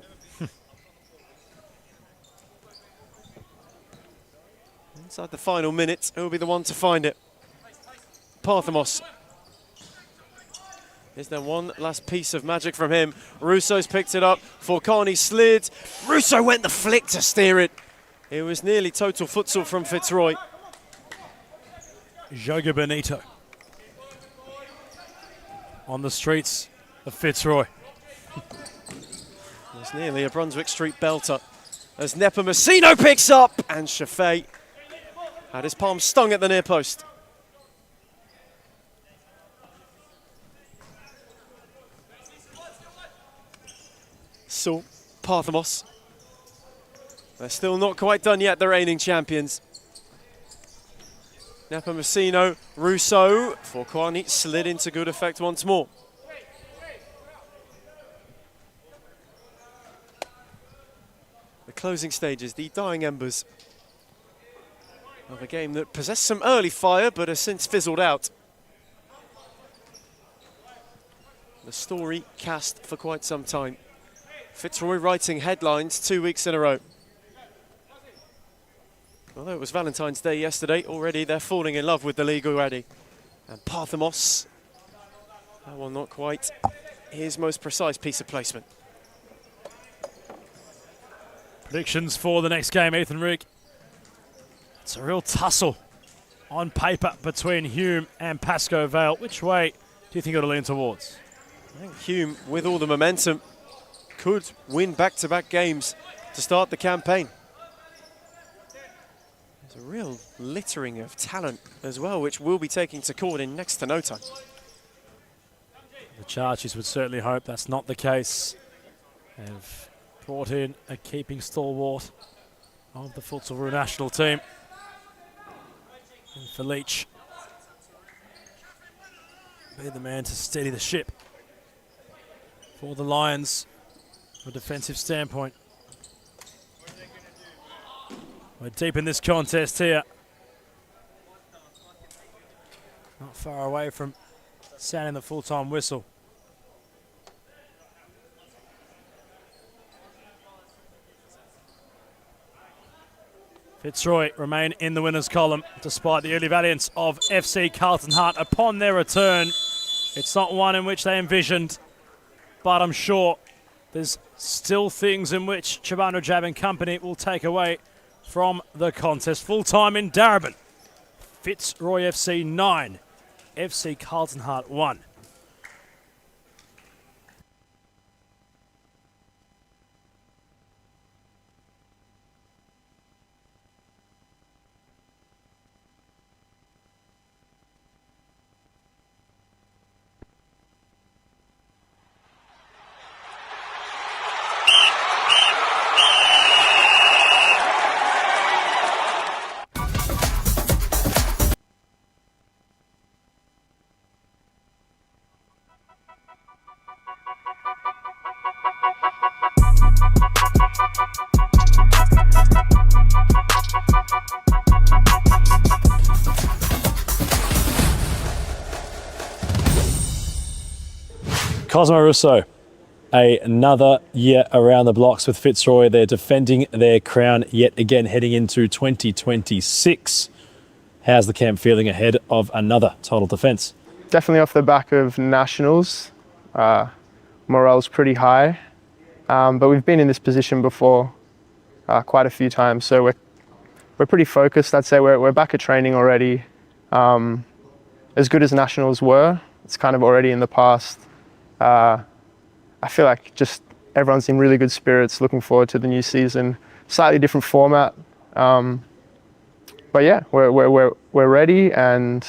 Inside the final minute, who will be the one to find it? Parthamos. Is there one last piece of magic from him? Russo's picked it up. Forkani slid. Russo went the flick to steer it. It was nearly total futsal from Fitzroy. Joga Benito on the streets of Fitzroy. It was nearly a Brunswick Street belter. As Nepomuceno picks up, and Shafee had his palm stung at the near post. So, Parthamos. They're still not quite done yet, the reigning champions. Nepomuceno, Russo, Forkani slid into good effect once more. The closing stages, the dying embers. Another game that possessed some early fire but has since fizzled out. The story cast for quite some time. Fitzroy writing headlines 2 weeks in a row. Although it was Valentine's Day yesterday, already they're falling in love with the league already. And Parthamos, that one not quite his most precise piece of placement. Predictions for the next game, Ethan Rick. It's a real tussle on paper between Hume and Pasco Vale. Which way do you think it'll lean towards? I think Hume, with all the momentum, could win back-to-back games to start the campaign. There's a real littering of talent as well, which we'll be taking to court in next to no time. The Chargers would certainly hope that's not the case. They've brought in a keeping stalwart of the Futsal national team. And for Leach, be the man to steady the ship for the Lions from a defensive standpoint. We're deep in this contest here. Not far away from sounding the full-time whistle. Fitzroy remain in the winners' column despite the early valiance of FC Carlton Hart upon their return. It's not one in which they envisioned, but I'm sure there's still things in which Chabandra Jab and company will take away from the contest. Full-time in Darabin. Fitzroy FC 9, FC Carlton Hart 1. Cosmo Russo, another year around the blocks with Fitzroy. They're defending their crown yet again heading into 2026. How's the camp feeling ahead of another title defence? Definitely off the back of nationals. Morale's pretty high, but we've been in this position before quite a few times, so we're pretty focused. I'd say we're back at training already. As good as nationals were, it's kind of already in the past. I feel like just everyone's in really good spirits, looking forward to the new season. Slightly different format, but yeah, we're ready, and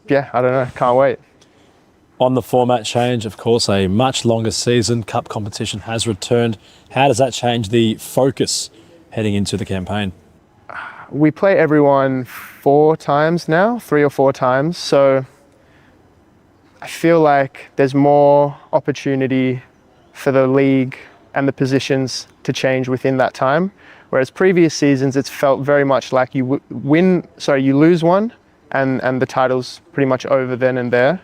yeah, I don't know, can't wait. On the format change, of course, a much longer season. Cup competition has returned. How does that change the focus heading into the campaign? We play everyone 4 times now, 3 or 4 times, so I feel like there's more opportunity for the league and the positions to change within that time. Whereas previous seasons, it's felt very much like you lose one and the title's pretty much over then and there.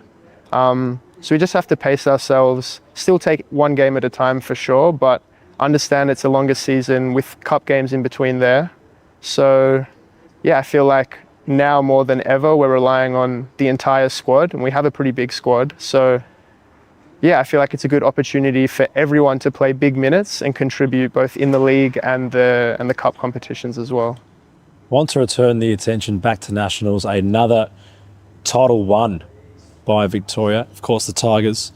So we just have to pace ourselves, still take one game at a time for sure, but understand it's a longer season with cup games in between there. So yeah, I feel like now more than ever, we're relying on the entire squad, and we have a pretty big squad. So yeah, I feel like it's a good opportunity for everyone to play big minutes and contribute both in the league and the cup competitions as well. Want to return the attention back to nationals, another title won by Victoria. Of course, the Tigers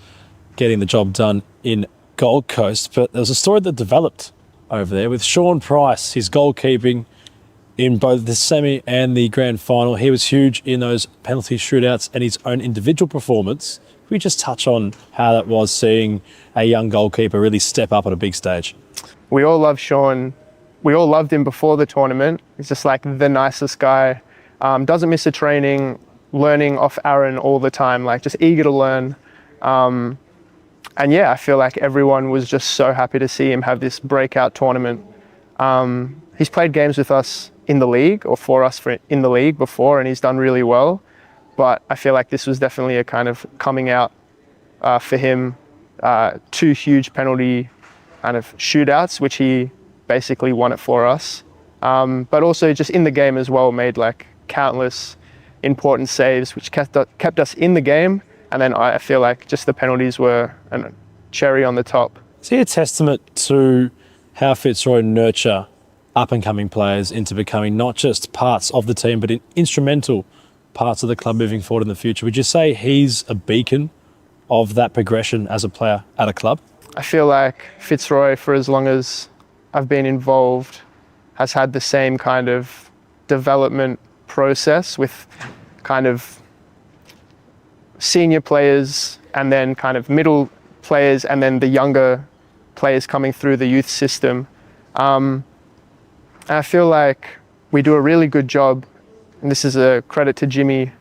getting the job done in Gold Coast, but there was a story that developed over there with Sean Price, his goalkeeping in both the semi and the grand final. He was huge in those penalty shootouts and his own individual performance. Can we just touch on how that was, seeing a young goalkeeper really step up at a big stage? We all love Sean. We all loved him before the tournament. He's just like the nicest guy. Doesn't miss a training, learning off Aaron all the time, like just eager to learn. And yeah, I feel like everyone was just so happy to see him have this breakout tournament. He's played games with us in the league, or for us in the league before, and he's done really well. But I feel like this was definitely a kind of coming out for him. 2 huge penalty kind of shootouts, which he basically won it for us. But also just in the game as well, made like countless important saves, which kept us in the game. And then I feel like just the penalties were a cherry on the top. Is he a testament to how Fitzroy nurture up-and-coming players into becoming not just parts of the team, but instrumental parts of the club moving forward in the future? Would you say he's a beacon of that progression as a player at a club? I feel like Fitzroy, for as long as I've been involved, has had the same kind of development process with kind of senior players and then kind of middle players and then the younger players coming through the youth system. And I feel like we do a really good job, and this is a credit to Jimmy,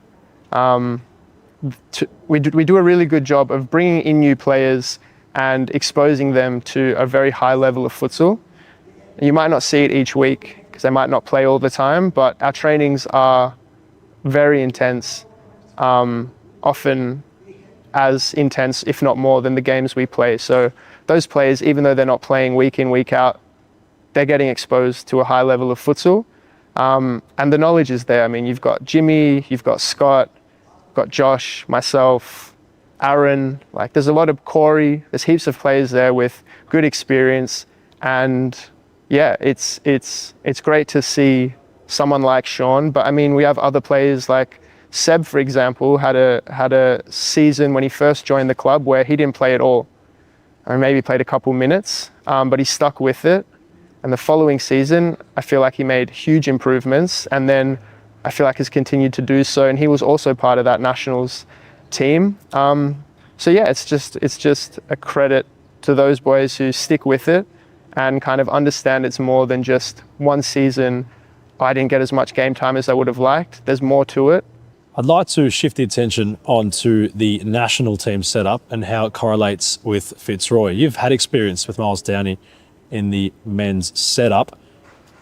we do a really good job of bringing in new players and exposing them to a very high level of futsal. You might not see it each week because they might not play all the time, but our trainings are very intense, often as intense, if not more, than the games we play. So those players, even though they're not playing week in, week out, they're getting exposed to a high level of futsal. And the knowledge is there. I mean, you've got Jimmy, you've got Scott, you've got Josh, myself, Aaron, like there's a lot of Corey, there's heaps of players there with good experience. And yeah, it's great to see someone like Sean, but I mean, we have other players like Seb, for example, had a season when he first joined the club where he didn't play at all. Or maybe played a couple minutes, but he stuck with it. And the following season, I feel like he made huge improvements, and then I feel like has continued to do so. And he was also part of that nationals team. So yeah, it's just a credit to those boys who stick with it and kind of understand it's more than just one season. I didn't get as much game time as I would have liked. There's more to it. I'd like to shift the attention onto the national team setup and how it correlates with Fitzroy. You've had experience with Miles Downey in the men's setup.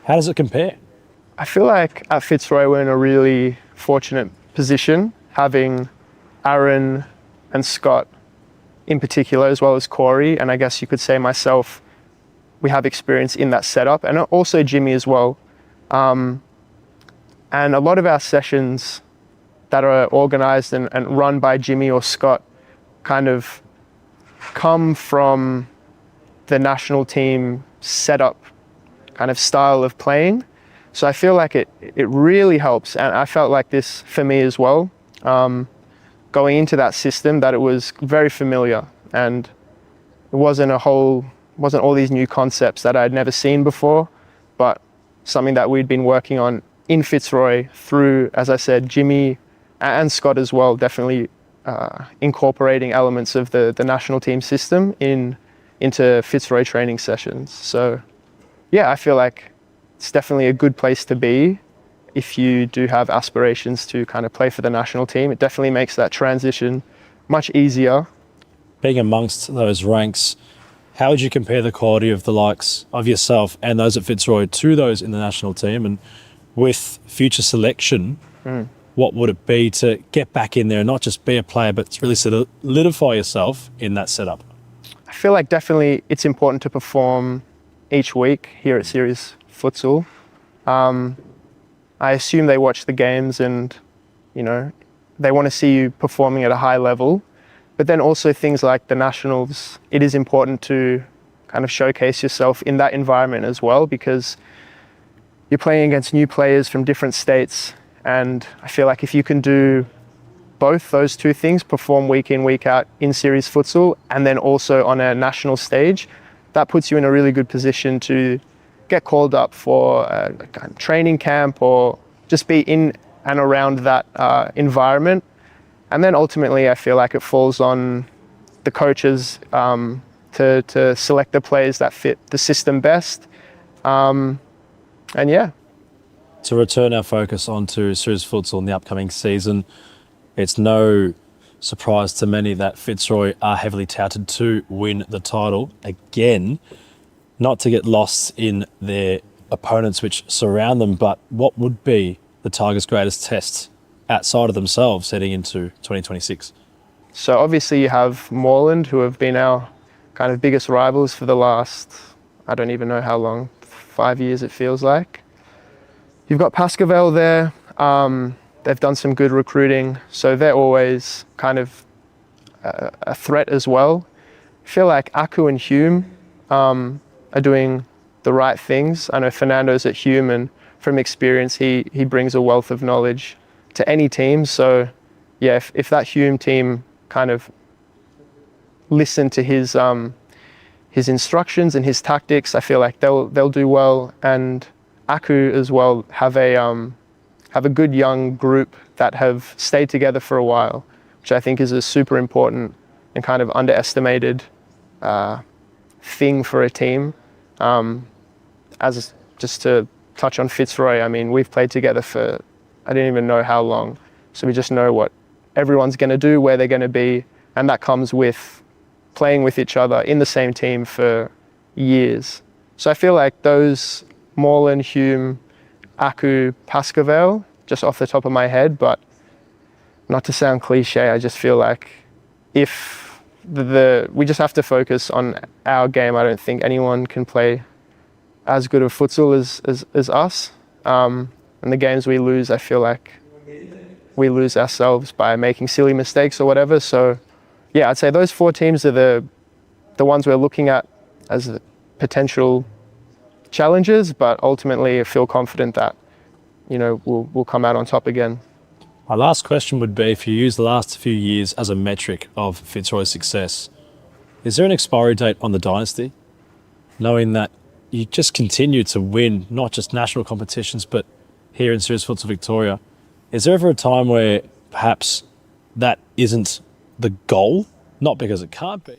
How does it compare? I feel like at Fitzroy we're in a really fortunate position, having Aaron and Scott in particular, as well as Corey, and I guess you could say myself, we have experience in that setup, and also Jimmy as well. And a lot of our sessions that are organised and run by Jimmy or Scott kind of come from the national team setup kind of style of playing. So I feel like it really helps, and I felt like this for me as well, going into that system, that it was very familiar, and it wasn't all these new concepts that I'd never seen before, but something that we'd been working on in Fitzroy through, as I said, Jimmy and Scott as well, definitely incorporating elements of the national team system into Fitzroy training sessions. So yeah, I feel like it's definitely a good place to be if you do have aspirations to kind of play for the national team. It definitely makes that transition much easier. Being amongst those ranks, how would you compare the quality of the likes of yourself and those at Fitzroy to those in the national team? And with future selection, what would it be to get back in there and not just be a player, but to really solidify yourself in that setup? I feel like definitely it's important to perform each week here at Series Futsal. I assume they watch the games and, you know, they want to see you performing at a high level. But then also things like the nationals, it is important to kind of showcase yourself in that environment as well, because you're playing against new players from different states. And I feel like if you can do both those two things, perform week in, week out in Series Futsal, and then also on a national stage, that puts you in a really good position to get called up for a kind of training camp or just be in and around that environment. And then ultimately, I feel like it falls on the coaches to select the players that fit the system best. And yeah. To return our focus onto Series Futsal in the upcoming season, it's no surprise to many that Fitzroy are heavily touted to win the title again, not to get lost in their opponents which surround them, but what would be the Tigers' greatest test outside of themselves heading into 2026? So obviously you have Moreland, who have been our kind of biggest rivals for the last, I don't even know how long, 5 years it feels like. You've got Pasco Vale there. They've done some good recruiting, so they're always kind of a threat as well. I feel like Aku and Hume are doing the right things. I know Fernando's at Hume, and from experience, he brings a wealth of knowledge to any team. So yeah, if that Hume team kind of listen to his instructions and his tactics, I feel like they'll do well. And Aku as well have a good young group that have stayed together for a while, which I think is a super important and kind of underestimated thing for a team. As just to touch on Fitzroy, I mean, we've played together for, I didn't even know how long. So we just know what everyone's going to do, where they're going to be. And that comes with playing with each other in the same team for years. So I feel like those Moreland, Hume, Aku, Pasco Vale, just off the top of my head, but not to sound cliche, I just feel like if we just have to focus on our game. I don't think anyone can play as good of futsal as us. And the games we lose, I feel like we lose ourselves by making silly mistakes or whatever. So yeah, I'd say those 4 teams are the ones we're looking at as the potential challenges, but ultimately I feel confident that, you know, we'll come out on top again. My last question would be, if you use the last few years as a metric of Fitzroy's success, is there an expiry date on the dynasty? Knowing that you just continue to win, not just national competitions, but here in Serious Futsal Victoria, is there ever a time where perhaps that isn't the goal? Not because it can't be.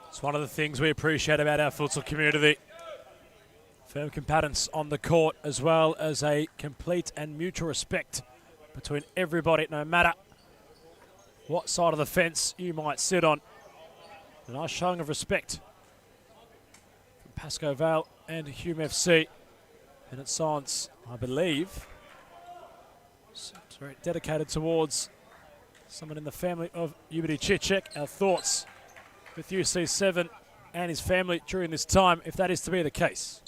It's one of the things we appreciate about our futsal community. Firm combatants on the court, as well as a complete and mutual respect between everybody, no matter what side of the fence you might sit on. A nice showing of respect from Pasco Vale and Hume FC. And it's silence, I believe, it's very dedicated towards someone in the family of Ubiti Chichek. Our thoughts with UC7 and his family during this time, if that is to be the case.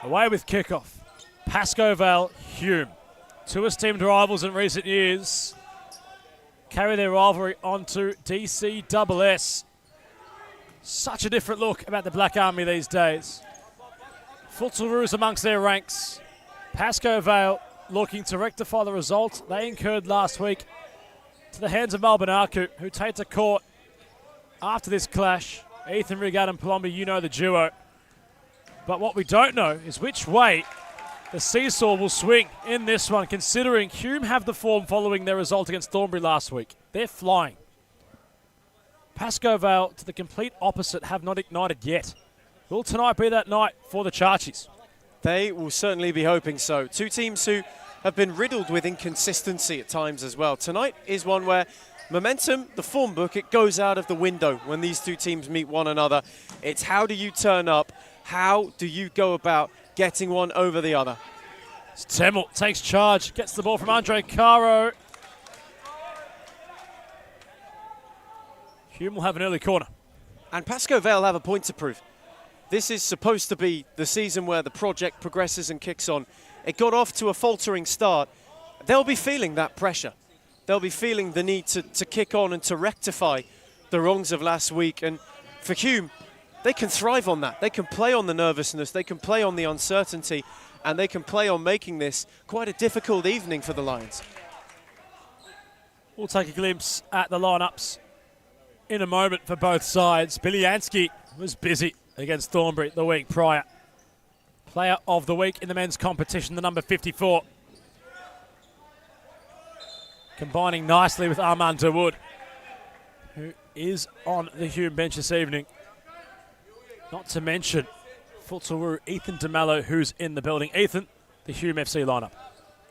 Away with kickoff. Pasco Vale, Hume. 2 esteemed rivals in recent years carry their rivalry onto DCSS. Such a different look about the Black Army these days. Futsalroos amongst their ranks. Pasco Vale looking to rectify the result they incurred last week to the hands of Melbourne Irans, who take to court after this clash. Ethan Riggott and Palombi, you know the duo. But what we don't know is which way the seesaw will swing in this one, considering Hume have the form following their result against Thornbury last week. They're flying. Pasco Vale, to the complete opposite, have not ignited yet. Will tonight be that night for the Charchies? They will certainly be hoping so. 2 teams who have been riddled with inconsistency at times as well. Tonight is one where momentum, the form book, it goes out of the window when these two teams meet one another. It's how do you turn up? How do you go about getting one over the other? Temmel takes charge, gets the ball from Andre Caro. Hume will have an early corner. And Pasco Vale have a point to prove. This is supposed to be the season where the project progresses and kicks on. It got off to a faltering start. They'll be feeling that pressure. They'll be feeling the need to kick on and to rectify the wrongs of last week. And for Hume, they can thrive on that. They can play on the nervousness, they can play on the uncertainty, and they can play on making this quite a difficult evening for the Lions. We'll take a glimpse at the lineups in a moment for both sides. Biliansky was busy against Thornbury the week prior. Player of the week in the men's competition, the number 54. Combining nicely with Armand Dawood, who is on the Hume bench this evening. Not to mention Futsal Ethan DeMello, who's in the building. Ethan, the Hume FC lineup.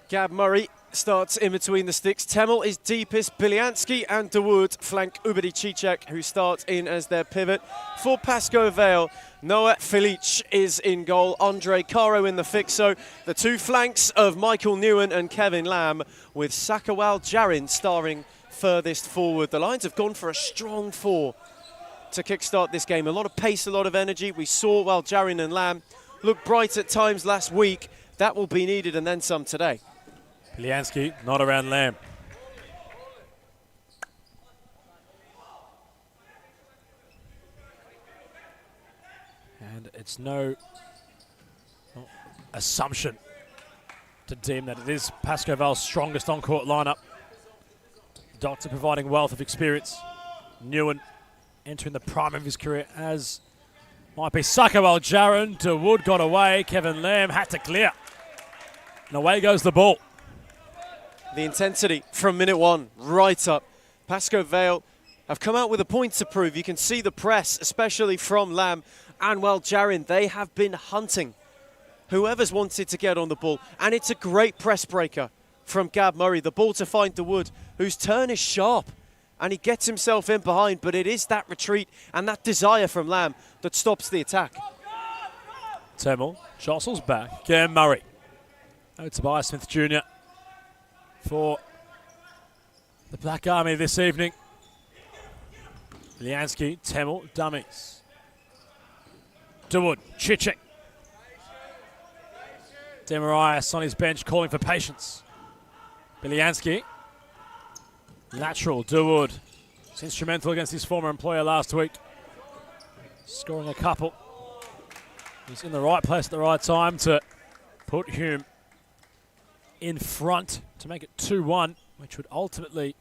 Gab Murray starts in between the sticks. Temmel is deepest. Biliansky and Dawood flank Ubedi Cicek, who starts in as their pivot. For Pasco Vale, Noah Felic is in goal. Andre Caro in the fixo. The two flanks of Michael Newen and Kevin Lamb, with Sakawal Jarin starring furthest forward. The Lions have gone for a strong four to kickstart this game. A lot of pace, a lot of energy. We saw while Jarin and Lamb looked bright at times last week. That will be needed and then some today. Biliansky not around Lamb. And it's no assumption to deem that it is Pasco Vale's strongest on-court lineup. Doctor providing wealth of experience. Newen entering the prime of his career, as might be Sakawal Jarin. Dawood got away. Kevin Lamb had to clear. And away goes the ball. The intensity from minute one right up. Pasco Vale have come out with a point to prove. You can see the press, especially from Lamb and Jarin. They have been hunting whoever's wanted to get on the ball. And it's a great press breaker from Gab Murray. The ball to find Dawood, whose turn is sharp. And he gets himself in behind, but it is that retreat and that desire from Lamb that stops the attack. Temmel jostles back. Gab Murray. Oh, Tobias Smith Jr. for the Black Army this evening. Biliansky, Temmel, dummies. Dawood, Cicek. Demarias on his bench calling for patience. Biliansky. Lateral, Dawood. It's instrumental against his former employer last week. Scoring a couple. He's in the right place at the right time to put Hume in front to make it 2-1, which would ultimately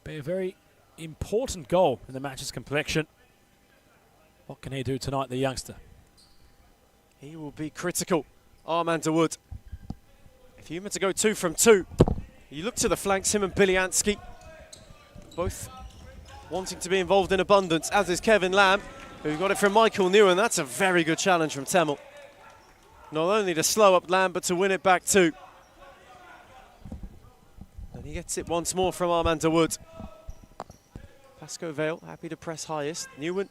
be a very important goal in the match's complexion. What can he do tonight, the youngster? He will be critical. Armand Dawood. If Hume to go 2 from 2, you look to the flanks, him and Biliansky, both wanting to be involved in abundance, as is Kevin Lamb, who got it from Michael Newen. That's a very good challenge from Temmel. Not only to slow up Lamb, but to win it back too. And he gets it once more from Armand Dawood. Pasco Vale happy to press highest. Newen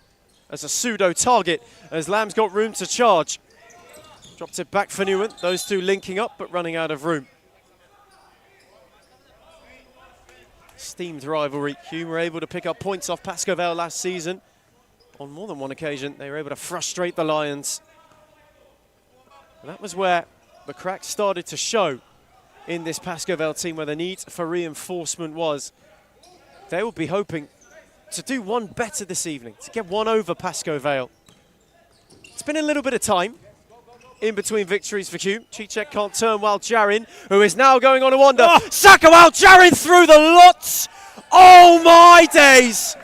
as a pseudo target, as Lamb's got room to charge. Dropped it back for Newen. Those two linking up, but running out of room. Steamed rivalry. Hume were able to pick up points off Pasco Vale last season. On more than one occasion, they were able to frustrate the Lions. And that was where the cracks started to show in this Pasco Vale team, where the need for reinforcement was. They will be hoping to do one better this evening, to get one over Pasco Vale. It's been a little bit of time in between victories for Hume. Cicek can't turn while Jarin, who is now going on a wander. Oh. Sakawal Jarin through the lots. Oh my days.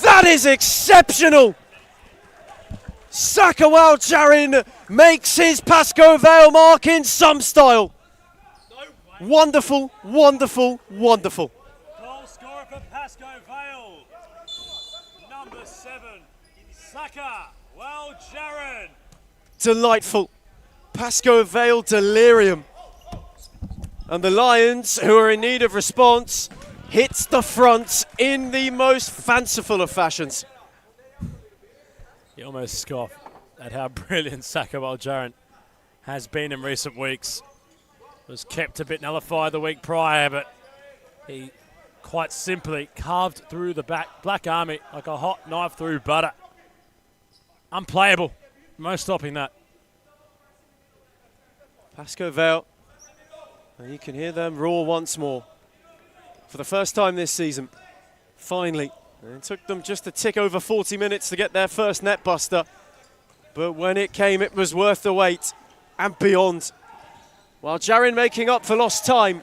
That is exceptional. Sakawal Jarin makes his Pasco Vale mark in some style. Wonderful, wonderful, wonderful. Goal scorer for Pasco Vale. Number 7, Sakawal Jarin. Delightful. Pasco Vale delirium. And the Lions, who are in need of response, hits the front in the most fanciful of fashions. You almost scoff at how brilliant Pasco Vale has been in recent weeks. Was kept a bit nullified the week prior, but he quite simply carved through the Black Army like a hot knife through butter. Unplayable. No stopping that. Pasco Vale, and you can hear them roar once more. For the first time this season, finally. And it took them just a tick over 40 minutes to get their first net buster. But when it came, it was worth the wait and beyond. While Jarin making up for lost time.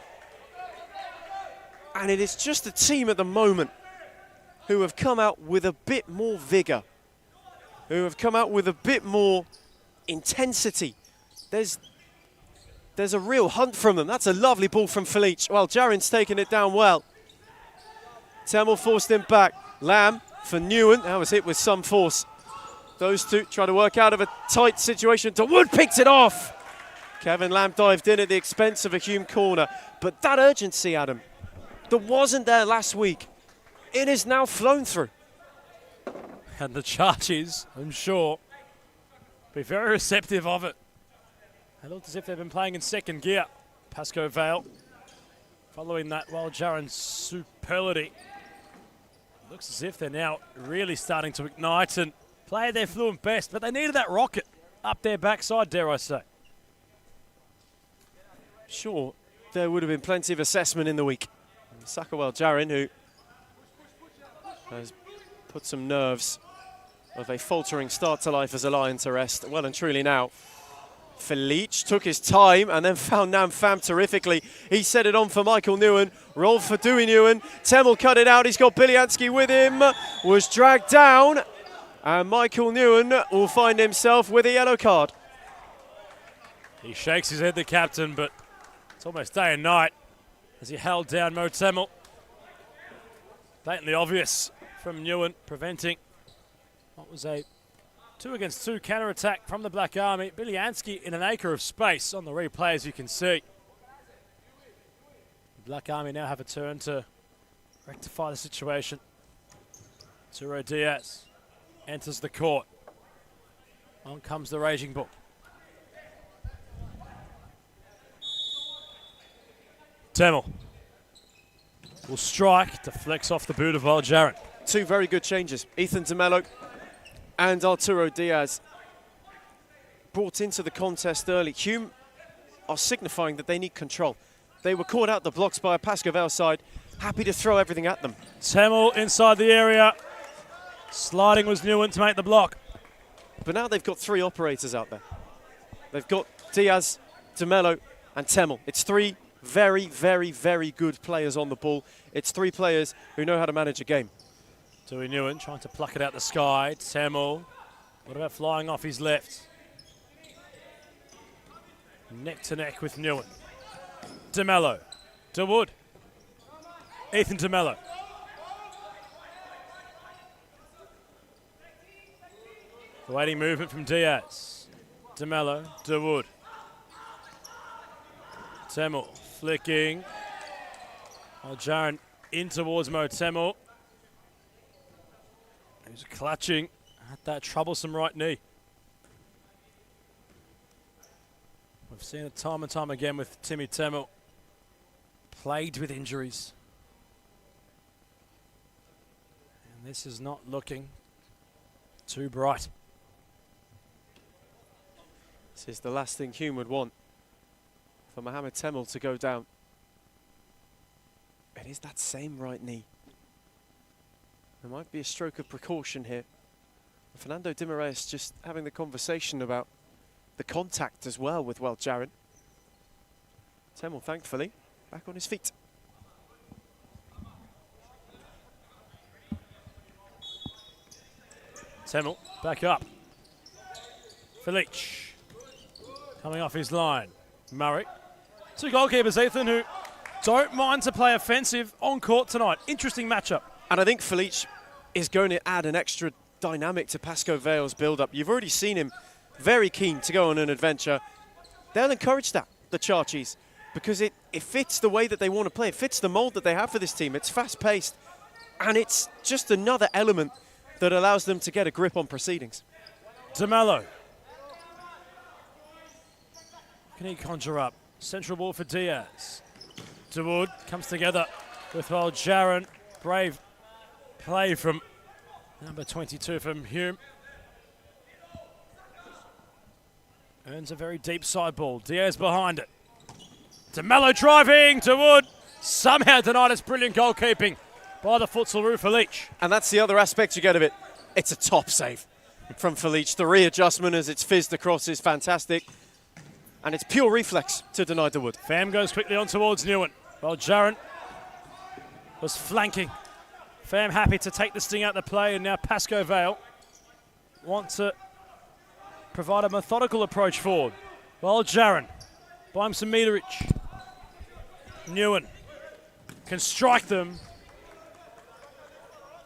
And it is just a team at the moment who have come out with a bit more vigour, who have come out with a bit more intensity. There's a real hunt from them. That's a lovely ball from Felice. Well, Jarin's taken it down well. Temel forced him back. Lamb for Newen. That was hit with some force. Those two try to work out of a tight situation. Wood picked it off. Kevin Lamb dived in at the expense of a Hume corner. But that urgency, Adam, that wasn't there last week, it is now flown through. And the Charges, I'm sure, be very receptive of it. They looked as if they've been playing in second gear. Pasco Vale, following that while Jaren's superlative. Looks as if they're now really starting to ignite and play their fluent best, but they needed that rocket up their backside, dare I say. Sure, there would have been plenty of assessment in the week. Sakawel Jarin, who has put some nerves of a faltering start to life as a Lion to rest, well and truly now. Felice took his time and then found Nam Pham terrifically. He set it on for Michael Newen. Rolled for Dewey Newen. Temel cut it out. He's got Biliansky with him. Was dragged down. And Michael Newen will find himself with a yellow card. He shakes his head, the captain, but it's almost day and night as he held down Mo Temel. Blatantly obvious from Newen, preventing what was a 2-against-2 counter-attack from the Black Army. Biliansky in an acre of space on the replay, as you can see. The Black Army now have a turn to rectify the situation. Turo Diaz enters the court. On comes the Raging Bull. Temel will strike, deflects off the boot of Jarin. Two very good changes. Ethan DeMello and Arturo Diaz brought into the contest early. Hume are signifying that they need control. They were caught out the blocks by a Pasco Vale side, happy to throw everything at them. Temel inside the area. Sliding was Newen to make the block. But now they've got three operators out there. They've got Diaz, DeMello and Temel. It's three very, very, very good players on the ball. It's three players who know how to manage a game. Dewey Newen trying to pluck it out the sky. Temel, what about flying off his left? Neck to neck with Newen. DeMello, DeWood, Ethan DeMello. Waiting movement from Diaz. DeMello, DeWood. Temel flicking. Jarin in towards Mo Temel. He's clutching at that troublesome right knee. We've seen it time and time again with Timmy Temel, plagued with injuries. And this is not looking too bright. This is the last thing Hume would want, for Mohamed Temel to go down. It is that same right knee. There might be a stroke of precaution here. Fernando Di Mareis just having the conversation about the contact as well with Jarin. Temel, thankfully, back on his feet. Temel back up. Felice coming off his line. Murray. Two goalkeepers, Ethan, who don't mind to play offensive on court tonight. Interesting matchup. And I think Felice is going to add an extra dynamic to Pasco Vale's build-up. You've already seen him very keen to go on an adventure. They'll encourage that, the Charchies, because it fits the way that they want to play. It fits the mould that they have for this team. It's fast-paced, and it's just another element that allows them to get a grip on proceedings. DeMello. Can he conjure up? Central ball for Diaz. DeWood comes together with Jaron. Brave play from number 22 from Hume. Earns a very deep side ball. Diaz behind it. DeMello driving. DeWood somehow denied. It's brilliant goalkeeping by the Futsal Roo Felice. And that's the other aspect you get of it. It's a top save from Felice. The readjustment as it's fizzed across is fantastic. And it's pure reflex to deny DeWood. Pham goes quickly on towards Newen. Well, Jaron was flanking. Pham happy to take the sting out of the play, and now Pasco Vale want to provide a methodical approach forward. Well, Jaron, buy him some meterage. Newen can strike them.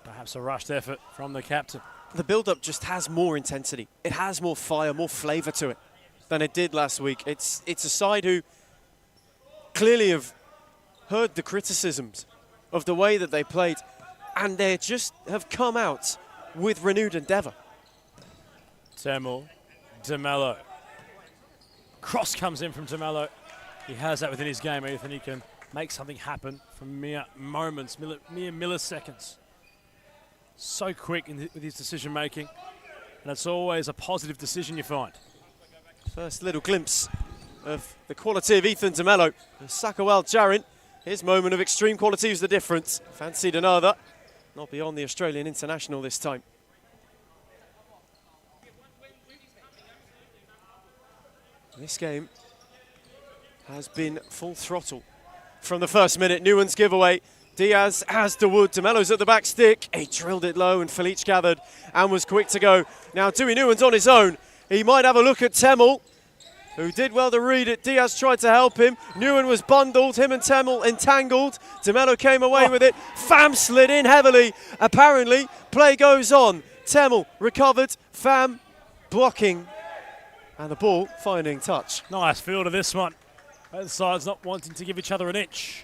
Perhaps a rushed effort from the captain. The build-up just has more intensity. It has more fire, more flavour to it than it did last week. It's a side who clearly have heard the criticisms of the way that they played, and they just have come out with renewed endeavour. Temel, DeMello. Cross comes in from DeMello. He has that within his game, Ethan. He can make something happen from mere moments, mere milliseconds. So quick with his decision making, and it's always a positive decision you find. First little glimpse of the quality of Ethan DeMello. Sakawal Jarin, his moment of extreme quality was the difference. Fancied another, not beyond the Australian international this time. This game has been full throttle from the first minute. Newen's giveaway. Diaz has DeWood. DeMello's at the back stick. He drilled it low, and Felice gathered and was quick to go. Now Dewey Newen's on his own. He might have a look at Temel, who did well to read it. Diaz tried to help him. Newen was bundled. Him and Temel entangled. DeMello came away with it. Pham slid in heavily. Apparently, play goes on. Temel recovered. Pham blocking. And the ball finding touch. Nice field of this one. Both sides not wanting to give each other an inch.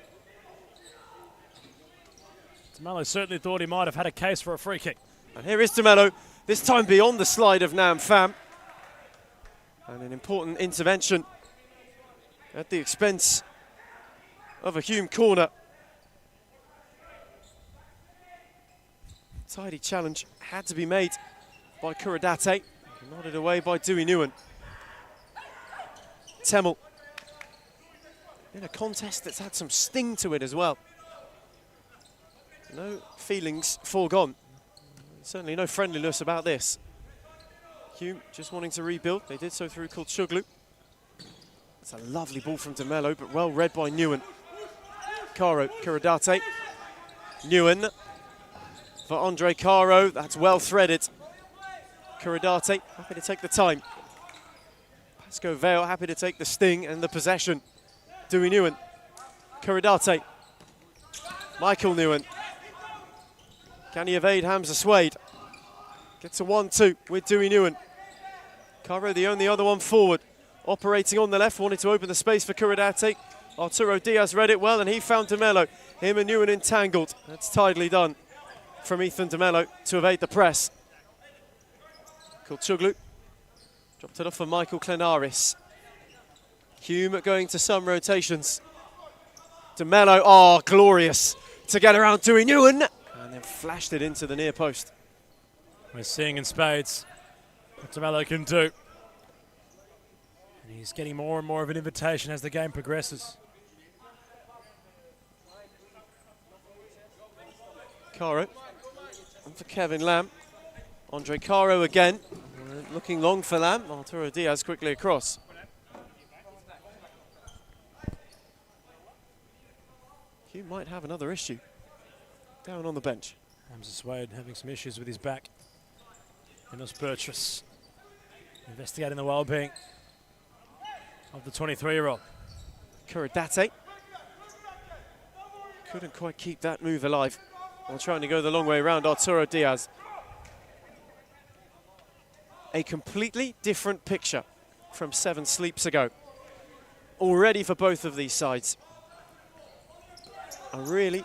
DeMello certainly thought he might have had a case for a free kick. And here is DeMello, this time beyond the slide of Nam Pham. And an important intervention at the expense of a Hume corner. Tidy challenge had to be made by Kuradate. Nodded away by Dewey Newen. Temel. In a contest that's had some sting to it as well. No feelings foregone. Certainly no friendliness about this. Hume just wanting to rebuild. They did so through Kulchuglu. It's a lovely ball from DeMello, but well read by Newen. Caro, Kuradate. Newen for Andre Caro. That's well threaded. Kuradate happy to take the time. Pasco Vale happy to take the sting and the possession. Dewey Newen. Kuradate. Michael Newen. Can he evade Hamza Swade? Gets a 1-2 with Dewey Newen. Caro, the only other one forward. Operating on the left, wanted to open the space for Kuradate. Arturo Diaz read it well, and he found DeMello. Him and Newen entangled. That's tidily done from Ethan DeMello to evade the press. Kulchuglu dropped it off for Michael Klenaris. Hume going to some rotations. DeMello, oh, glorious to get around Dewey Newen. And then flashed it into the near post. We're seeing in spades what DeMello can do. And he's getting more and more of an invitation as the game progresses. Caro on for Kevin Lamb. Andre Caro again. Looking long for Lamb. Arturo Diaz quickly across. Hugh might have another issue. Down on the bench. Hamza Swade having some issues with his back. Enos Burtress investigating the well-being of the 23-year-old. Kuradate couldn't quite keep that move alive while trying to go the long way around Arturo Diaz. A completely different picture from 7 sleeps ago. already for both of these sides. A really,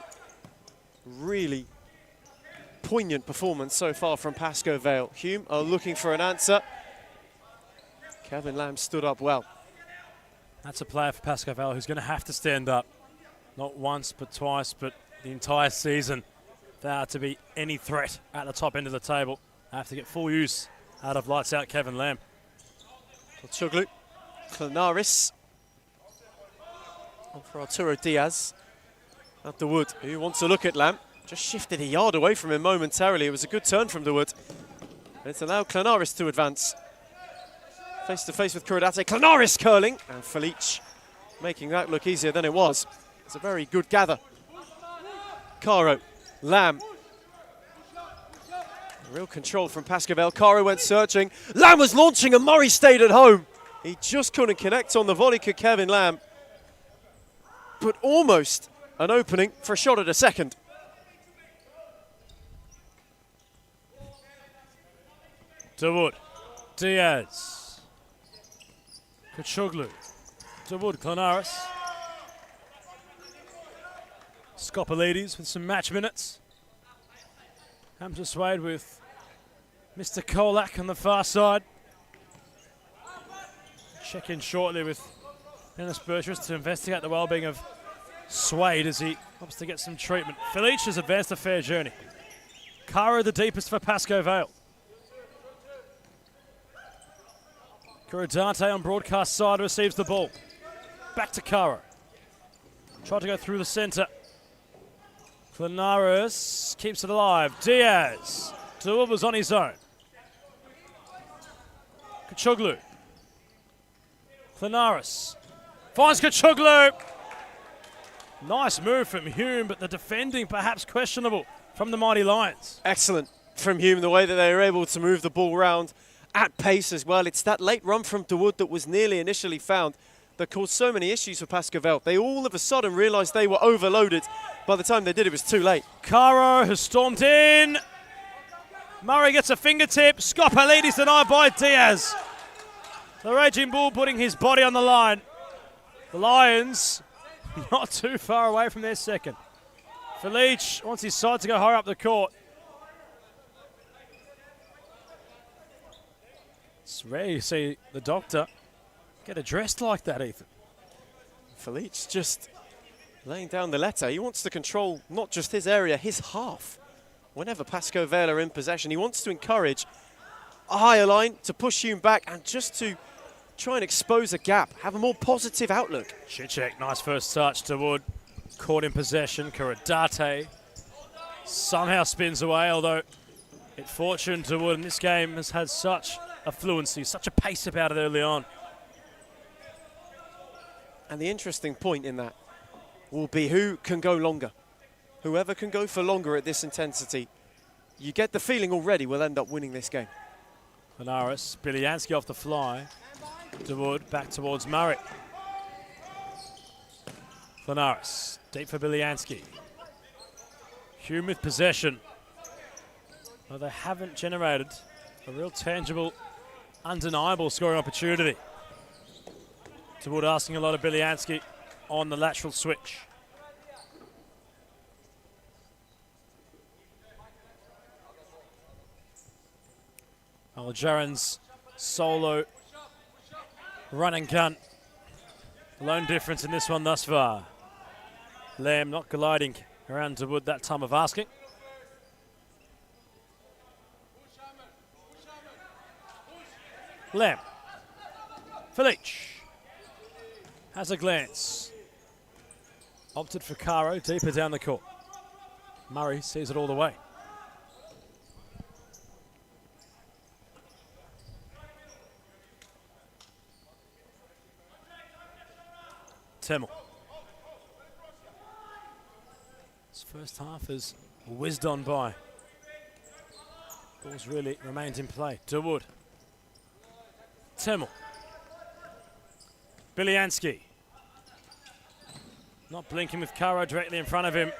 really poignant performance so far from Pasco Vale. Hume are looking for an answer. Kevin Lamb stood up well. That's a player for Pasco Vale who's going to have to stand up. Not once, but twice, but the entire season. If they are to be any threat at the top end of the table, they have to get full use out of lights out Kevin Lamb. Chuglu, Clanaris. On for Arturo Diaz. At the Wood, who wants to look at Lamb. Just shifted a yard away from him momentarily. It was a good turn from the Wood. It's allowed Clanaris to advance. Face to face with Kuradate. Clanaris curling. And Felice making that look easier than it was. It's a very good gather. Caro, Lamb. Real control from Pasco Vale. Caro went searching. Lamb was launching and Murray stayed at home. He just couldn't connect on the volley to Kevin Lamb. But almost an opening for a shot at a second. DeWood, Diaz, Kachoglu, DeWood, Clanaris. Scoppolides with some match minutes. Hampton Swade with Mr. Kolak on the far side. Check in shortly with Dennis Burgess to investigate the well-being of Swade as he hopes to get some treatment. Felice has advanced a fair journey. Caro the deepest for Pasco Vale. Kuradate on broadcast side receives the ball. Back to Caro. Tried to go through the centre. Clanaris keeps it alive. Diaz. DeWood was on his own. Kachoglu. Clanaris. Finds Kachoglu. Nice move from Hume, but the defending perhaps questionable from the Mighty Lions. Excellent from Hume, the way that they were able to move the ball round at pace as well. It's that late run from DeWood that was nearly initially found that caused so many issues for Pasco Vale. They all of a sudden realised they were overloaded. By the time they did, it was too late. Caro has stormed in. Murray gets a fingertip. Scoppolides denied by Diaz. The Raging Bull putting his body on the line. The Lions not too far away from their second. Felice wants his side to go higher up the court. It's rare you see the doctor get addressed like that, Ethan. Felice just laying down the letter. He wants to control not just his area, his half. Whenever Pasco Vale are in possession, he wants to encourage a higher line to push Hume back and just to try and expose a gap, have a more positive outlook. Cicek, nice first touch to Wood. Caught in possession. Kuradate somehow spins away, although it fortuned to Wood. And this game has had such a fluency, such a pace about it early on. And the interesting point in that will be who can go longer. Whoever can go for longer at this intensity, you get the feeling already will end up winning this game. Clanaris, Biliansky off the fly. DeWood back towards Murray. Clanaris, deep for Biliansky. Hume with possession. Well, they haven't generated a real tangible, undeniable scoring opportunity. DeWood asking a lot of Biliansky on the lateral switch. Aljaran's solo run and gun. Lone difference in this one thus far. Lamb not gliding around DeWood that time of asking. Lamb. Felice. Has a glance. Opted for Caro, deeper down the court. Murray sees it all the way. Temmel. This first half has whizzed on by. Ball's really remained in play. DeWood. Temmel. Biliansky. Not blinking with Caro directly in front of him.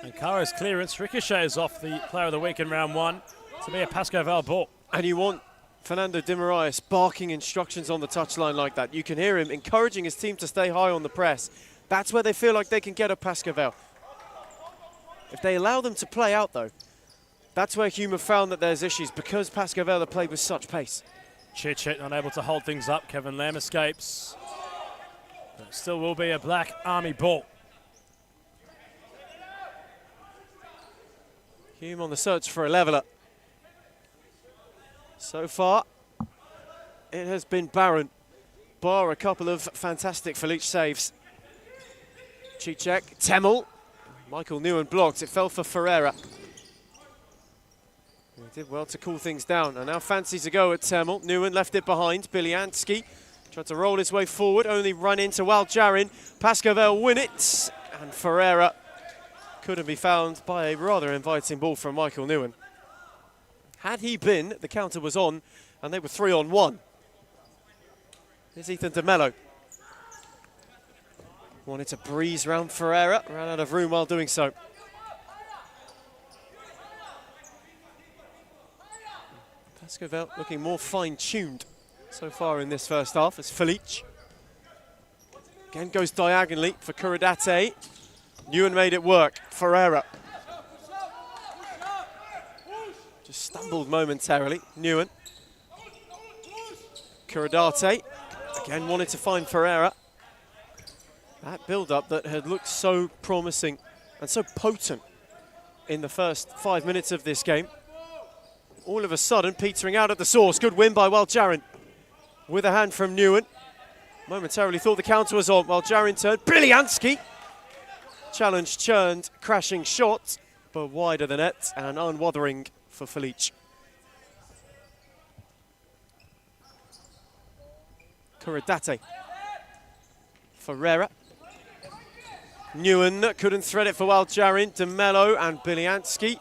And Caro's clearance ricochets off the player of the week in round one to be a Pasco Vale ball. And you want Fernando Di Marais barking instructions on the touchline like that. You can hear him encouraging his team to stay high on the press. That's where they feel like they can get at Pasco Vale. If they allow them to play out, though, that's where Hume have found that there's issues, because Pasco Vale have played with such pace. Chit unable to hold things up. Kevin Lamb escapes. But it still will be a Black Army ball. Hume on the search for a leveller. So far, it has been barren, bar a couple of fantastic Felice saves. Cicek, Temmel, Michael Newen blocked. It fell for Ferreira. He did well to cool things down, and now fancies a go at Temmel. Newen left it behind. Bilianski tried to roll his way forward, only run into Waljarin. Pasco Vale win it, and Ferreira couldn't be found by a rather inviting ball from Michael Newen. Had he been, the counter was on, and they were 3-on-1. Here's Ethan De Mello. Wanted to breeze round Ferreira, ran out of room while doing so. Pasco Vale looking more fine-tuned so far in this first half as Felice. Again goes diagonally for Kuradate. Newen made it work. Ferreira just stumbled momentarily. Newen. Kuradate again wanted to find Ferreira. That build-up that had looked so promising and so potent in the first 5 minutes of this game, all of a sudden petering out at the source. Good win by Waljarin with a hand from Newen. Momentarily thought the counter was on. Waljarin turned. Bilianski. Challenge churned, crashing shot, but wider the net and unwathering for Felice. Kuradate. Ferreira. Newen couldn't thread it for Waljarin. De Mello and Bilianski.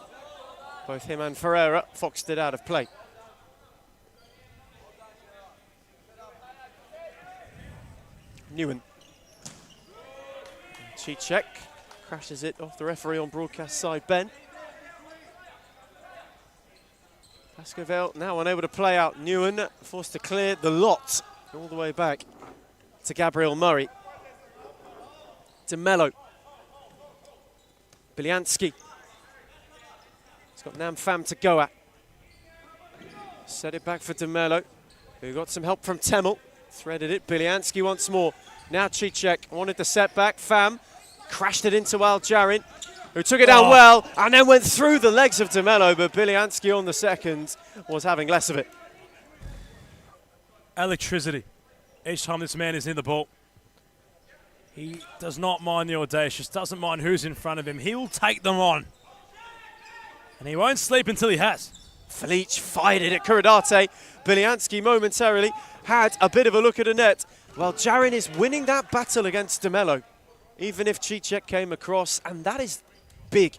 Both him and Ferreira foxed it out of play. Newen. Cicek crashes it off the referee on broadcast side, Ben. Pasco Vale now unable to play out. Newen forced to clear the lot all the way back to Gabriel Murray. De Mello. Bilianski. He's got Nam Pham to go at. Set it back for De Mello, who got some help from Temmel. Threaded it. Bilianski once more. Now Cicek wanted the setback. Pham crashed it into Waljarin, who took it down well and then went through the legs of De Mello, but Bilianski on the second was having less of it. Electricity. Each time this man is in the ball, he does not mind the audacious, doesn't mind who's in front of him. He will take them on. And he won't sleep until he has. Felice fired it at Kuradate. Bilianski momentarily had a bit of a look at a net. Well, Jarin is winning that battle against De Mello, even if Cicek came across, and that is big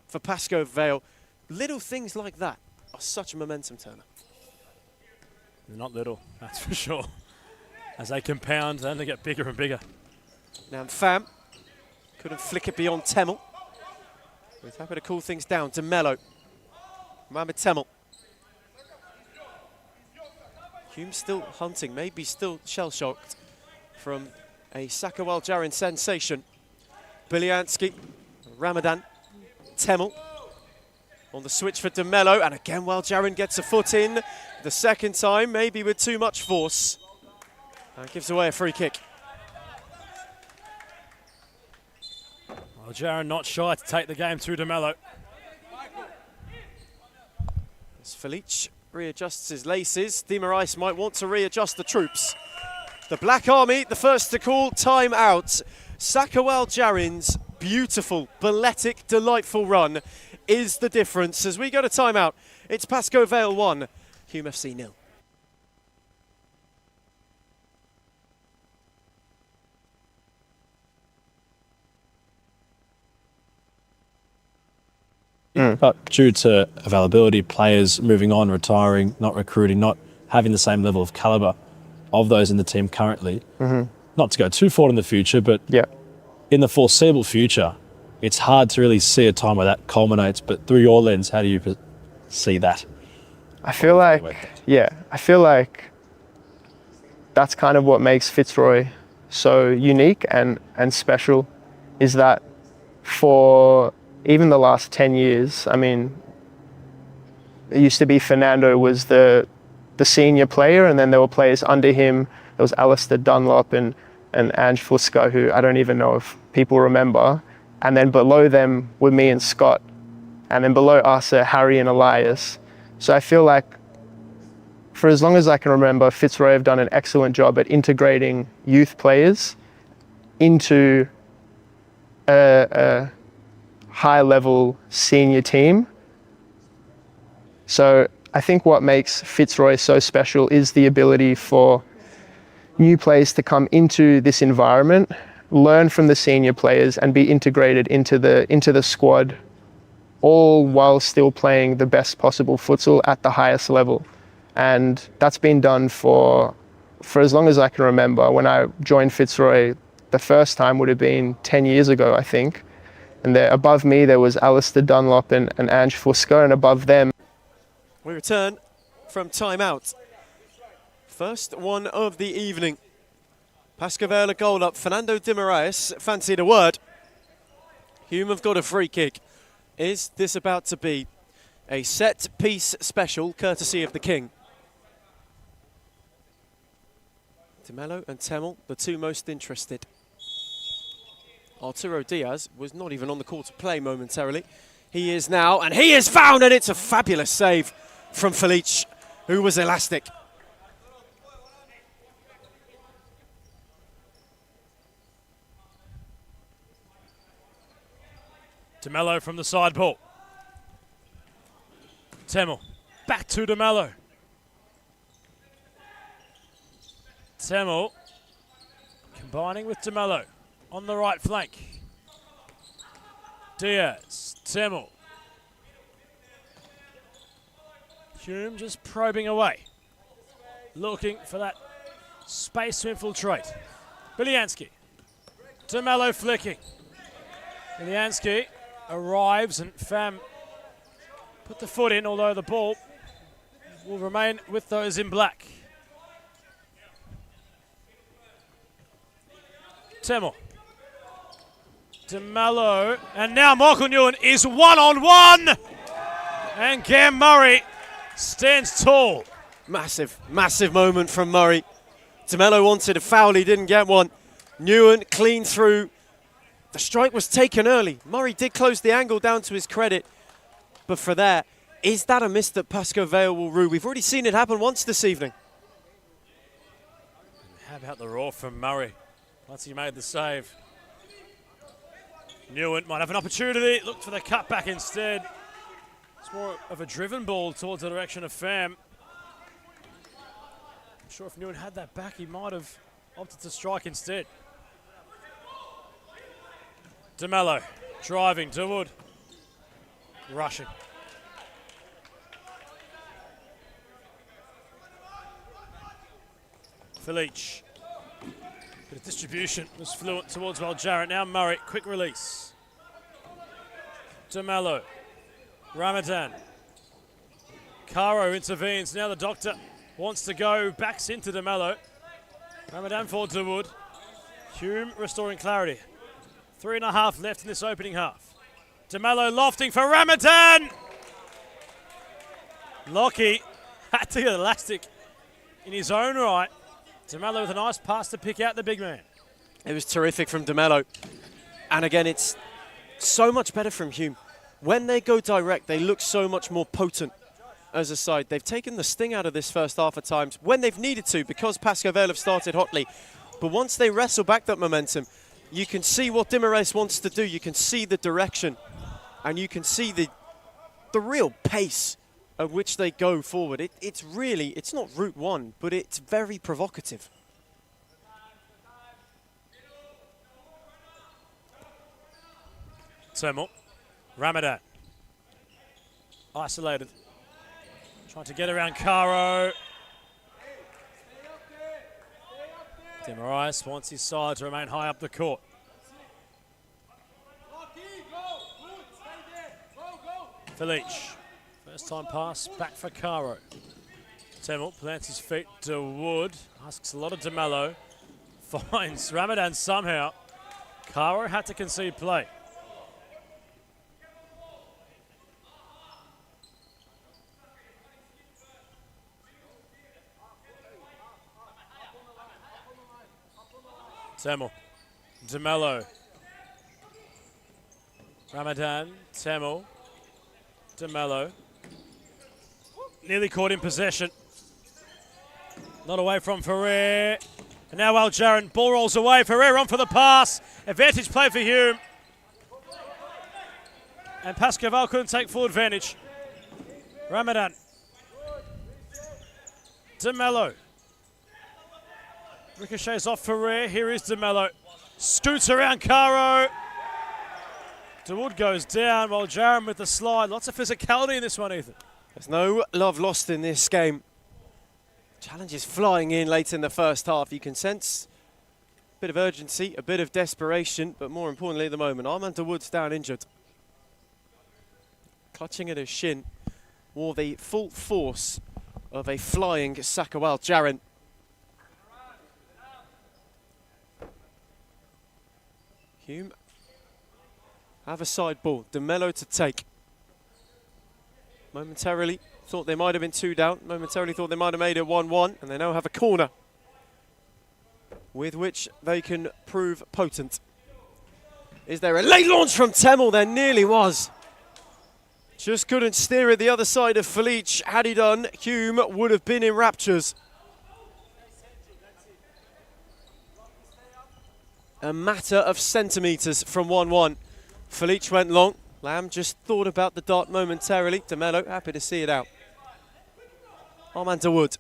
for Pasco Vale. Little things like that are such a momentum turner. They're not little, that's for sure. As they compound, then they get bigger and bigger. Now Pham couldn't flick it beyond Temmel. He's happy to cool things down. De Mello. Mohamed Temmel. Hume still hunting, maybe still shell-shocked from a Saka Waljarin sensation. Bilianski, Ramadan, Temmel on the switch for De Mello, and again Waljarin gets a foot in the second time, maybe with too much force, and gives away a free kick. Waljarin not shy to take the game through De Mello. As Felice readjusts his laces, Di Marais might want to readjust the troops. The Black Army, the first to call time out. Saka Waljarin's beautiful, balletic, delightful run is the difference. As we go to timeout, it's Pasco Vale 1, Hume FC 0. But due to availability, players moving on, retiring, not recruiting, not having the same level of calibre of those in the team currently, not to go too forward in the future, but in the foreseeable future, it's hard to really see a time where that culminates. But through your lens, how do you see that? I feel like that's kind of what makes Fitzroy so unique and special, is that for even the last 10 years, I mean, it used to be Fernando was the senior player, and then there were players under him. There was Alistair Dunlop and Ange Fusco, who I don't even know if people remember. And then below them were me and Scott. And then below us are Harry and Elias. So I feel like for as long as I can remember, Fitzroy have done an excellent job at integrating youth players into a high-level senior team. So I think what makes Fitzroy so special is the ability for new players to come into this environment, learn from the senior players, and be integrated into the squad, all while still playing the best possible futsal at the highest level. And that's been done for as long as I can remember. When I joined Fitzroy, the first time would have been 10 years ago, I think. And there, above me, there was Alistair Dunlop and Ange Fusco, and above them. We return from timeout. First one of the evening. Pasco Vale goal up. Fernando Di Moraes fancied a word. Hume have got a free kick. Is this about to be a set-piece special, courtesy of the King? Demelo and Temel, the two most interested. Arturo Diaz was not even on the court to play momentarily. He is now, and he is found, and it's a fabulous save from Felice, who was elastic. DeMello from the side ball. Temel, back to DeMello. Temel combining with DeMello on the right flank. Diaz, Temel. Hume just probing away, looking for that space to infiltrate. Biliansky, DeMello flicking. Biliansky arrives and Pham put the foot in, although the ball will remain with those in black. Temel. DeMello, and now Michael Nguyen is one-on-one! And Cam Murray stands tall. Massive, massive moment from Murray. DeMello wanted a foul, he didn't get one. Nguyen clean through. The strike was taken early. Murray did close the angle, down to his credit. But for that, is that a miss that Pasco Vale will rue? We've already seen it happen once this evening. How about the roar from Murray once he made the save? Nguyen might have an opportunity. Looked for the cutback instead. It's more of a driven ball towards the direction of Pham. I'm sure if Nguyen had that back, he might have opted to strike instead. DeMello driving, Dawood rushing. Felice. Bit of distribution was fluent towards Jarrett. Now Murray, quick release. DeMello. Ramadan. Caro intervenes. Now the doctor wants to go. Backs into DeMello. Ramadan for Dawood. Hume restoring clarity. 3.5 left in this opening half. DeMello lofting for Ramadan. Lockie had to get elastic in his own right. DeMello with a nice pass to pick out the big man. It was terrific from DeMello. And again, it's so much better from Hume. When they go direct, they look so much more potent as a side. They've taken the sting out of this first half at times when they've needed to, because Pasco Vale have started hotly. But once they wrestle back that momentum, you can see what Di Moraes wants to do. You can see the direction, and you can see the real pace at which they go forward. It's really, it's not Route 1, but it's very provocative. Temel. Ramadan. Isolated. Trying to get around Caro. Di Moraes wants his side to remain high up the court. Felice. First time pass, back for Caro. Temel plants his feet to Wood, asks a lot of DeMello, finds Ramadan somehow. Caro had to concede play. Temel, DeMello, Ramadan, Temel, DeMello. Nearly caught in possession. Not away from Ferrer. And now Aljaran, ball rolls away. Ferrer on for the pass. Advantage play for Hume. And Pasco Vale couldn't take full advantage. Ramadan. DeMello. Ricochets off Ferrer. Here is DeMello. Scoots around Caro. DeWood goes down while Jaron with the slide. Lots of physicality in this one, Ethan. There's no love lost in this game. Challenges flying in late in the first half. You can sense a bit of urgency, a bit of desperation, but more importantly at the moment, Armand DeWood's down injured. Clutching at his shin, wore the full force of a flying Sakawal Jaron. Hume have a side ball. DeMello to take. Momentarily thought they might have been 2 down. Momentarily thought they might have made it 1-1. And they now have a corner with which they can prove potent. Is there a late launch from Temel? There nearly was. Just couldn't steer it the other side of Felice. Had he done, Hume would have been in raptures. A matter of centimetres from 1-1. Felice went long. Lamb just thought about the dart momentarily. DeMello happy to see it out. Armand DeWood.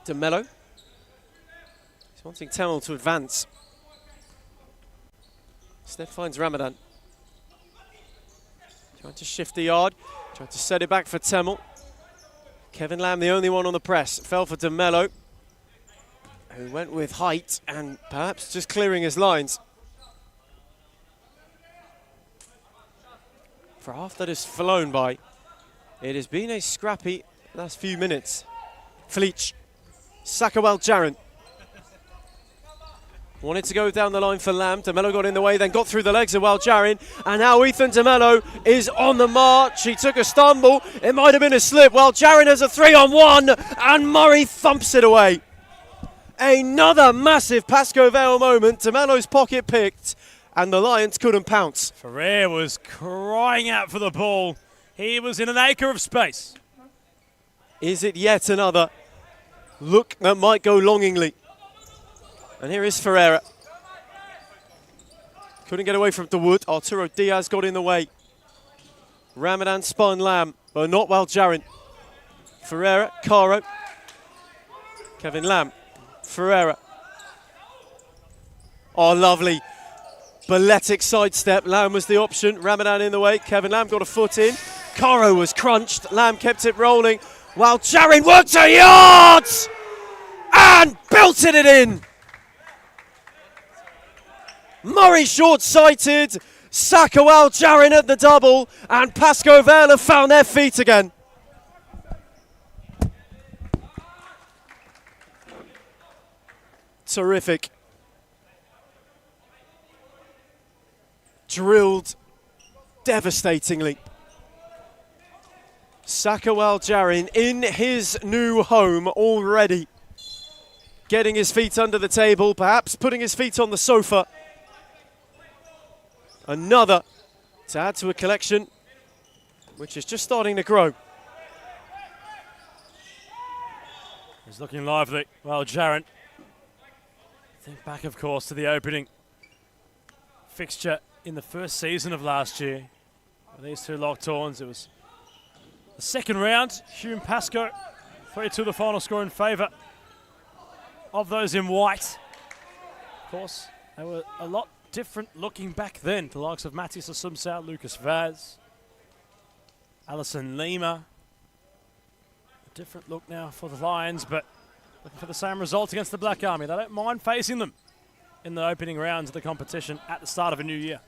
DeMello. He's wanting Temel to advance. Instead finds Ramadan. Trying to shift the yard. Trying to set it back for Temel. Kevin Lamb the only one on the press. Fell for DeMello, who went with height and perhaps just clearing his lines. For half that has flown by, it has been a scrappy last few minutes. Felice, Sakawal Jaron. Wanted to go down the line for Lamb. DeMello got in the way, then got through the legs of Jaron. And now Ethan DeMello is on the march. He took a stumble. It might have been a slip. Jaron has a 3-on-1 and Murray thumps it away. Another massive Pasco Vale moment. DeMello's pocket picked and the Lions couldn't pounce. Ferrer was crying out for the ball. He was in an acre of space. Is it yet another look that might go longingly? And here is Ferreira. Couldn't get away from DeWood. Arturo Diaz got in the way. Ramadan spun Lamb, but not Jaron. Ferreira, Caro. Kevin Lamb, Ferreira. Oh, lovely. Balletic sidestep. Lamb was the option. Ramadan in the way. Kevin Lamb got a foot in. Caro was crunched. Lamb kept it rolling while Jaron worked a yards and belted it in. Murray short-sighted. Sakawal Jaron at the double, and Pasco Vale have found their feet again. Terrific. Drilled devastatingly. Sakawal Jaron in his new home already. Getting his feet under the table, perhaps putting his feet on the sofa. Another to add to a collection which is just starting to grow. He's looking lively. Jaron. Think back, of course, to the opening fixture in the first season of last year. These two locked horns. It was the second round. Hume Pasco, 3-2 the final score in favour of those in white. Of course, they were a lot different looking back then. The likes of Matis Asumsao, Lucas Vaz, Alison Lima. A different look now for the Lions, but looking for the same result against the Black Army. They don't mind facing them in the opening rounds of the competition at the start of a new year.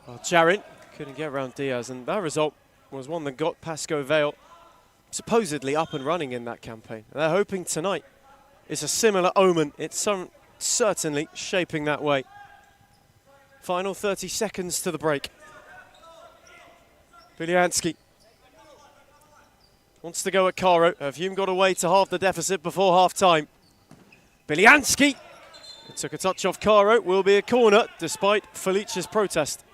Well, Jaron couldn't get around Diaz, and that result was one that got Pasco Vale supposedly up and running in that campaign. They're hoping tonight is a similar omen. It's certainly shaping that way. Final 30 seconds to the break. Biliansky wants to go at Caro. Have Hume got away to half the deficit before half-time? Biliansky! It took a touch off Caro. Will be a corner despite Felic's protest.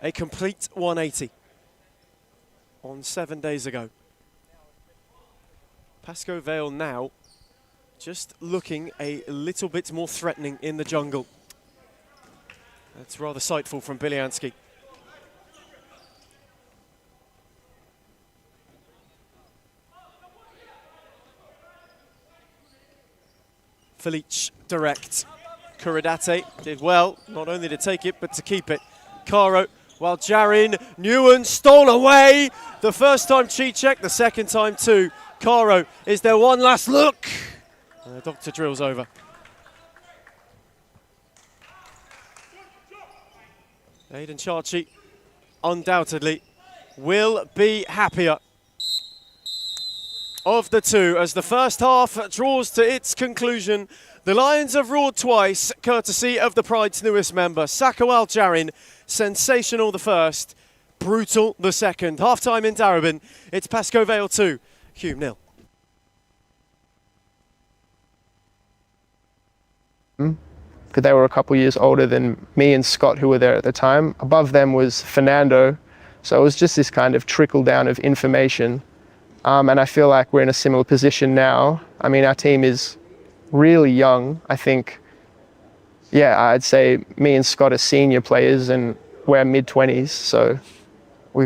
A complete 180 on 7 days ago. Pasco Vale now just looking a little bit more threatening in the jungle. That's rather sightful from Biliansky. Felic direct. Kuradate did well, not only to take it, but to keep it. Caro, while Jarin Newen stole away. The first time cheat check, the second time too. Caro, is there one last look? And the doctor drills over. Aidan Charchi undoubtedly will be happier of the two as the first half draws to its conclusion. The Lions have roared twice, courtesy of the Pride's newest member, Sakawal Jarin. Sensational the first, brutal the second. Half-time in Darebin, it's Pasco Vale 2, Hume 0. Because they were a couple years older than me and Scott, who were there at the time. Above them was Fernando. So it was just this kind of trickle down of information. And I feel like we're in a similar position now. I mean, our team is really young. I think, yeah, I'd say me and Scott are senior players and we're mid-20s. So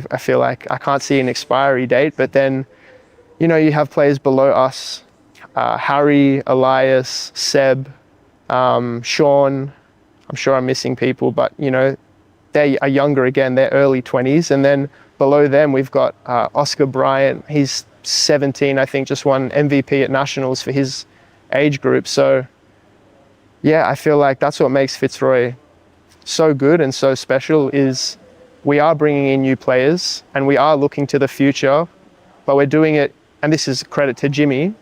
I feel like I can't see an expiry date. But then, you know, you have players below us, Harry, Elias, Seb, Sean. I'm sure I'm missing people, but, you know, they are younger again. They're early 20s. And then below them, we've got Oscar Bryant. He's 17, I think, just won MVP at Nationals for his age group. So, yeah, I feel like that's what makes Fitzroy so good and so special is we are bringing in new players and we are looking to the future, but we're doing it, and this is credit to Jimmy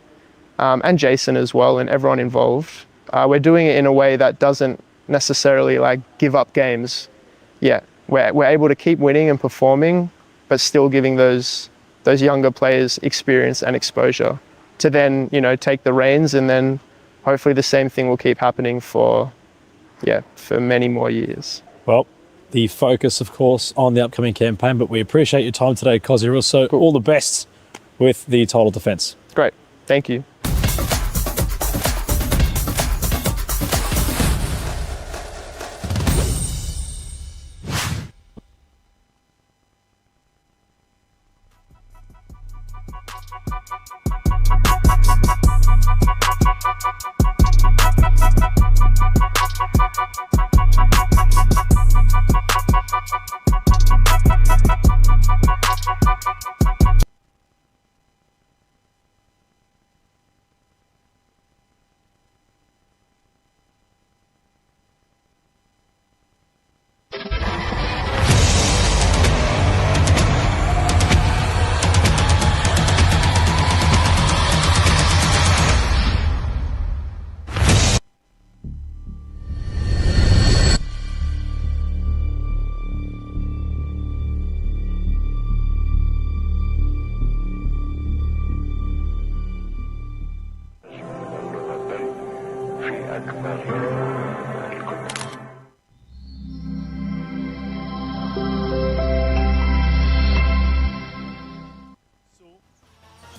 and Jason as well and everyone involved. We're doing it in a way that doesn't necessarily like give up games. Yeah, we're able to keep winning and performing, but still giving those younger players experience and exposure to then, you know, take the reins, and then hopefully the same thing will keep happening for many more years. Well, the focus, of course, on the upcoming campaign, but we appreciate your time today, Cozzy. So cool. All the best with the title defence. Great, thank you.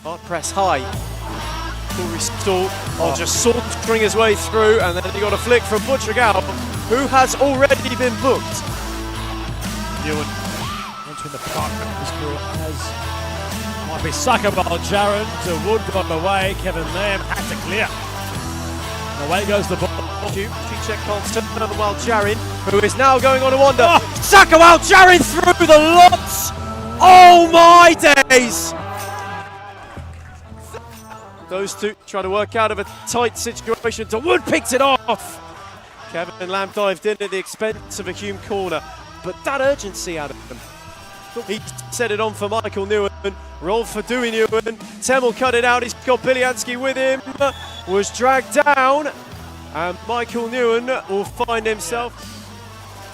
Hart press high. Corey Stall just sought to string his way through, and then he got a flick from Butchergal, who has already been booked. Ewan entering the park of his career as might be Sakawal Jarin to Wood, got away. Kevin Lamb had to clear. And away goes the ball. Check constant, while Jarin, who is now going on a wander. Sakawal Jarin through the lots! Oh my days! Those two try to work out of a tight situation. To Wood picks it off. Kevin Lamb dived in at the expense of a Hume corner, but that urgency out of him. He set it on for Michael Newen, rolled for Dewey Newen, Temmel cut it out, he's got Biliansky with him, was dragged down, and Michael Newen will find himself.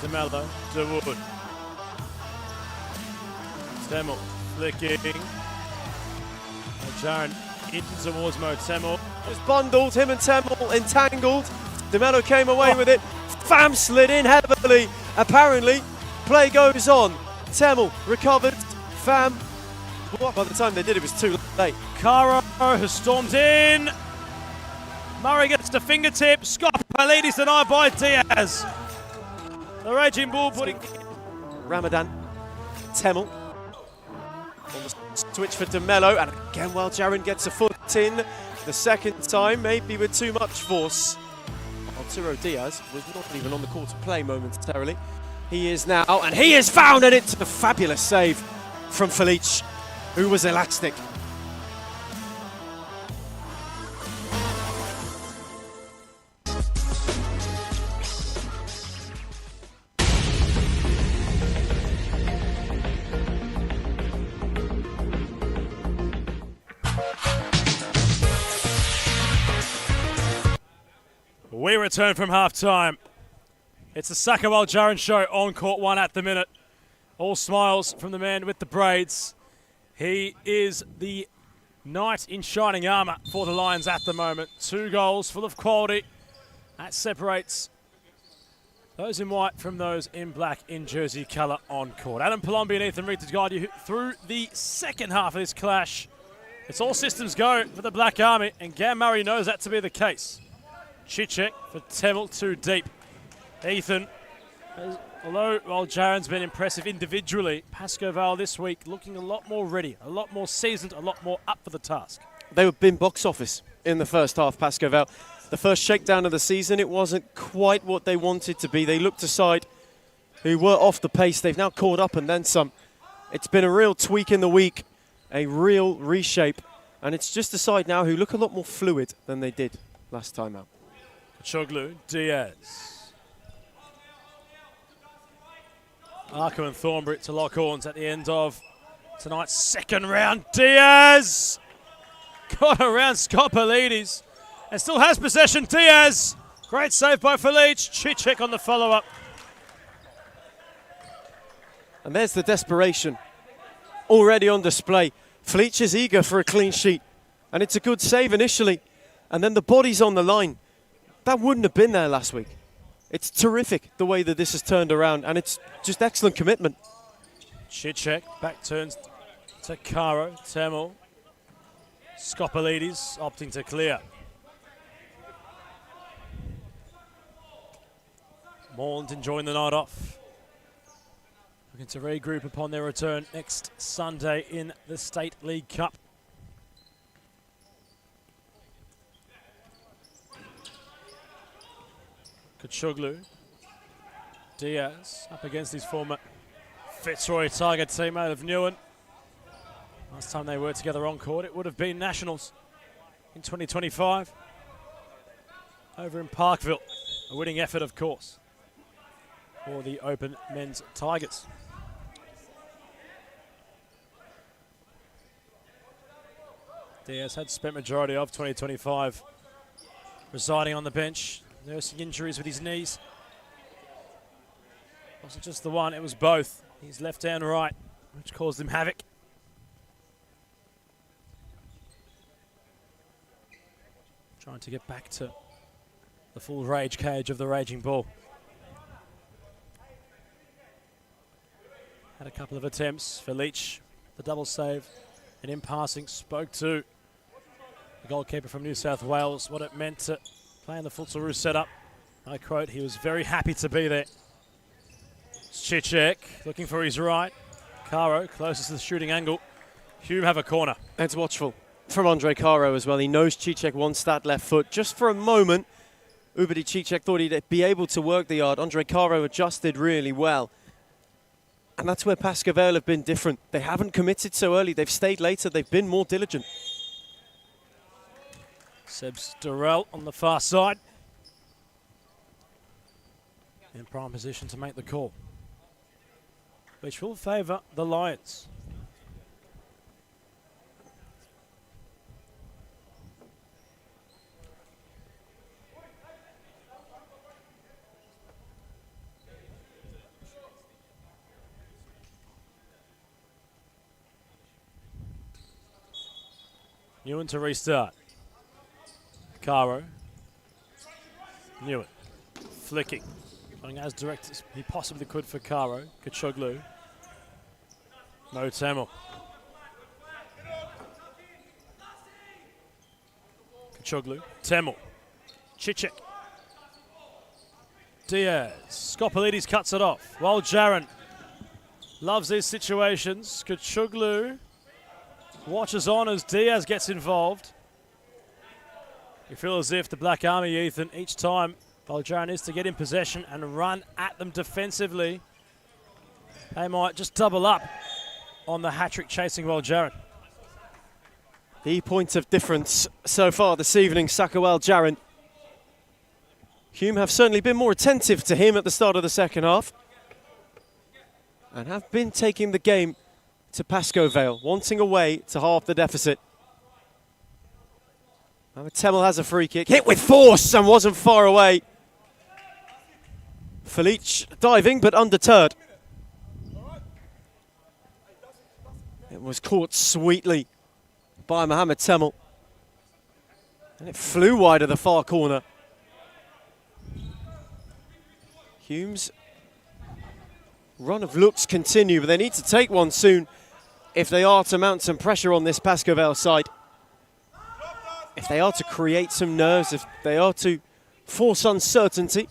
To Mello, to Wood. Temmel flicking. Jaron in towards Mo Temmel. Was bundled, him and Temmel entangled. DeMello came away with it. Fam slid in heavily. Apparently, play goes on. Temmel recovered. Fam. By the time they did, it was too late. Caro has stormed in. Murray gets the fingertip. Scott Palides denied by Diaz. The Raging Bull putting. Ramadan. Temmel. On the switch for DeMello. And again, while Jaron gets a foot in. The second time, maybe with too much force. Arturo Diaz was not even on the court to play momentarily. He is now, and he has found it. It's a fabulous save from Felice, who was elastic. We return from half-time. It's the Sakawal Jaron show on court one at the minute. All smiles from the man with the braids. He is the knight in shining armour for the Lions at the moment. 2 goals, full of quality. That separates those in white from those in black in jersey colour on court. Adam Palombi and Ethan Reed to guide you through the second half of this clash. It's all systems go for the Black Army, and Gam Murray knows that to be the case. Chichek for Temmel, too deep. Ethan, although while Jaron's been impressive individually, Pasco Vale this week looking a lot more ready, a lot more seasoned, a lot more up for the task. They've been box office in the first half, Pasco Vale. The first shakedown of the season, it wasn't quite what they wanted to be. They looked aside who were off the pace. They've now caught up and then some. It's been a real tweak in the week, a real reshape, and it's just a side now who look a lot more fluid than they did last time out. Choglu, Diaz. Arco and Thornbury to lock horns at the end of tonight's second round. Diaz got around Scott Palides and still has possession. Diaz, great save by Felice. Chichek on the follow-up. And there's the desperation already on display. Felice is eager for a clean sheet, and it's a good save initially, and then the body's on the line. That wouldn't have been there last week. It's terrific the way that this has turned around, and it's just excellent commitment. Chichek, back turns to Caro, Temmel. Skopalides opting to clear. Morland enjoying the night off. Looking to regroup upon their return next Sunday in the State League Cup. Kachoglu, Diaz up against his former Fitzroy Tiger teammate of Newen. Last time they were together on court, it would have been Nationals in 2025 over in Parkville. A winning effort, of course, for the Open Men's Tigers. Diaz had spent majority of 2025 residing on the bench, nursing injuries with his knees. It wasn't just the one, it was both. His left and right, which caused him havoc. Trying to get back to the full rage cage of the Raging Bull. Had a couple of attempts. Felice, the double save, and in passing spoke to the goalkeeper from New South Wales what it meant to play in the Futsal setup. I quote, he was very happy to be there. Chichek looking for his right. Caro closest to the shooting angle. Hume have a corner. It's watchful from Andre Caro as well. He knows Chichek wants that left foot. Just for a moment, Ubadi Chichek thought he'd be able to work the yard. Andre Caro adjusted really well. And that's where Pasco Vale have been different. They haven't committed so early. They've stayed later. They've been more diligent. Sebs Durrell on the far side. in prime position to make the call, which will favour the Lions. Newen to restart. Caro. Newen. Flicking. Going as direct as he possibly could for Caro. Kachoglu. Mo Tamil. Kachoglu. Tamil. Chichek. Diaz. Skopolidis cuts it off. While Jaron loves these situations. Kachoglu watches on as Diaz gets involved. You feel as if the Black Army, Ethan, each time Valjaran is to get in possession and run at them defensively, they might just double up on the hat-trick chasing Valjaran. The point of difference so far this evening, Saka Valjaran. Hume have certainly been more attentive to him at the start of the second half and have been taking the game to Pasco Vale, wanting a way to halve the deficit. Temel has a free kick, hit with force and wasn't far away. Felic diving but undeterred. It was caught sweetly by Mohamed Temel. And it flew wide of the far corner. Hume's run of looks continue, but they need to take one soon if they are to mount some pressure on this Pasco Vale side. If they are to create some nerves, if they are to force uncertainty,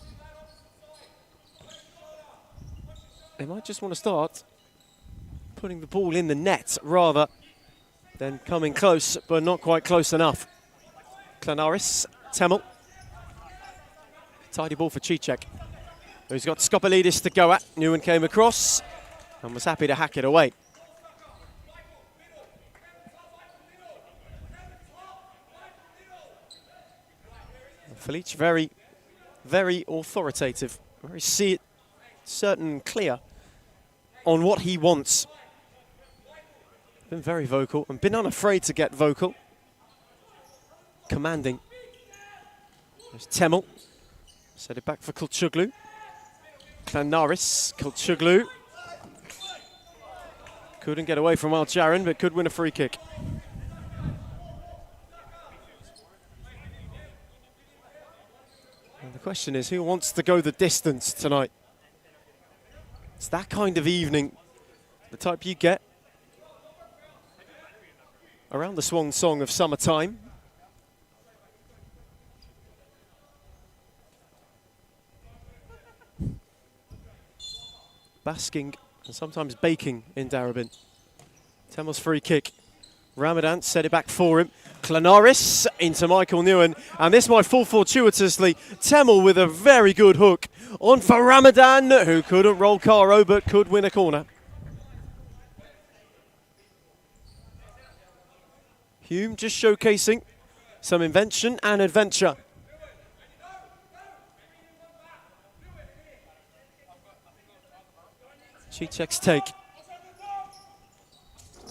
they might just want to start putting the ball in the net rather than coming close, but not quite close enough. Klanaris, Temel. Tidy ball for Chichek, who's got Skopolidis to go at. Newen came across and was happy to hack it away. Felic very, very authoritative, very certain and clear on what he wants. Been very vocal and been unafraid to get vocal. Commanding. There's Temel. Set it back for Kulchuglu. Klanaris, Kulchuglu. Couldn't get away from Valjaran, but could win a free kick. And the question is, who wants to go the distance tonight? It's that kind of evening, the type you get around the swan song of summertime. Basking and sometimes baking in Darabin. Temel's free kick. Ramadan set it back for him. Klanaris into Michael Newen. And this might fall fortuitously. Temel with a very good hook on for Ramadan, who couldn't roll Caro but could win a corner. Hume just showcasing some invention and adventure. Chichek's take.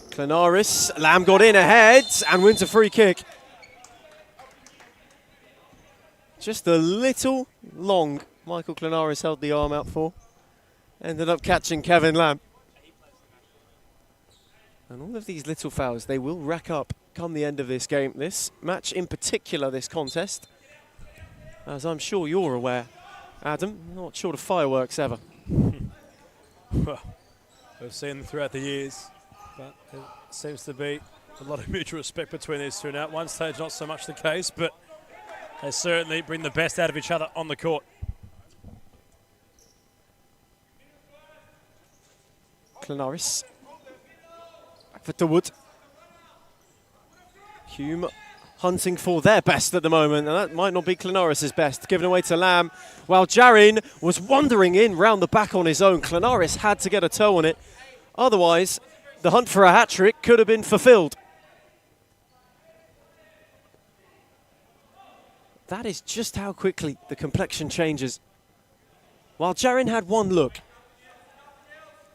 Klanaris, Lamb got in ahead and wins a free kick. Just a little long, Michael Klanaris held the arm out for. Ended up catching Kevin Lamb. And all of these little fouls, they will rack up come the end of this game. This match in particular, this contest, as I'm sure you're aware, Adam, not short of fireworks ever. Well, we've seen them throughout the years, but there seems to be a lot of mutual respect between these two now. At one stage, not so much the case, but they certainly bring the best out of each other on the court. Klanaris. Back for DeWood. Hume hunting for their best at the moment, and that might not be Klanaris' best. Given away to Lamb, while Jarin was wandering in round the back on his own. Klanaris had to get a toe on it. Otherwise, the hunt for a hat-trick could have been fulfilled. That is just how quickly the complexion changes. while Jarin had one look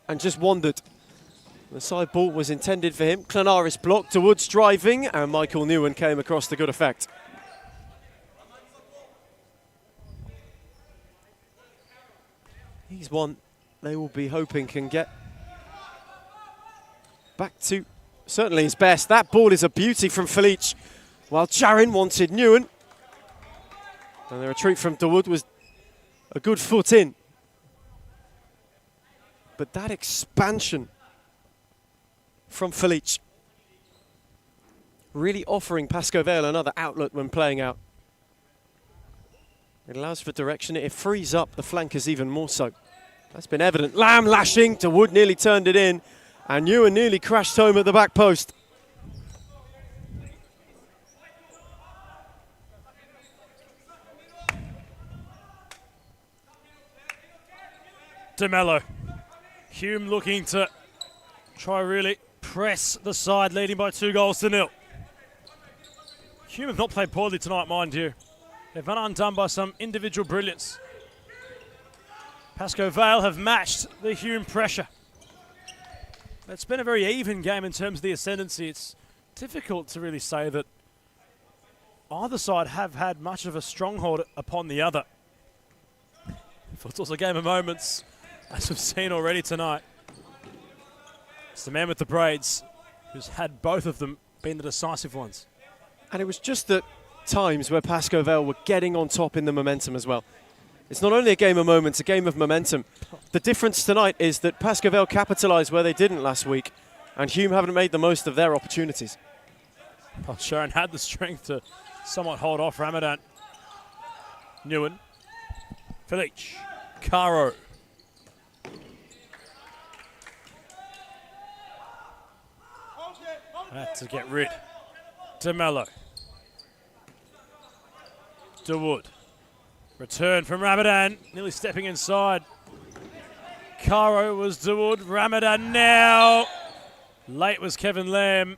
and just wandered. The side ball was intended for him. Clanaris blocked, Woods driving, and Michael Newen came across to good effect. He's one they will be hoping can get back to certainly his best. That ball is a beauty from Felice, while Jarin wanted Newen. And the retreat from Dawood was a good foot in. But that expansion from Felice really offering Pasco Vale another outlet when playing out. It allows for direction, it frees up the flankers even more so. That's been evident. Lamb lashing, Dawood nearly turned it in, and Newen nearly crashed home at the back post. De Mello. Hume looking to try really press the side, leading by 2-0. Hume have not played poorly tonight, mind you. They've been undone by some individual brilliance. Pasco Vale have matched the Hume pressure. It's been a very even game in terms of the ascendancy. It's difficult to really say that either side have had much of a stronghold upon the other. Futsal's a game of moments, as we've seen already tonight. It's the man with the braids who's had both of them been the decisive ones. And it was just at times where Pasco Vale were getting on top in the momentum as well. It's not only a game of moments, a game of momentum. The difference tonight is that Pasco Vale capitalised where they didn't last week, and Hume haven't made the most of their opportunities. Well, Sharon had the strength to somewhat hold off Ramadan. Newen. Felice. Caro. Had to get rid. De Mello. Dawood. Return from Ramadan, nearly stepping inside. Caro was Dawood, Ramadan now. Late was Kevin Lamb.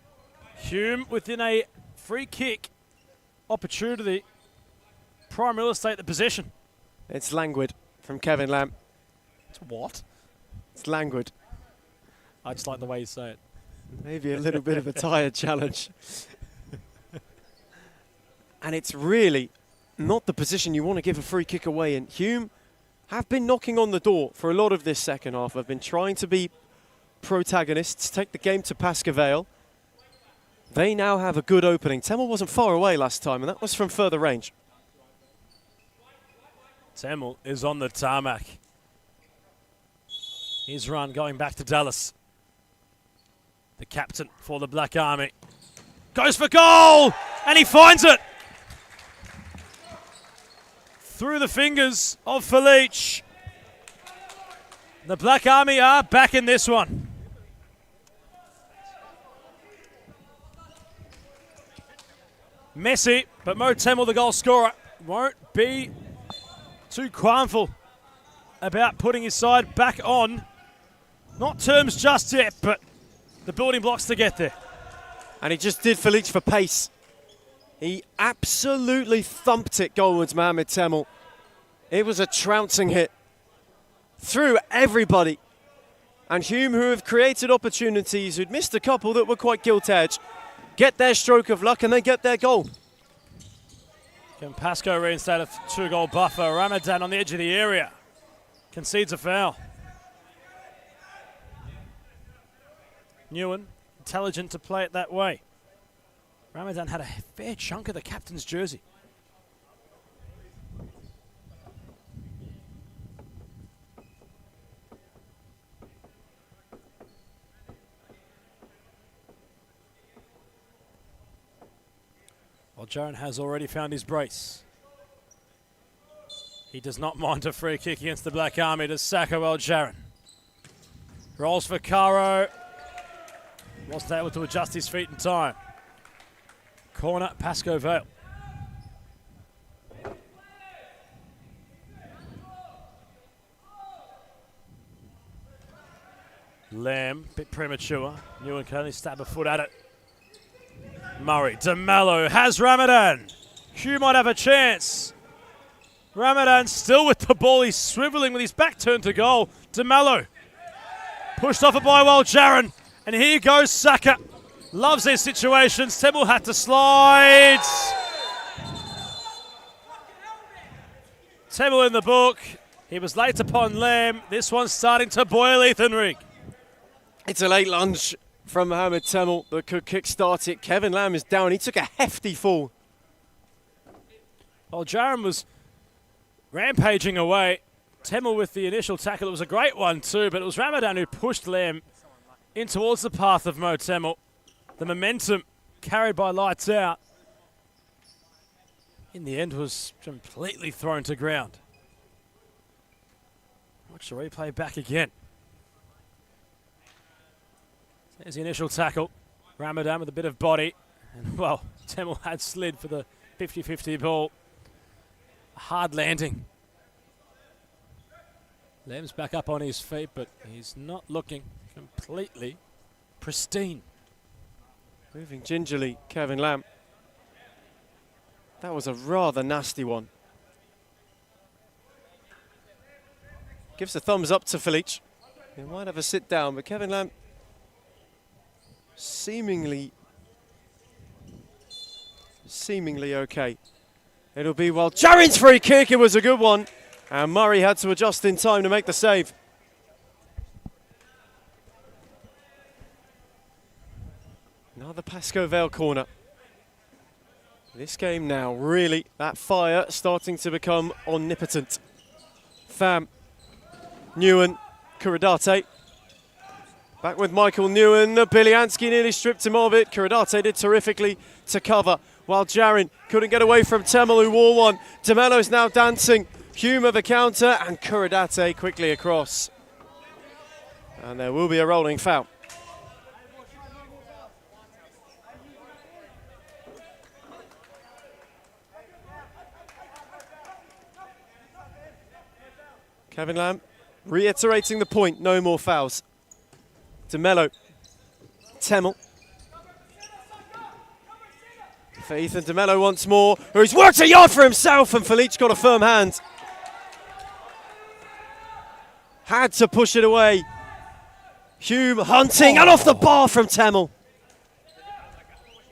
Hume within a free kick opportunity. Prime real estate, the possession. It's languid from Kevin Lamb. It's what? It's languid. I just like the way you say it. Maybe a little bit of a tired challenge. And it's really not the position you want to give a free kick away in. Hume have been knocking on the door for a lot of this second half. Have been trying to be protagonists, take the game to Pasco Vale. They now have a good opening. Temel wasn't far away last time, and that was from further range. Temel is on the tarmac. His run going back to Dallas. The captain for the Black Army. Goes for goal! And he finds it! Through the fingers of Felice. The Black Army are back in this one. Messy, but Mo Temel, the goal scorer, won't be too qualmful about putting his side back on. Not terms just yet, but the building blocks to get there. And he just did Felice for pace. He absolutely thumped it goalwards, Mohamed Temel. It was a trouncing hit through everybody. And Hume, who have created opportunities, who'd missed a couple that were quite gilt-edged, get their stroke of luck and they get their goal. Can Pasco reinstate a 2-goal buffer? Ramadan on the edge of the area. Concedes a foul. Newen, intelligent to play it that way. Ramadan had a fair chunk of the captain's jersey. Well, Jaron has already found his brace. He does not mind a free kick against the Black Army to Sacco Jaron. Rolls for Caro. Wasn't able to adjust his feet in time. Corner, Pasco Vale. Lamb, bit premature. Newen can only stab a foot at it. Murray, De Mello has Ramadan. Hugh might have a chance. Ramadan still with the ball. He's swivelling with his back turned to goal. DeMello pushed off it by Jaron. And here goes Saka. Loves these situations. Temple had to slide. Temple in the book. He was late upon Lamb. This one's starting to boil, Ethan Rigg. It's a late lunge from Mohamed Temel that could kick-start it. Kevin Lamb is down. He took a hefty fall. Well, Jaron was rampaging away. Temel with the initial tackle. It was a great one too, but it was Ramadan who pushed Lamb in towards the path of Mo Temel. The momentum carried by Lights Out in the end was completely thrown to ground. Watch the replay back again. There's the initial tackle. Ramadan with a bit of body. And, well, Temel had slid for the 50-50 ball. A hard landing. Lamb's back up on his feet, but he's not looking completely pristine. Moving gingerly, Kevin Lamb. That was a rather nasty one. Gives a thumbs up to Felice. He might have a sit down, but Kevin Lamb seemingly okay. It'll be Jaron's free kick. It was a good one. And Murray had to adjust in time to make the save. Another Pasco Vale corner. This game now, really, that fire starting to become omnipotent. Pham, Newen, Kuradate. Back with Michael Newen. Biliansky nearly stripped him of it. Kuradate did terrifically to cover, while Jaron couldn't get away from Temel, who wore one. DeMello's now dancing. Hume of a counter, and Kuradate quickly across. And there will be a rolling foul. Kevin Lamb reiterating the point, no more fouls. DeMello, Temel. For Ethan DeMello once more, who's worked a yard for himself, and Felice got a firm hand. Had to push it away. Hume hunting, and off the bar from Temel.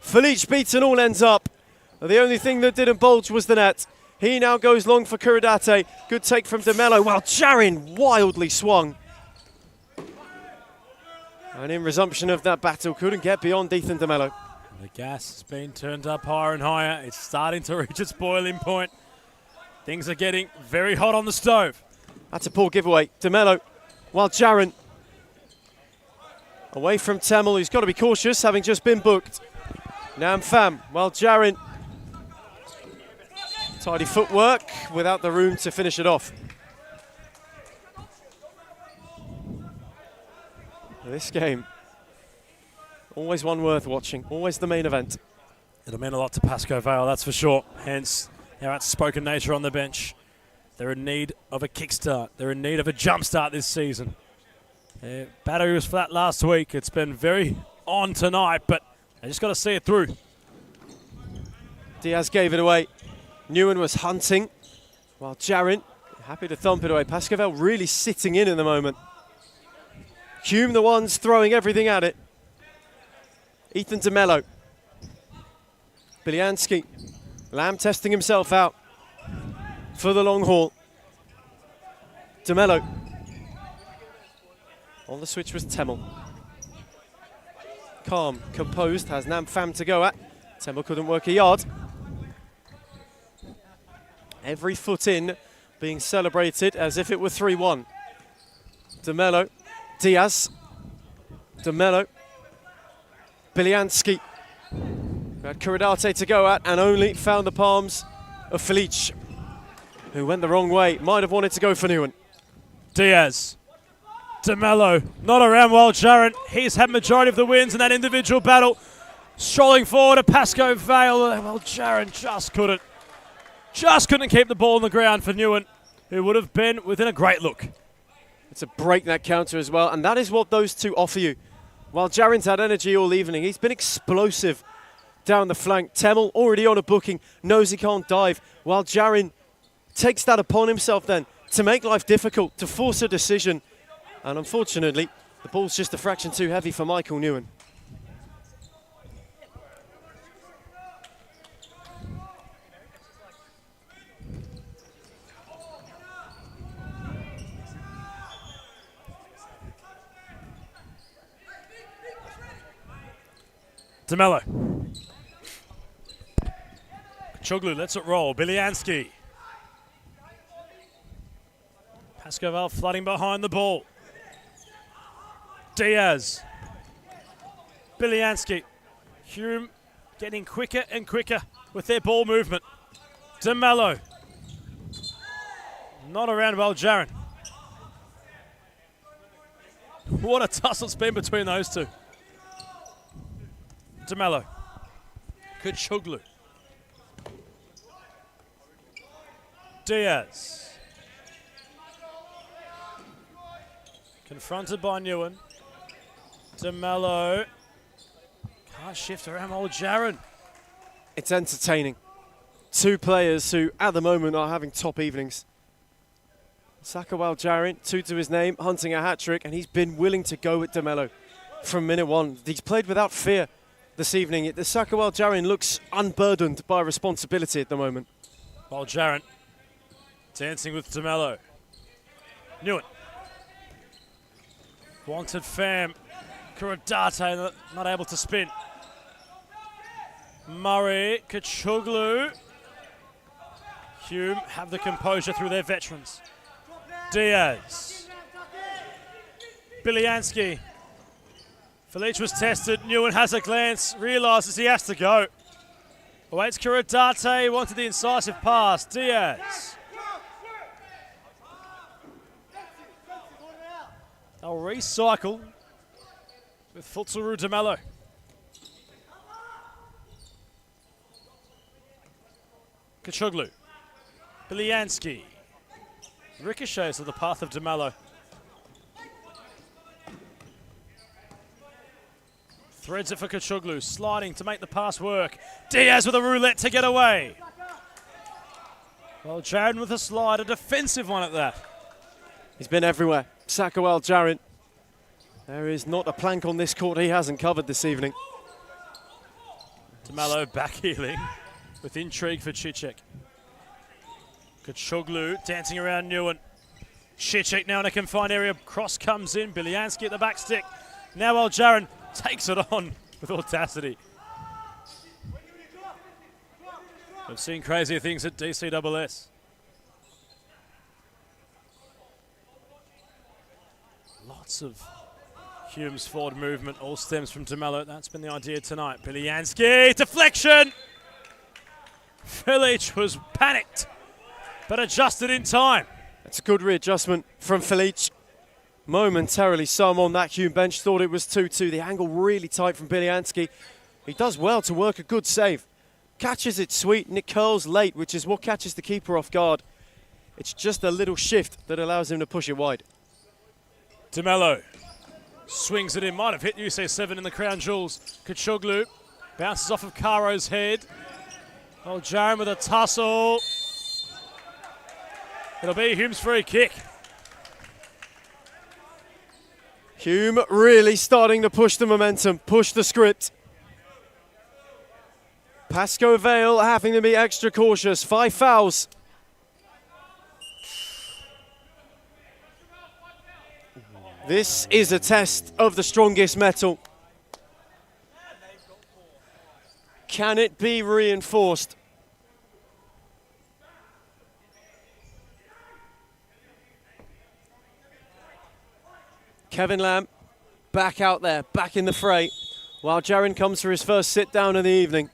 Felice beaten all ends up. The only thing that didn't bulge was the net. He now goes long for Kuradate. Good take from DeMello, while Jaron wildly swung. And in resumption of that battle, couldn't get beyond Ethan DeMello. The gas has been turned up higher and higher. It's starting to reach its boiling point. Things are getting very hot on the stove. That's a poor giveaway. DeMello, while Jaron away from Temel, who's got to be cautious, having just been booked. Now Pham, while Jaron, tidy footwork without the room to finish it off. This game, always one worth watching, always the main event. It'll mean a lot to Pasco Vale, that's for sure. Hence, their outspoken nature on the bench. They're in need of a kickstart. They're in need of a jumpstart this season. Battery was flat last week. It's been very on tonight, but they just got to see it through. Diaz gave it away. Newen was hunting, while Jaron happy to thump it away. Pasco Vale really sitting in at the moment. Hume the ones throwing everything at it. Ethan DeMello. Biliansky. Lamb testing himself out for the long haul. DeMello. On the switch was Temel. Calm, composed, has Nam Pham to go at. Temel couldn't work a yard. Every foot in being celebrated as if it were 3-1. DeMello. Diaz, DeMello, Biliansky. Had Kuradate to go at and only found the palms of Felice, who went the wrong way. Might have wanted to go for Newen. Diaz, DeMello, not around while Jaron. He's had majority of the wins in that individual battle. Strolling forward to Pasco Vale. Well, Jaron just couldn't keep the ball on the ground for Newen, who would have been within a great look. It's a breakneck counter as well, and that is what those two offer you. While Jaron's had energy all evening, he's been explosive down the flank. Temel already on a booking, knows he can't dive, while Jaron takes that upon himself then to make life difficult, to force a decision. And unfortunately, the ball's just a fraction too heavy for Michael Newen. DeMello. Chuglu lets it roll. Biliansky. Pasco Vale flooding behind the ball. Diaz. Biliansky. Hume getting quicker and quicker with their ball movement. DeMello. Not around well, Jaron. What a tussle it's been between those two. DeMello. Kachuglu. Diaz. Confronted by Newen. DeMello. Can't shift around old Jaron. It's entertaining. Two players who, at the moment, are having top evenings. Sakawal Jarin, 2 to his name, hunting a hat-trick, and he's been willing to go with DeMello from minute one. He's played without fear this evening. The Sakawal Jarin looks unburdened by responsibility at the moment. While Jaron dancing with DeMello. Newen. Wanted Fam. Kuradate not able to spin. Murray, Kachuglu. Hume have the composure through their veterans. Diaz. Biliansky. Felice was tested. Newen has a glance. Realises he has to go. Awaits Kuradate. Wanted the incisive pass. Diaz. They'll recycle with Futsal DeMello. Kachuglu. Biliansky. Ricochets to the path of DeMello. Threads it for Kachuglu, sliding to make the pass work. Diaz with a roulette to get away. Well, Jaron with a slide, a defensive one at that. He's been everywhere. Sakawal Jarin. There is not a plank on this court he hasn't covered this evening. DeMello back healing with intrigue for Cicek. Kachuglu dancing around Newen. Cicek now in a confined area. Cross comes in. Biliansky at the back stick. Now Jaron takes it on with audacity. We've seen crazier things at DCSS. Lots of Hume's forward movement all stems from DeMello. That's been the idea tonight. Biliansky, deflection! Felice was panicked, but adjusted in time. It's a good readjustment from Felice. Momentarily, some on that Hume bench thought it was 2-2. The angle really tight from Biliansky. He does well to work a good save. Catches it sweet and it curls late, which is what catches the keeper off guard. It's just a little shift that allows him to push it wide. DeMello swings it in, might have hit UC7 in the crown jewels. Kachuglu bounces off of Caro's head. Oh, Jaron with a tussle. It'll be Hume's free kick. Hume really starting to push the momentum, push the script. Pasco Vale having to be extra cautious. 5 fouls. This is a test of the strongest metal. Can it be reinforced? Kevin Lamb back out there, back in the fray, while Jaron comes for his first sit down of the evening.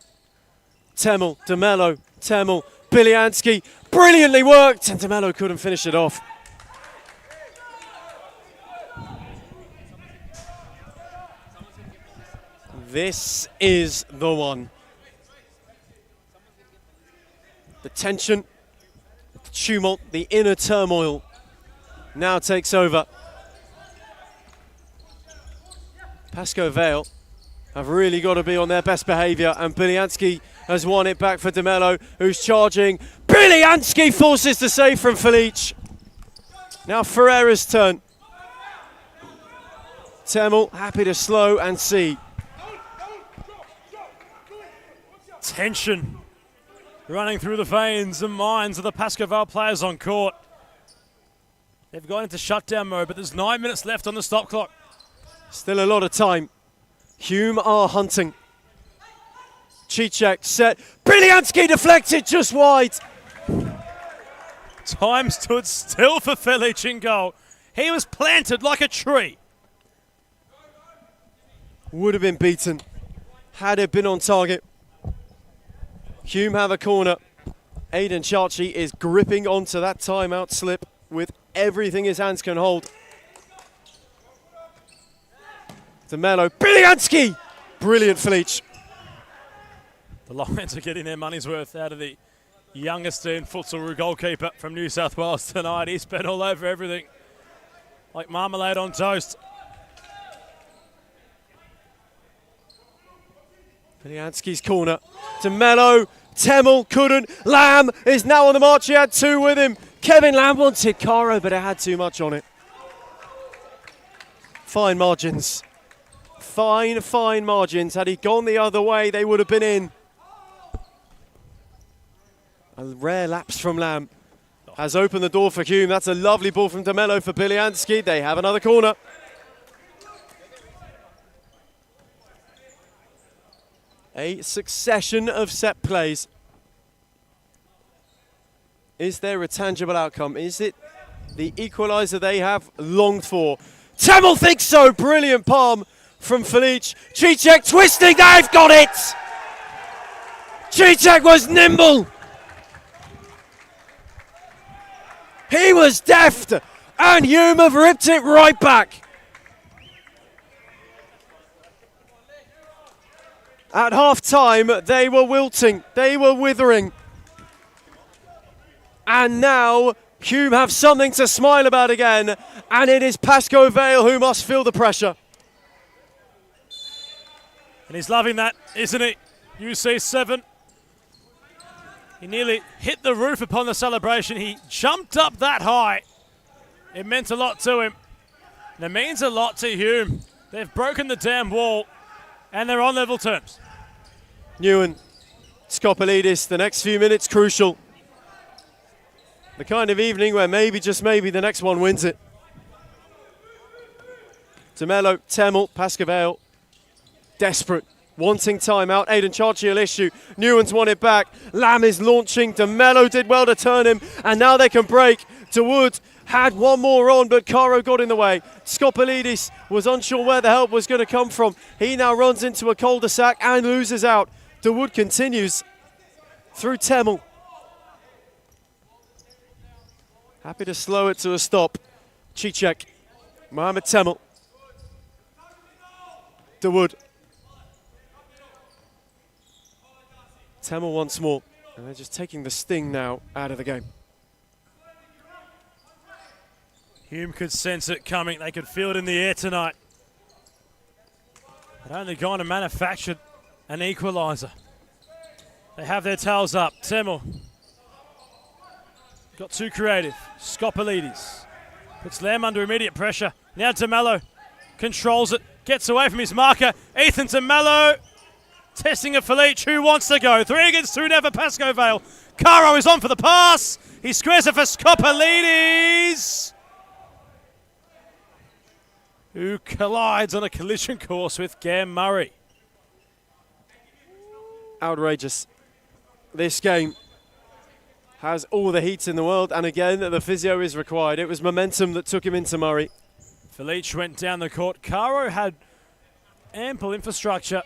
Temel, DeMello, Temel, Biliansky, brilliantly worked, and DeMello couldn't finish it off. This is the one. The tension, the tumult, the inner turmoil now takes over. Pasco Vale have really got to be on their best behaviour, and Biliansky has won it back for DeMello, who's charging. Brilianski forces the save from Felice. Now Ferreira's turn. Temel happy to slow and see. Tension running through the veins and minds of the Pasco Vale players on court. They've gone into shutdown mode, but there's 9 minutes left on the stop clock. Still a lot of time. Hume are hunting. Cicek set. Brilianski deflected just wide. Time stood still for Felice in goal. He was planted like a tree. Would have been beaten had it been on target. Hume have a corner. Aidan Chachi is gripping onto that timeout slip with everything his hands can hold. To Mello. Brilianski! Brilliant Felice. The Lions are getting their money's worth out of the youngest in futsal goalkeeper from New South Wales tonight. He's been all over everything, like marmalade on toast. Brilianski's corner to Mello. Temel couldn't. Lamb is now on the march. He had two with him. Kevin Lamb wanted Caro, but it had too much on it. Fine margins. Fine margins. Had he gone the other way, they would have been in. A rare lapse from Lamb has opened the door for Hume. That's a lovely ball from DeMello for Brilianski. They have another corner. A succession of set plays. Is there a tangible outcome? Is it the equaliser they have longed for? Temel thinks so. Brilliant palm from Felice. Cicek twisting. They've got it. Cicek was nimble. He was deft. And Hume have ripped it right back. At half-time, they were wilting. They were withering. And now Hume have something to smile about again. And it is Pasco Vale who must feel the pressure. And he's loving that, isn't he? UC7. He nearly hit the roof upon the celebration. He jumped up that high. It meant a lot to him. And it means a lot to Hume. They've broken the damn wall. And they're on level terms. Newen, Skopelidis, the next few minutes crucial. The kind of evening where maybe, just maybe, the next one wins it. DeMello, Temel, Pasco Vale, desperate, wanting timeout. Aidan Chachi will issue. Newen's won it back. Lamb is launching. DeMello did well to turn him, and now they can break. DeWood had one more on, but Caro got in the way. Skopelidis was unsure where the help was going to come from. He now runs into a cul-de-sac and loses out. DeWood continues through Temel. Happy to slow it to a stop. Cicek, Mohamed Temel. DeWood. Temel once more. And they're just taking the sting now out of the game. Hume could sense it coming. They could feel it in the air tonight. They'd only gone and manufactured an equaliser. They have their tails up. Temel got too creative. Skopelidis puts Lamb under immediate pressure. Now DeMello controls it, gets away from his marker. Ethan DeMello testing a Felice who wants to go. 3 against 2 now for Pasco Vale. Caro is on for the pass. He squares it for Skopelidis, who collides on a collision course with Gam Murray. Outrageous. This game has all the heat in the world, and again, the physio is required. It was momentum that took him into Murray. Felice went down the court. Caro had ample infrastructure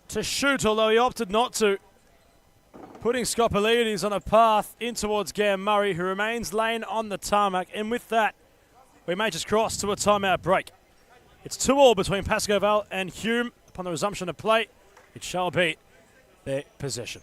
to shoot, although he opted not to, putting Skopelidis on a path in towards Gam Murray, who remains laying on the tarmac. And with that, we may just cross to a timeout break. It's 2-2 between Pasco Vale and Hume. Upon the resumption of play, it shall be their possession.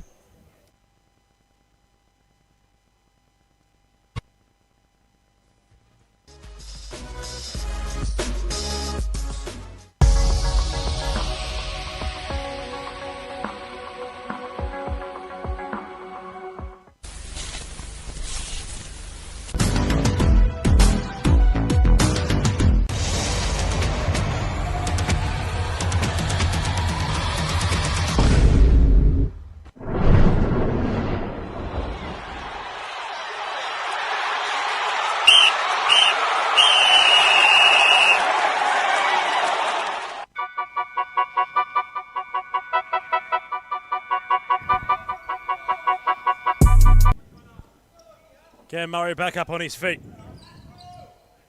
Again, Murray back up on his feet.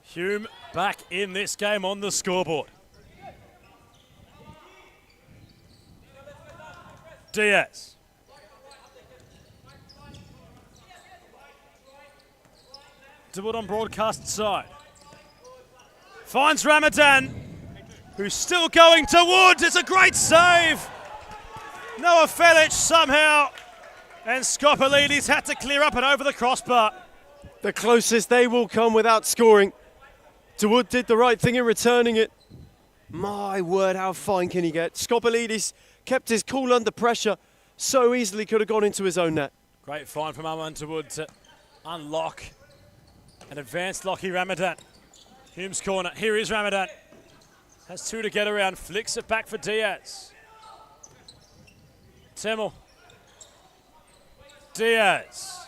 Hume back in this game on the scoreboard. Diaz. Dibbled on broadcast side. Finds Ramadan, who's still going to Wood. It's a great save. Noah Felic somehow. And Scopolides had to clear up and over the crossbar. The closest they will come without scoring. Wood did the right thing in returning it. My word, how fine can he get? Scopolides kept his cool under pressure. So easily could have gone into his own net. Great find from Armand Wood to unlock an advanced Lockie Ramadan. Hume's corner. Here is Ramadan. Has 2 to get around. Flicks it back for Diaz. Temmel. Diaz.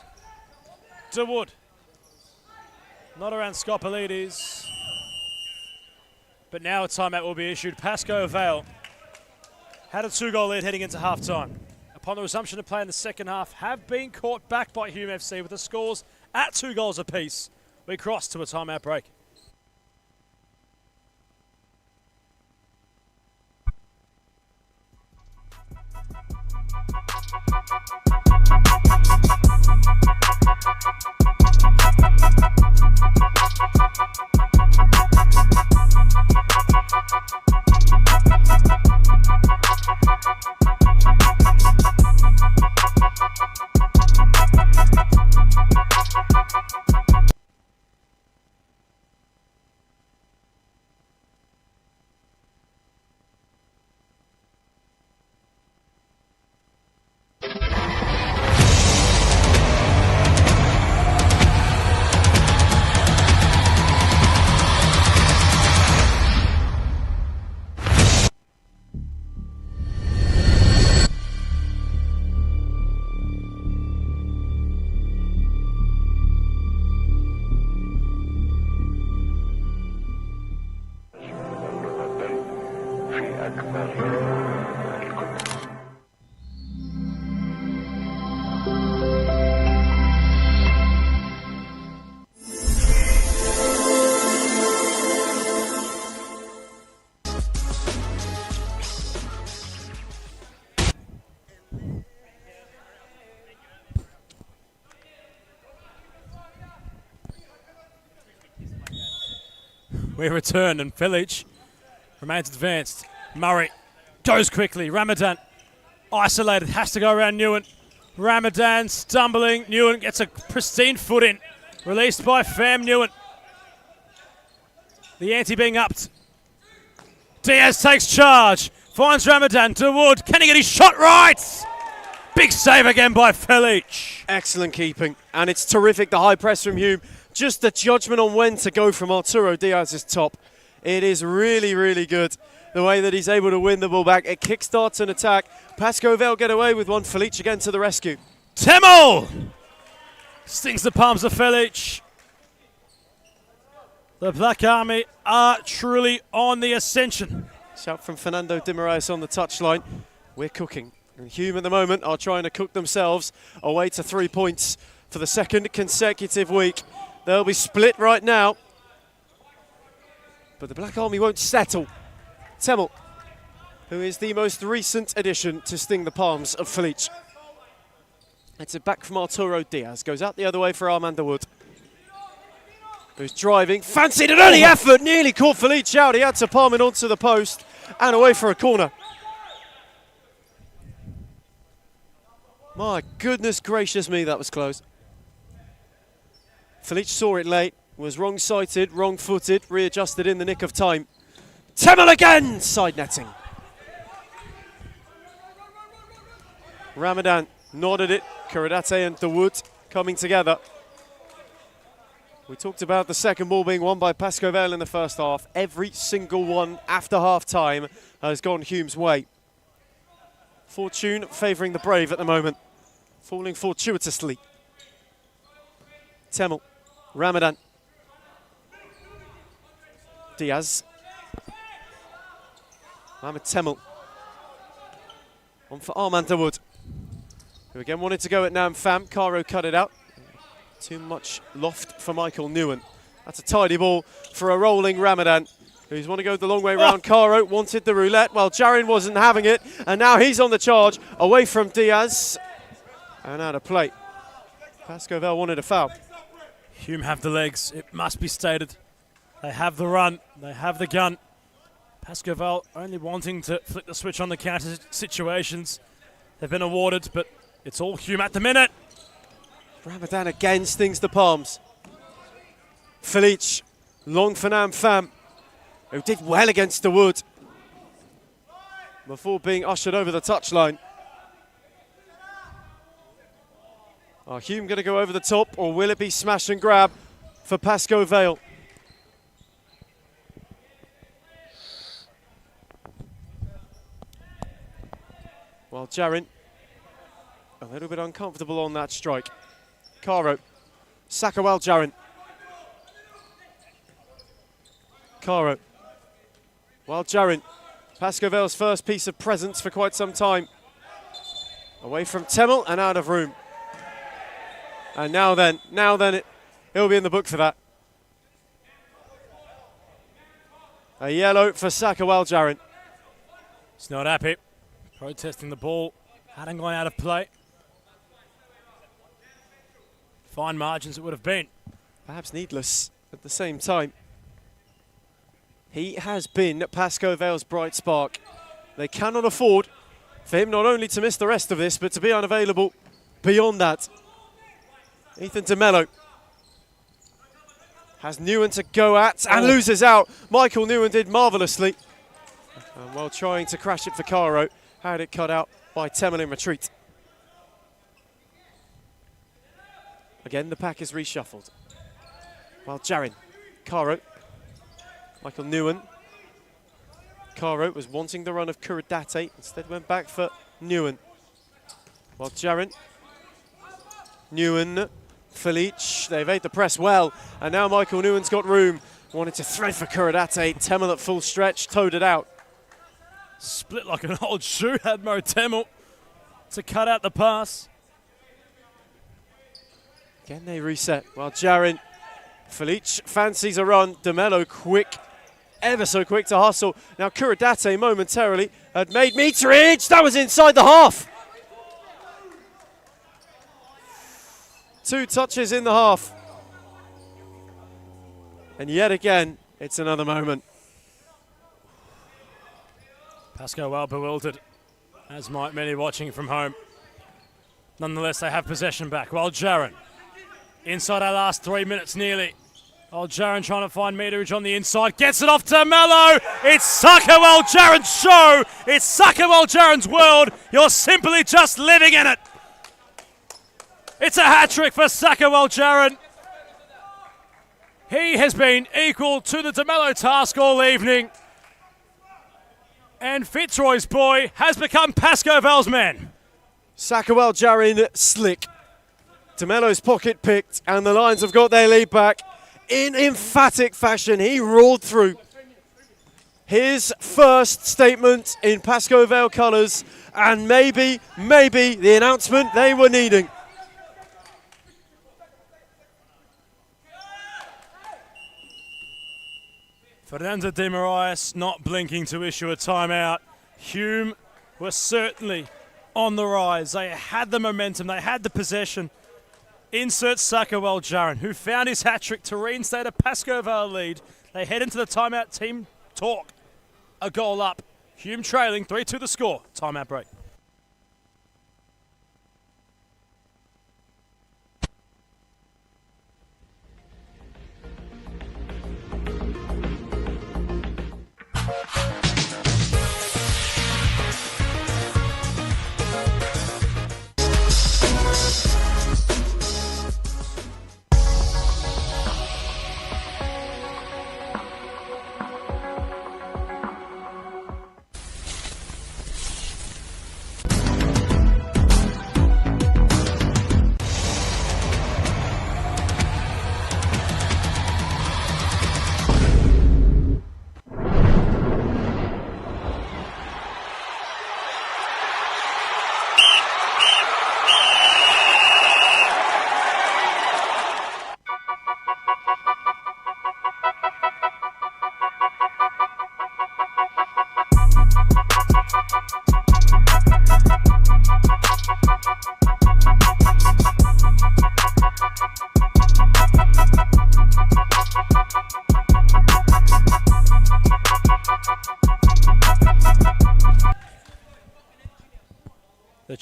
DeWood. Not around Scopolides. But now a timeout will be issued. Pasco Vale had a 2-goal lead heading into half-time. Upon the resumption of play in the second half, have been caught back by Hume FC with the scores at 2 goals apiece. We cross to a timeout break. We return and Felic remains advanced. Murray goes quickly. Ramadan isolated, has to go around Newen. Ramadan stumbling. Newen gets a pristine foot in. Released by Fam Newen. The ante being upped. Diaz takes charge. Finds Ramadan to Wood. Can he get his shot right? Big save again by Felic. Excellent keeping. And it's terrific, the high press from Hume. Just the judgment on when to go from Arturo Diaz's top. It is really, really good. The way that he's able to win the ball back. It kickstarts an attack. Pasco Vale get away with one. Felic again to the rescue. Temmel stings the palms of Felic. The Black Army are truly on the ascension. Shout from Fernando Di Moraes on the touchline. We're cooking. And Hume at the moment are trying to cook themselves away to 3 points for the second consecutive week. They'll be split right now. But the Black Army won't settle. Temmel, who is the most recent addition to sting the palms of Felic. It's it back from Arturo Diaz. Goes out the other way for Armand Wood. Who's driving. Fancied an early effort. Nearly caught Felic out. He had to palm it onto the post and away for a corner. My goodness gracious me, that was close. Felic saw it late, was wrong-sighted, wrong-footed, readjusted in the nick of time. Temmel again! Side netting. Ramadan nodded it. Kuradate and DeWood coming together. We talked about the second ball being won by Pasco Vale in the first half. Every single one after half-time has gone Hume's way. Fortune favouring the brave at the moment. Falling fortuitously. Temmel. Ramadan. Diaz. Mohamed Temmel. On for Armand Wood, who again wanted to go at Nam Pham. Caro cut it out. Too much loft for Michael Newen. That's a tidy ball for a rolling Ramadan, who's want to go the long way round. Caro wanted the roulette, while Jarin wasn't having it, and now he's on the charge, away from Diaz, and out of play. Pasco Vale wanted a foul. Hume have the legs, it must be stated. They have the run, they have the gun. Pasco Vale only wanting to flick the switch on the counter situations. They've been awarded, but it's all Hume at the minute. Ramadan again stings the palms. Felice, long for Nam Pham, who did well against the wood before being ushered over the touchline. Are Hume going to go over the top, or will it be smash and grab for Pasco Vale? Well, Jarin, a little bit uncomfortable on that strike. Caro, Sakawal Jarin. Caro, while Jarin, Pasco Vale's first piece of presence for quite some time. Away from Temel and out of room. And now then, he'll be in the book for that. A yellow for Sakawal Jarin. He's not happy. Protesting the ball. Hadn't gone out of play. Fine margins it would have been. Perhaps needless at the same time. He has been Pasco Vale's bright spark. They cannot afford for him not only to miss the rest of this, but to be unavailable beyond that. Ethan DeMello has Newen to go at and loses out. Michael Newen did marvellously. And while trying to crash it for Caro, had it cut out by Temel in retreat. Again, the pack is reshuffled. While Jarin, Caro, Michael Newen. Caro was wanting the run of Kuradate, instead went back for Newen. While Jarin, Newen, Felice, they evade the press well, and now Michael Newen's got room. Wanted to thread for Kuradate, Temel at full stretch, towed it out. Split like an old shoe, had Mo Temel to cut out the pass. Again they reset, while Jarin, Felice fancies a run, DeMello quick, ever so quick to hustle. Now Kuradate momentarily had made meterage, that was inside the half. 2 touches in the half. And yet again, it's another moment. Pasco well bewildered, as might many watching from home. Nonetheless, they have possession back, while Jarin, inside our last 3 minutes nearly. While Jarin trying to find meterage on the inside, gets it off to Mello. It's Sakawal Jarin's show. It's Sakawal Jarin's world. You're simply just living in it. It's a hat-trick for Sakawal Jarin. He has been equal to the DeMello task all evening. And Fitzroy's boy has become Pasco Vale's man. Sakawal Jarin slick. DeMello's pocket picked, and the Lions have got their lead back. In emphatic fashion, he roared through. His first statement in Pasco Vale colours, and maybe the announcement they were needing. Fernando de Moraes not blinking to issue a timeout. Hume were certainly on the rise. They had the momentum, they had the possession. Insert Sakawal Jarin, who found his hat-trick to reinstate a Pasco Vale lead. They head into the timeout team talk. A goal up. Hume trailing 3-2 the score. Timeout break.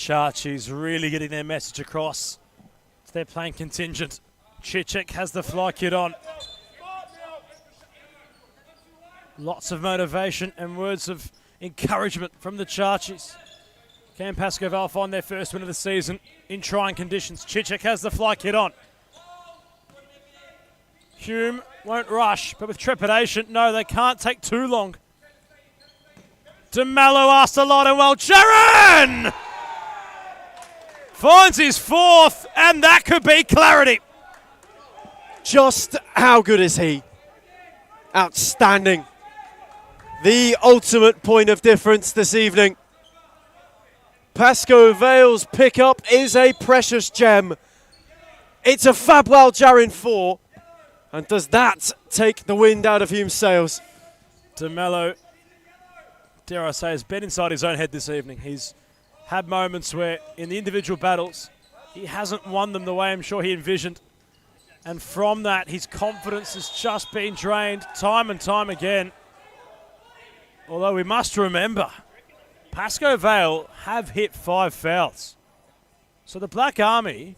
Charchies really getting their message across to their playing contingent. Chichek has the fly kit on. Lots of motivation and words of encouragement from the Charchies. Can Pasco Vale find their first win of the season in trying conditions? Chichek has the fly kit on. Hume won't rush, but with trepidation, no, they can't take too long. DeMello asked a lot, and well, Jaron finds his fourth, and that could be clarity. Just how good is he? Outstanding. The ultimate point of difference this evening. Pasco Vale's pickup is a precious gem. It's a Fabwell Jarin 4. And does that take the wind out of Hume's sails? DeMello, dare I say, has been inside his own head this evening. He's had moments where, in the individual battles, he hasn't won them the way I'm sure he envisioned. And from that, his confidence has just been drained time and time again. Although we must remember, Pasco Vale have hit 5 fouls. So the Black Army,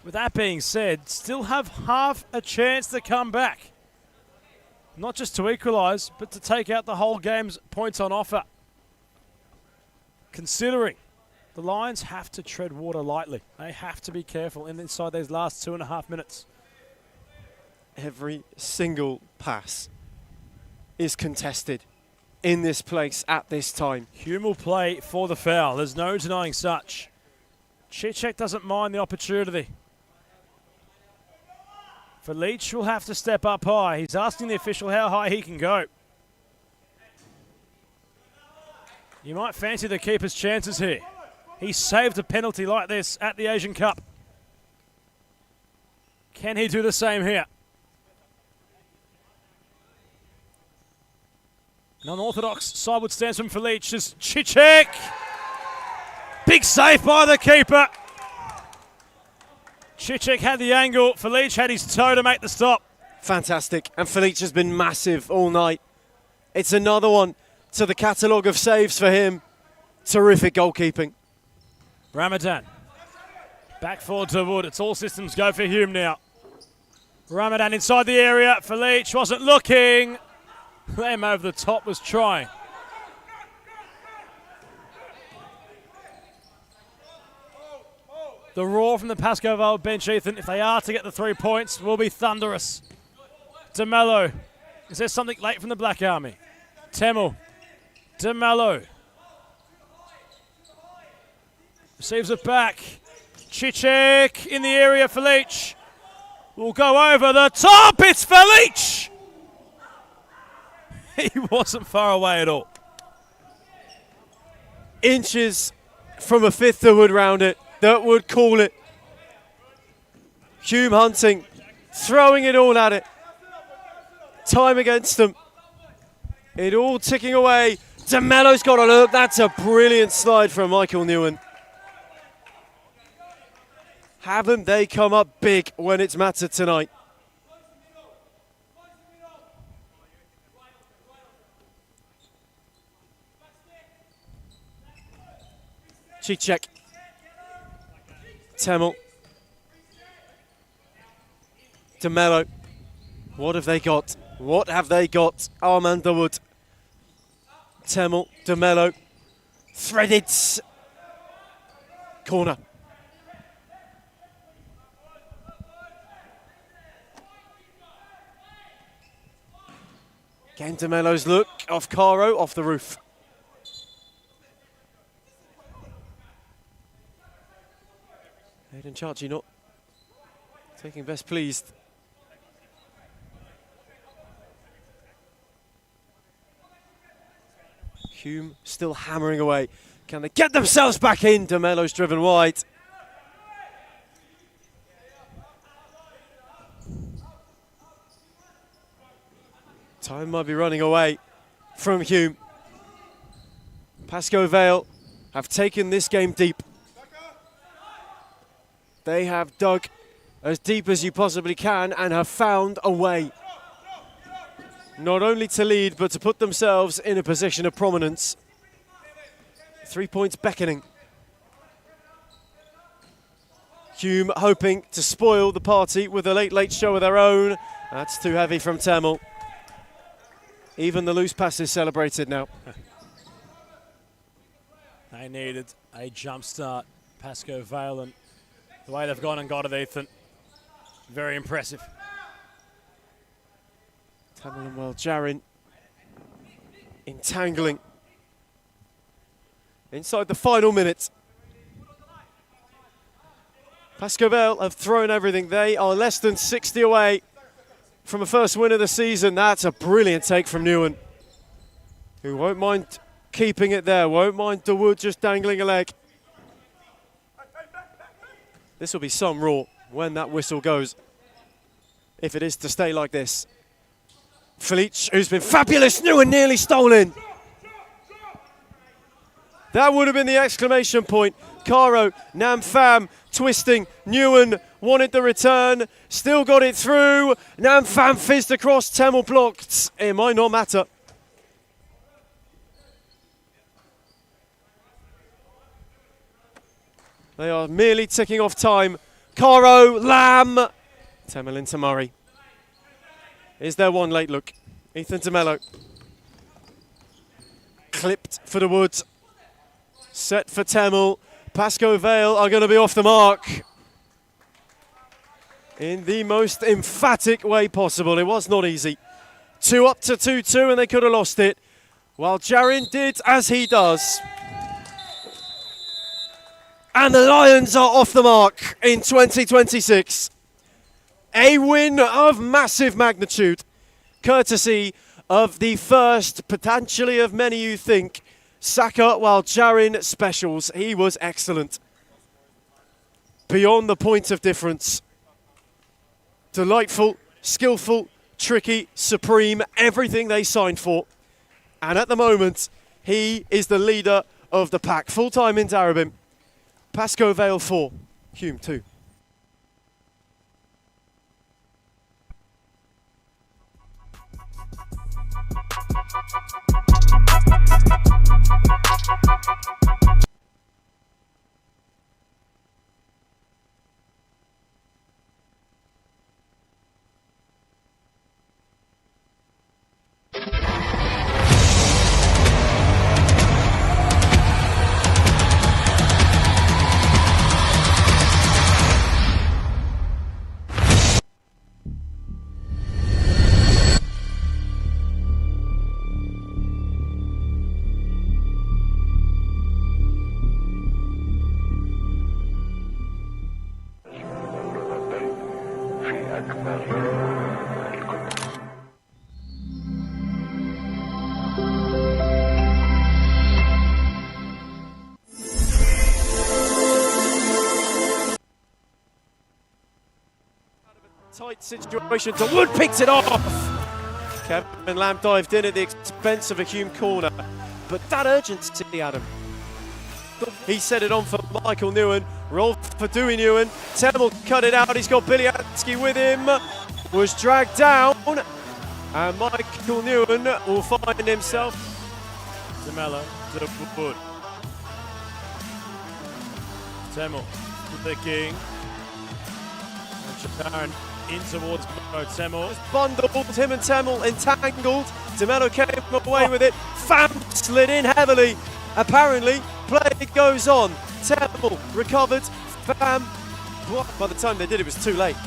with that being said, still have half a chance to come back. Not just to equalise, but to take out the whole game's points on offer. Considering the Lions have to tread water lightly. They have to be careful inside those last 2.5 minutes. Every single pass is contested in this place at this time. Hume will play for the foul. There's no denying such. Chichek doesn't mind the opportunity. Leach will have to step up high. He's asking the official how high he can go. You might fancy the keeper's chances here. He saved a penalty like this at the Asian Cup. Can he do the same here? An unorthodox sideward stance from Leach is Chichek. Big save by the keeper. Chichek had the angle. Leach had his toe to make the stop. Fantastic. And Leach has been massive all night. It's another one to the catalogue of saves for him. Terrific goalkeeping. Ramadan. Back forward to Wood. It's all systems go for Hume now. Ramadan inside the area. Leach wasn't looking. Them over the top was trying. The roar from the Pasco Vale bench, Ethan, if they are to get the 3 points, will be thunderous. DeMello. Is there something late from the Black Army? Temel. DeMello. Receives it back. Chichek in the area for Leach. Will go over the top. It's for Leach. He wasn't far away at all. Inches from a fifth that would round it, that would call it. Hume hunting, throwing it all at it. Time against them. It all ticking away. DeMello's got a look. That's a brilliant slide from Michael Newen. Haven't they come up big when it's mattered tonight? Chichek. Temel. DeMello. What have they got? What have they got? Armand Dawood. Temel. DeMello. Threaded. Corner. Again, DeMello's look off Caro, off the roof. Hayden Charchi not taking best pleased. Hume still hammering away. Can they get themselves back in? DeMello's driven wide. Time might be running away from Hume. Pasco Vale have taken this game deep. They have dug as deep as you possibly can and have found a way. Not only to lead, but to put themselves in a position of prominence. 3 points beckoning. Hume hoping to spoil the party with a late show of their own. That's too heavy from Temel. Even the loose pass is celebrated now. They needed a jump start, Pasco Vale, and the way they've gone and got it, Ethan, very impressive. Temel and Jarin entangling inside the final minute. Pasco Vale have thrown everything. They are less than 60 away from a first win of the season. That's a brilliant take from Newen, who won't mind keeping it there, won't mind Dawood just dangling a leg. This will be some raw when that whistle goes, if it is to stay like this. Felice, who's been fabulous, Newen nearly stolen. That would have been the exclamation point. Caro, Nam Pham, twisting. Newen wanted the return, still got it through. Nam Pham fizzed across, Temel blocked. It might not matter. They are merely ticking off time. Caro, Lamb. Temel into Murray. Is there one late look? Ethan DeMello. Clipped for the Woods. Set for Temel. Pasco Vale are going to be off the mark in the most emphatic way possible. It was not easy. 2 up to 2-2 and they could have lost it, while Jarin did as he does. And the Lions are off the mark in 2026. A win of massive magnitude, courtesy of the first, potentially of many you think, Saka, while Jarin specials. He was excellent. Beyond the point of difference. Delightful, skillful, tricky, supreme, everything they signed for. And at the moment, he is the leader of the pack. Full-time in Darabin. Pasco Vale 4, Hume 2. Tight situation, Wood picks it off. Kevin Lamb dived in at the expense of a Hume corner, but that urgency, Adam. He set it on for Michael Newen, rolled for Dewey Newen. Temel cut it out, he's got Biliatsky with him, was dragged down, and Michael Newen will find himself. DeMello to Wood. Temel flicking. Sharon in towards Temel. Bundled, him and Temel entangled. DeMello came away with it. Pham slid in heavily. Apparently, play goes on. Temel recovered. Pham. By the time they did, it was too late.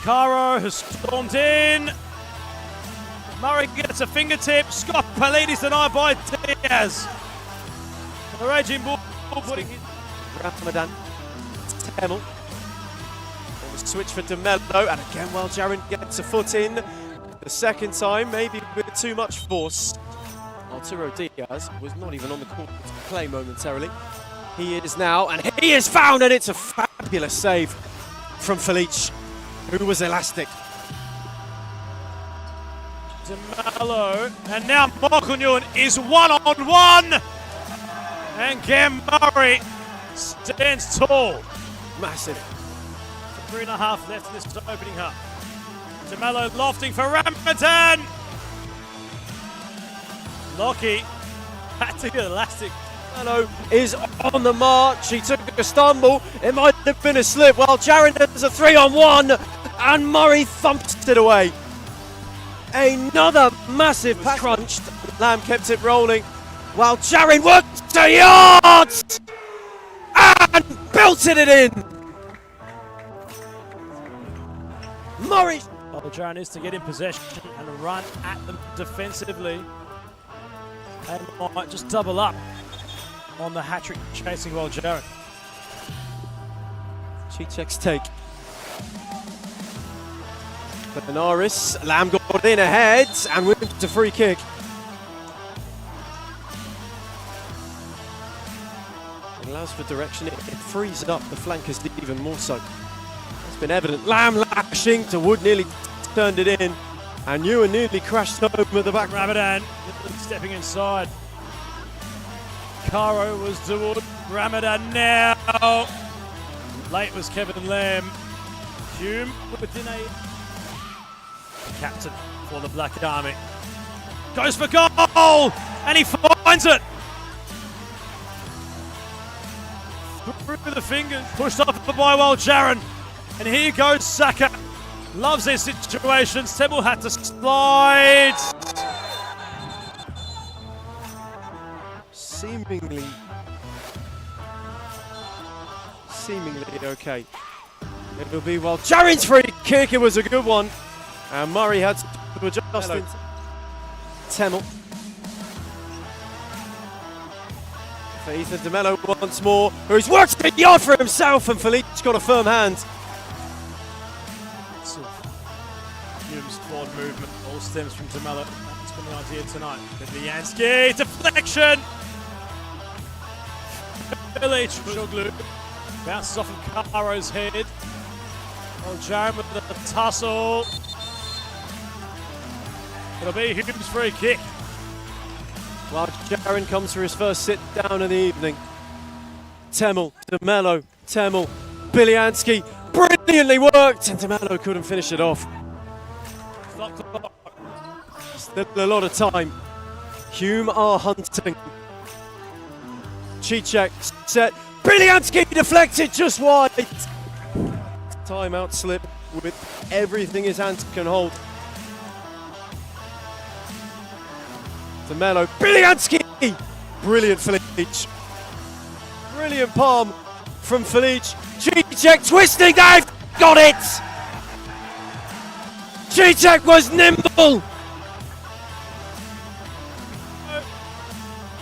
Caro has stormed in. Murray gets a fingertip. Scott Pallidis denied by Diaz. The raging bull putting it. Ramadan. Temel. Switch for DeMello, and again, while Jarin gets a foot in the second time, maybe with too much force. Arturo Diaz was not even on the court to play momentarily. He is now, and he is found, and it's a fabulous save from Felice, who was elastic. DeMello, and now Michael Newen is one-on-one, and Cam Murray stands tall. Massive. 3.5 left in this opening half. DeMello lofting for Ramadan. Lockie had to get elastic Mello is on the march. He took a stumble. It might have been a slip. While Jaron does a 3-on-1 and Murray thumps it away. Another massive pass crunched. Lamb kept it rolling while Jaron worked to yards and belted it in. Murray. Well, Jaron is to get in possession and run at them defensively. And might just double up on the hat-trick chasing well Jaron. Cheechek's take. Benaris, Lamb got in ahead and wins a free kick. It allows for direction, it frees up the flankers even more so. It's been evident. Lamb lashing to Wood, nearly turned it in. And Ewan nearly crashed home at the back. Ramadan stepping inside. Caro was to Wood. Ramadan now. Late was Kevin Lamb. Hume within a captain for the Black Army. Goes for goal! And he finds it! Through the fingers, pushed off by well Jaron. And here goes Saka. Loves their situations. Temple had to slide. Seemingly okay. It'll be well. Jaron's free kick, it was a good one. And Murray had to adjust it. Temmel. For Ethan De Mello once more, who's worked the yard for himself, and Felic's got a firm hand. Hume's forward movement all stems from De Mello. That's been the idea tonight. Viviansky, deflection! Village, Shoglu bounces off of Caro's head. Oh, Jaron with the tussle. It'll be Hume's free kick. Well, Jaron comes for his first sit down of the evening. Temmel, De Mello, Temmel, Biliansky, brilliantly worked, and De Mello couldn't finish it off. Still a lot of time. Hume are hunting. Cheechek set. Biliansky deflected just wide. Timeout slip with everything his hands can hold. De Mello, Biliansky! Brilliant Felic. Brilliant palm from Felic. Cheechek twisting, they've got it! Cheechek was nimble!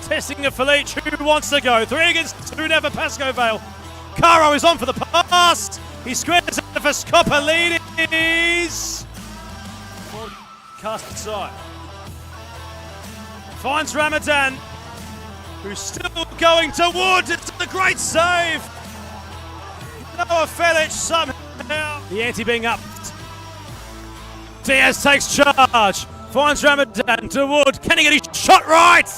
Testing of Felic, who wants to go? 3 against 2 now for Pasco Vale. Caro is on for the pass. He squares it for Scopelides. Cast inside. Finds Ramadan, who's still going to Wood. It's a great save. Noah Felic somehow. The ante being upped. Diaz takes charge. Finds Ramadan to Wood. Can he get his shot right?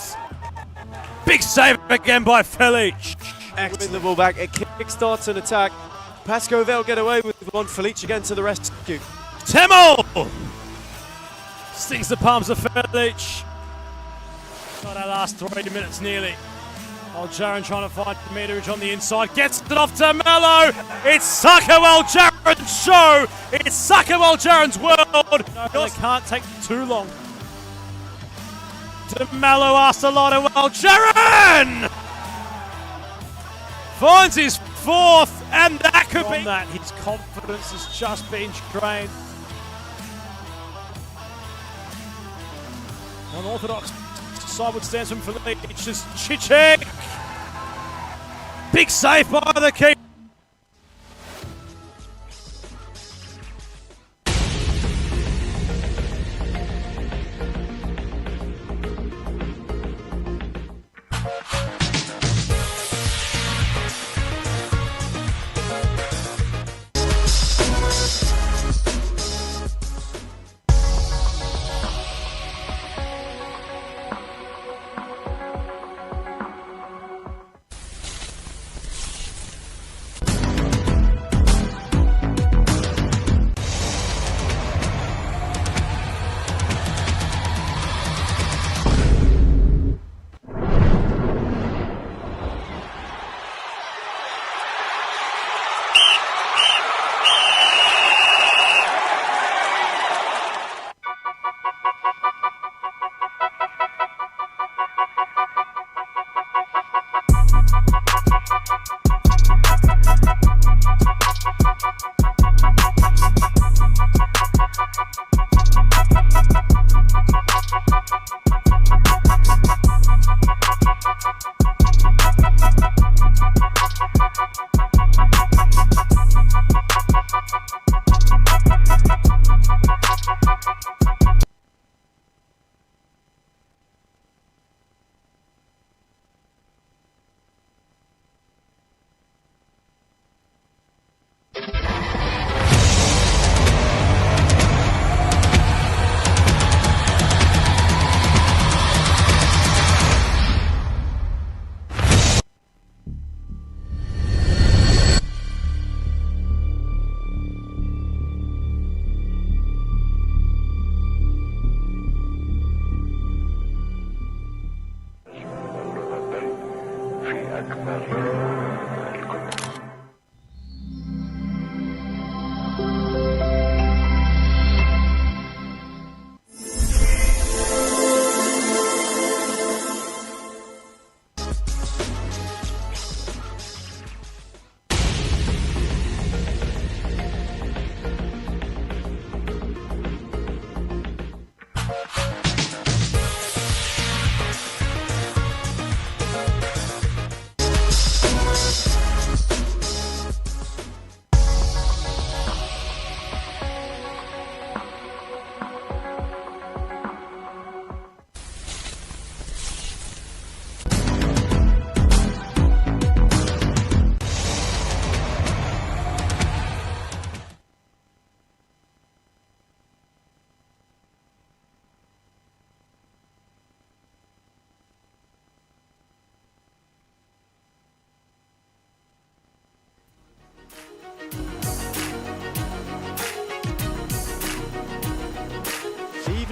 Big save again by Felic. Excellent the ball back. It kick-starts an attack. Pasco Vale get away with one. Felic again to the rescue. Temmel stings the palms of Felic. Not our last 3 minutes nearly. Old Jaron trying to find Meterage on the inside. Gets it off to Mello. It's Sakawell Jaron's show. It's Sakawell Jaron's world. No, they can't take too long. De Mello asked a lot of well. Jaron finds his 4th, and that could be that. His confidence has just been drained. Unorthodox sideward stance from Felic. Just Cheechek. Big save by the keeper.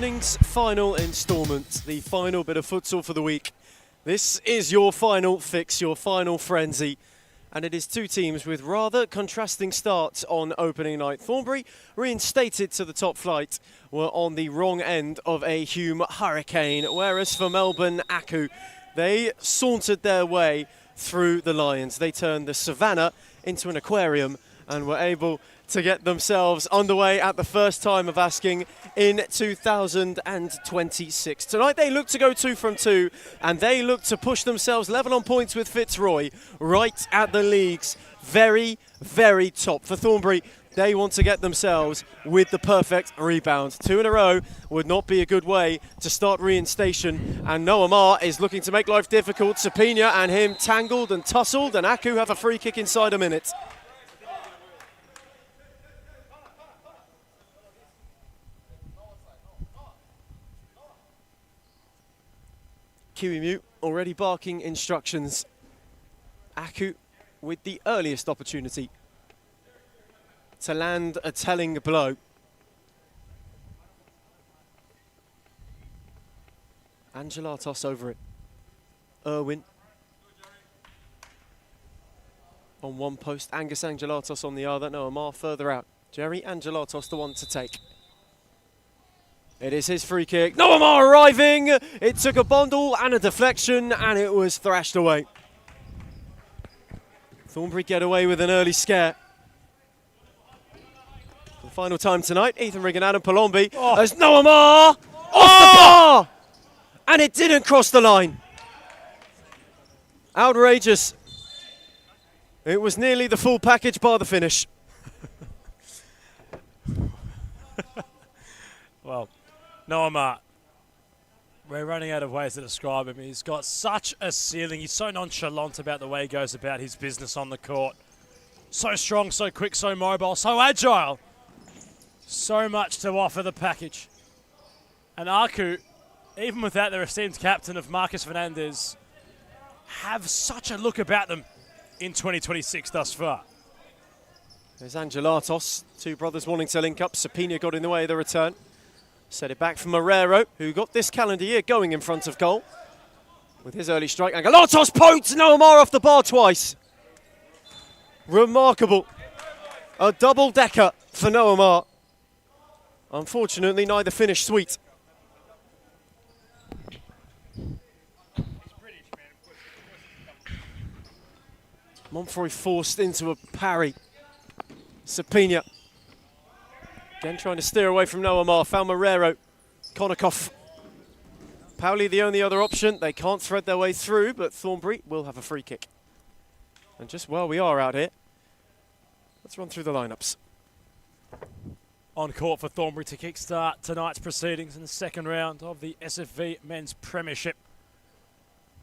evening's final instalment, the final bit of futsal for the week. This is your final fix, your final frenzy. And it is two teams with rather contrasting starts on opening night. Thornbury, reinstated to the top flight, were on the wrong end of a Hume hurricane, whereas for Melbourne Aku, they sauntered their way through the Lions. They turned the savannah into an aquarium and were able to get themselves underway at the first time of asking in 2026. Tonight they look to go 2 from 2 and they look to push themselves level on points with Fitzroy right at the league's very, very top. For Thornbury, they want to get themselves with the perfect rebound. 2 in a row would not be a good way to start reinstation, and Noah Marr is looking to make life difficult. Sapina and him tangled and tussled, and Aku have a free kick inside a minute. Kiwimu already barking instructions. Aku with the earliest opportunity to land a telling blow. Angelatos over it. Irwin on one post, Angus Angelatos on the other. Noah Marr further out. Jerry Angelatos the one to take. It is his free kick. Noah Marr arriving. It took a bundle and a deflection and it was thrashed away. Thornbury get away with an early scare. For the final time tonight, Ethan Ring and Adam Palombi as Noah Marr off the bar. And it didn't cross the line. Outrageous. It was nearly the full package bar the finish. Well, Noah Marr, we're running out of ways to describe him. He's got such a ceiling. He's so nonchalant about the way he goes about his business on the court. So strong, so quick, so mobile, so agile. So much to offer the package. And Aku, even without their esteemed captain of Marcus Fernandez, have such a look about them in 2026 thus far. There's Angelatos, two brothers wanting to link up. Sapina got in the way of the return. Set it back from Marrero, who got this calendar year going in front of goal. With his early strike, Angelatos poked Noah Marr off the bar twice. Remarkable. A double-decker for Noah Marr. Unfortunately, neither finished sweet. Montfroy forced into a parry. Sapina. Again trying to steer away from Noah Marr. Found Marrero. Konikoff. Pauli the only other option. They can't thread their way through, but Thornbury will have a free kick. And just while we are out here, let's run through the lineups. On court for Thornbury to kickstart tonight's proceedings in the second round of the SFV Men's Premiership.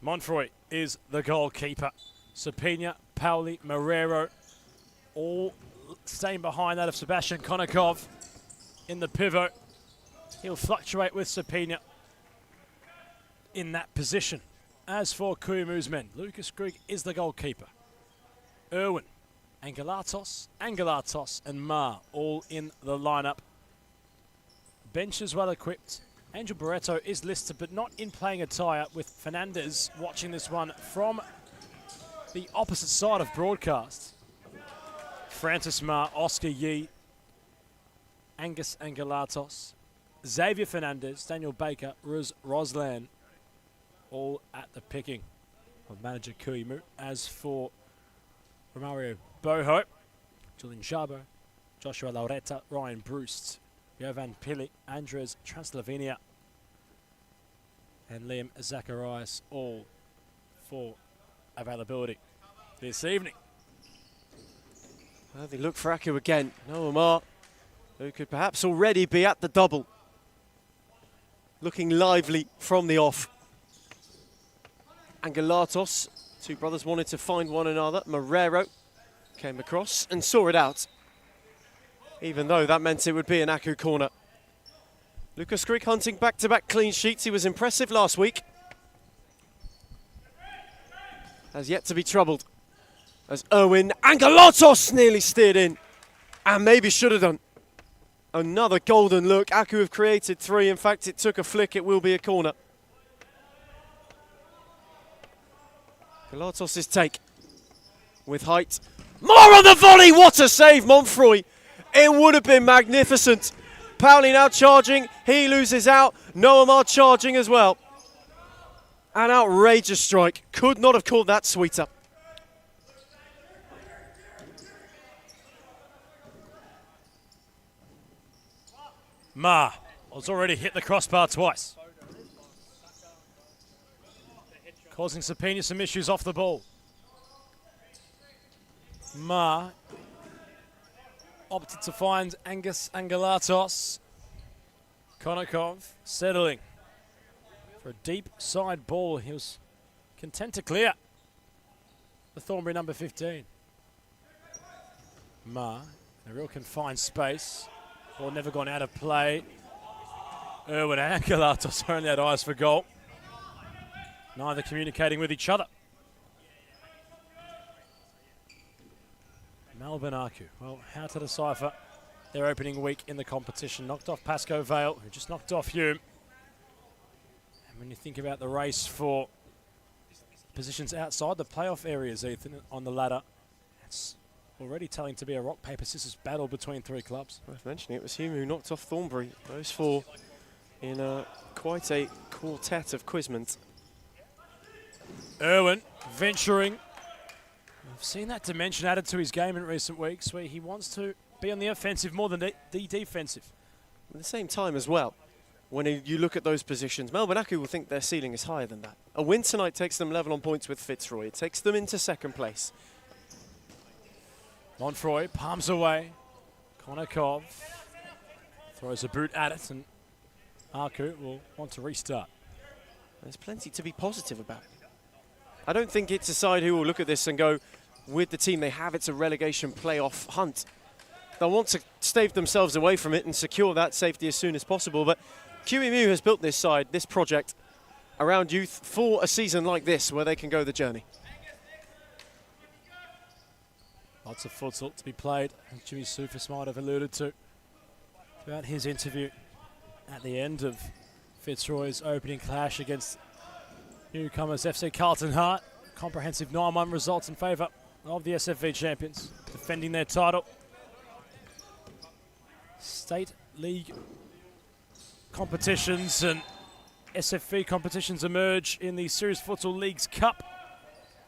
Montfroy is the goalkeeper. Sapina, Pauli, Marrero, all staying behind that of Sebastian Konikoff in the pivot. He'll fluctuate with Sapina in that position. As for Kuimu's men, Lucas Grigg is the goalkeeper. Irwin, Angelatos, and Marr all in the lineup. Bench is well equipped. Angel Barreto is listed but not in playing attire, with Fernandez watching this one from the opposite side of broadcast. Francis Marr, Oscar Yee, Angus Angelatos, Xavier Fernandez, Daniel Baker, Roslan, all at the picking of manager Kuimu. As for Romario Boho, Julian Jabo, Joshua Lauretta, Ryan Bruce, Jovan Pili, Andres Translavenia, and Liam Zacharias, all for availability this evening. Well, they look for Aku again. Noah Marr, who could perhaps already be at the double. Looking lively from the off. Angelatos, two brothers wanted to find one another. Marrero came across and saw it out, even though that meant it would be an Aku corner. Lucas Grigg hunting back-to-back clean sheets. He was impressive last week. Has yet to be troubled, as Irwin Angelatos nearly steered in, and maybe should have done. Another golden look. Aku have created 3. In fact, it took a flick. It will be a corner. Galatos' take with height. More on the volley. What a save, Montfroy. It would have been magnificent. Pauli now charging. He loses out. Noamar charging as well. An outrageous strike. Could not have called that sweeter. Ma has already hit the crossbar twice, causing Sapina some issues off the ball. Ma opted to find Angus Angelatos. Konakov settling for a deep side ball. He was content to clear the Thornbury number 15. Ma in a real confined space. Ball never gone out of play. Irwin and Angelatos only had eyes for goal. Neither communicating with each other. Melbourne Aku, well, how to decipher their opening week in the competition. Knocked off Pasco Vale, who just knocked off Hume. And when you think about the race for positions outside the playoff areas, Ethan, on the ladder, it's already telling to be a rock, paper, scissors battle between 3 clubs. Worth mentioning, it was Hume who knocked off Thornbury. Those 4 in quite a quartet of quizments. Irwin venturing. I've seen that dimension added to his game in recent weeks, where he wants to be on the offensive more than the defensive. At the same time as well, when you look at those positions, Melbourne Aku will think their ceiling is higher than that. A win tonight takes them level on points with Fitzroy. It takes them into 2nd place. Montfroy palms away. Konakov throws a boot at it, and Aku will want to restart. There's plenty to be positive about. I don't think it's a side who will look at this and go, with the team they have, it's a relegation playoff hunt. They'll want to stave themselves away from it and secure that safety as soon as possible. But QEMU has built this side, this project, around youth for a season like this where they can go the journey. Lots of futsal to be played, as Jimmy Sufis might have alluded to throughout his interview at the end of Fitzroy's opening clash against newcomers FC Carlton Hart. Comprehensive 9-1 results in favour of the SFV champions, defending their title. State League competitions and SFV competitions emerge in the Series Futsal Leagues Cup.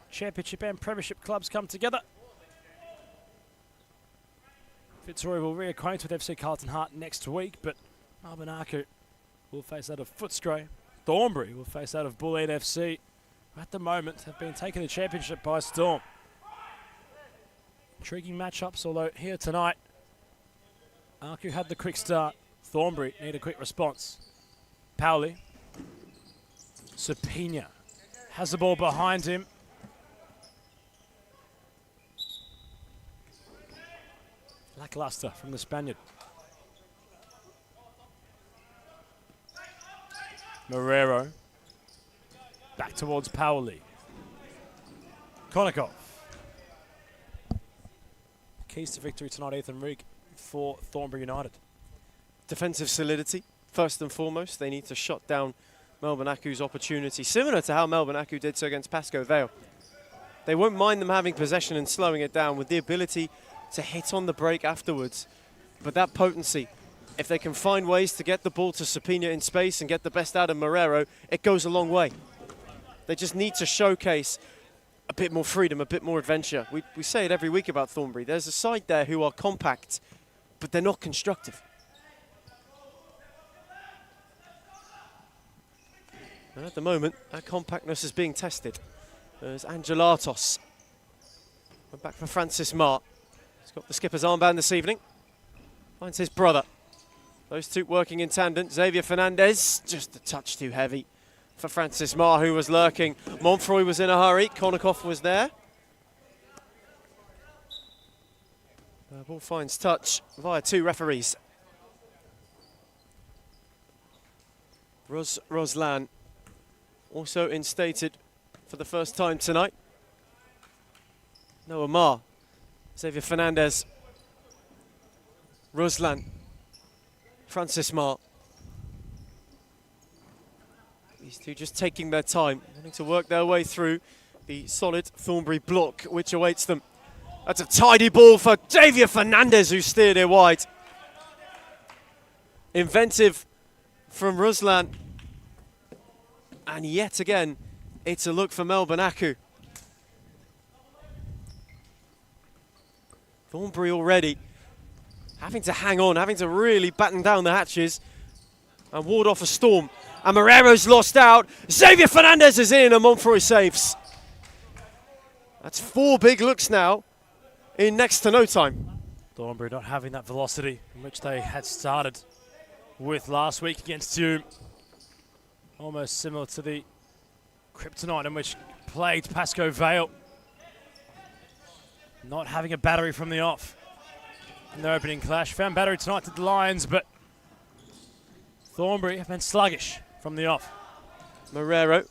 Championship and Premiership clubs come together. Fitzroy will reacquaint with FC Carlton Hart next week, but Melbourne Aku will face that of Fitzroy. Thornbury will face that of Bulleen FC, who at the moment have been taking the championship by storm. Intriguing matchups, although here tonight, Aku had the quick start. Thornbury need a quick response. Pauli. Sapina has the ball behind him. Lackluster from the Spaniard. Marrero. Back towards Pauli. Konakov. Keys to victory tonight, Ethan Rigg, for Thornbury United. Defensive solidity, first and foremost. They need to shut down Melbourne Aku's opportunity, similar to how Melbourne Aku did so against Pasco Vale. They won't mind them having possession and slowing it down with the ability to hit on the break afterwards. But that potency, if they can find ways to get the ball to Sapina in space and get the best out of Marrero, it goes a long way. They just need to showcase a bit more freedom, a bit more adventure. We say it every week about Thornbury. There's a side there who are compact, but they're not constructive. And at the moment, that compactness is being tested. There's Angelatos. We're back for Francis Marr. He's got the skipper's armband this evening. Finds his brother. Those two working in tandem. Xavier Fernandez, just a touch too heavy for Francis Marr, who was lurking. Montfroy was in a hurry. Konakov was there. The ball finds touch via 2 referees. Roslan also instated for the first time tonight. Noah Marr, Xavier Fernandez, Ruslan, Francis Marr. These two just taking their time, wanting to work their way through the solid Thornbury block which awaits them. That's a tidy ball for Xavier Fernandez, who steered it wide. Inventive from Ruslan. And yet again, it's a look for Melbourne Aku. Thornbury already having to hang on, having to really batten down the hatches and ward off a storm. And Morero's lost out. Xavier Fernandez is in and Montfroy saves. That's 4 big looks now in next to no time. Thornbury not having that velocity in which they had started with last week against Hume. Almost similar to the kryptonite in which plagued Pasco Vale. Not having a battery from the off in their opening clash. Found battery tonight to the Lions, but Thornbury have been sluggish from the off. Morero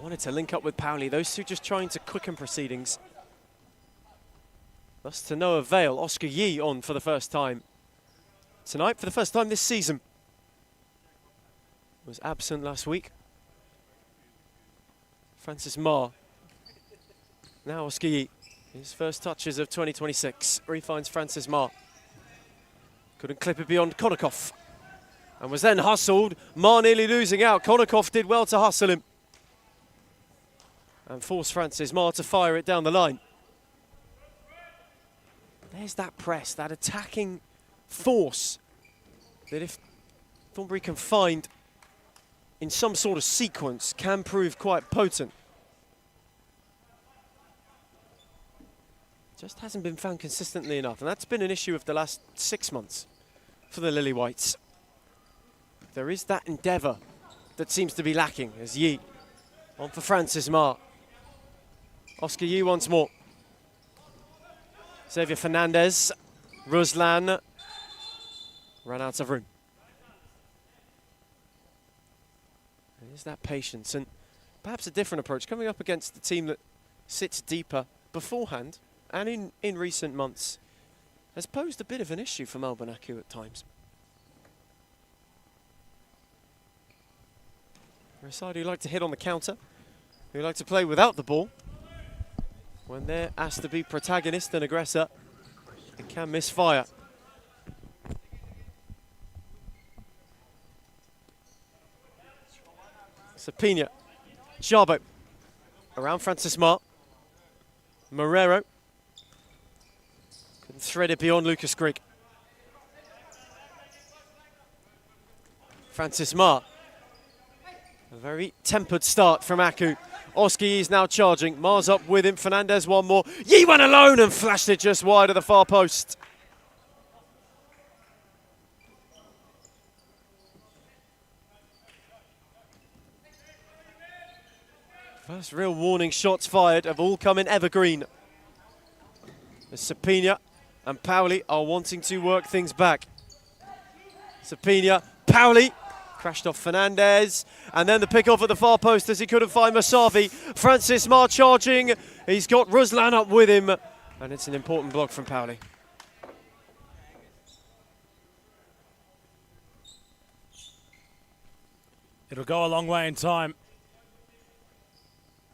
wanted to link up with Powley. Those two just trying to quicken proceedings. Thus to no avail. Oscar Yee on for the first time tonight, for the first time this season. Was absent last week. Francis Marr. Now Oscar Yee. His first touches of 2026. Refines Francis Marr. Couldn't clip it beyond Konikoff. And was then hustled. Marr nearly losing out. Konikoff did well to hustle him. And forced Francis Marr to fire it down the line. There's that press, that attacking force that if Thornbury can find in some sort of sequence can prove quite potent. Just hasn't been found consistently enough, and that's been an issue of the last 6 months for the Lily Whites. There is that endeavour that seems to be lacking as Yee on for Francis Marr. Oscar Yee once more. Xavier Fernandez, Ruslan ran out of room. There's that patience and perhaps a different approach coming up against the team that sits deeper beforehand and in recent months has posed a bit of an issue for Melbourne Aku at times. They're a side who like to hit on the counter, who like to play without the ball. When they're asked to be protagonist and aggressor, it can misfire. Sapina, Jarbo, around Francis Marr. Morero, couldn't thread it beyond Lucas Grigg. Francis Marr, a very tempered start from Aku. Oscar Yee's now charging. Marr's up with him. Fernandez one more. Yee went alone and flashed it just wide of the far post. First real warning shots fired have all come in evergreen. As Sapina and Powley are wanting to work things back. Sapina, Powley. Crashed off Fernandez, and then the pick-off at the far post as he couldn't find Masavi. Francis Marr charging. He's got Ruslan up with him, and it's an important block from Powley. It'll go a long way in time.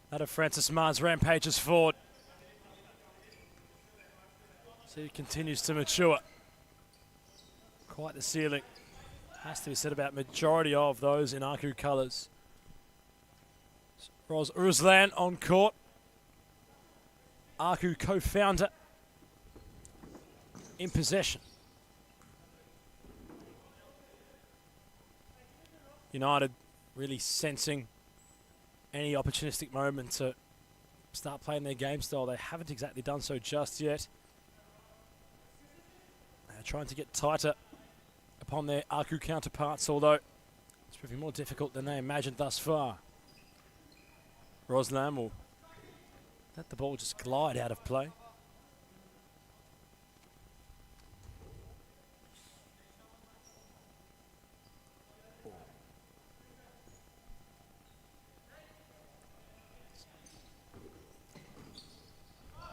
That of Francis Marr's rampages forward. So he continues to mature. Quite the ceiling. Has to be said about majority of those in Aku colours. Ruslan on court. Aku co-founder in possession. United really sensing any opportunistic moment to start playing their game style. They haven't exactly done so just yet. They're trying to get tighter upon their Aku counterparts, although it's proving more difficult than they imagined thus far. Ruslan will let the ball just glide out of play.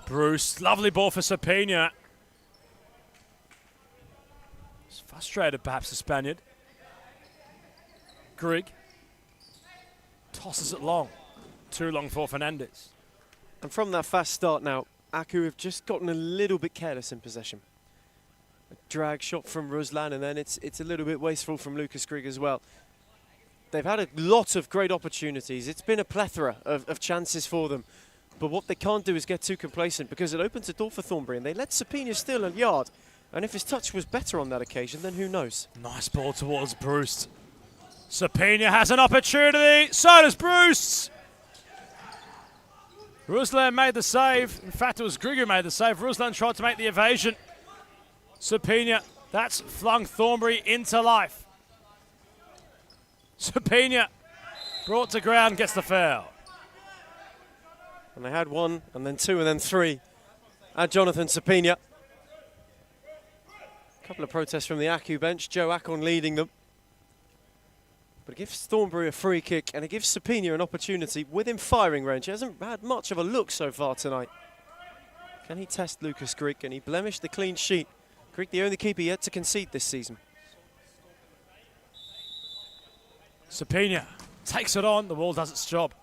Bruce, lovely ball for Sapina. Frustrated, perhaps, the Spaniard. Grigg tosses it long. Too long for Fernandez. And from that fast start now, Aku have just gotten a little bit careless in possession. A drag shot from Ruslan, and then it's a little bit wasteful from Lucas Grigg as well. They've had a lot of great opportunities. It's been a plethora of chances for them. But what they can't do is get too complacent, because it opens the door for Thornbury, and they let Sapina steal a yard. And if his touch was better on that occasion, then who knows? Nice ball towards Bruce. Sapina has an opportunity. So does Bruce. Ruslan made the save. In fact, it was Grigg who made the save. Ruslan tried to make the evasion. Sapina, that's flung Thornbury into life. Sapina brought to ground, gets the foul. And they had one, and then two, and then three. And Jonathan Sapina. A couple of protests from the Aku bench. Joe Akon leading them. But it gives Thornbury a free kick, and it gives Sapina an opportunity within firing range. He hasn't had much of a look so far tonight. Can he test Lucas Grigg? Can he blemish the clean sheet? Grigg, the only keeper yet to concede this season. Sapina takes it on. The wall does its job.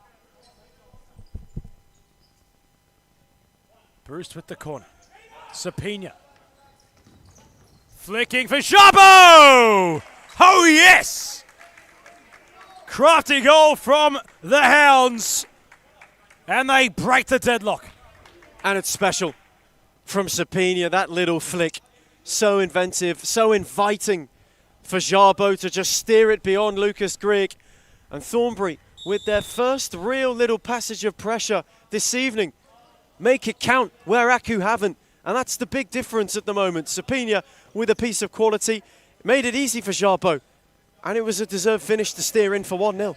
Bruce with the corner. Sapina. Flicking for Szabo! Oh, yes! Crafty goal from the Hounds. And they break the deadlock. And it's special from Sapina, that little flick. So inventive, so inviting for Szabo to just steer it beyond Lucas Grigg. And Thornbury, with their first real little passage of pressure this evening, make it count where Aku haven't. And that's the big difference at the moment. Sapina with a piece of quality made it easy for Szabo. And it was a deserved finish to steer in for 1-0.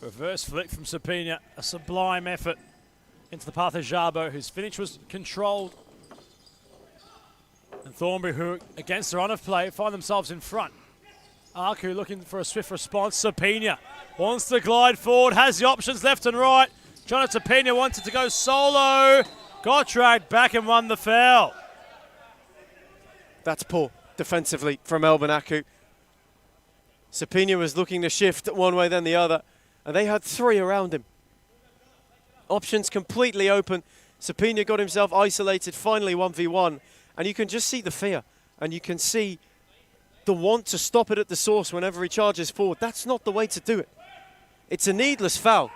Reverse flick from Sapina, a sublime effort into the path of Szabo, whose finish was controlled. And Thornbury, who against the run of play, find themselves in front. Aku looking for a swift response. Sapina wants to glide forward, has the options left and right. Jonathan Sapina wanted to go solo, got dragged back and won the foul. That's poor defensively from Melbourne Aku. Sapina was looking to shift one way then the other, and they had three around him. Options completely open. Sapina got himself isolated, finally 1v1, and you can just see the fear, and you can see the want to stop it at the source whenever he charges forward. That's not the way to do it. It's a needless foul,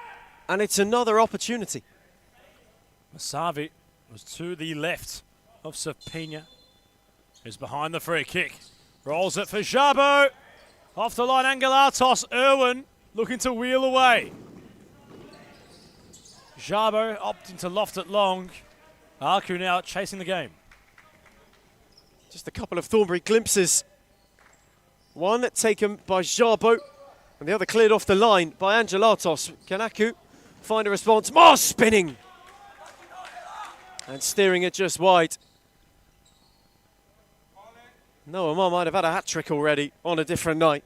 and it's another opportunity. Masavi was to the left of Sapina, who's behind the free kick. Rolls it for Szabo. Off the line, Angelatos. Irwin looking to wheel away. Szabo opting to loft it long. Aku now chasing the game. Just a couple of Thornbury glimpses. One taken by Szabo, and the other cleared off the line by Angelatos. Can Aku find a response? More spinning! And steering it just wide. Noah Marr might have had a hat-trick already on a different night.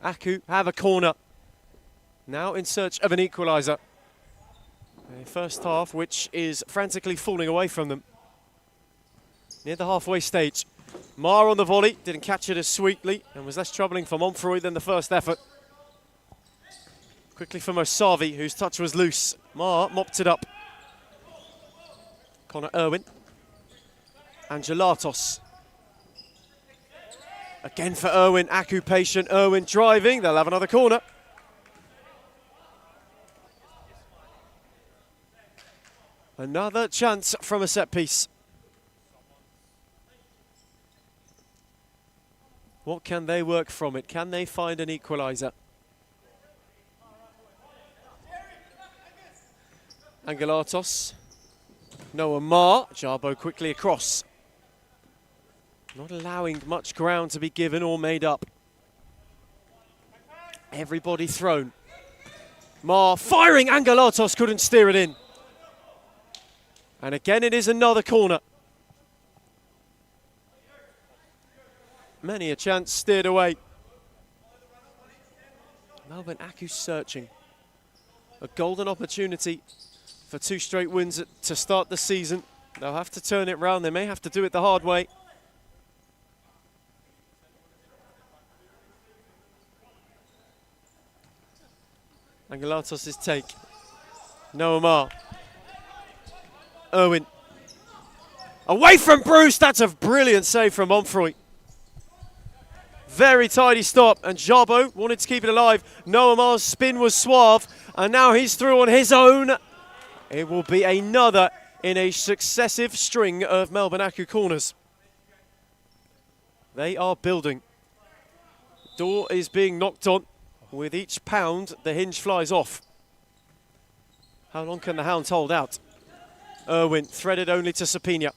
Aku have a corner. Now in search of an equaliser. A first half which is frantically falling away from them. Near the halfway stage. Marr on the volley, didn't catch it as sweetly and was less troubling for Montfroy than the first effort. Quickly for Mosavi, whose touch was loose. Marr mopped it up. Connor Irwin. Angelatos. Again for Irwin, Aku patient, Irwin driving, they'll have another corner. Another chance from a set piece. What can they work from it? Can they find an equaliser? Angelatos. Noah Marr. Szabo quickly across. Not allowing much ground to be given or made up. Everybody thrown. Marr firing. Angelatos couldn't steer it in. And again it is another corner. Many a chance steered away. Melbourne Aku searching. A golden opportunity for 2 straight wins to start the season. They'll have to turn it round. They may have to do it the hard way. Angelatos' take. Noamar. Irwin. Away from Bruce. That's a brilliant save from Monfroy. Very tidy stop. And Jabo wanted to keep it alive. Noamar's spin was suave. And now he's through on his own. It will be another in a successive string of Melbourne Aku corners. They are building. Door is being knocked on. With each pound, the hinge flies off. How long can the Hounds hold out? Irwin threaded only to Sapina,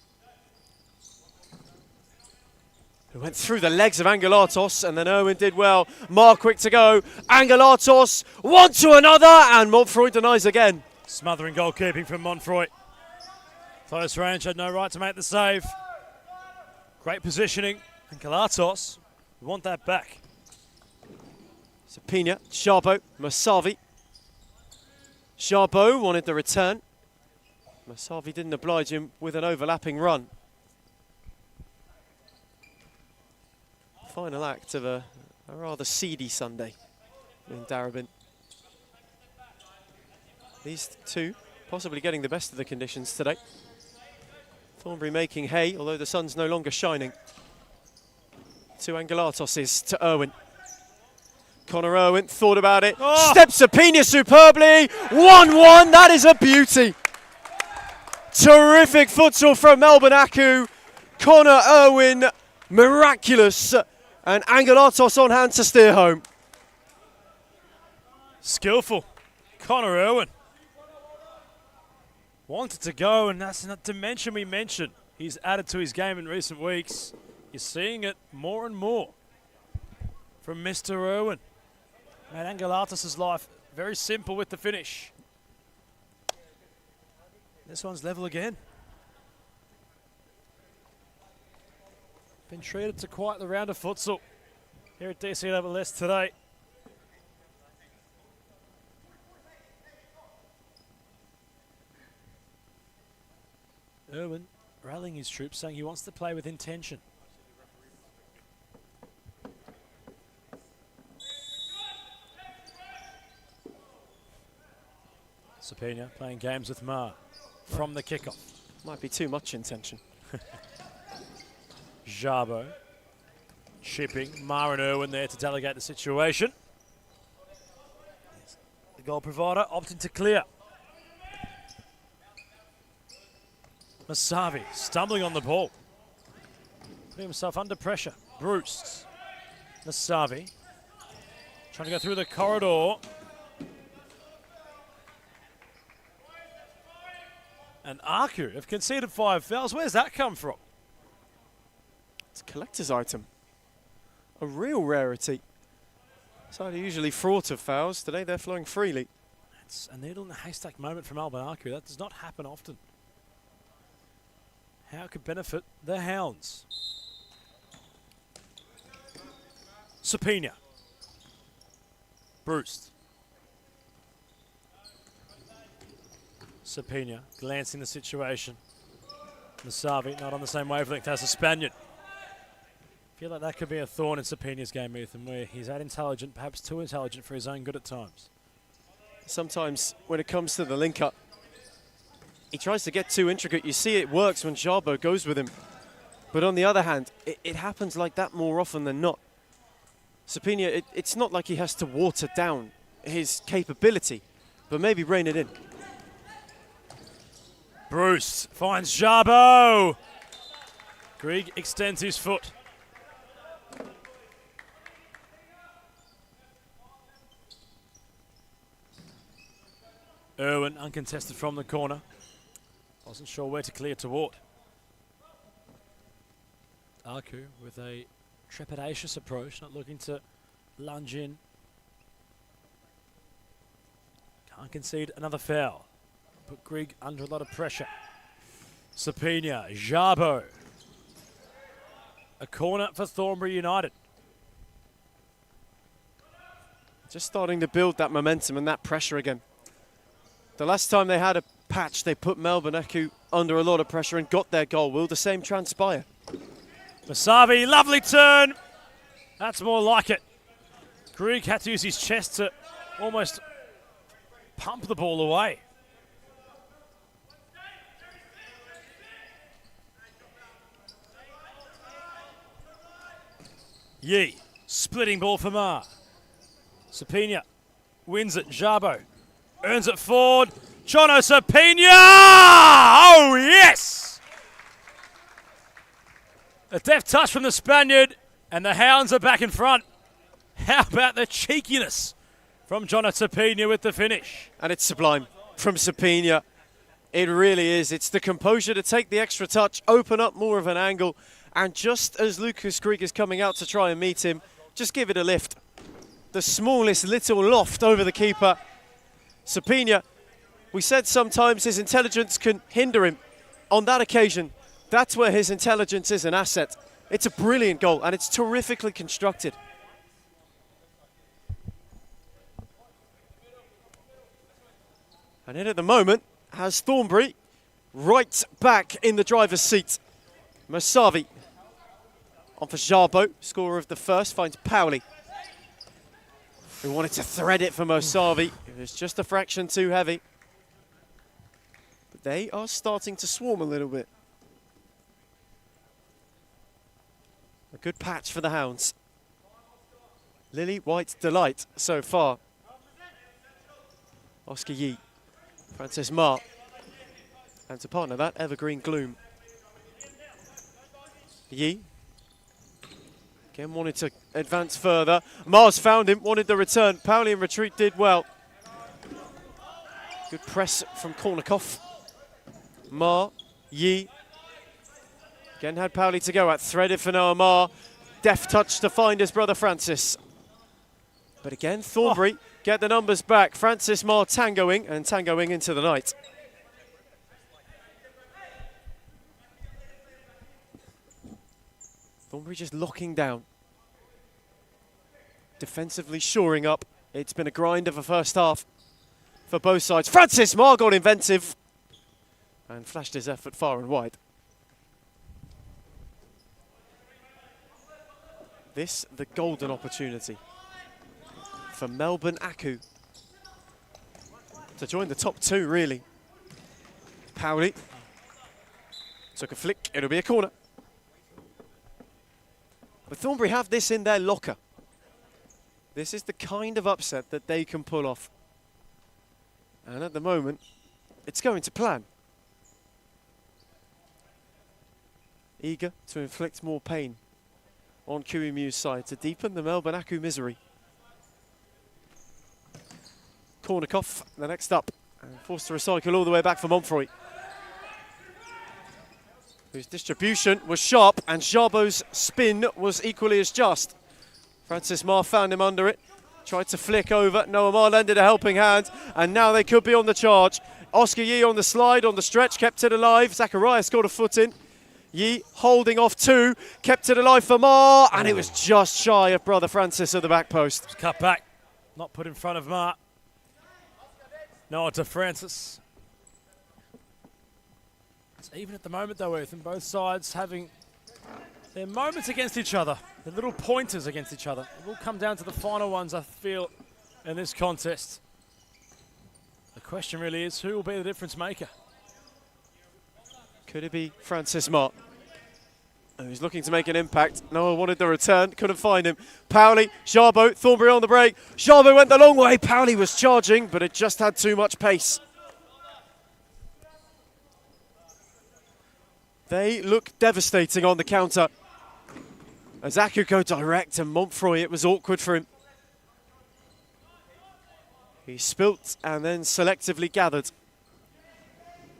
who went through the legs of Angelatos, and then Irwin did well. Mar quick to go. Angelatos, one to another, and Monfroy denies again. Smothering goalkeeping from Monfroy. Close range, had no right to make the save. Great positioning. Angelatos, we want that back. Sapina, Sharbo, Masavi. Sharbo wanted the return. Masavi didn't oblige him with an overlapping run. Final act of a rather seedy Sunday in Darabin. These two possibly getting the best of the conditions today. Thornbury making hay, although the sun's no longer shining. To Angelatos to Irwin. Connor Irwin thought about it. Oh. Steps Sapina superbly. 1-1. That is a beauty. Terrific futsal from Melbourne Aku. Connor Irwin, miraculous. And Angelatos on hand to steer home. Skillful. Connor Irwin. Wanted to go, and that's a dimension we mentioned. He's added to his game in recent weeks. You're seeing it more and more from Mr. Irwin. And Angelatos' life very simple with the finish. This one's level again. Been treated to quite the round of futsal here at DC Level S today. Irwin rallying his troops, saying he wants to play with intention. Sapina playing games with Mar from the kickoff. Might be too much intention. Jabo chipping. Mar and Irwin there to delegate the situation. The goal provider opting to clear. Masavi stumbling on the ball. Putting himself under pressure. Bruce. Masavi trying to go through the corridor. And Aku have conceded 5 fouls. Where's that come from? It's a collector's item. A real rarity. Side are usually fraught of fouls. Today they're flowing freely. It's a needle in a haystack moment from Melbourne Aku. That does not happen often. How it could benefit the Hounds. Sapina. Bruce. Sapina glancing the situation. Masavi not on the same wavelength as the Spaniard. Feel like that could be a thorn in Sapina's game, Ethan, where he's that intelligent, perhaps too intelligent for his own good at times. Sometimes when it comes to the link-up, he tries to get too intricate. You see it works when Jabo goes with him. But on the other hand, it happens like that more often than not. Sapina, it's not like he has to water down his capability, but maybe rein it in. Bruce finds Jabo. Grieg extends his foot. Irwin uncontested from the corner. Wasn't sure where to clear toward. Aku with a trepidatious approach, not looking to lunge in. Can't concede another foul. Put Grieg under a lot of pressure. Sapina, Jabo. A corner for Thornbury United. Just starting to build that momentum and that pressure again. The last time they had a patch, they put Melbourne Aku under a lot of pressure and got their goal. Will the same transpire? Masavi, lovely turn. That's more like it. Greig had to use his chest to almost pump the ball away. Yee, splitting ball for Ma. Sapina wins it. Jabo earns it forward. Jono Sapina! Oh, yes! A deft touch from the Spaniard, and the Hounds are back in front. How about the cheekiness from Jono Sapina with the finish? And it's sublime from Sapina. It really is. It's the composure to take the extra touch, open up more of an angle, and just as Lucas Greig is coming out to try and meet him, just give it a lift. The smallest little loft over the keeper. Sapina, we said sometimes his intelligence can hinder him. On that occasion, that's where his intelligence is an asset. It's a brilliant goal, and it's terrifically constructed. And in at the moment has Thornbury right back in the driver's seat. Masavi on for Jabo, scorer of the first, finds Powley, who wanted to thread it for Mosavi. It was just a fraction too heavy. But they are starting to swarm a little bit. A good patch for the Hounds. Lily White's delight so far. Oscar Yee, Francis Ma, and to partner that, Evergreen Gloom. Yee again wanted to advance further. Mars found him, wanted the return. Powley in retreat did well. Good press from Kornikoff. Ma, Yee. Again had Powley to go at, threaded for Noah Ma. Deft touch to find his brother Francis. But again, Thornbury get the numbers back. Francis Ma tangoing and tangoing into the night. Thornbury just locking down. Defensively shoring up. It's been a grind of a first half for both sides. Francis Ma got inventive and flashed his effort far and wide. This, the golden opportunity for Melbourne Aku to join the top two, really. Powley took a flick, it'll be a corner. But Thornbury have this in their locker. This is the kind of upset that they can pull off. And at the moment, it's going to plan. Eager to inflict more pain on QEMU's side to deepen the Melbourne Aku misery. Kornikoff, the next up, and forced to recycle all the way back for Montfroy, whose distribution was sharp and Jabo's spin was equally as just. Francis Ma found him under it, tried to flick over. Noah Ma lended a helping hand, and now they could be on the charge. Oscar Yee on the slide, on the stretch, kept it alive. Zacharias got a foot in. Yee holding off two, kept it alive for Ma, and it was just shy of brother Francis at the back post. Cut back, not put in front of Ma. No, to Francis. It's even at the moment though, Ethan, both sides having their moments against each other, their little pointers against each other. It will come down to the final ones, I feel, in this contest. The question really is, who will be the difference maker? Could it be Francis Ma? He's looking to make an impact. Noah wanted the return, couldn't find him. Powley, Jabo, Thornbury on the break. Jabo went the long way. Powley was charging, but it just had too much pace. They look devastating on the counter. As Aku go direct and Montfroy, it was awkward for him. He spilt and then selectively gathered.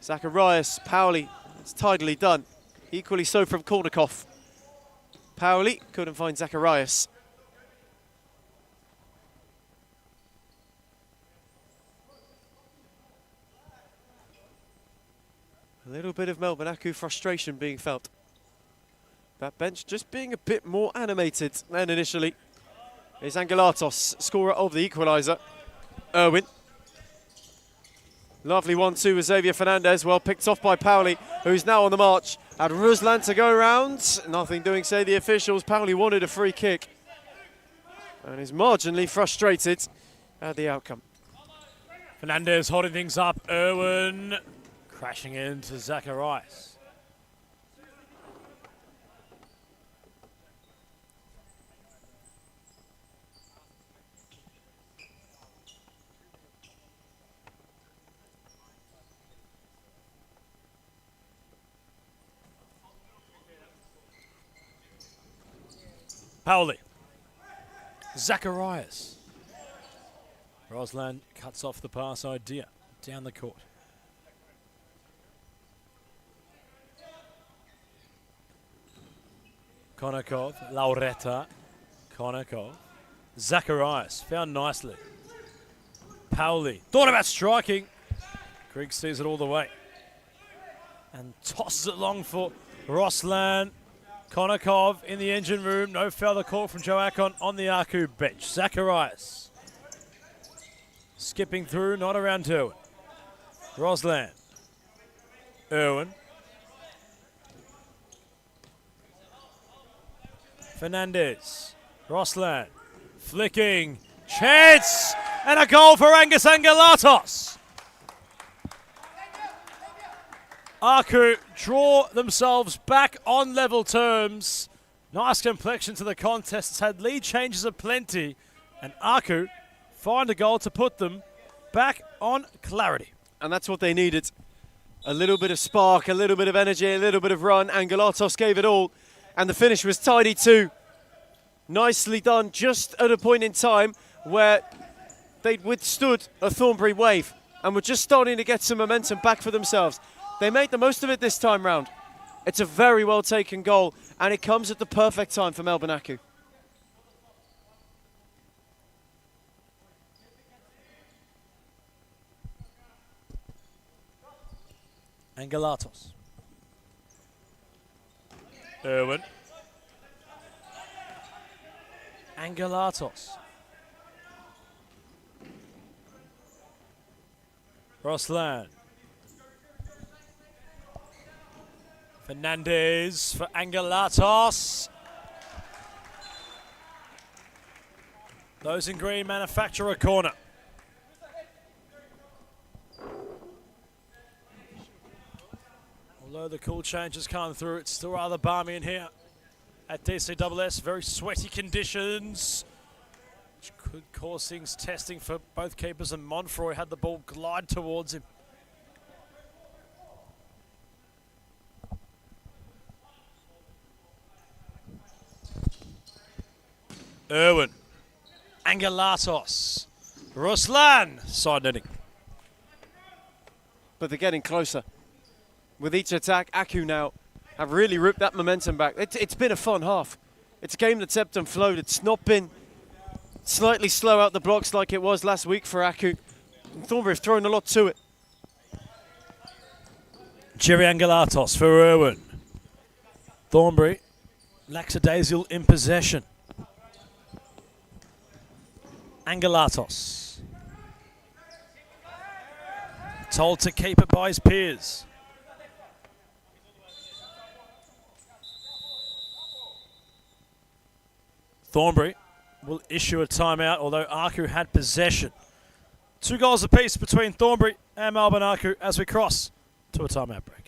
Zacharias, Powley, it's tidily done. Equally so from Kornikoff. Powley couldn't find Zacharias. A little bit of Melbourne Aku frustration being felt. That bench just being a bit more animated than initially. Is Angelatos, scorer of the equaliser. Irwin. Lovely 1-2 with Xavier Fernandez. Well picked off by Pauli, who's now on the march. Had Ruslan to go around. Nothing doing, say the officials. Pauli wanted a free kick and is marginally frustrated at the outcome. Fernandez holding things up. Irwin crashing into Zacharias. Pauli. Zacharias. Roslan cuts off the pass idea. Down the court. Konakov. Lauretta. Konakov. Zacharias. Found nicely. Pauli. Thought about striking. Griggs sees it all the way. And tosses it long for Roslan. Konakov in the engine room. No further call from Joe Akon on the Aku bench. Zacharias. Skipping through, not around Irwin. Roslan. Irwin. Fernandez. Roslan. Flicking. Chance! And a goal for Angus Angelatos. Aku draw themselves back on level terms. Nice complexion to the contest. It's had lead changes aplenty. And Aku find a goal to put them back on clarity. And that's what they needed. A little bit of spark, a little bit of energy, a little bit of run. Angelatos gave it all. And the finish was tidy too. Nicely done, just at a point in time where they'd withstood a Thornbury wave and were just starting to get some momentum back for themselves. They made the most of it this time round. It's a very well taken goal, and it comes at the perfect time for Melbourne Aku. Angelatos. Irwin. Angelatos. Roslan. Fernandez for Angelatos. Those in green manufacture a corner. Although the cool changes come through, it's still rather balmy in here at DCSS. Very sweaty conditions, which could cause things testing for both keepers, and Monfroy had the ball glide towards him. Irwin. Angelatos. Ruslan. Side netting. But they're getting closer. With each attack, Aku now have really ripped that momentum back. It's been a fun half. It's a game that's ebbed and flowed. It's not been slightly slow out the blocks like it was last week for Aku. And Thornbury have thrown a lot to it. Jerry Angelatos for Irwin. Thornbury. Lackadaisical in possession. Angelatos. Told to keep it by his peers. Thornbury will issue a timeout, although Aku had possession. 2 goals apiece between Thornbury and Melbourne Aku as we cross to a timeout break.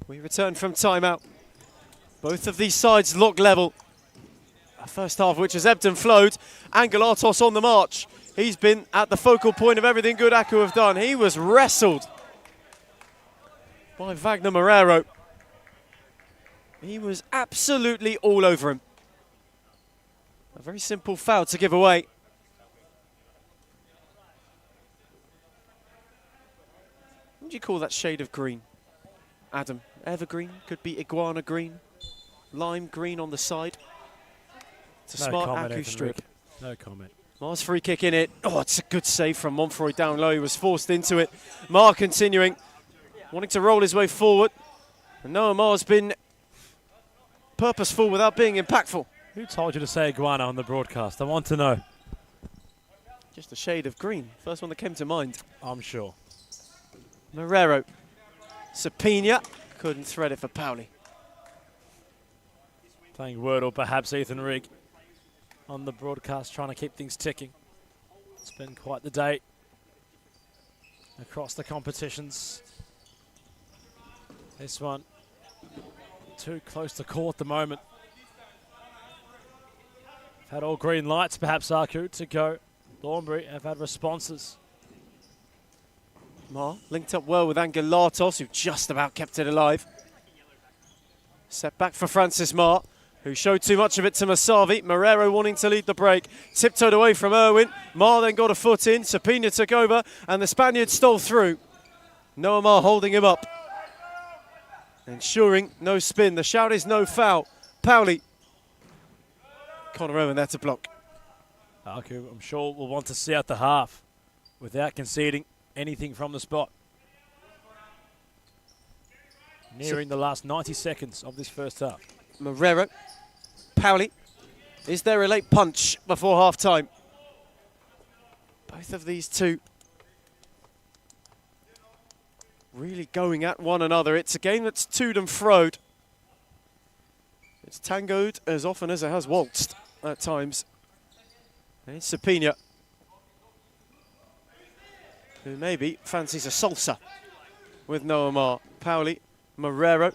We return from timeout. Both of these sides lock level. A first half which has ebbed and flowed. Angelatos on the march. He's been at the focal point of everything good Aku have done. He was wrestled by Wagner Marrero. He was absolutely all over him. A very simple foul to give away. What do you call that shade of green, Adam? Evergreen? Could be iguana green. Lime green on the side. It's a smart Aku strip. No comment. Mar's free kick in it. Oh, it's a good save from Montfroy down low. He was forced into it. Mar continuing, wanting to roll his way forward. And Noah Mar's been purposeful without being impactful. Who told you to say iguana on the broadcast? I want to know. Just a shade of green. First one that came to mind. I'm sure. Marrero. Sapina couldn't thread it for Pauli. Playing word, or perhaps Ethan Rigg on the broadcast, trying to keep things ticking. It's been quite the day across the competitions. This one too close to call at the moment. Had all green lights, perhaps Aku, to go. Thornbury have had responses. Mar linked up well with Angelatos, who just about kept it alive. Set back for Francis Mar, who showed too much of it to Masavi. Marrero wanting to lead the break. Tiptoed away from Irwin. Mar then got a foot in. Sapina took over, and the Spaniard stole through. Noah Mar holding him up. Ensuring no spin. The shout is no foul. Pauli. Connor Owen there to block. Aku, I'm sure, will want to see out the half without conceding anything from the spot. Nearing the last 90 seconds of this first half. Marrero. Pauli. Is there a late punch before half-time? Both of these two really going at one another. It's a game that's toed and froed. It's tangoed as often as it has waltzed at times. And it's Sapina, who maybe fancies a salsa with Noah Mar. Pauli, Marrero,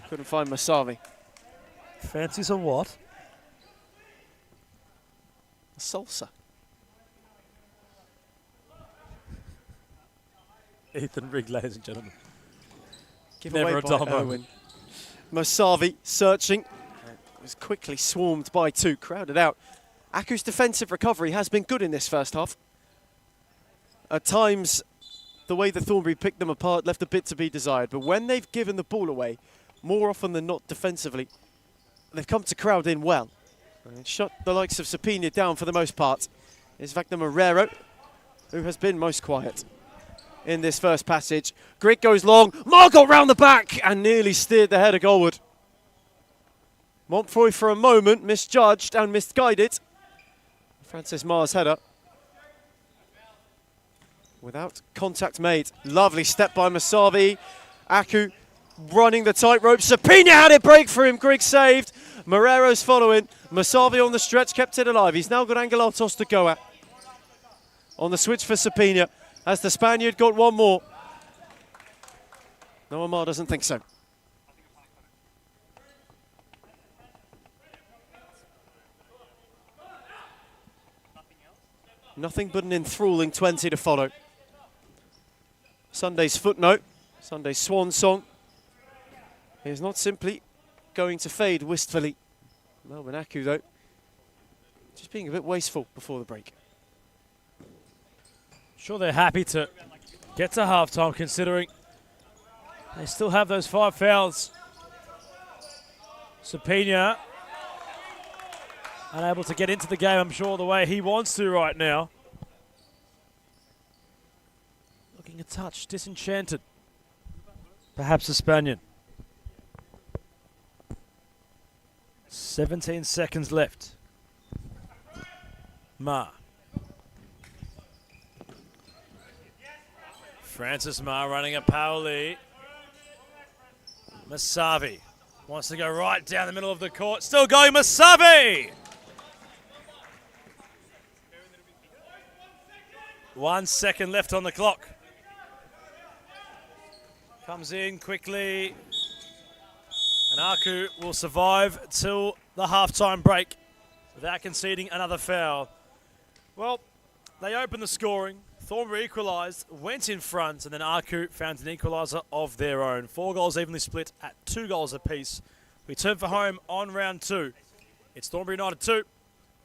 couldn't find Masavi. Fancies a what? A salsa. Ethan Rigg, ladies and gentlemen. Give Never away a by dull Owen. moment. Masavi searching. Was quickly swarmed by two, crowded out. Aku's defensive recovery has been good in this first half. At times, the way that Thornbury picked them apart left a bit to be desired. But when they've given the ball away, more often than not defensively, they've come to crowd in well. And shut the likes of Sapina down for the most part. Is Wagner Marrero, who has been most quiet in this first passage. Grigg goes long. Mar got round the back and nearly steered the header goalward. Montfroy for a moment misjudged and misguided. Francis Mar's header. Without contact made. Lovely step by Masavi. Aku running the tightrope. Sapina had it break for him. Grigg saved. Marrero's following. Masavi on the stretch kept it alive. He's now got Angelatos to go at. On the switch for Sapina. Has the Spaniard got one more? Noah Mar doesn't think so. Nothing but an enthralling 20 to follow. Sunday's footnote, Sunday's swan song, is not simply going to fade wistfully. Melbourne Aku, though, just being a bit wasteful before the break. Sure, they're happy to get to halftime, considering they still have those 5 fouls. Sapina unable to get into the game, I'm sure, the way he wants to right now. Looking a touch disenchanted. Perhaps a Spaniard. 17 seconds left. Mar. Francis Mar running a Pauli. Masavi wants to go right down the middle of the court. Still going, Masavi! 1 second left on the clock. Comes in quickly. Aku will survive till the half-time break without conceding another foul. Well, they opened the scoring. Thornbury equalised, went in front, and then Aku found an equaliser of their own. 4 goals evenly split at 2 goals apiece. We turn for home on round 2. It's Thornbury United 2,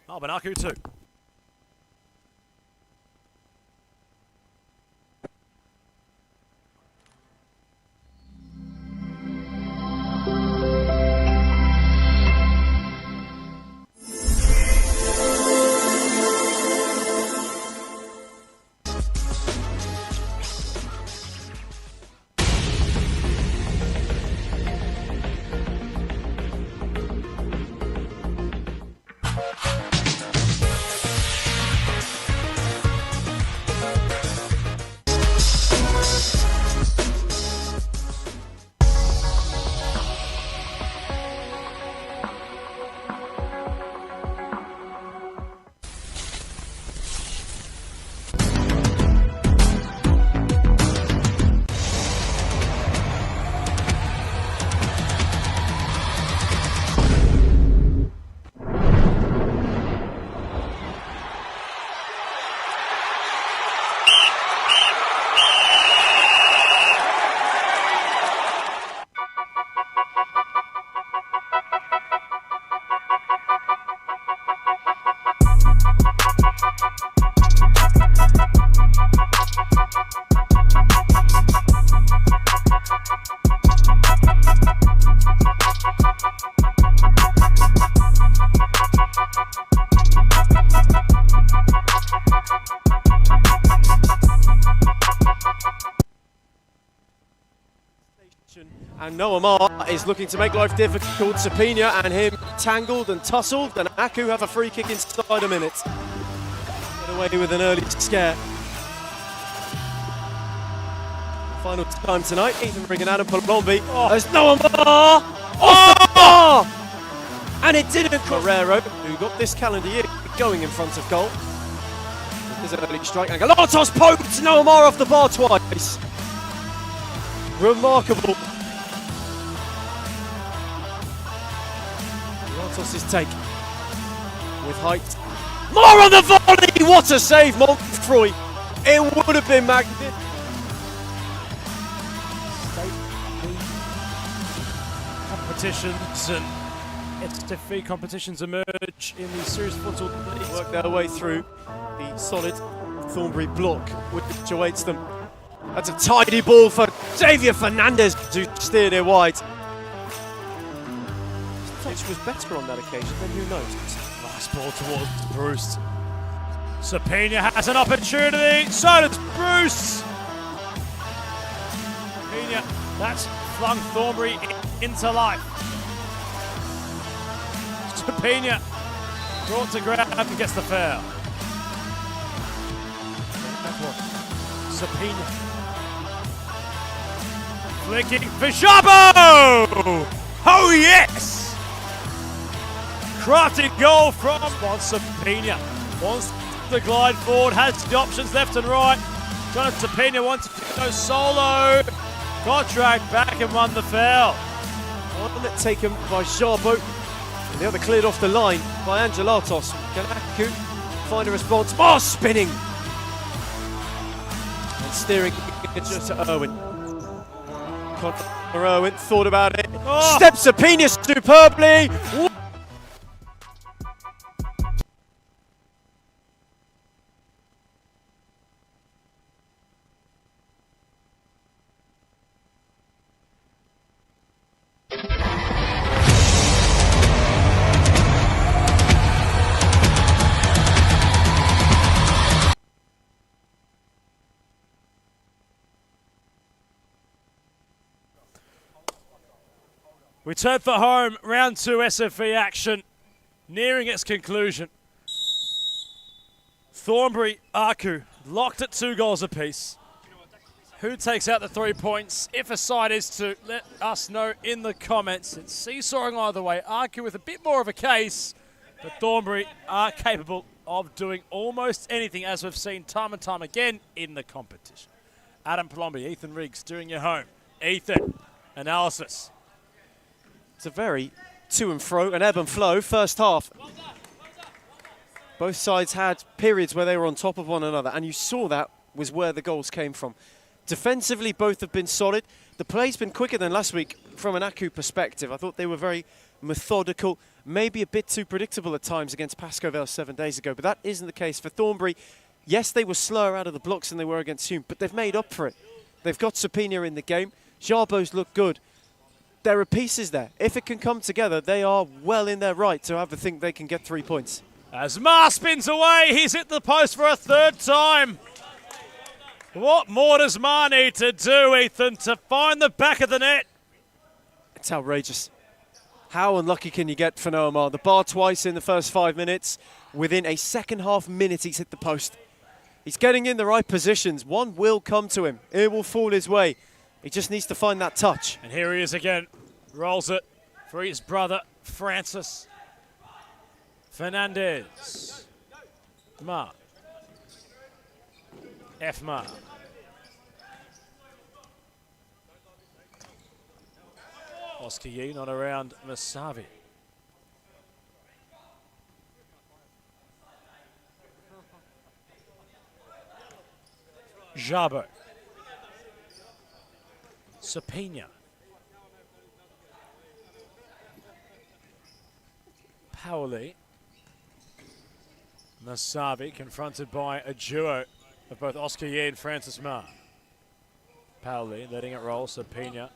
Melbourne Aku 2. And Noah Marr is looking to make life difficult. Sapina and him tangled and tussled, and Aku have a free kick inside a minute. Get away with an early scare. Final time tonight, Ethan Ring and Adam Palombi. There's Noah Marr! And it didn't. Carrero, who got this calendar year going in front of goal. There's an early strike angle. Latos poked Noah Marr off the bar twice. Remarkable. Latos' take with height. More on the volley! What a save, Fitzroy. It would have been magnificent. Competitions and SFV competitions emerge in the Series Futsal League. Work their way through the solid Thornbury block which awaits them. That's a tidy ball for Xavier Fernandez to steer it wide. Which was better on that occasion, then who knows? Nice ball towards Bruce. Sapina has an opportunity, so does Bruce. Sapina, that's flung Thornbury into life. Sapina brought to ground and gets the foul. Sapina flicking for Shabo! Oh yes! Crafting goal from Sapina. Wants to glide forward, has the options left and right. Jonathan Sapina wants to go solo. Got dragged back and won the foul. One that taken by Shabo, and the other cleared off the line by Angelatos. Can Aku find a response? More spinning! And steering it just to Irwin. Connor Irwin thought about it. Steps Sapina superbly! We turn for home, round 2 SFV action, nearing its conclusion. Thornbury, Aku, locked at 2 goals apiece. Who takes out the 3 points? If a side is to, let us know in the comments. It's seesawing either way. Aku with a bit more of a case, but Thornbury are capable of doing almost anything, as we've seen time and time again in the competition. Adam Palombi, Ethan Riggs doing your home. Ethan, analysis. It's a very to and fro, an ebb and flow first half. Both sides had periods where they were on top of one another, and you saw that was where the goals came from. Defensively, both have been solid. The play's been quicker than last week from an Aku perspective. I thought they were very methodical, maybe a bit too predictable at times against Pasco Vale 7 days ago, but that isn't the case for Thornbury. Yes, they were slower out of the blocks than they were against Hume, but they've made up for it. They've got Sapina in the game. Jarbo's look good. There are pieces there. If it can come together, they are well in their right to have a think they can get 3 points. As Ma spins away, he's hit the post for a third time. What more does Ma need to do, Ethan, to find the back of the net? It's outrageous. How unlucky can you get for Noah Ma? The bar twice in the first 5 minutes. Within a second half minute, he's hit the post. He's getting in the right positions. One will come to him. It will fall his way. He just needs to find that touch. And here he is again. Rolls it for his brother, Francis. Fernandez. Ma. F. Ma. Oscar Yee not around Masavi. Jabo. Sapina. Powley. Masavi confronted by a duo of both Oscar Yee and Francis Ma. Powley letting it roll. Sapina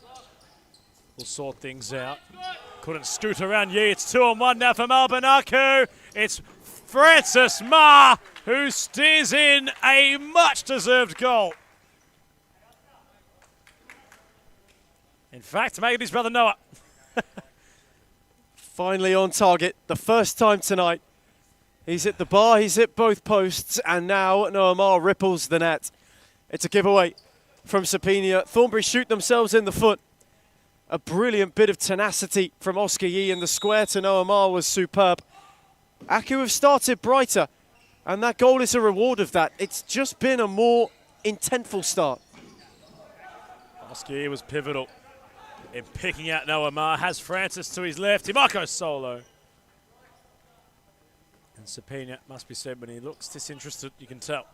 will sort things out. Couldn't scoot around Yee. It's 2-on-1 now for Melbourne Aku. It's Francis Ma who steers in a much-deserved goal. In fact, make it his brother Noah. Finally on target, the first time tonight. He's hit the bar, he's hit both posts, and now Noah Ma ripples the net. It's a giveaway from Sapina. Thornbury shoot themselves in the foot. A brilliant bit of tenacity from Oscar Yee, and the square to Noah Ma was superb. Aku have started brighter, and that goal is a reward of that. It's just been a more intentful start. Oscar Yee was pivotal in picking out Noah Ma. Has Francis to his left. Timako solo. And Sapina must be said when he looks disinterested, you can tell.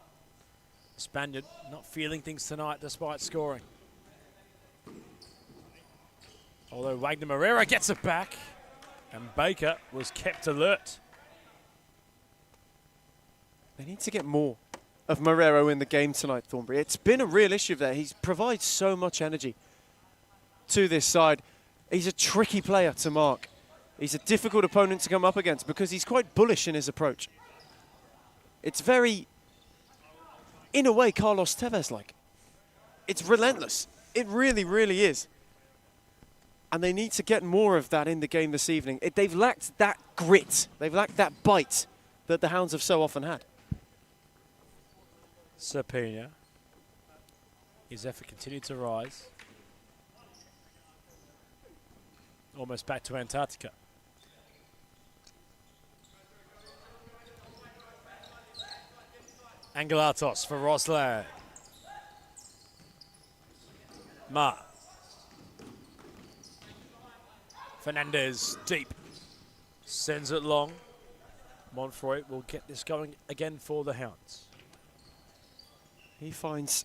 Spaniard not feeling things tonight despite scoring. Although Wagner Moreira gets it back, and Baker was kept alert. They need to get more of Moreira in the game tonight, Thornbury. It's been a real issue there. He provides so much energy to this side. He's a tricky player to mark. He's a difficult opponent to come up against because he's quite bullish in his approach. It's very, in a way, Carlos Tevez-like. It's relentless. It really, really is. And they need to get more of that in the game this evening. They've lacked that grit. They've lacked that bite that the Hounds have so often had. Sapina. His effort continued to rise. Almost back to Antarctica. Angelatos for Roslan. Ma. Fernandez deep. Sends it long. Monfroy will get this going again for the Hounds. He finds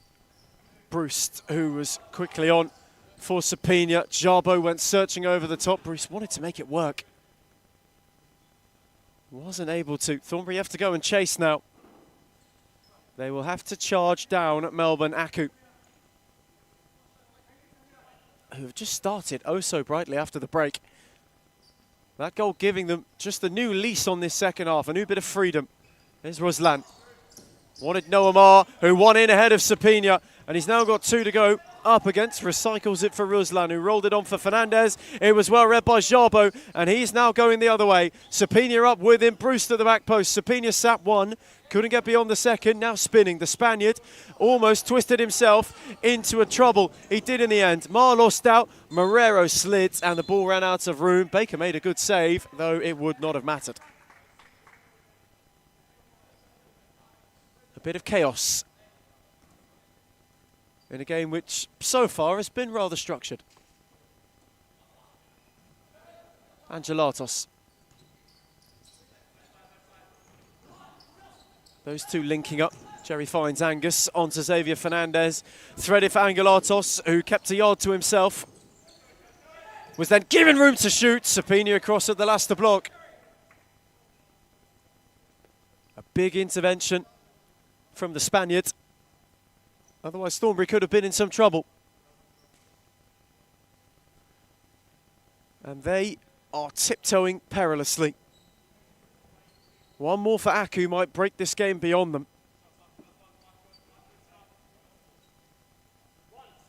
Bruce, who was quickly on for Sapina. Jarbo went searching over the top. Bruce wanted to make it work. Wasn't able to. Thornbury have to go and chase now. They will have to charge down at Melbourne Aku, who have just started oh so brightly after the break. That goal giving them just a new lease on this second half, a new bit of freedom. Here's Ruslan. Wanted Noah Ma, who won in ahead of Sapina, and he's now got 2 to go up against. Recycles it for Ruslan, who rolled it on for Fernandez. It was well read by Jarbo, and he's now going the other way. Sapina up with him, Bruce to the back post. Sapina sat one, couldn't get beyond the second, now spinning. The Spaniard almost twisted himself into a trouble. He did in the end. Ma lost out, Morero slid, and the ball ran out of room. Baker made a good save, though it would not have mattered. A bit of chaos in a game which so far has been rather structured. Angelatos. Those two linking up. Jerry finds Angus onto Xavier Fernandez. Threaded for Angelatos, who kept a yard to himself. Was then given room to shoot. Sapini across at the last to block. A big intervention from the Spaniard. Otherwise, Thornbury could have been in some trouble. And they are tiptoeing perilously. One more for Aku might break this game beyond them.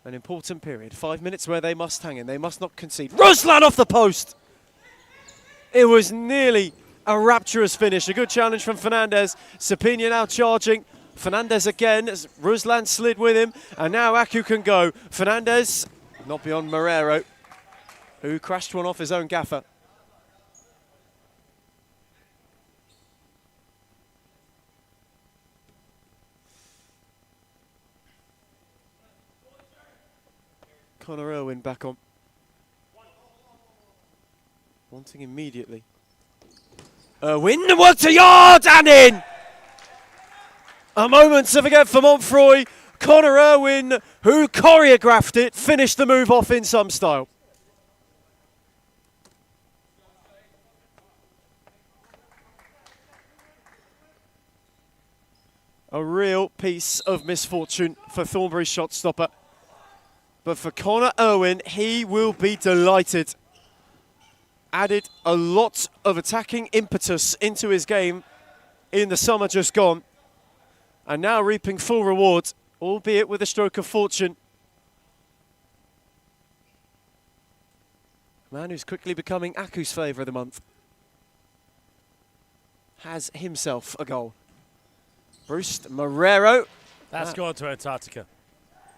An important period. 5 minutes where they must hang in. They must not concede. Ruslan off the post! It was nearly a rapturous finish. A good challenge from Fernandez. Sapina now charging. Fernandez again as Ruslan slid with him. And now Aku can go. Fernandez, not beyond Marrero, who crashed one off his own gaffer. Connor Irwin back on. Wanting immediately. Irwin worked a yard and in! A moment to forget for Montfroy. Connor Irwin, who choreographed it, finished the move off in some style. A real piece of misfortune for Thornbury's shot stopper. But for Connor Irwin, he will be delighted. Added a lot of attacking impetus into his game in the summer just gone. And now reaping full reward, albeit with a stroke of fortune. Man who's quickly becoming Aku's favour of the month. Has himself a goal. Bruce Marrero. That's gone to Antarctica.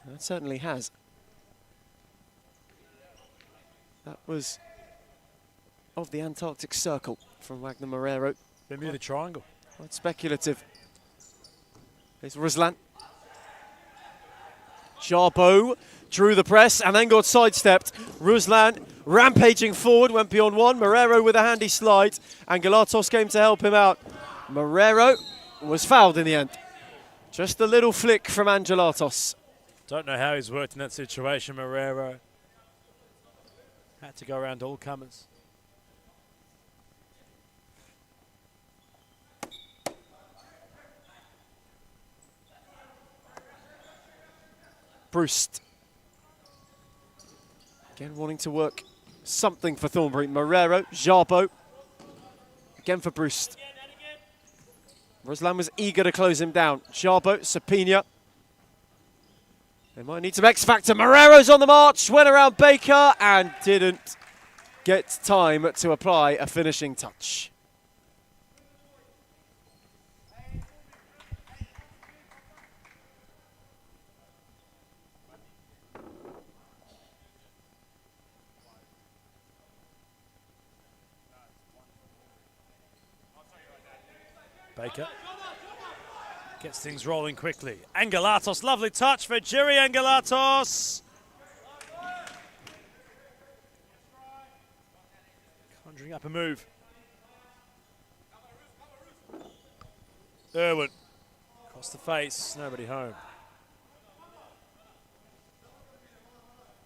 That certainly has. That was of the Antarctic Circle from Wagner Marrero. Bermuda Triangle. Quite speculative. It's Ruslan. Jarbo drew the press and then got sidestepped. Ruslan rampaging forward, went beyond one. Marrero with a handy slide, and Galatos came to help him out. Marrero was fouled in the end. Just a little flick from Angelatos. Don't know how he's worked in that situation, Marrero. Had to go around all comers. Bruce. Again wanting to work something for Thornbury. Marrero, Jarbo. Again for Bruce. Ruslan was eager to close him down. Jarbo, Sapina. They might need some X factor. Marrero's on the march, went around Baker and didn't get time to apply a finishing touch. Baker gets things rolling quickly. Angelatos, lovely touch for Jerry Angelatos. Conjuring up a move. Irwin, across the face, nobody home.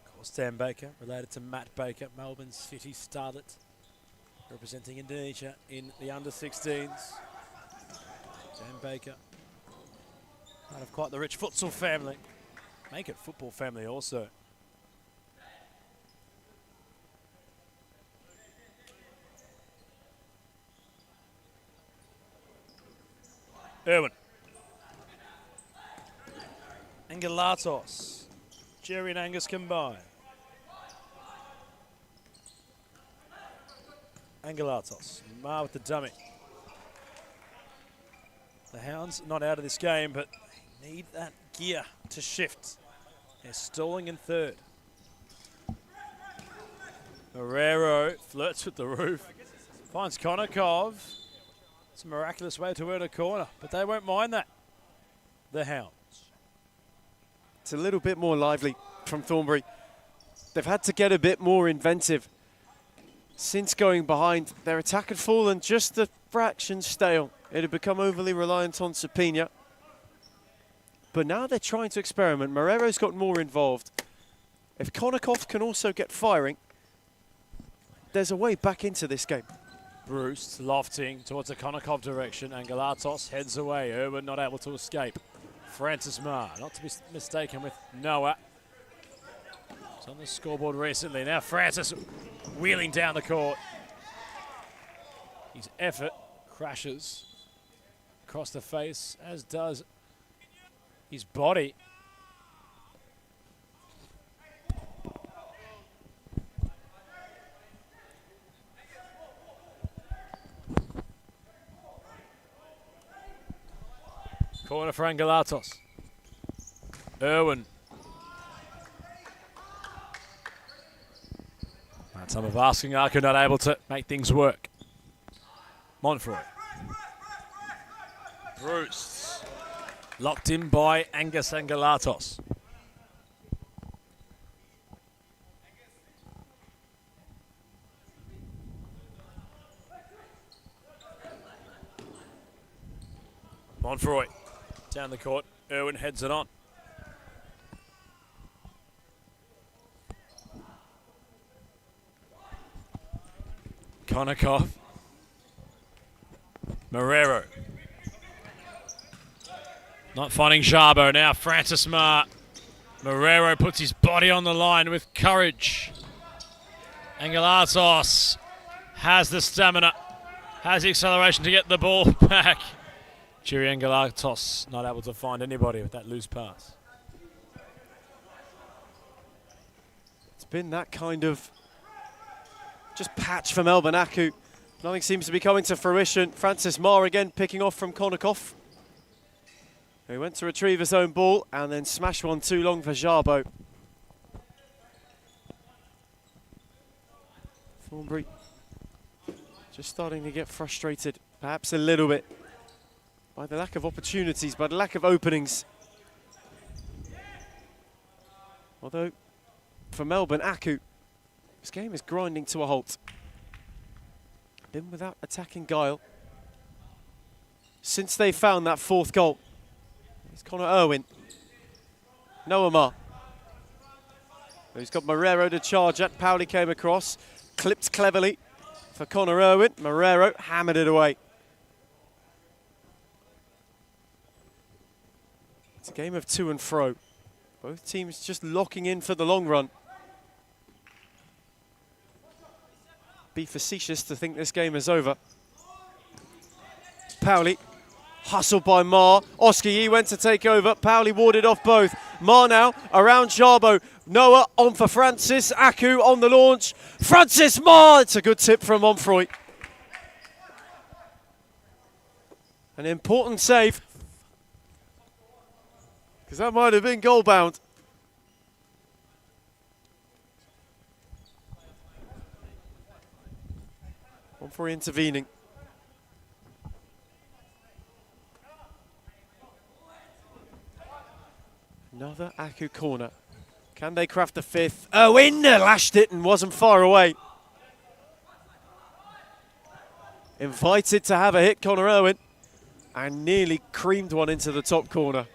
Of course, Dan Baker, related to Matt Baker, Melbourne City starlet, representing Indonesia in the under-16s. Dan Baker, part of quite the rich futsal family. Make it football family also. Irwin. Angelatos. Jerry and Angus combine. Angelatos. Mar with the dummy. The Hounds not out of this game, but they need that gear to shift. They're stalling in third. Marrero flirts with the roof. Finds Konnikov. It's a miraculous way to earn a corner, but they won't mind that. The Hounds. It's a little bit more lively from Thornbury. They've had to get a bit more inventive. Since going behind, their attack had fallen just a fraction stale. It had become overly reliant on Sapina. But now they're trying to experiment. Morero's got more involved. If Konikoff can also get firing, there's a way back into this game. Bruce lofting towards the Konikoff direction, and Galatos heads away. Irwin not able to escape. Francis Marr, not to be mistaken with Noah. It's on the scoreboard recently. Now Francis wheeling down the court. His effort crashes across the face, as does his body. Corner for Angelatos. Irwin. That time of asking, Arco not able to make things work. Monfroy. Bruce. Locked in by Angus Angelatos. Monfroy. Down the court, Irwin heads it on. Konikoff. Marrero. Not finding Jarbo now. Francis Marr. Marrero puts his body on the line with courage. Angelatos has the stamina, has the acceleration to get the ball back. Chiri Angelatos not able to find anybody with that loose pass. It's been that kind of just patch for Melbourne Aku. Nothing seems to be coming to fruition. Francis Marr again picking off from Konikoff. He went to retrieve his own ball and then smashed one too long for Jarbo. Thornbury just starting to get frustrated, perhaps a little bit, by the lack of opportunities, by the lack of openings. Although, for Melbourne Aku, this game is grinding to a halt. Been without attacking guile since they found that fourth goal. It's Connor Irwin. Noah Marr. He's got Marrero to charge at. Powley came across, clipped cleverly for Connor Irwin. Marrero hammered it away. It's a game of to and fro. Both teams just locking in for the long run. Be facetious to think this game is over. Powley, hustled by Marr. Oscar Yee went to take over. Powley warded off both. Marr now around Jarbo. Noah on for Francis. Aku on the launch. Francis Marr! It's a good tip from Monfroy. An important save, because that might have been goal bound. Monfroy intervening. Another Aku corner. Can they craft the fifth? Irwin lashed it and wasn't far away. Invited to have a hit, Connor Irwin, and nearly creamed one into the top corner.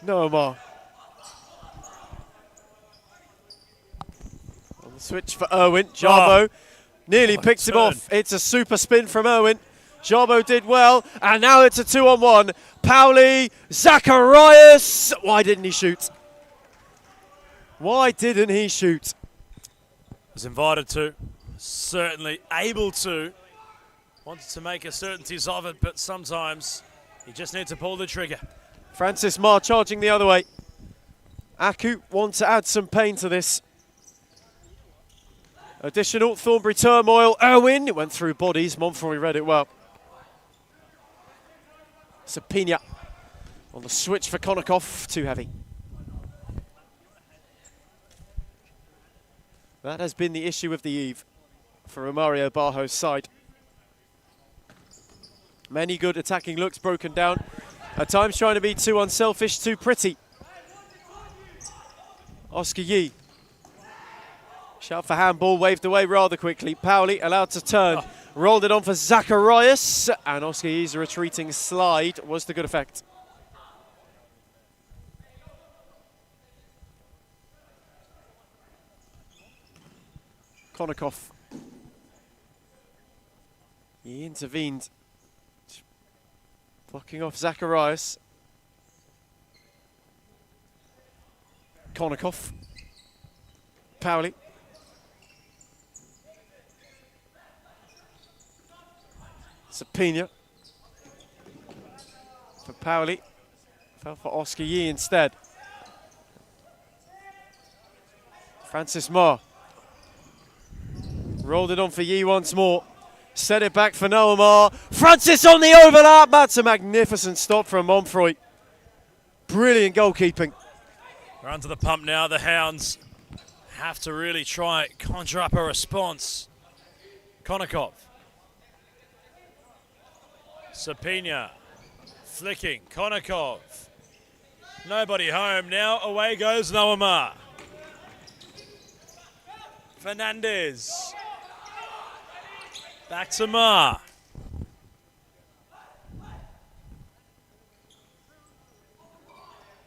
Noah Marr. On the switch for Irwin. Jarbo nearly picked him off. It's a super spin from Irwin. Jarbo did well, and now it's a 2-on-1. Powley, Zacharias. Why didn't he shoot? Why didn't he shoot? Was invited to, certainly able to. Wanted to make a certainties of it, but sometimes you just need to pull the trigger. Francis Marr charging the other way. Aku wants to add some pain to this. Additional Thornbury turmoil. Irwin, it went through bodies. Monfroy read it well. Sapina on the switch for Konikoff. Too heavy. That has been the issue of the eve for Romario Barro's side. Many good attacking looks broken down. At times trying to be too unselfish, too pretty. Oscar Yee. Shout for handball, waved away rather quickly. Pauli allowed to turn, rolled it on for Zacharias, and Oscar Yee's retreating slide was to good effect. Konikoff. He intervened, blocking off Zacharias. Konikoff. Pauli. Sapina. For Pauli. Fell for Oscar Yee instead. Francis Marr. Rolled it on for Yee once more. Set it back for Noah Marr. Francis on the overlap. That's a magnificent stop from Monfroy. Brilliant goalkeeping. We're under the pump now. The Hounds have to really try conjure up a response. Konikoff. Sapina. Flicking. Konikoff. Nobody home. Now away goes Noah Marr. Fernandez. Back to Marr.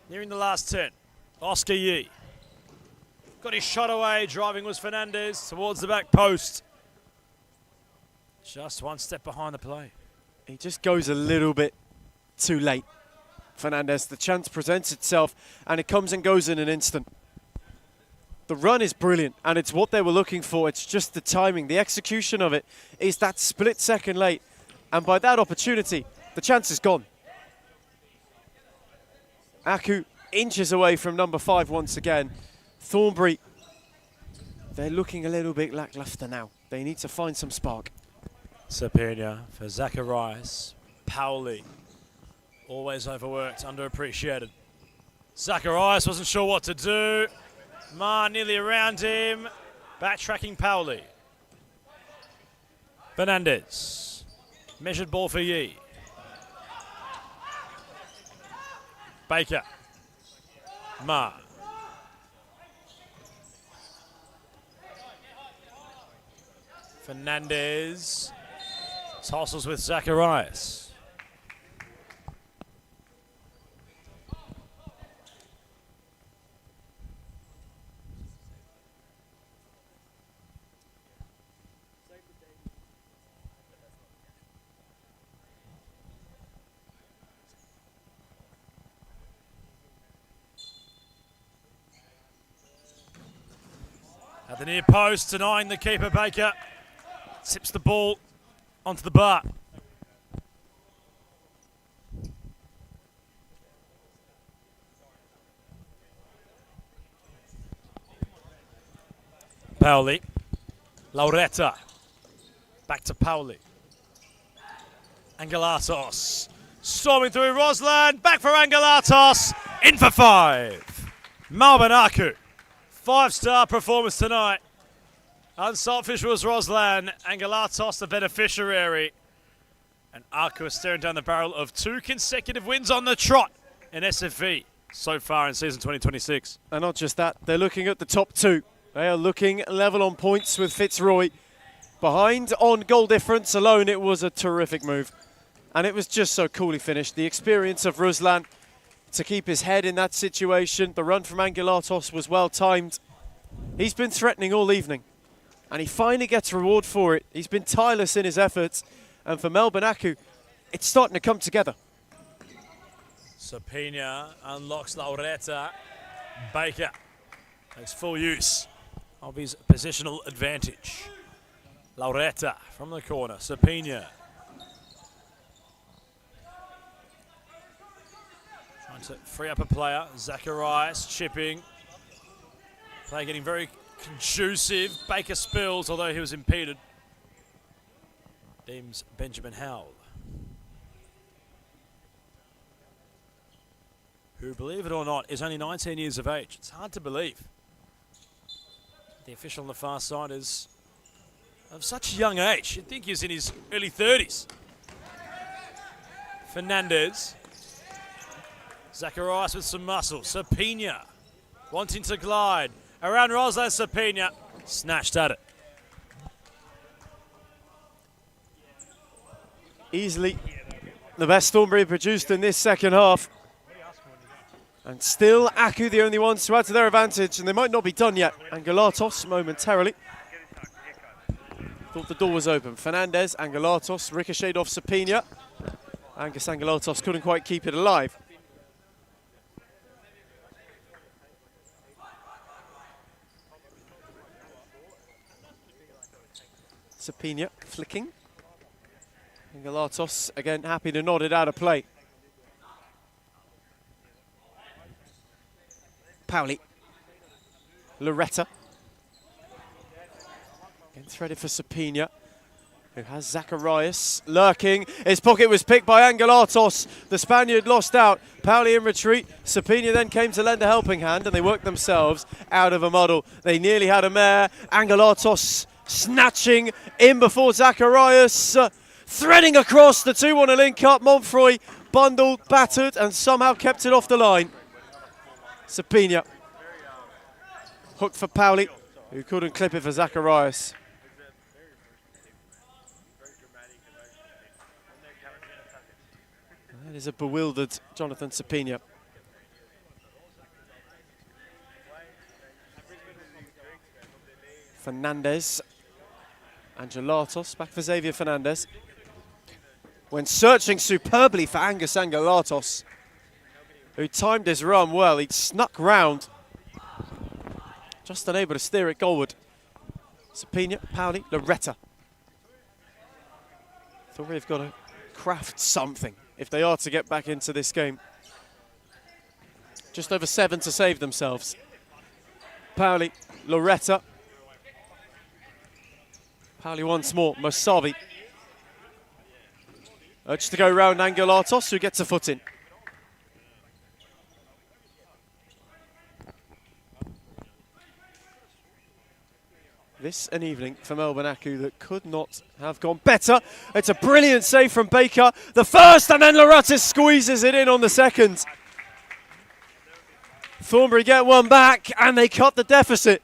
Nearing the last 10. Oscar Yee. Got his shot away. Driving was Fernandez towards the back post. Just one step behind the play. He just goes a little bit too late. Fernandez, the chance presents itself and it comes and goes in an instant. The run is brilliant and it's what they were looking for. It's just the timing. The execution of it is that split second late. And by that opportunity, the chance is gone. Aku inches away from number 5 once again. Thornbury, they're looking a little bit lackluster now. They need to find some spark. Sapina for Zacharias. Pauli. Always overworked, underappreciated. Zacharias wasn't sure what to do. Marr nearly around him. Backtracking Pauli. Fernandez. Measured ball for Yee. Baker. Marr. Fernandez. Tossles with Zacharias. At the near post, denying the keeper, Baker. Tips the ball onto the bar. Pauli. Lauretta. Back to Pauli. Angelatos. Storming through Roslan. Back for Angelatos. In for 5. Melbourne Aku. 5-star performance tonight. Unselfish was Roslan. Angelatos the beneficiary. And Aku is staring down the barrel of 2 consecutive wins on the trot in SFV so far in season 2026. And not just that, they're looking at the top 2. They are looking level on points with Fitzroy. Behind on goal difference alone, it was a terrific move. And it was just so coolly finished. The experience of Ruslan to keep his head in that situation. The run from Angelatos was well timed. He's been threatening all evening. And he finally gets reward for it. He's been tireless in his efforts. And for Melbourne Aku, it's starting to come together. Sapina unlocks Lauretta. Baker takes full use of his positional advantage. Lauretta from the corner. Sapina. Trying to free up a player. Zacharias chipping. Play getting very conducive. Baker spills, although he was impeded. Deems Benjamin Howell, who, believe it or not, is only 19 years of age. It's hard to believe. The official on the far side is of such a young age. You'd think he's in his early 30s. Fernandez. Zacharias with some muscle. Sapina wanting to glide. Around Roslan. Sapina Snatched at it. Easily the best Thornbury produced in this second half. And still Aku the only ones to add to their advantage, and they might not be done yet. Angelatos momentarily. Thought the door was open. Fernandez, Angelatos, ricocheted off Sapina. Angus Angelatos couldn't quite keep it alive. Sapina flicking. Angelatos again happy to nod it out of play. Pauli. Loretta. Again threaded for Sapina, who has Zacharias lurking. His pocket was picked by Angelatos. The Spaniard lost out. Pauli in retreat. Sapina then came to lend a helping hand, and they worked themselves out of a muddle. They nearly had a mare. Angelatos snatching in before Zacharias. Threading across the 2-1 link-up. Montfroy bundled, battered, and somehow kept it off the line. Sapina hooked for Pauli, who couldn't clip it for Zacharias. That is a bewildered Jonathan Sapina. Fernandez. Angelatos, back for Xavier Fernandez. When searching superbly for Angus Angelatos, who timed his run well. He snuck round, just unable to steer it goalward. Sapina, Pauli, Loretta. Thought they've got to craft something if they are to get back into this game. Just over 7 to save themselves. Pauli, Loretta. Pauli once more, Mosavi. Urged to go round Angelatos, who gets a foot in. This an evening for Melbourne Aku that could not have gone better. It's a brilliant save from Baker. The first, and then Loretta squeezes it in on the second. Thornbury get one back, and they cut the deficit.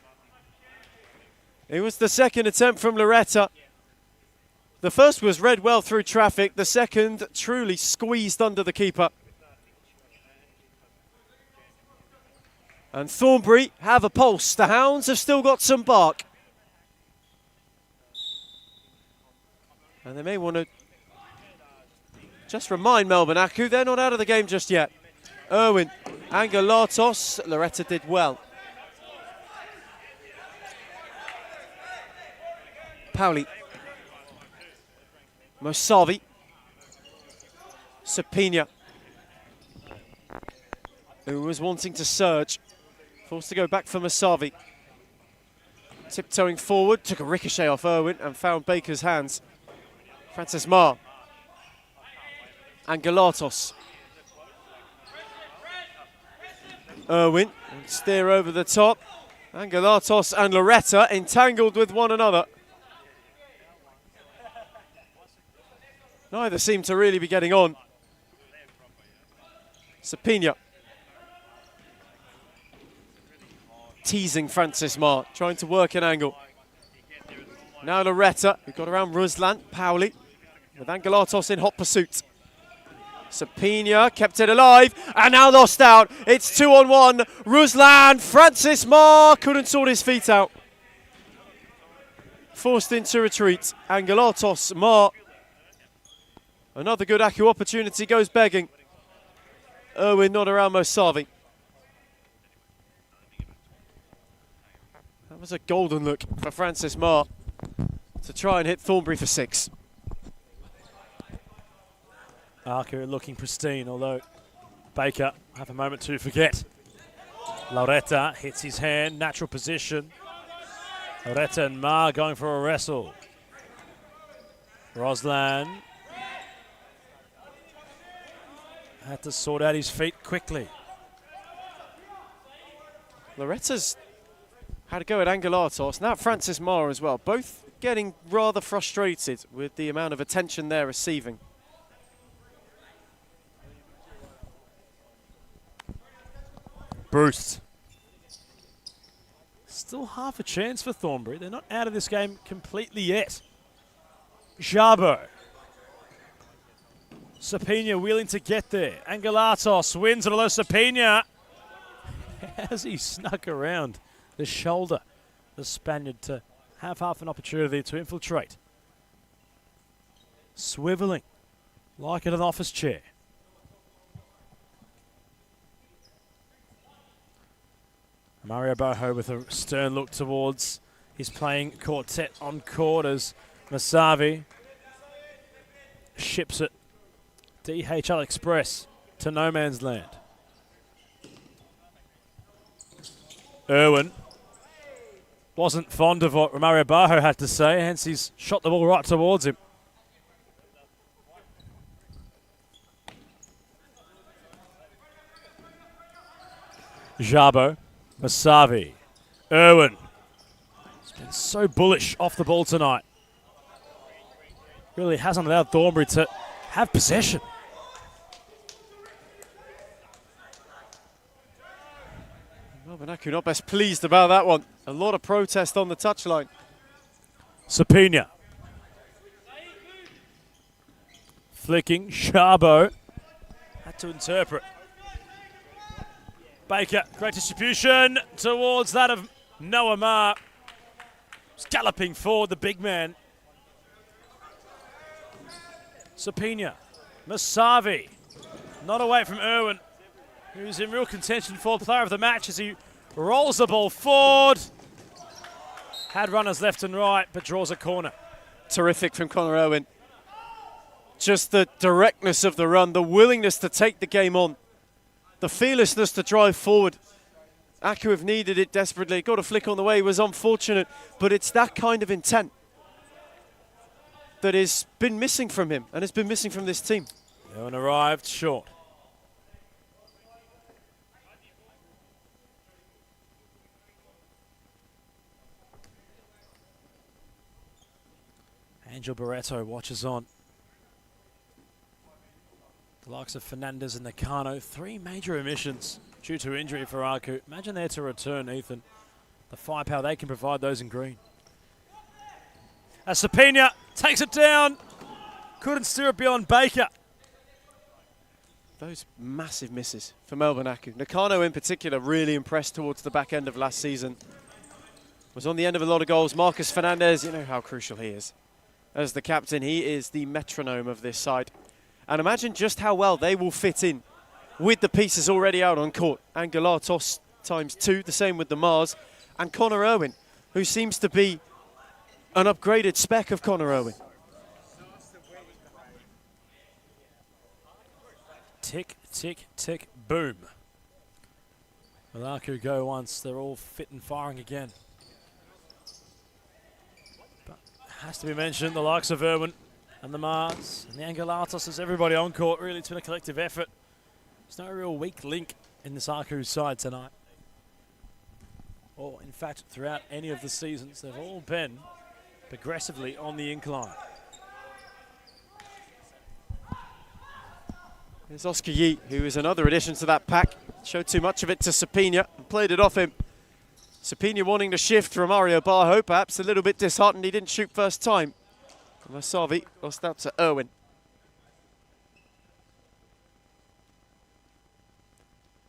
It was the second attempt from Loretta. The first was read well through traffic. The second truly squeezed under the keeper. And Thornbury have a pulse. The Hounds have still got some bark. And they may want to just remind Melbourne Aku they're not out of the game just yet. Irwin, Angelatos, Loretta did well. Pauli. Mosavi. Sapina, who was wanting to surge. Forced to go back for Mosavi. Tiptoeing forward, took a ricochet off Irwin and found Baker's hands. Francis Marr. Angelatos. Irwin, steer over the top. Angelatos and Loretta entangled with one another. Neither seem to really be getting on. Sapina. Teasing Francis Marr, trying to work an angle. Now Loretta, who got around Ruslan, Pauli, with Angelatos in hot pursuit. Sapina kept it alive, and now lost out. It's 2-on-1. Ruslan, Francis Marr couldn't sort his feet out. Forced into retreat. Angelatos, Marr. Another good Aku opportunity goes begging. Irwin not around Mosavi. That was a golden look for Francis Marr to try and hit Thornbury for 6. Aku looking pristine, although Baker have a moment to forget. Loretta hits his hand, natural position. Loretta and Marr going for a wrestle. Ruslan had to sort out his feet quickly. Loretta's had a go at Angelatos, now Francis Marr as well, both getting rather frustrated with the amount of attention they're receiving. Bruce Still half a chance for Thornbury. They're not out of this game completely yet. Jabo. Sapina willing to get there. Angelatos wins it, although Sapina, as he snuck around the shoulder, the Spaniard, to have half an opportunity to infiltrate. Swiveling like in an office chair. Mario Boho with a stern look towards his playing quartet on court as Masavi ships it DHL Express to no man's land. Irwin wasn't fond of what Mario Boho had to say, hence he's shot the ball right towards him. Jabo. Masavi. Irwin. He's been so bullish off the ball tonight. Really hasn't allowed Thornbury to have possession. Melbourne Aku not best pleased about that one. A lot of protest on the touchline. Sapina. Flicking. Shabo. Had to interpret. Baker, great distribution towards that of Noah Ma. He's galloping forward, the big man. Sapina. Masavi. Not away from Irwin, who's in real contention for player of the match as he rolls the ball forward. Had runners left and right, but draws a corner. Terrific from Connor Irwin. Just the directness of the run, the willingness to take the game on. The fearlessness to drive forward. Aku have needed it desperately. Got a flick on the way, was unfortunate, but it's that kind of intent that has been missing from him and has been missing from this team. Irwin arrived short. Angel Barreto watches on. The likes of Fernandez and Nakano, 3 major omissions due to injury for Aku. Imagine they're to return, Ethan. The firepower they can provide those in green. As Sapina takes it down. Couldn't steer it beyond Baker. Those massive misses for Melbourne Aku. Nakano in particular really impressed towards the back end of last season. Was on the end of a lot of goals. Marcus Fernandez, you know how crucial he is. As the captain, he is the metronome of this side. And imagine just how well they will fit in with the pieces already out on court. Angelatos ×2, the same with the Mars. And Connor Irwin, who seems to be an upgraded spec of Connor Irwin. Tick, tick, tick, boom. Will Aku go once, they're all fit and firing again. But has to be mentioned, the likes of Irwin and the Mars and the Angelatos, as everybody on court, really it's been a collective effort. There's no real weak link in this Aku side tonight. Or in fact, throughout any of the seasons, they've all been progressively on the incline. There's Oscar Yee, who is another addition to that pack. Showed too much of it to Sapina and played it off him. Sapina wanting to shift from Mario Barho, perhaps a little bit disheartened he didn't shoot first time. Masavi lost out to Irwin.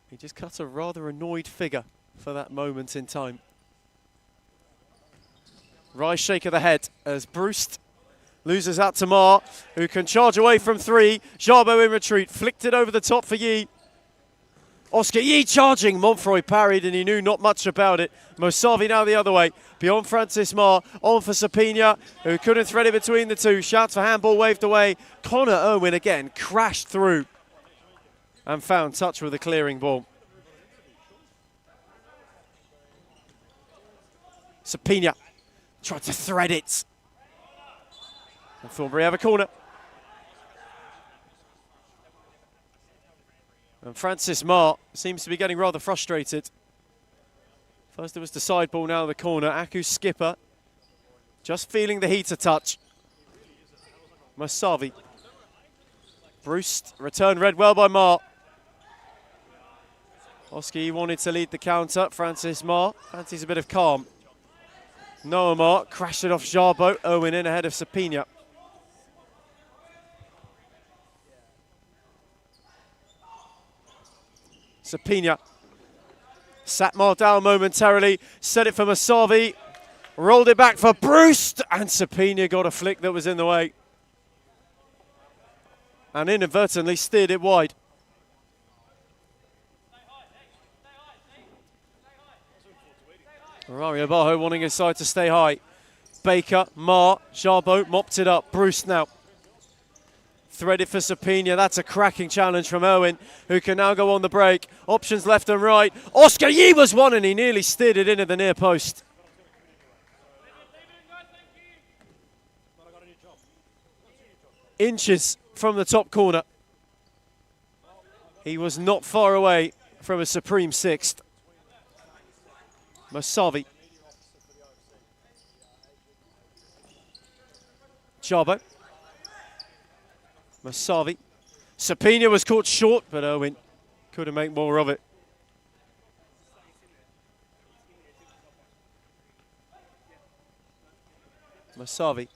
He just cut a rather annoyed figure for that moment in time. Rise shake of the head as Bruce loses out to Ma, who can charge away from 3. Jabo in retreat, flicked it over the top for Yee. Oscar Yee charging, Montfroy parried and he knew not much about it. Mosavi now the other way, beyond Francis Ma, on for Sapina, who couldn't thread it between the two. Shouts for handball waved away. Connor Irwin again crashed through and found touch with a clearing ball. Sapina tried to thread it. And Thornbury have a corner. And Francis Ma seems to be getting rather frustrated. First it was the side ball, now the corner. Aku's skipper just feeling the heat a touch. Masavi. Bruce, return read well by Ma. Oski wanted to lead the counter. Francis Marr fancies a bit of calm. Noah Marr crashed it off Jarbo. Owen in ahead of Sapina. Sapina sat Marr down momentarily, set it for Masavi, rolled it back for Bruce, and Sapina got a flick that was in the way. And inadvertently steered it wide. Romario Bajo wanting his side to stay high. Baker, Marr, Jarbo mopped it up. Bruce now. Threaded for Sapina. That's a cracking challenge from Owen, who can now go on the break. Options left and right. Oscar Yee was one, and he nearly steered it into the near post. Inches from the top corner. He was not far away from a supreme sixth. Masavi. Jarbo. Masavi. Sapina was caught short, but Owen couldn't make more of it. Masavi.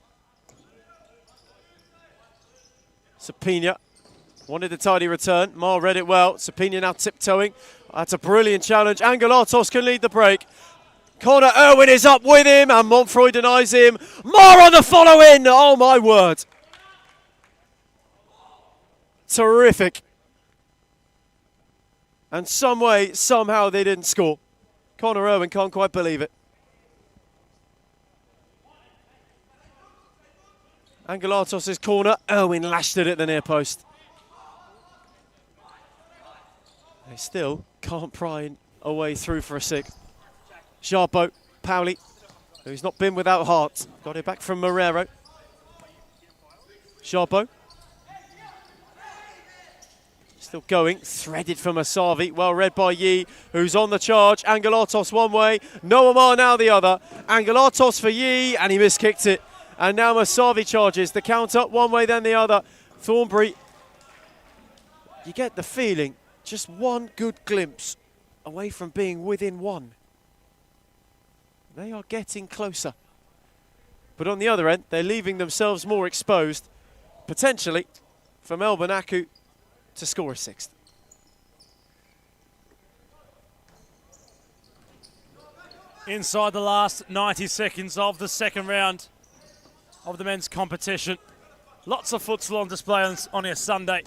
Sapina wanted a tidy return. Marr read it well. Sapina now tiptoeing. That's a brilliant challenge. Angelatos can lead the break. Connor Irwin is up with him, and Montfroy denies him. Marr on the follow-in. Oh, my word. Terrific. And some way, somehow, they didn't score. Connor Irwin can't quite believe it. Angelatos' corner. Irwin lashed it at the near post. They still can't pry a way through for a sixth. Jarbo, Pauli, who's not been without heart. Got it back from Marrero. Jarbo. Still going, threaded from Masavi. Well read by Yee, who's on the charge. Angelatos one way, Noah Marr now the other. Angelatos for Yee, and he miskicked it. And now Masavi charges. The counter, one way then the other. Thornbury, you get the feeling, just one good glimpse away from being within one. They are getting closer. But on the other end, they're leaving themselves more exposed, potentially, for Melbourne Aku to score a sixth. Inside the last 90 seconds of the second round of the men's competition. Lots of futsal on display on your Sunday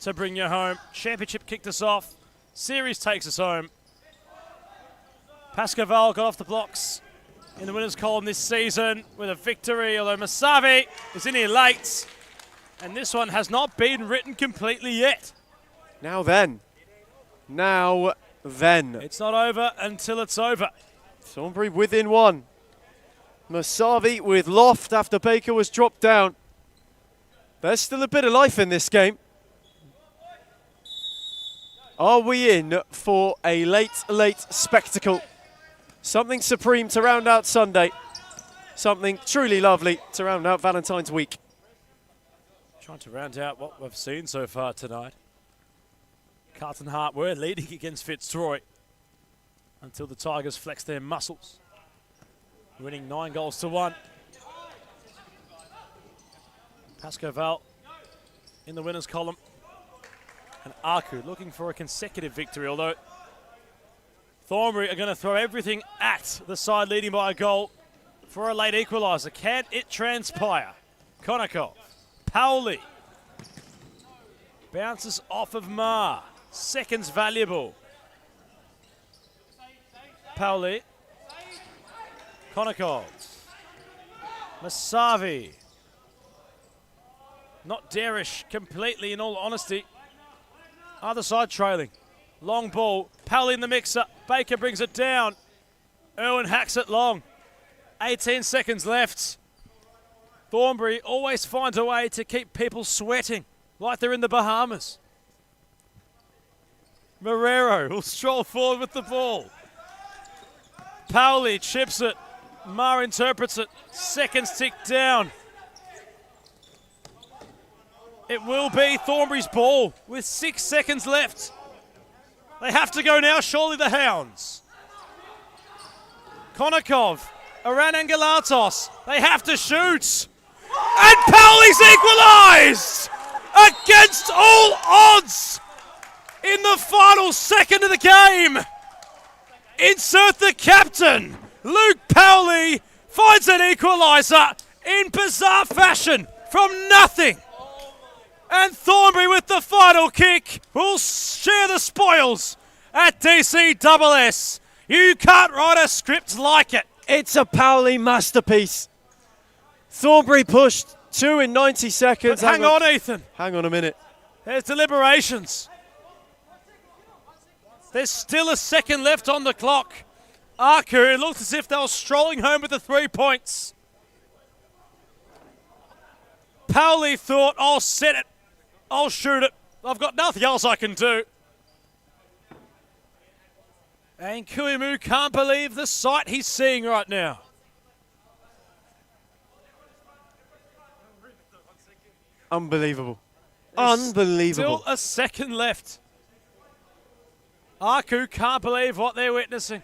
to bring you home. Championship kicked us off. Series takes us home. Pasco Vale got off the blocks in the winners' column this season with a victory, although Masavi is in here late. And this one has not been written completely yet. Now then. Now then. It's not over until it's over. Thornbury within one. Masavi with loft after Baker was dropped down. There's still a bit of life in this game. Are we in for a late spectacle? Something supreme to round out Sunday. Something truly lovely to round out Valentine's week. Trying to round out what we've seen so far tonight. Carlton Hart were leading against Fitzroy until the Tigers flexed their muscles, winning 9-1. Pasco Vale in the winners' column. And Aku looking for a consecutive victory, although Thornbury are going to throw everything at the side leading by a goal for a late equaliser. Can it transpire? Konakov, Pauli, bounces off of Marr. Seconds valuable. Pauli, Konakov, Masavi. Not Darish completely, in all honesty. Other side trailing. Long ball. Pauli in the mixer. Baker brings it down. Irwin hacks it long. 18 seconds left. Thornbury always finds a way to keep people sweating like they're in the Bahamas. Marrero will stroll forward with the ball. Pauli chips it. Marr interprets it. Seconds tick down. It will be Thornbury's ball with 6 seconds left. They have to go now, surely the Hounds. Konakov, Aranangalatos, they have to shoot. And Powley's equalised! Against all odds! In the final second of the game! Insert the captain! Luke Powley finds an equaliser in bizarre fashion from nothing. And Thornbury with the final kick will share the spoils at DCSS. You can't write a script like it. It's a Powley masterpiece. Thornbury pushed 2 in 90 seconds. But hang on, Ethan. Hang on a minute. There's deliberations. There's still a second left on the clock. Aku, it looked as if they were strolling home with the 3 points. Powley thought, I'll set it. I'll shoot it. I've got nothing else I can do. And Kuimu can't believe the sight he's seeing right now. Unbelievable. There's Unbelievable. Still a second left. Aku can't believe what they're witnessing.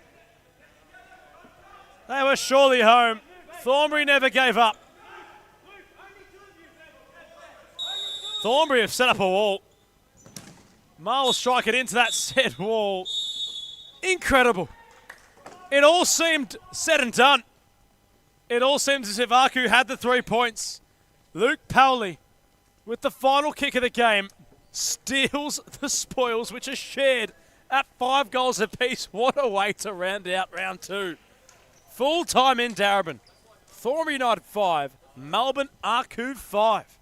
They were surely home. Thornbury never gave up. Thornbury have set up a wall. Ma will strike it into that said wall. Incredible. It all seemed said and done. It all seems as if Aku had the 3 points. Luke Powley, with the final kick of the game, steals the spoils, which are shared at 5 goals apiece. What a way to round out round 2. Full time in Darebin. Thornbury United 5, Melbourne Aku 5.